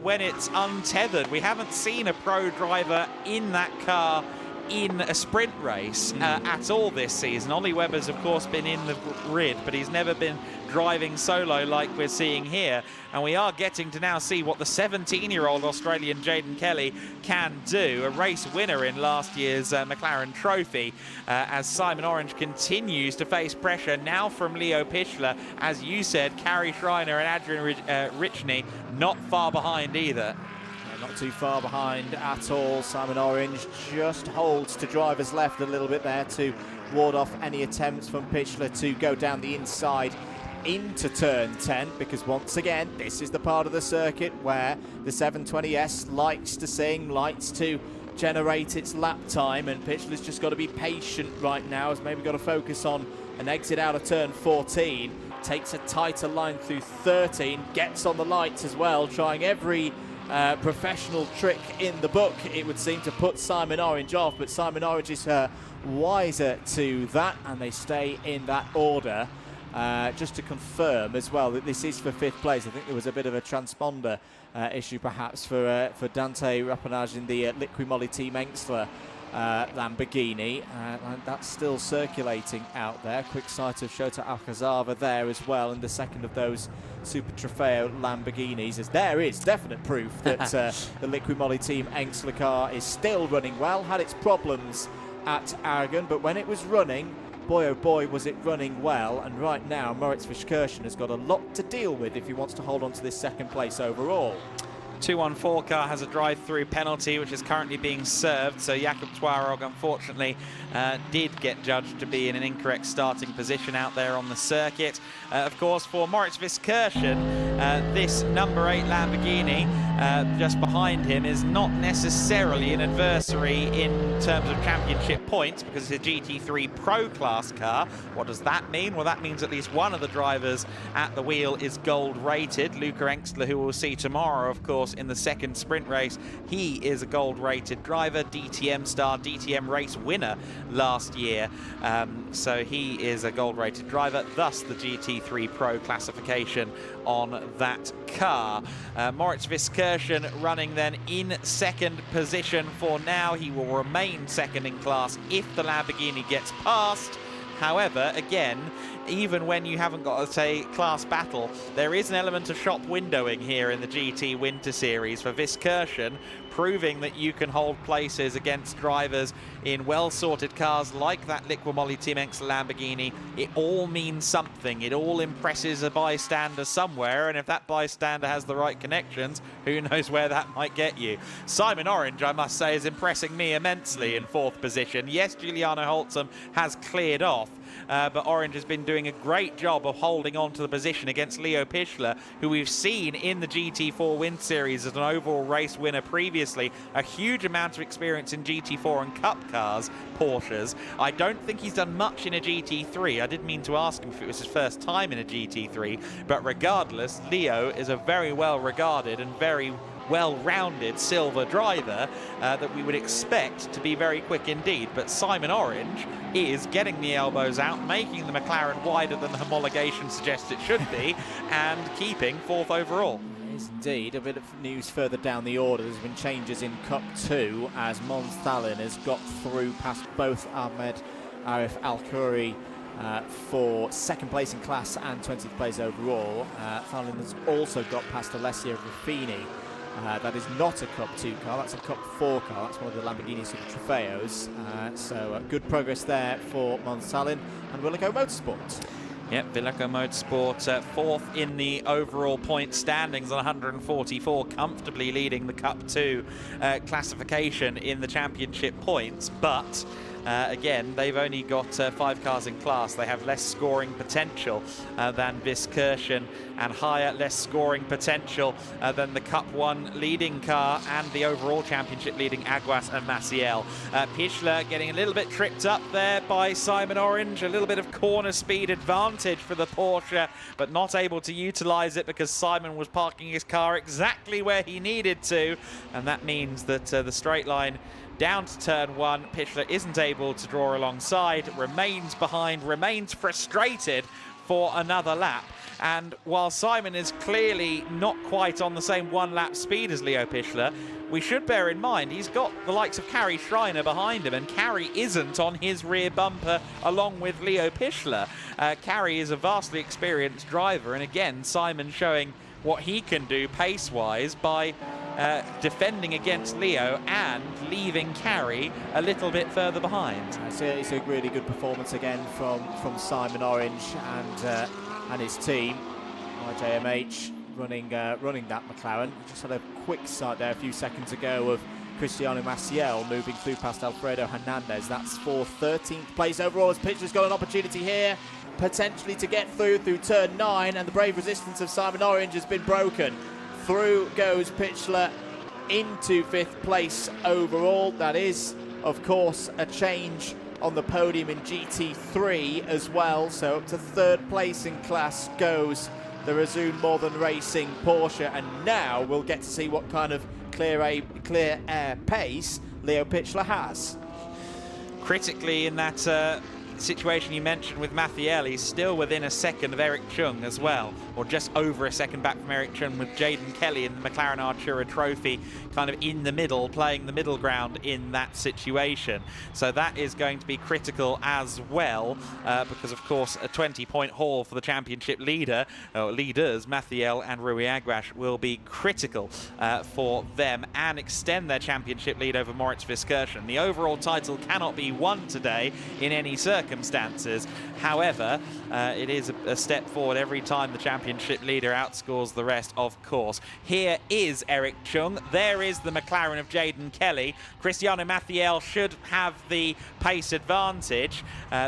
A: when it's untethered. We haven't seen a pro driver in that car in a sprint race at all this season. Ollie Webber's, of course, been in the grid, but he's never been driving solo like we're seeing here. And we are getting to now see what the 17-year-old Australian Jaden Kelly can do. A race winner in last year's McLaren Trophy, as Simon Orange continues to face pressure now from Leo Pichler. As you said, Carrie Schreiner and Adrian Richney not far behind either.
B: Not too far behind at all. Simon Orange just holds to driver's left a little bit there to ward off any attempts from Pichler to go down the inside into turn 10, because once again, this is the part of the circuit where the 720S likes to sing, likes to generate its lap time, and Pichler's just got to be patient right now. Has maybe got to focus on an exit out of turn 14, takes a tighter line through 13, gets on the lights as well, trying every professional trick in the book, it would seem, to put Simon Orange off, but Simon Orange is wiser to that, and they stay in that order. Just to confirm as well that this is for 5th place. I think there was a bit of a transponder issue perhaps for Dante Rapinage in the Liqui-Moly Team Engstler Lamborghini. And that's still circulating out there. Quick sight of Shota Alcazava there as well in the second of those Super Trofeo Lamborghinis, as there is definite proof that the Liqui-Moly Team Engstler car is still running well. Had its problems at Aragon, but when it was running, boy oh boy was it running well, and right now Moritz Viskirchen has got a lot to deal with if he wants to hold on to this second place overall.
A: 214 car has a drive-through penalty which is currently being served, so Jakob Twarog unfortunately did get judged to be in an incorrect starting position out there on the circuit. Of course, for Moritz Viskirchen, this number 8 Lamborghini just behind him is not necessarily an adversary in terms of championship points because it's a GT3 Pro Class car. What does that mean? Well, that means at least one of the drivers at the wheel is gold rated. Luca Engstler, who we'll see tomorrow, of course, in the second sprint race, he is a gold rated driver, DTM star, DTM race winner last year, so he is a gold rated driver, thus the GT3 Pro classification on that car. Moritz Viskirchen running then in second position for now. He will remain second in class if the Lamborghini gets past. However, again, even when you haven't got, say, class battle, there is an element of shop windowing here in the GT Winter Series for Viskirchen, proving that you can hold places against drivers in well-sorted cars like that Liqui Team Engstler Lamborghini. It all means something. It all impresses a bystander somewhere, and if that bystander has the right connections, who knows where that might get you. Simon Orange, I must say, is impressing me immensely in fourth position. Yes, Giuliano Holtzum has cleared off, but Orange has been doing a great job of holding on to the position against Leo Pichler, who we've seen in the GT4 Winter Series as an overall race winner previously. A huge amount of experience in GT4 and Cup cars, Porsches. I don't think he's done much in a GT3. I didn't mean to ask him if it was his first time in a GT3, but regardless, Leo is a very well regarded and very well-rounded silver driver that we would expect to be very quick indeed. But Simon Orange is getting the elbows out, making the McLaren wider than the homologation suggests it should be, and keeping fourth overall.
B: Is indeed. A bit of news further down the order. There's been changes in Cup 2 as Monsthalin has got through past both Ahmed Arif Al-Khoury for second place in class and 20th place overall. Thalin has also got past Alessio Ruffini. That is not a Cup 2 car, that's a Cup 4 car. That's one of the Lamborghini Super Trofeos. So good progress there for Monsthalin and Willico Motorsport.
A: Yep, Villico Motorsport fourth in the overall point standings on 144, comfortably leading the Cup 2 classification in the championship points. But again, they've only got 5 cars in class. They have less scoring potential than Viskirchen, and higher, less scoring potential than the Cup 1 leading car and the overall championship leading Aguas and Maciel. Pichler getting a little bit tripped up there by Simon Orange. A little bit of corner speed advantage for the Porsche, but not able to utilize it because Simon was parking his car exactly where he needed to, and that means that the straight line down to turn 1, Pichler isn't able to draw alongside, remains behind, remains frustrated for another lap. And while Simon is clearly not quite on the same one-lap speed as Leo Pichler, we should bear in mind he's got the likes of Carrie Schreiner behind him, and Carrie isn't on his rear bumper along with Leo Pichler. Carrie is a vastly experienced driver, and again, Simon showing what he can do pace-wise by defending against Leo and leaving Carrie a little bit further behind.
B: It's a really good performance again from Simon Orange and his team. IJMH running that McLaren. We just had a quick sight there a few seconds ago of Cristiano Maciel moving through past Alfredo Hernandez. That's for 13th place overall, as Pichler's got an opportunity here potentially to get through turn 9, and the brave resistance of Simon Orange has been broken. Through goes Pichler into 5th place overall. That is, of course, a change on the podium in GT3 as well. So up to 3rd place in class goes the Razzoon Modern Racing Porsche, and now we'll get to see what kind of clear air pace Leo Pichler has.
A: Critically in that situation you mentioned with Mathiel, he's still within a second of Eric Chung as well, or just over a second back from Eric Chung, with Jaden Kelly in the McLaren Artura Trophy kind of in the middle, playing the middle ground in that situation. So that is going to be critical as well, because of course a 20-point haul for the championship leaders, Mathiel and Rui Aguas, will be critical for them and extend their championship lead over Moritz Viskirchen. The overall title cannot be won today in any circumstances. However, it is a step forward every time the championship leader outscores the rest, of course. Here is Eric Chung. There is the McLaren of Jaden Kelly. Cristiano Mathiel should have the pace advantage.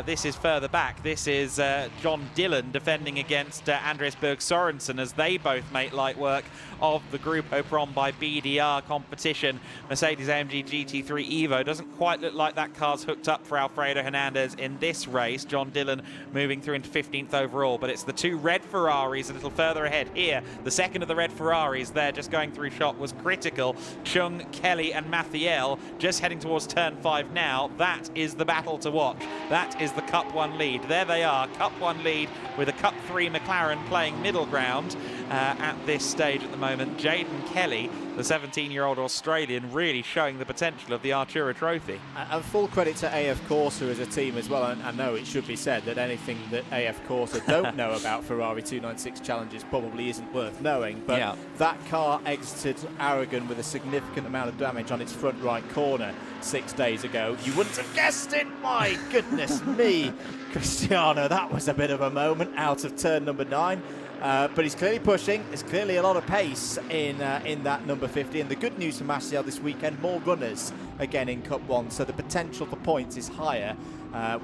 A: This is further back. This is John Dillon defending against Andreas Berg Sorensen, as they both make light work of the Grupo Prom by BDR competition. Mercedes-AMG GT3 Evo doesn't quite look like that car's hooked up for Alfredo Hernandez in this race. John Dillon moving through into 15th overall, but it's the two red Ferraris a little further ahead here. The second of the red Ferraris there, just going through shot, was critical. Chung, Kelly and Mathiel just heading towards turn 5 now. That is the battle to watch. That is the Cup 1 lead. There they are, Cup 1 lead with a Cup 3 McLaren playing middle ground at this stage at the moment. Jaden Kelly, the 17-year-old Australian, really showing the potential of the Artura Trophy.
B: And full credit to AF Corsa as a team as well. And I know it should be said that anything that AF Corsa don't know about Ferrari 296 challenges probably isn't worth knowing. But
A: yeah,
B: that car exited Aragon with a significant amount of damage on its front right corner 6 days ago. You wouldn't have guessed it. My goodness me, Cristiano, that was a bit of a moment out of turn number 9. But he's clearly pushing. There's clearly a lot of pace in that number 50. And the good news for Martial this weekend, more runners again in Cup 1. So the potential for points is higher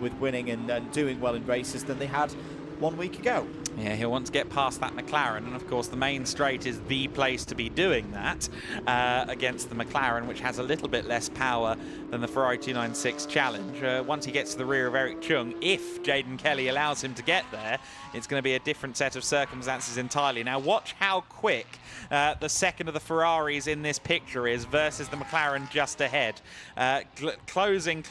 B: with winning and doing well in races than they had 1 week ago.
A: Yeah, he'll want to get past that McLaren, and of course the main straight is the place to be doing that against the McLaren, which has a little bit less power than the Ferrari 296 Challenge. Once he gets to the rear of Eric Chung, if Jaden Kelly allows him to get there, it's going to be a different set of circumstances entirely. Now watch how quick the second of the Ferraris in this picture is versus the McLaren just ahead. Closing.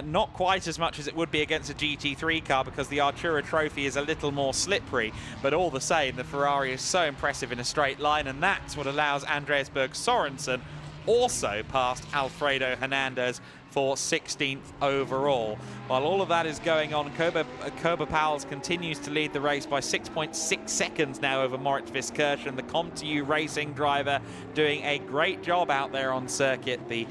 A: Not quite as much as it would be against a GT3 car, because the Artura Trophy is a little more slippery, but all the same the Ferrari is so impressive in a straight line, and that's what allows Andreas Berg Sorensen also past Alfredo Hernandez for 16th overall. While all of that is going on, Koba Powles continues to lead the race by 6.6 seconds now over Moritz Viskirchen, the ComTU Racing driver, doing a great job out there on circuit. The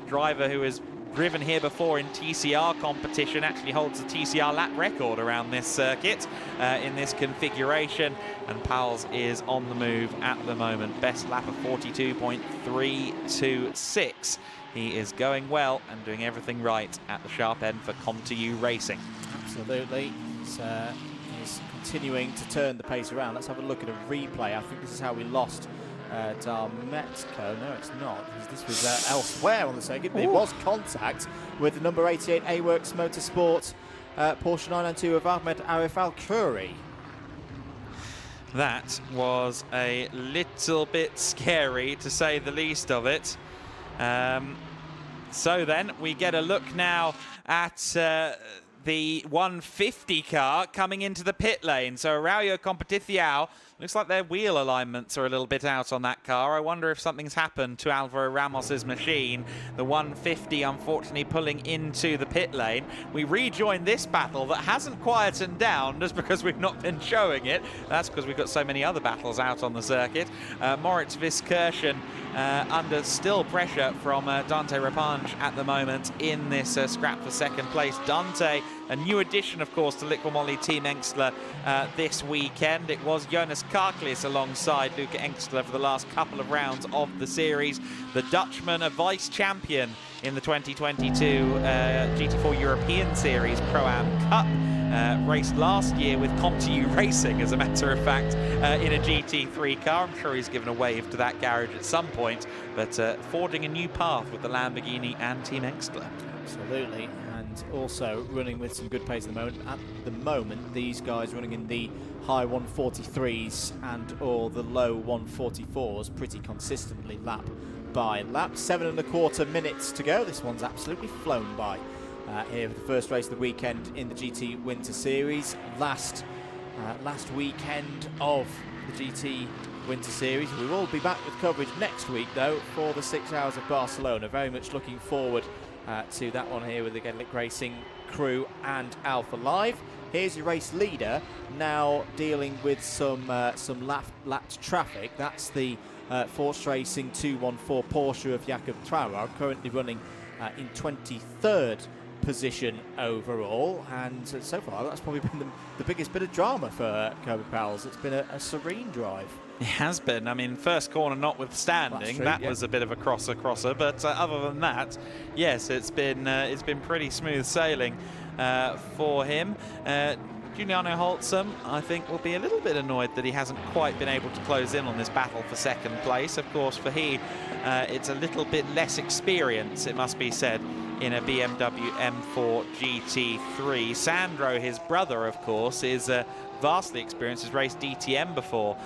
A: driver who has driven here before in TCR competition actually holds the TCR lap record around this circuit in this configuration, and Powles is on the move at the moment. Best lap of 42.326. He is going well and doing everything right at the sharp end for ComTU Racing.
B: Absolutely. He's continuing to turn the pace around. Let's have a look at a replay. I think this is how we lost Darmetko. No, it's not. This was elsewhere on the circuit, but it was contact with the number 88 A-Works Motorsport Porsche 992 of Ahmed Arif Al-Khoury.
A: That was a little bit scary, to say the least of it. So then we get a look now at the 150 car coming into the pit lane. So Araujo Competición, looks like their wheel alignments are a little bit out on that car. I wonder if something's happened to Alvaro Ramos's machine. The 150 unfortunately pulling into the pit lane. We rejoin this battle that hasn't quietened down just because we've not been showing it. That's because we've got so many other battles out on the circuit. Moritz Viskirchen under still pressure from Dante Repange at the moment in this scrap for second place. Dante, a new addition, of course, to Liqui Moly Team Engstler this weekend. It was Jonas Karklis alongside Luca Engstler for the last couple of rounds of the series. The Dutchman, a vice champion in the 2022 GT4 European Series Pro-Am Cup. Raced last year with ComTU Racing, as a matter of fact, in a GT3 car. I'm sure he's given a wave to that garage at some point, but forging a new path with the Lamborghini and Team Engstler.
B: Absolutely, and also running with some good pace at the moment. At the moment, these guys running in the high 143s and or the low 144s pretty consistently lap by lap. 7.25 minutes to go. This one's absolutely flown by. here for the first race of the weekend in the GT Winter Series. Last weekend of the GT Winter Series. We will be back with coverage next week, though, for the 6 Hours of Barcelona. Very much looking forward to that one here with the GEDLICH Racing crew and Alpha Live. Here's your race leader now dealing with some lapped traffic. That's the Force Racing 214 Porsche of Jakob Trauer, currently running in 23rd position overall, and so far that's probably been the biggest bit of drama for Kirby Powell's. It's been a serene drive.
A: It has been. I mean, first corner notwithstanding, that was a bit of a crosser, but other than that, yes, it's been pretty smooth sailing for him. Giuliano Holtzum, I think, will be a little bit annoyed that he hasn't quite been able to close in on this battle for second place. Of course, for he, it's a little bit less experience, it must be said, in a BMW M4 GT3. Sandro, his brother, of course, is vastly experienced, has raced DTM before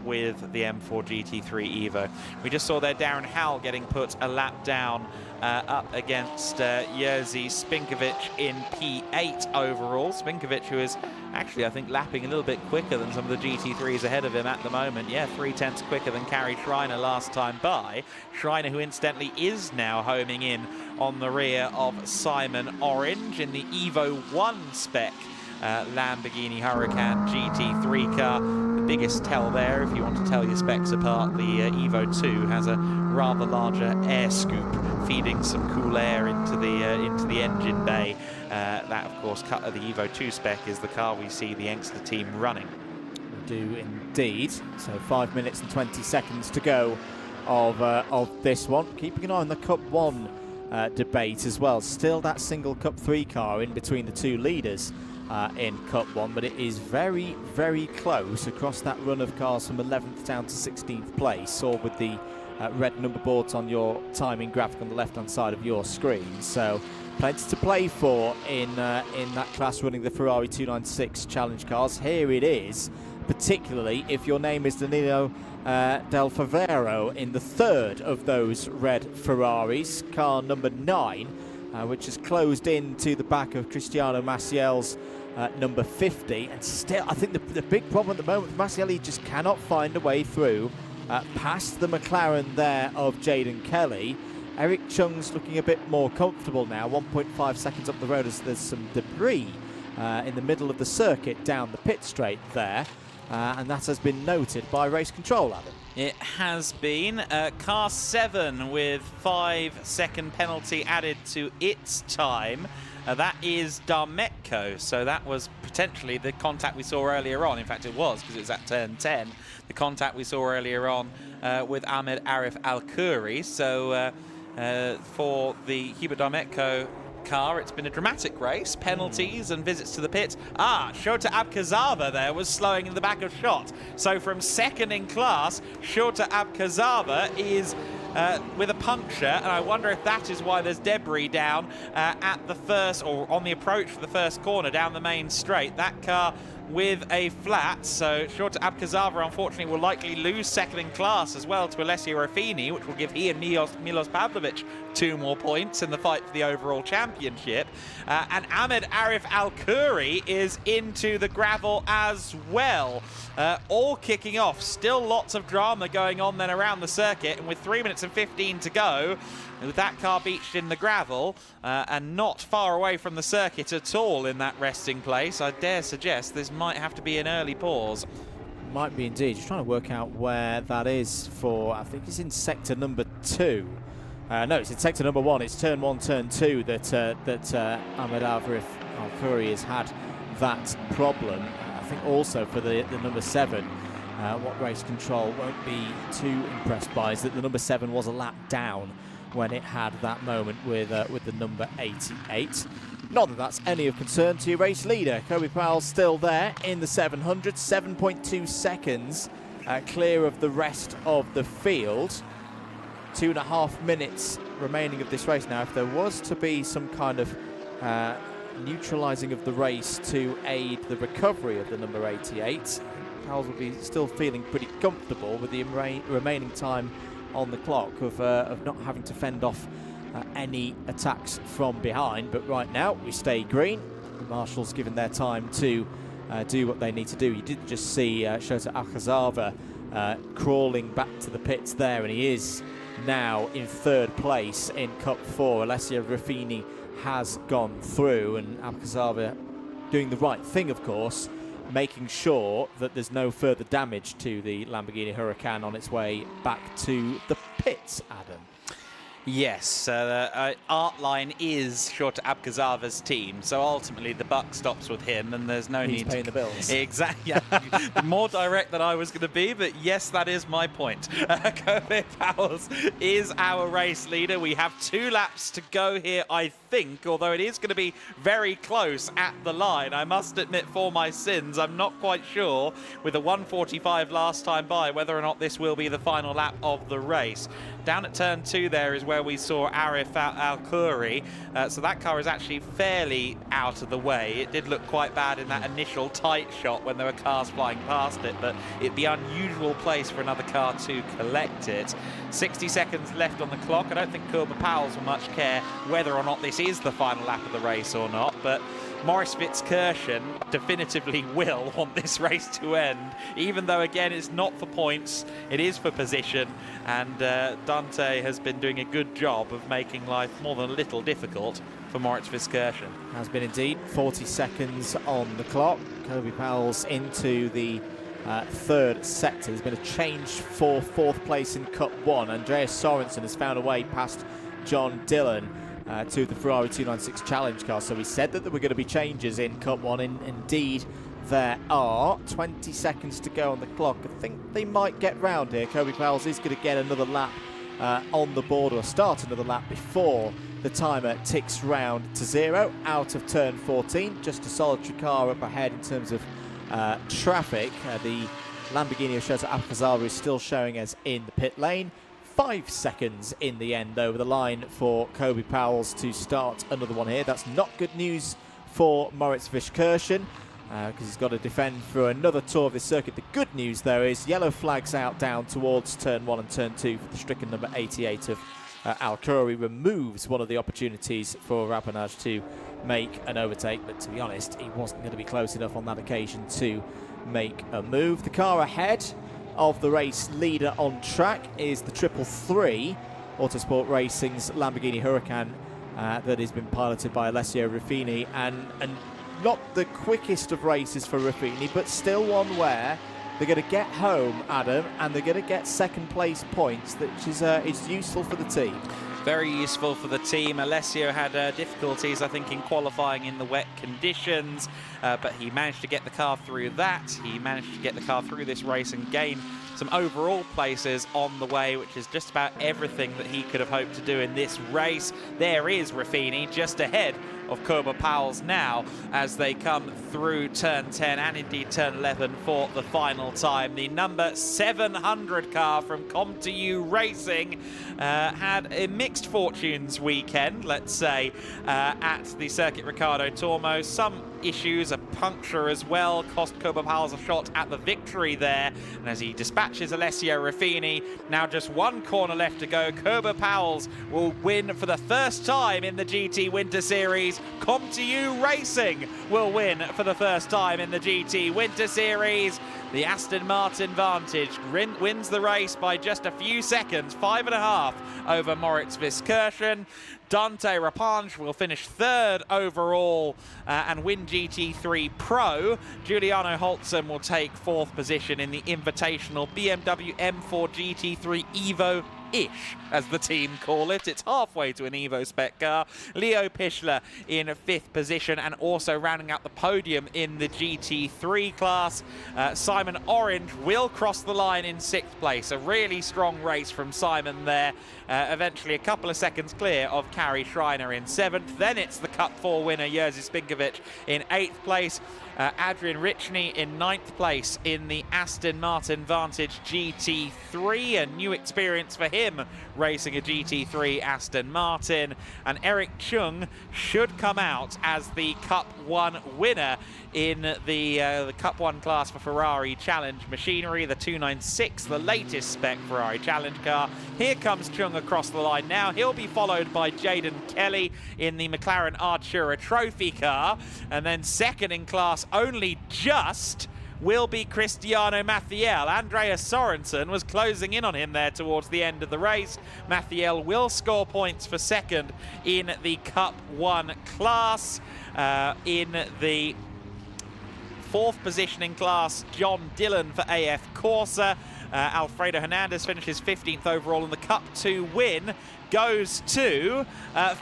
A: with the M4 GT3 Evo. We just saw there Darren Howell getting put a lap down up against Jerzy Spinkovic in P8 overall. Spinkovic, who is actually, I think, lapping a little bit quicker than some of the GT3s ahead of him at the moment. Yeah, 3/10 quicker than Kari Schreiner last time by. Schreiner, who incidentally is now homing in on the rear of Simon Orange in the Evo 1 spec Lamborghini Huracan GT3 car. The biggest tell there, if you want to tell your specs apart, the Evo 2 has a rather larger air scoop feeding some cool air into the engine bay. That, of course, the Evo 2 spec is the car we see the Engster team running.
B: We do indeed. So 5 minutes and 20 seconds to go of this one. Keeping an eye on the Cup 1 debate as well. Still that single Cup 3 car in between the two leaders in Cup 1, but it is very, very close across that run of cars from 11th down to 16th place, or with the red number boards on your timing graphic on the left-hand side of your screen. So plenty to play for in that class running the Ferrari 296 Challenge cars. Here it is, particularly if your name is Danilo Del Favero in the third of those red Ferraris, car number 9, which has closed into the back of Cristiano Maciel's number 50. And still, I think the big problem at the moment with Maciel, he just cannot find a way through past the McLaren there of Jaden Kelly. Eric Chung's looking a bit more comfortable now, 1.5 seconds up the road as there's some debris in the middle of the circuit down the pit straight there. And that has been noted by race control, Adam.
A: It has been. Car 7 with 5-second penalty added to its time. That is Darmetco, so that was potentially the contact we saw earlier on. In fact, it was, because it was at turn 10. The contact we saw earlier on with Ahmed Arif Al-Khoury. So for the Hubert Darmetco car, it's been a dramatic race, penalties and visits to the pit. Shota Abkazava there was slowing in the back of shot. So from second in class, Shota Abkazava is with a puncture, and I wonder if that is why there's debris down at the first, or on the approach for the first corner down the main straight. That car with a flat, so Shota Abkazava unfortunately will likely lose second in class as well to Alessio Ruffini, which will give he and Milos Pavlovic 2 more points in the fight for the overall championship. And Ahmed Arif Al-Khoury is into the gravel as well. All kicking off. Still lots of drama going on then around the circuit, and with 3 minutes and 15 to go, with that car beached in the gravel and not far away from the circuit at all in that resting place, I dare suggest this might have to be an early pause.
B: Might be indeed. Just trying to work out where that is for, I think it's in sector number 2. No, it's in sector number 1. It's turn 1, turn 2 that Ahmed Arif Al-Khoury has had that problem. I think also for the number 7, what race control won't be too impressed by is that the number 7 was a lap down when it had that moment with the number 88. Not that that's any of concern to your race leader. Kirby Powell's still there in the 700, 7.2 seconds clear of the rest of the field. 2.5 minutes remaining of this race. Now, if there was to be some kind of neutralising of the race to aid the recovery of the number 88, Powell will be still feeling pretty comfortable with the remaining time on the clock of not having to fend off any attacks from behind. But right now we stay green. The marshals given their time to do what they need to do. You did just see Shota Akazawa crawling back to the pits there, and he is now in 3rd place in Cup 4. Alessio Ruffini has gone through, and Akazawa doing the right thing, of course, making sure that there's no further damage to the Lamborghini Huracan on its way back to the pits, Adam.
A: Yes, Artline is Shota Abkazawa's team, so ultimately the buck stops with him, and there's no
B: He's
A: need
B: paying
A: to...
B: the bills.
A: Exactly. More direct than I was going to be, but yes, that is my point. Kobe Powers is our race leader. We have 2 laps to go here, I think, although it is going to be very close at the line. I must admit, for my sins, I'm not quite sure, with a 1:45 last time by, whether or not this will be the final lap of the race. Down at turn 2 there is where we saw Arif Al-Khoury, so that car is actually fairly out of the way. It did look quite bad in that initial tight shot when there were cars flying past it, but it'd be an unusual place for another car to collect it. 60 seconds left on the clock. I don't think Kobe Powers will much care whether or not this is the final lap of the race or not, but Maurice Fitzkirchen definitively will want this race to end, even though, again, it's not for points, it is for position, and Dante has been doing a good job of making life more than a little difficult for Moritz Fitzkirchen.
B: Has been indeed. 40 seconds on the clock. Kobe Powell's into the 3rd sector. There's been a change for 4th place in Cup 1. Andreas Sorensen has found a way past John Dillon to the Ferrari 296 Challenge car. So we said that there were going to be changes in Cup 1. Indeed, there are. 20 seconds to go on the clock. I think they might get round here. Kobe Powell is going to get another lap on the board, or start another lap before the timer ticks round to 0 out of turn 14. Just a solitary car up ahead in terms of traffic. The Lamborghini of Shota Akazawa is still showing us in the pit lane. 5 seconds in the end over the line for Kobe Powers to start another one here. That's not good news for Moritz Fitzkirchen, because he's got to defend for another tour of this circuit. The good news, though, is yellow flags out down towards turn 1 and turn 2 for the stricken number 88 of Al-Khoury. Removes one of the opportunities for Rapinage to make an overtake, but to be honest, he wasn't going to be close enough on that occasion to make a move. The car ahead of the race leader on track is the 333 Autosport Racing's Lamborghini Huracan that has been piloted by Alessio Ruffini, and not the quickest of races for Ruffini, but still one where they're going to get home, Adam, and they're going to get 2nd place points, which is useful for the team.
A: Very useful for the team. Alessio had difficulties, I think, in qualifying in the wet conditions, but he managed to get the car through that. He managed to get the car through this race and gain some overall places on the way, which is just about everything that he could have hoped to do in this race. There is Ruffini just ahead of Kobe Powell's now as they come through turn 10 and indeed turn 11 for the final time. The number 700 car from GEDLICH Racing had a mixed fortunes weekend, let's say, at the Circuit Ricardo Tormo. Some issues, a puncture as well, cost Kobe Powell's a shot at the victory there, and as he dispatches Alessio Ruffini, now just 1 corner left to go, Kobe Powell's will win for the first time in the GT Winter Series. GEDLICH Racing will win for the first time in the GT Winter Series. The Aston Martin Vantage wins the race by just a few seconds, 5.5 over Moritz Fitzkirchen. Dante Rapinge will finish 3rd overall and win GT3 Pro. Giuliano Holtzem will take 4th position in the Invitational BMW M4 GT3 Evo-ish, as the team call it. It's halfway to an Evo spec car. Leo Pichler in 5th position, and also rounding out the podium in the GT3 class. Simon Orange will cross the line in 6th place. A really strong race from Simon there. Eventually a couple of seconds clear of Kari Schreiner in 7th. Then it's the Cup 4 winner, Jerzy Spinkovic, in 8th place. Adrian Richney in 9th place in the Aston Martin Vantage GT3, a new experience for him racing a GT3 Aston Martin. And Eric Chung should come out as the Cup 1 winner in the Cup 1 class for Ferrari Challenge Machinery, the 296, the latest spec Ferrari Challenge car. Here comes Chung across the line now. He'll be followed by Jaden Kelly in the McLaren Artura Trophy car, and then second in class only just will be Cristiano Mathiel. Andreas Sorensen was closing in on him there towards the end of the race. Mathiel will score points for second in the Cup 1 class. In the 4th position in class, John Dillon for AF Corsa. Alfredo Hernandez finishes 15th overall, and the Cup 2 win goes to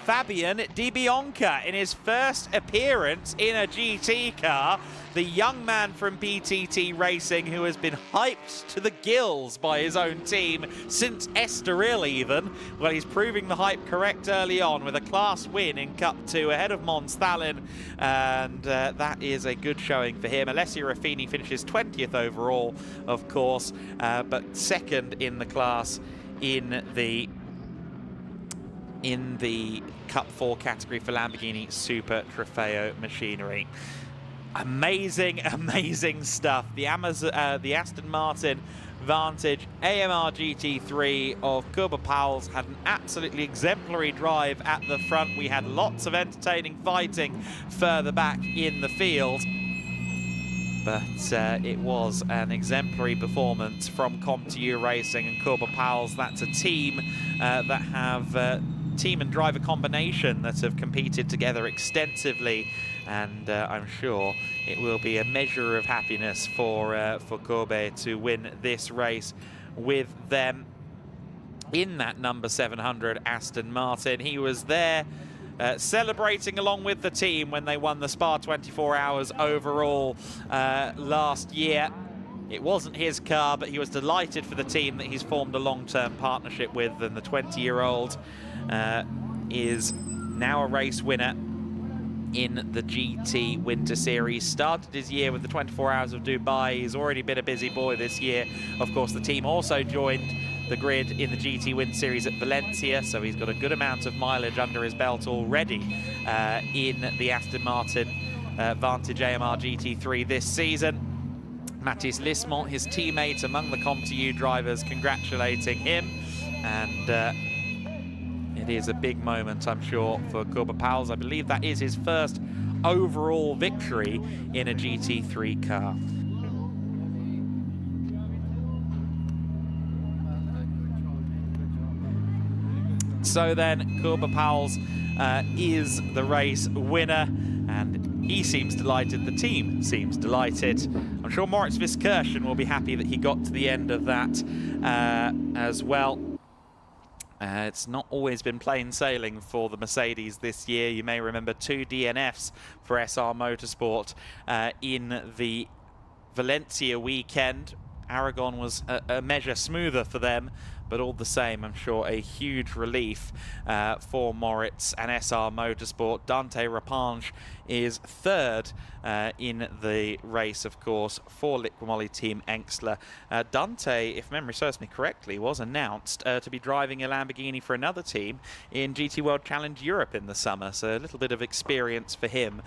A: Fabian Di Bianca in his first appearance in a GT car. The young man from PTT Racing, who has been hyped to the gills by his own team since Estoril even. Well, he's proving the hype correct early on with a class win in Cup 2 ahead of Mons Thalen, and that is a good showing for him. Alessio Raffini finishes 20th overall, of course, but second in the class in the Cup 4 category for Lamborghini Super Trofeo Machinery. Amazing, amazing stuff. The Aston Martin Vantage AMR GT3 of Kuba Pauwels had an absolutely exemplary drive at the front. We had lots of entertaining fighting further back in the field, but it was an exemplary performance from ComTU Racing and Kuba Pauwels. That's a team that have team and driver combination that have competed together extensively, and I'm sure it will be a measure of happiness for Kobe to win this race with them in that number 700 Aston Martin. He was there celebrating along with the team when they won the Spa 24 Hours overall last year. It wasn't his car, but he was delighted for the team that he's formed a long-term partnership with, and the 20-year-old is now a race winner in the GT Winter Series. Started his year with the 24 Hours of Dubai. He's already been a busy boy this year. Of course, the team also joined the grid in the GT Winter Series at Valencia, so he's got a good amount of mileage under his belt already in the Aston Martin Vantage AMR GT3 this season. Mathis Lismont, his teammate among the ComTU drivers, congratulating him, and it is a big moment, I'm sure, for Kuba Pauwels. I believe that is his first overall victory in a GT3 car. So then, Kuba Pauwels is the race winner, and he seems delighted, the team seems delighted. I'm sure Moritz Viskirchen will be happy that he got to the end of that as well. It's not always been plain sailing for the Mercedes this year. You may remember 2 DNFs for SR Motorsport in the Valencia weekend. Aragon was a measure smoother for them, but all the same, I'm sure a huge relief for Moritz and SR Motorsport. Dante Rapange is third in the race, of course, for Liqui Team Engstler. Dante, if memory serves me correctly, was announced to be driving a Lamborghini for another team in GT World Challenge Europe in the summer, so a little bit of experience for him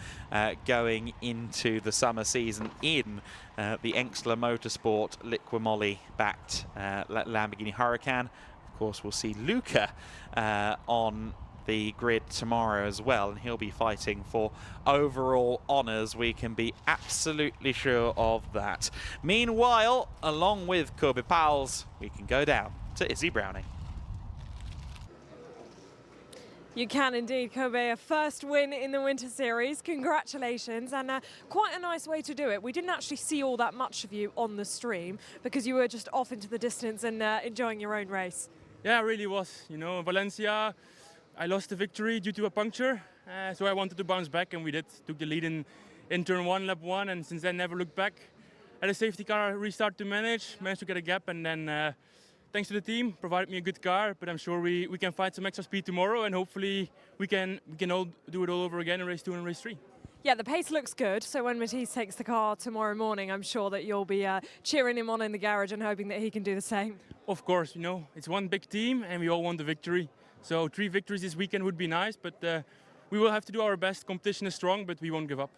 A: going into the summer season in the Engstler Motorsport Liqui backed Lamborghini Huracan. Of course, we'll see Luca on the grid tomorrow as well, and he'll be fighting for overall honours. We can be absolutely sure of that. Meanwhile, along with Kuba Pauwels, we can go down to Izzy Browning.
C: You can indeed, Kobe, a first win in the Winter Series. Congratulations, and quite a nice way to do it. We didn't actually see all that much of you on the stream because you were just off into the distance and enjoying your own race.
M: Yeah, it really was. You know, Valencia, I lost the victory due to a puncture, so I wanted to bounce back, and we did. Took the lead in turn 1, lap 1, and since then never looked back. Had a safety car restart to managed to get a gap, and then thanks to the team, provided me a good car, but I'm sure we can find some extra speed tomorrow, and hopefully we can all do it all over again in race 2 and race 3.
C: Yeah, the pace looks good. So when Matisse takes the car tomorrow morning, I'm sure that you'll be cheering him on in the garage and hoping that he can do the same.
M: Of course, it's one big team and we all want the victory. So 3 victories this weekend would be nice, but we will have to do our best. Competition is strong, but we won't give up.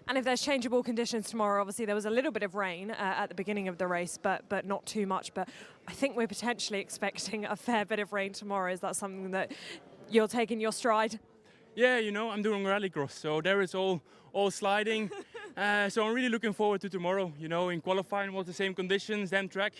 C: And if there's changeable conditions tomorrow, obviously there was a little bit of rain at the beginning of the race, but not too much. But I think we're potentially expecting a fair bit of rain tomorrow. Is that something that you're taking your stride?
M: Yeah, I'm doing rallycross, so there is all sliding. So I'm really looking forward to tomorrow. In qualifying was the same conditions, same track.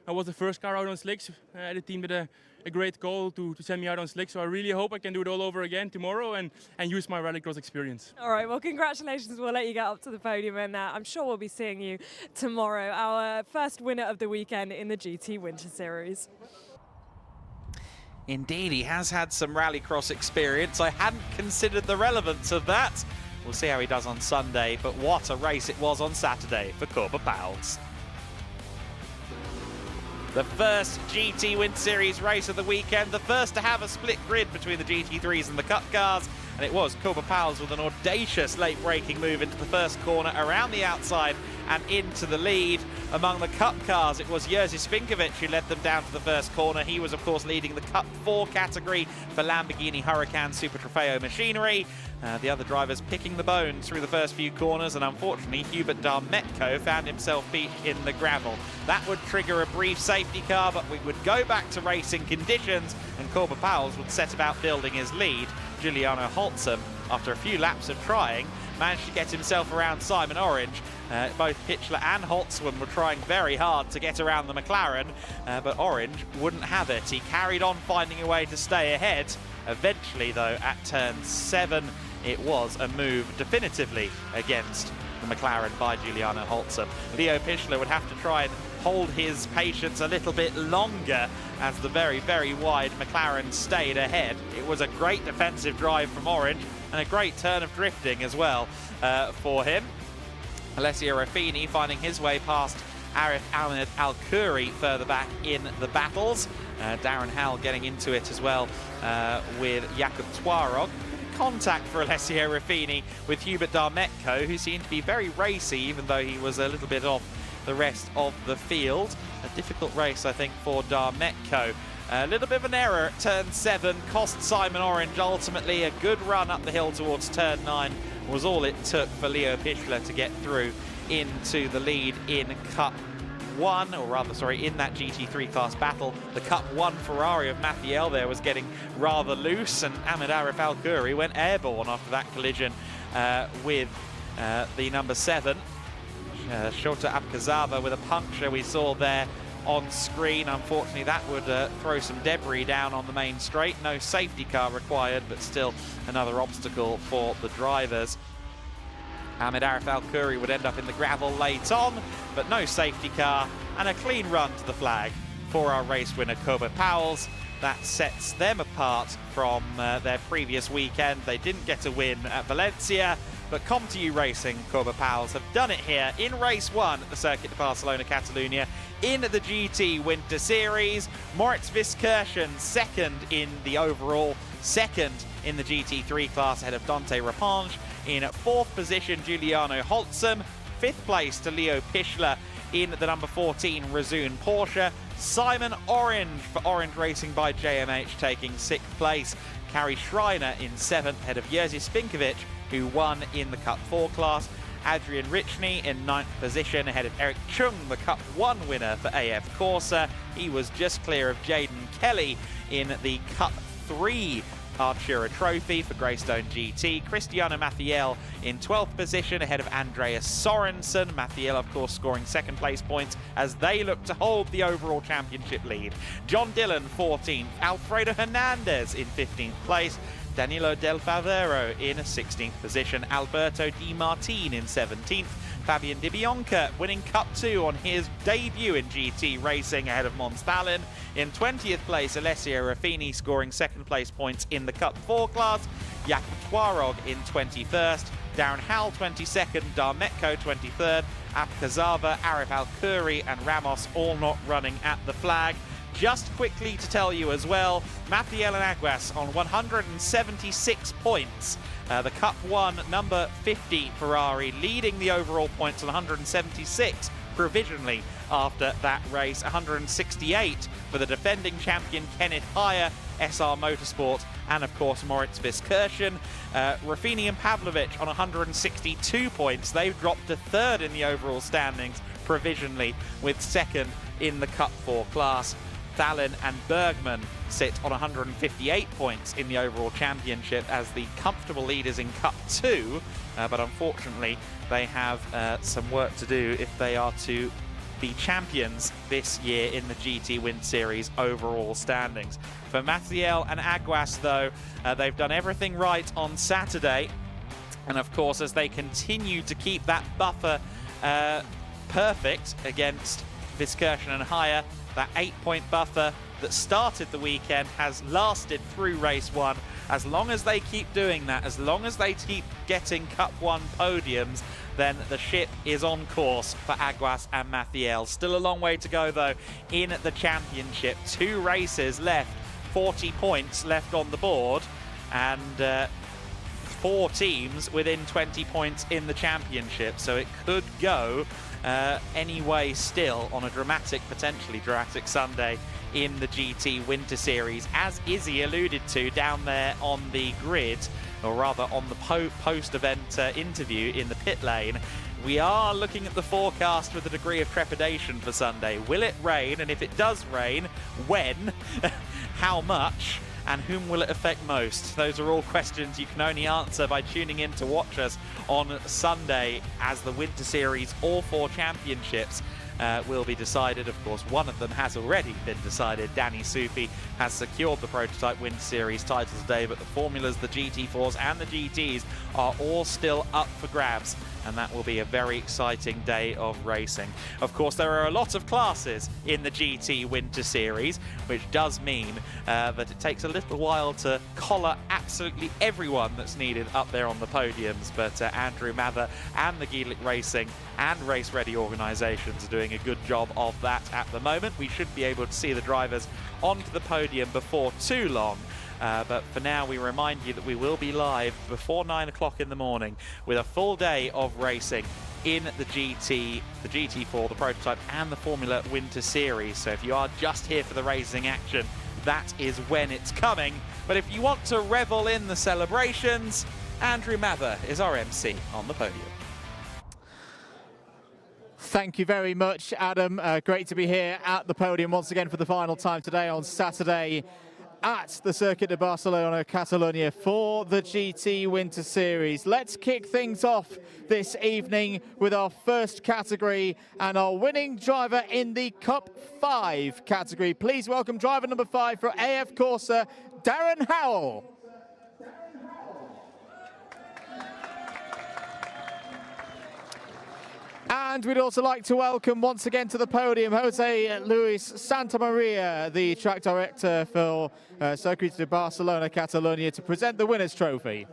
M: I was the first car out on slicks. The team did a great goal to send me out on slicks. So I really hope I can do it all over again tomorrow and use my rallycross experience.
C: All right, well, congratulations. We'll let you get up to the podium, and I'm sure we'll be seeing you tomorrow. Our first winner of the weekend in the GT Winter Series.
A: Indeed, he has had some rallycross experience. I hadn't considered the relevance of that. We'll see how he does on Sunday, but what a race it was on Saturday for Corber Pauwels. The first GT Winter Series race of the weekend, the first to have a split grid between the GT3s and the Cup cars, and it was Corber Pauwels with an audacious late braking move into the first corner, around the outside and into the lead. Among the Cup cars, it was Jerzy Spinkovic who led them down to the first corner. He was, of course, leading the Cup 4 category for Lamborghini Huracan Super Trofeo machinery. The other drivers picking the bones through the first few corners, and unfortunately Hubert Darmetko found himself beat in the gravel. That would trigger a brief safety car, but we would go back to racing conditions and Corber Pauwels would set about building his lead. Giuliano Holtzum, after a few laps of trying, managed to get himself around Simon Orange. Both Pichler and Holtzman were trying very hard to get around the McLaren, but Orange wouldn't have it. He carried on finding a way to stay ahead. Eventually, though, at turn 7, it was a move definitively against the McLaren by Giuliano Holtzum. Leo Pichler would have to try and hold his patience a little bit longer as the very, very wide McLaren stayed ahead. It was a great defensive drive from Orange and a great turn of drifting as well for him. Alessio Ruffini finding his way past Arif Ahmed Al-Khoury further back in the battles. Darren Howell getting into it as well with Jakub Twarog. Contact for Alessio Ruffini with Hubert Darmetko, who seemed to be very racy, even though he was a little bit off the rest of the field. A difficult race, I think, for Darmetko. A little bit of an error at turn 7 cost Simon Orange ultimately. A good run up the hill towards turn 9 was all it took for Leo Pichler to get through into the lead in Cup 1, or rather, sorry, in that GT3 class battle. The Cup 1 Ferrari of Mathiel there was getting rather loose, and Ahmed Arif Al-Khoury went airborne after that collision with the number 7. Shota Abkazava with a puncture we saw there on screen. Unfortunately, that would throw some debris down on the main straight. No safety car required, but still another obstacle for the drivers. Ahmed Arif Al-Khoury would end up in the gravel late on, but no safety car, and a clean run to the flag for our race winner Corber Pauwels. That sets them apart from their previous weekend. They didn't get a win at Valencia, but ComTU Racing, Corber Pauwels, have done it here in race 1 at the Circuit de Barcelona-Catalunya in the GT Winter Series. Moritz Viskirchen second in the overall, second in the GT3 class ahead of Dante Rapange. In 4th position, Giuliano Holtzum. 5th place to Leo Pichler in the number 14 Razzoon Porsche. Simon Orange for Orange Racing by JMH taking 6th place. Carrie Schreiner in 7th, ahead of Jerzy Spinkovic, who won in the Cup 4 class. Adrian Richney in 9th position, ahead of Eric Chung, the Cup 1 winner for AF Corsa. He was just clear of Jaden Kelly in the Cup 3 Artura Trophy for Greystone GT. Cristiano Mathiel in 12th position, ahead of Andreas Sorensen. Mathiel, of course, scoring 2nd place points as they look to hold the overall championship lead. John Dillon 14th, Alfredo Hernandez in 15th place. Danilo Del Favero in 16th position, Alberto Di Martin in 17th, Fabian Di Bianca winning Cup 2 on his debut in GT Racing ahead of Mons Dallin. In 20th place, Alessio Ruffini scoring 2nd place points in the Cup 4 class, Jakub Twarog in 21st, Darren Howell 22nd, Darmetko 23rd, Abkazava, Arif Al-Khoury and Ramos all not running at the flag. just quickly to tell you as well, Mathiel and Aguas on 176 points. The Cup 1 number 50 Ferrari leading the overall points on 176 provisionally after that race. 168 for the defending champion Kenneth Heyer, SR Motorsport, and of course Moritz Viskirchen. Raffini and Pavlovich on 162 points. They've dropped to third in the overall standings provisionally, with second in the Cup 4 class. Thalin and Bergman sit on 158 points in the overall championship as the comfortable leaders in Cup 2, but unfortunately they have some work to do if they are to be champions this year in the GT Winter Series overall standings. For Mathiel and Aguas, though, they've done everything right on Saturday, and of course as they continue to keep that buffer perfect against Viskirchen and Heyer, that 8-point buffer that started the weekend has lasted through race 1. As long as they keep doing that, as long as they keep getting Cup 1 podiums, then the ship is on course for Aguas and Mathiel. Still a long way to go, though, in the championship. 2 races left, 40 points left on the board, and 4 teams within 20 points in the championship. So it could go anyway still on a potentially dramatic Sunday in the GT Winter Series, as Izzy alluded to down there on the grid, or rather on the post-event interview in the pit lane. We are looking at the forecast with a degree of trepidation for Sunday. Will it rain? And if it does rain, when? How much? And whom will it affect most? Those are all questions you can only answer by tuning in to watch us on Sunday, as the Winter Series all 4 championships will be decided. Of course, one of them has already been decided. Danny Sufi has secured the Prototype Winter Series title today, but the Formulas, the GT4s and the GTs are all still up for grabs, and that will be a very exciting day of racing. Of course, there are a lot of classes in the GT Winter Series, which does mean that it takes a little while to collar absolutely everyone that's needed up there on the podiums, but Andrew Mather and the GEDLICH Racing and Race Ready organisations are doing a good job of that at the moment. We should be able to see the drivers onto the podium before too long. But for now, we remind you that we will be live before 9 o'clock in the morning with a full day of racing in the GT, the GT4, the Prototype and the Formula Winter Series. So if you are just here for the racing action, that is when it's coming. But if you want to revel in the celebrations, Andrew Mather is our MC on the podium.
B: Thank you very much, Adam. Great to be here at the podium once again for the final time today on Saturday at the Circuit de Barcelona-Catalunya for the GT Winter Series. Let's kick things off this evening with our first category and our winning driver in the Cup 5 category. Please welcome driver number 5 for AF Corsa, Darren Howell. And we'd also like to welcome once again to the podium Jose Luis Santamaria, the track director for Circuit de Barcelona-Catalunya, to present the winner's trophy.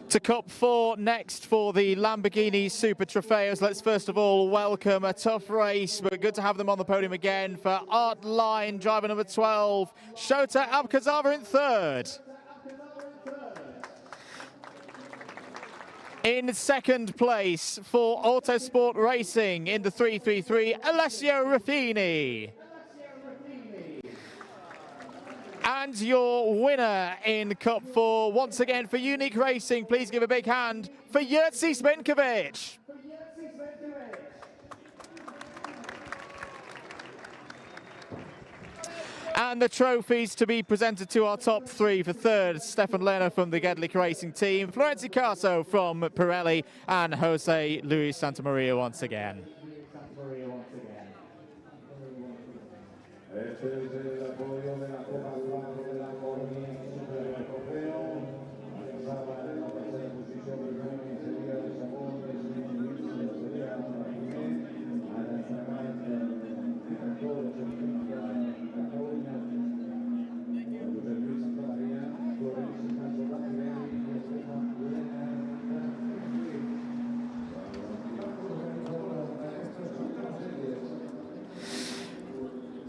B: To Cup 4 next for the Lamborghini Super Trofeos. Let's first of all welcome a tough race, but good to have them on the podium again for Art Line, driver number 12, Shota Abkazava in third. In second place for Autosport Racing in the 333, Alessio Raffini. And your winner in Cup 4, once again for Unique Racing, please give a big hand for Jerzy Spinkovic. And the trophies to be presented to our top 3 for third, Stefan Lerner from the GEDLICH Racing team, Florenzi Caso from Pirelli, and Jose Luis Santamaria once again.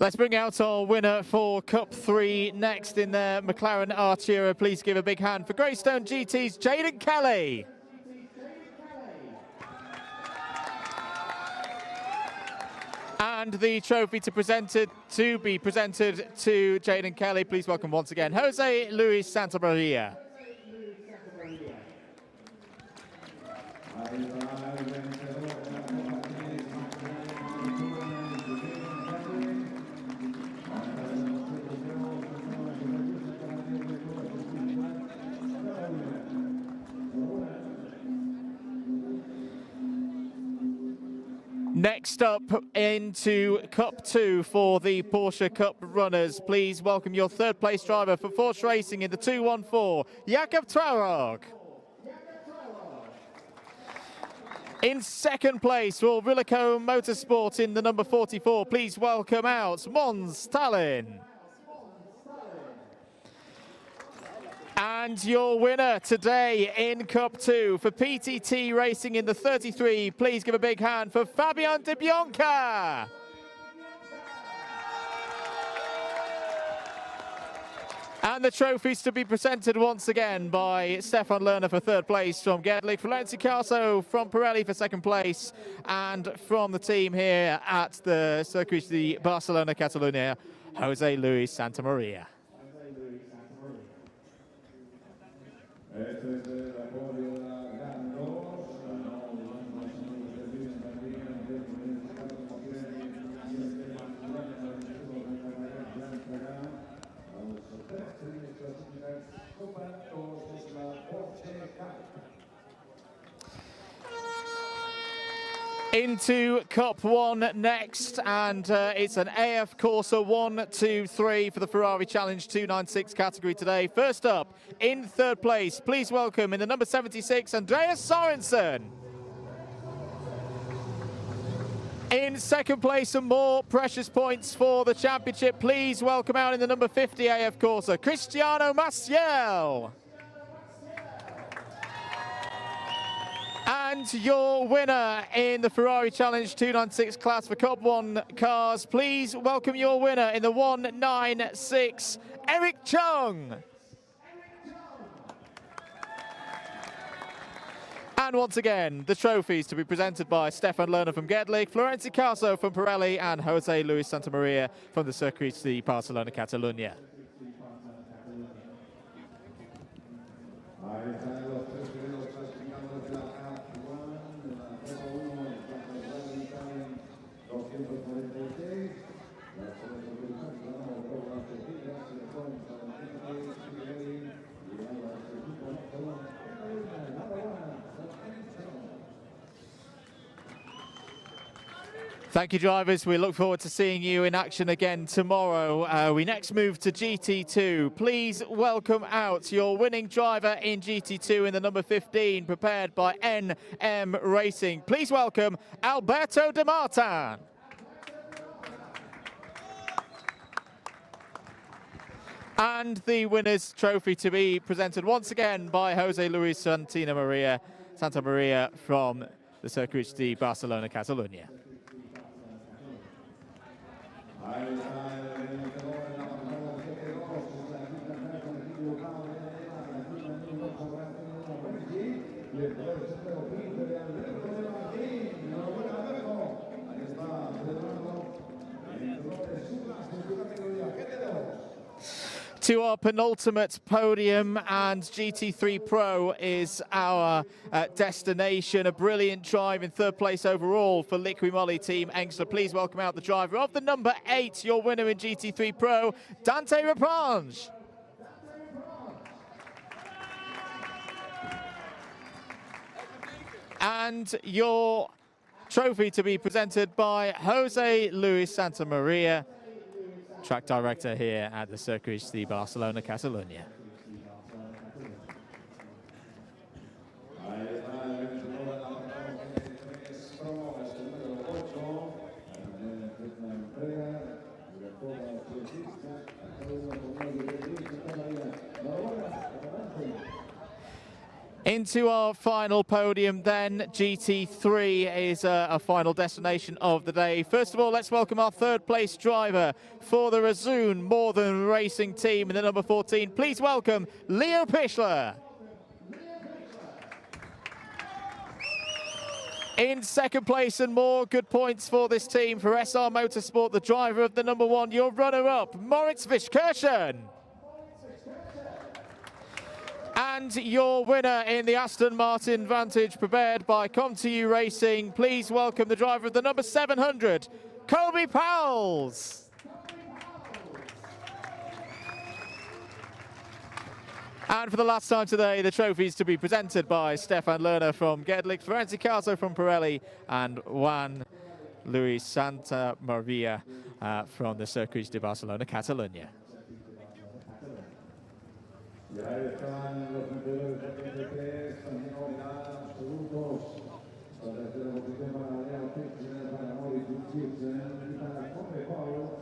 B: Let's bring out our winner for Cup 3 next in their McLaren Artura. Please give a big hand for Greystone GT's Jaden Kelly. And the trophy to be presented to Jaden Kelly. Please welcome once again Jose Luis Santamaria. Next up into Cup 2 for the Porsche Cup runners. Please welcome your third place driver for Porsche Racing in the 214, Jakob Traorog. In second place for Willico Motorsport in the number 44, please welcome out Mons Tallinn. And your winner today in Cup 2 for PTT Racing in the 33, please give a big hand for Fabian De Bianca. And the trophies to be presented once again by Stefan Lerner for third place from GEDLICH, Valencia Caso from Pirelli for second place, and from the team here at the Circuit de Barcelona-Catalunya, Jose Luis Santamaria. Into Cup 1 next, and it's an AF Corsa 1, 2, 3 for the Ferrari Challenge 296 category today. First up, in third place, please welcome in the number 76, Andreas Sorensen. In second place, some more precious points for the championship. Please welcome out in the number 50 AF Corsa, Cristiano Maciel. And your winner in the Ferrari Challenge 296 class for Cup 1 cars, please welcome your winner in the 196, Eric Chung. And once again, the trophies to be presented by Stefan Lerner from GEDLICH, Florenzi Caso from Pirelli, and Jose Luis Santamaria from the Circuit de Barcelona-Catalunya. Thank you, drivers. We look forward to seeing you in action again tomorrow. We next move to GT2. Please welcome out your winning driver in GT2 in the number 15, prepared by NM Racing. Please welcome Alberto De Martin. And the winner's trophy to be presented once again by Jose Luis Santamaria from the Circuit de Barcelona-Catalunya. To our penultimate podium, and GT3 Pro is our destination. A brilliant drive in third place overall for Liqui Moly Team Engstler. Please welcome out the driver of the number 8, your winner in GT3 Pro, Dante Repange. And your trophy to be presented by Jose Luis Santamaria, track director here at the Circuit de Barcelona-Catalunya.
A: Into our final podium then. GT3 is our final destination of the day. First of all, let's welcome our third place driver for the Razoon Northern Racing team in the number 14. Please welcome Leo Pichler. In second place and more good points for this team for SR Motorsport, the driver of the number 1, your runner-up, Moritz Vischkirchen. And your winner in the Aston Martin Vantage prepared by Come2U Racing. Please welcome the driver of the number 700, Kobe Powles. And for the last time today, the trophies to be presented by Stefan Lerner from GEDLICH, Ferenzi Caso from Pirelli, and Juan Luis Santa Maria from the Circuit de Barcelona-Catalunya.
N: Y ahí están los metedores de GT3, también novedad, absolutos. La tercera posición para Leo Pichler, para Moritz Vischkirchen y para Kobe Powell.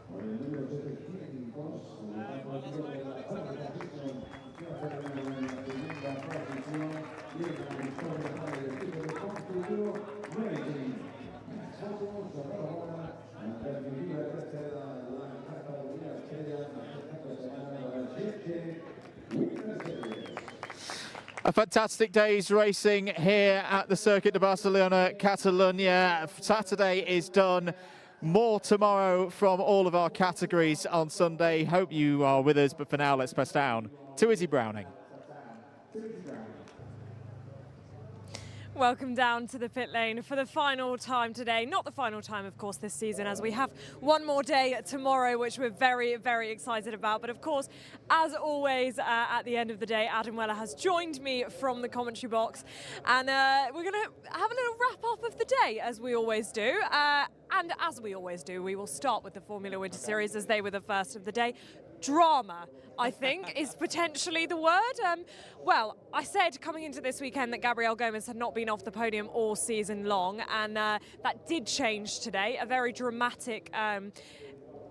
N: Con el número 700, ocupando el de la cuarta posición, que va a ser en la segunda posición. Y en la victoria para el equipo de Come2U Racing. Nosotros, ahora, en definitiva, tercera, la Catalonia, esta semana para el GT.
A: A fantastic day's racing here at the Circuit de Barcelona-Catalunya. Saturday is done. More tomorrow from all of our categories on Sunday. Hope you are with us, but for now, let's press down to Izzy Browning.
C: Welcome down to the pit lane for the final time today. Not the final time, of course, this season, as we have one more day tomorrow, which we're very, very excited about. But of course, as always, at the end of the day, Adam Weller has joined me from the commentary box. And we're going to have a little wrap up of the day, as we always do. And as we always do, we will start with the Formula Winter Series, as they were the first of the day. Drama, I think, is potentially the word. Well, I said coming into this weekend that Gabriel Gomez had not been off the podium all season long, and that did change today. A very dramatic,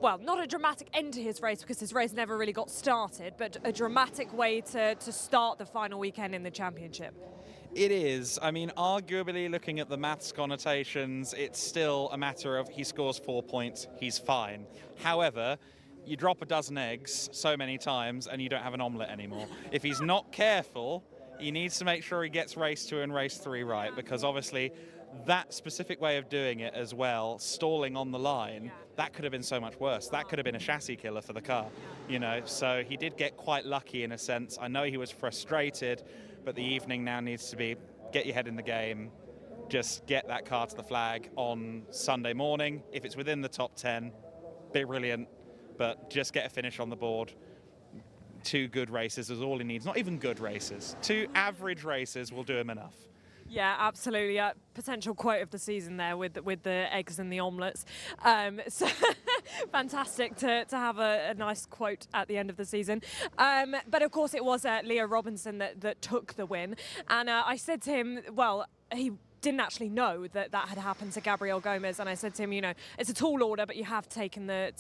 C: well, not a dramatic end to his race, because his race never really got started, but a dramatic way to start the final weekend in the championship.
A: It is. I mean, arguably, looking at the maths connotations, it's still a matter of he scores 4 points, he's fine. However, you drop a dozen eggs so many times and you don't have an omelette anymore. If he's not careful, he needs to make sure he gets race 2 and race 3 right, because obviously that specific way of doing it as well, stalling on the line, that could have been so much worse. That could have been a chassis killer for the car, you know. So he did get quite lucky in a sense. I know he was frustrated, but the evening now needs to be get your head in the game, just get that car to the flag on Sunday morning. If it's within the top 10, be brilliant. But just get a finish on the board. 2 good races is all he needs. Not even good races. 2 average races will do him enough.
C: Yeah, absolutely. Potential quote of the season there with the eggs and the omelettes. So fantastic to have a nice quote at the end of the season. But of course it was Leo Robinson that took the win. And I said to him, well, he didn't actually know that had happened to Gabriel Gomez, and I said to him, you know, it's a tall order, but you have taken the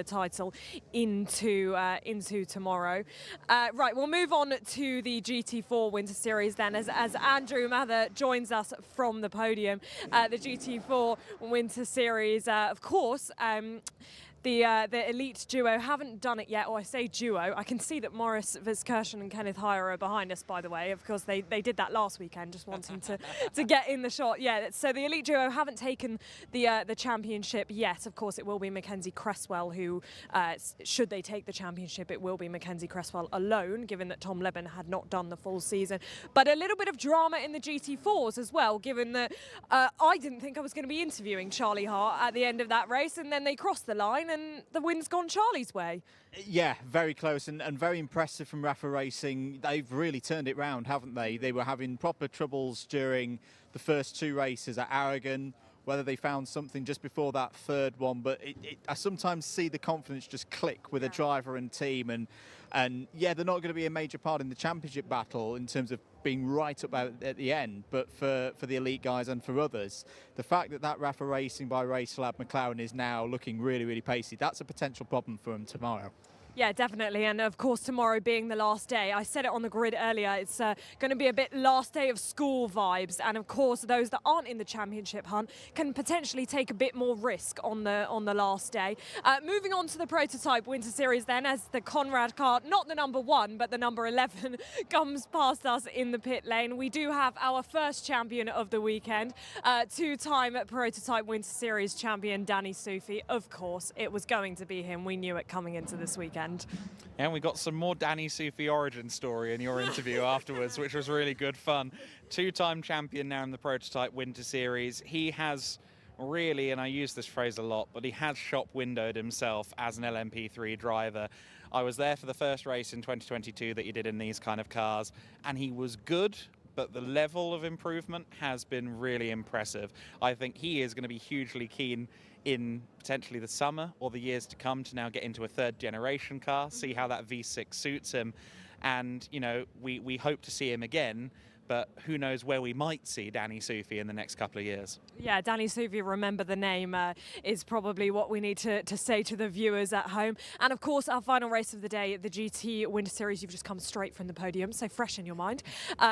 C: title into tomorrow. Right, we'll move on to the GT4 Winter Series then, as Andrew Mather joins us from the podium. The GT4 Winter Series, of course. The elite duo haven't done it yet, or I say duo. I can see that Moritz Vischkirchen and Kenneth Heyer are behind us, by the way. Of course, they did that last weekend, just wanting to get in the shot. Yeah, so the elite duo haven't taken the championship yet. Of course, it will be Mackenzie Cresswell who, should they take the championship, it will be Mackenzie Cresswell alone, given that Tom Leben had not done the full season. But a little bit of drama in the GT4s as well, given that I didn't think I was going to be interviewing Charlie Hart at the end of that race, and then they crossed the line and the win's gone Charlie's way.
O: Yeah, very close and very impressive from Rafa Racing. They've really turned it round, haven't they? They were having proper troubles during the first 2 races at Aragon, whether they found something just before that 3rd one, but I sometimes see the confidence just click with a driver and team, and yeah, they're not going to be a major part in the championship battle in terms of being right up at the end, but for the elite guys and for others, the fact that Rafa Racing by Racelab McLaren is now looking really, really pacey, that's a potential problem for them tomorrow.
C: Yeah, definitely. And of course, tomorrow being the last day, I said it on the grid earlier, it's going to be a bit last day of school vibes. And of course, those that aren't in the championship hunt can potentially take a bit more risk on the last day. Moving on to the prototype Winter Series then, as the Conrad car, not the number 1, but the number 11, comes past us in the pit lane. We do have our first champion of the weekend, two-time prototype Winter Series champion, Danny Soufi. Of course, it was going to be him. We knew it coming into this weekend.
A: And we got some more Danny Soufi origin story in your interview afterwards, which was really good fun. Two-time champion now in the Prototype Winter Series. He has really, and I use this phrase a lot, but he has shop windowed himself as an LMP3 driver. I was there for the first race in 2022 that he did in these kind of cars, and he was good, but the level of improvement has been really impressive. I think he is going to be hugely keen in potentially the summer or the years to come to now get into a third generation car, see how that V6 suits him. And, you know, we hope to see him again, but who knows where we might see Danny Soufi in the next couple of years.
C: Yeah, Danny Soufi, remember the name, is probably what we need to say to the viewers at home. And of course, our final race of the day, the GT Winter Series, you've just come straight from the podium, so fresh in your mind.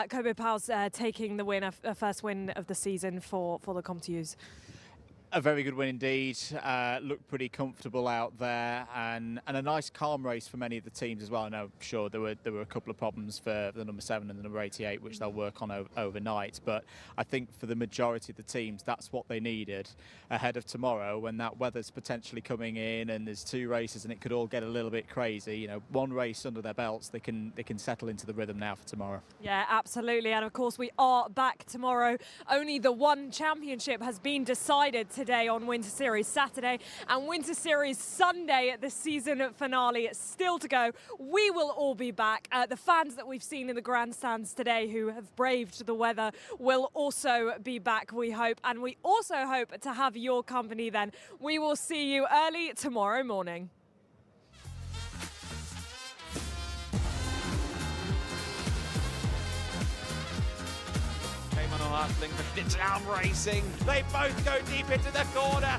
C: Kobe Powell's taking the win, a first win of the season for the Comptius.
O: A very good win indeed. Looked pretty comfortable out there, and a nice calm race for many of the teams as well. I know, sure, there were a couple of problems for the number 7 and the number 88, which they'll work on overnight. But I think for the majority of the teams, that's what they needed ahead of tomorrow, when that weather's potentially coming in and there's 2 races and it could all get a little bit crazy. You know, 1 race under their belts, they can settle into the rhythm now for tomorrow.
C: Yeah, absolutely. And of course, we are back tomorrow. Only the one championship has been decided today on Winter Series Saturday, and Winter Series Sunday at the season finale still to go. We will all be back. The fans that we've seen in the grandstands today who have braved the weather will also be back, we hope, and we also hope to have your company then. We will see you early tomorrow morning.
A: Came on a last link for Down Racing. They both go deep into the corner.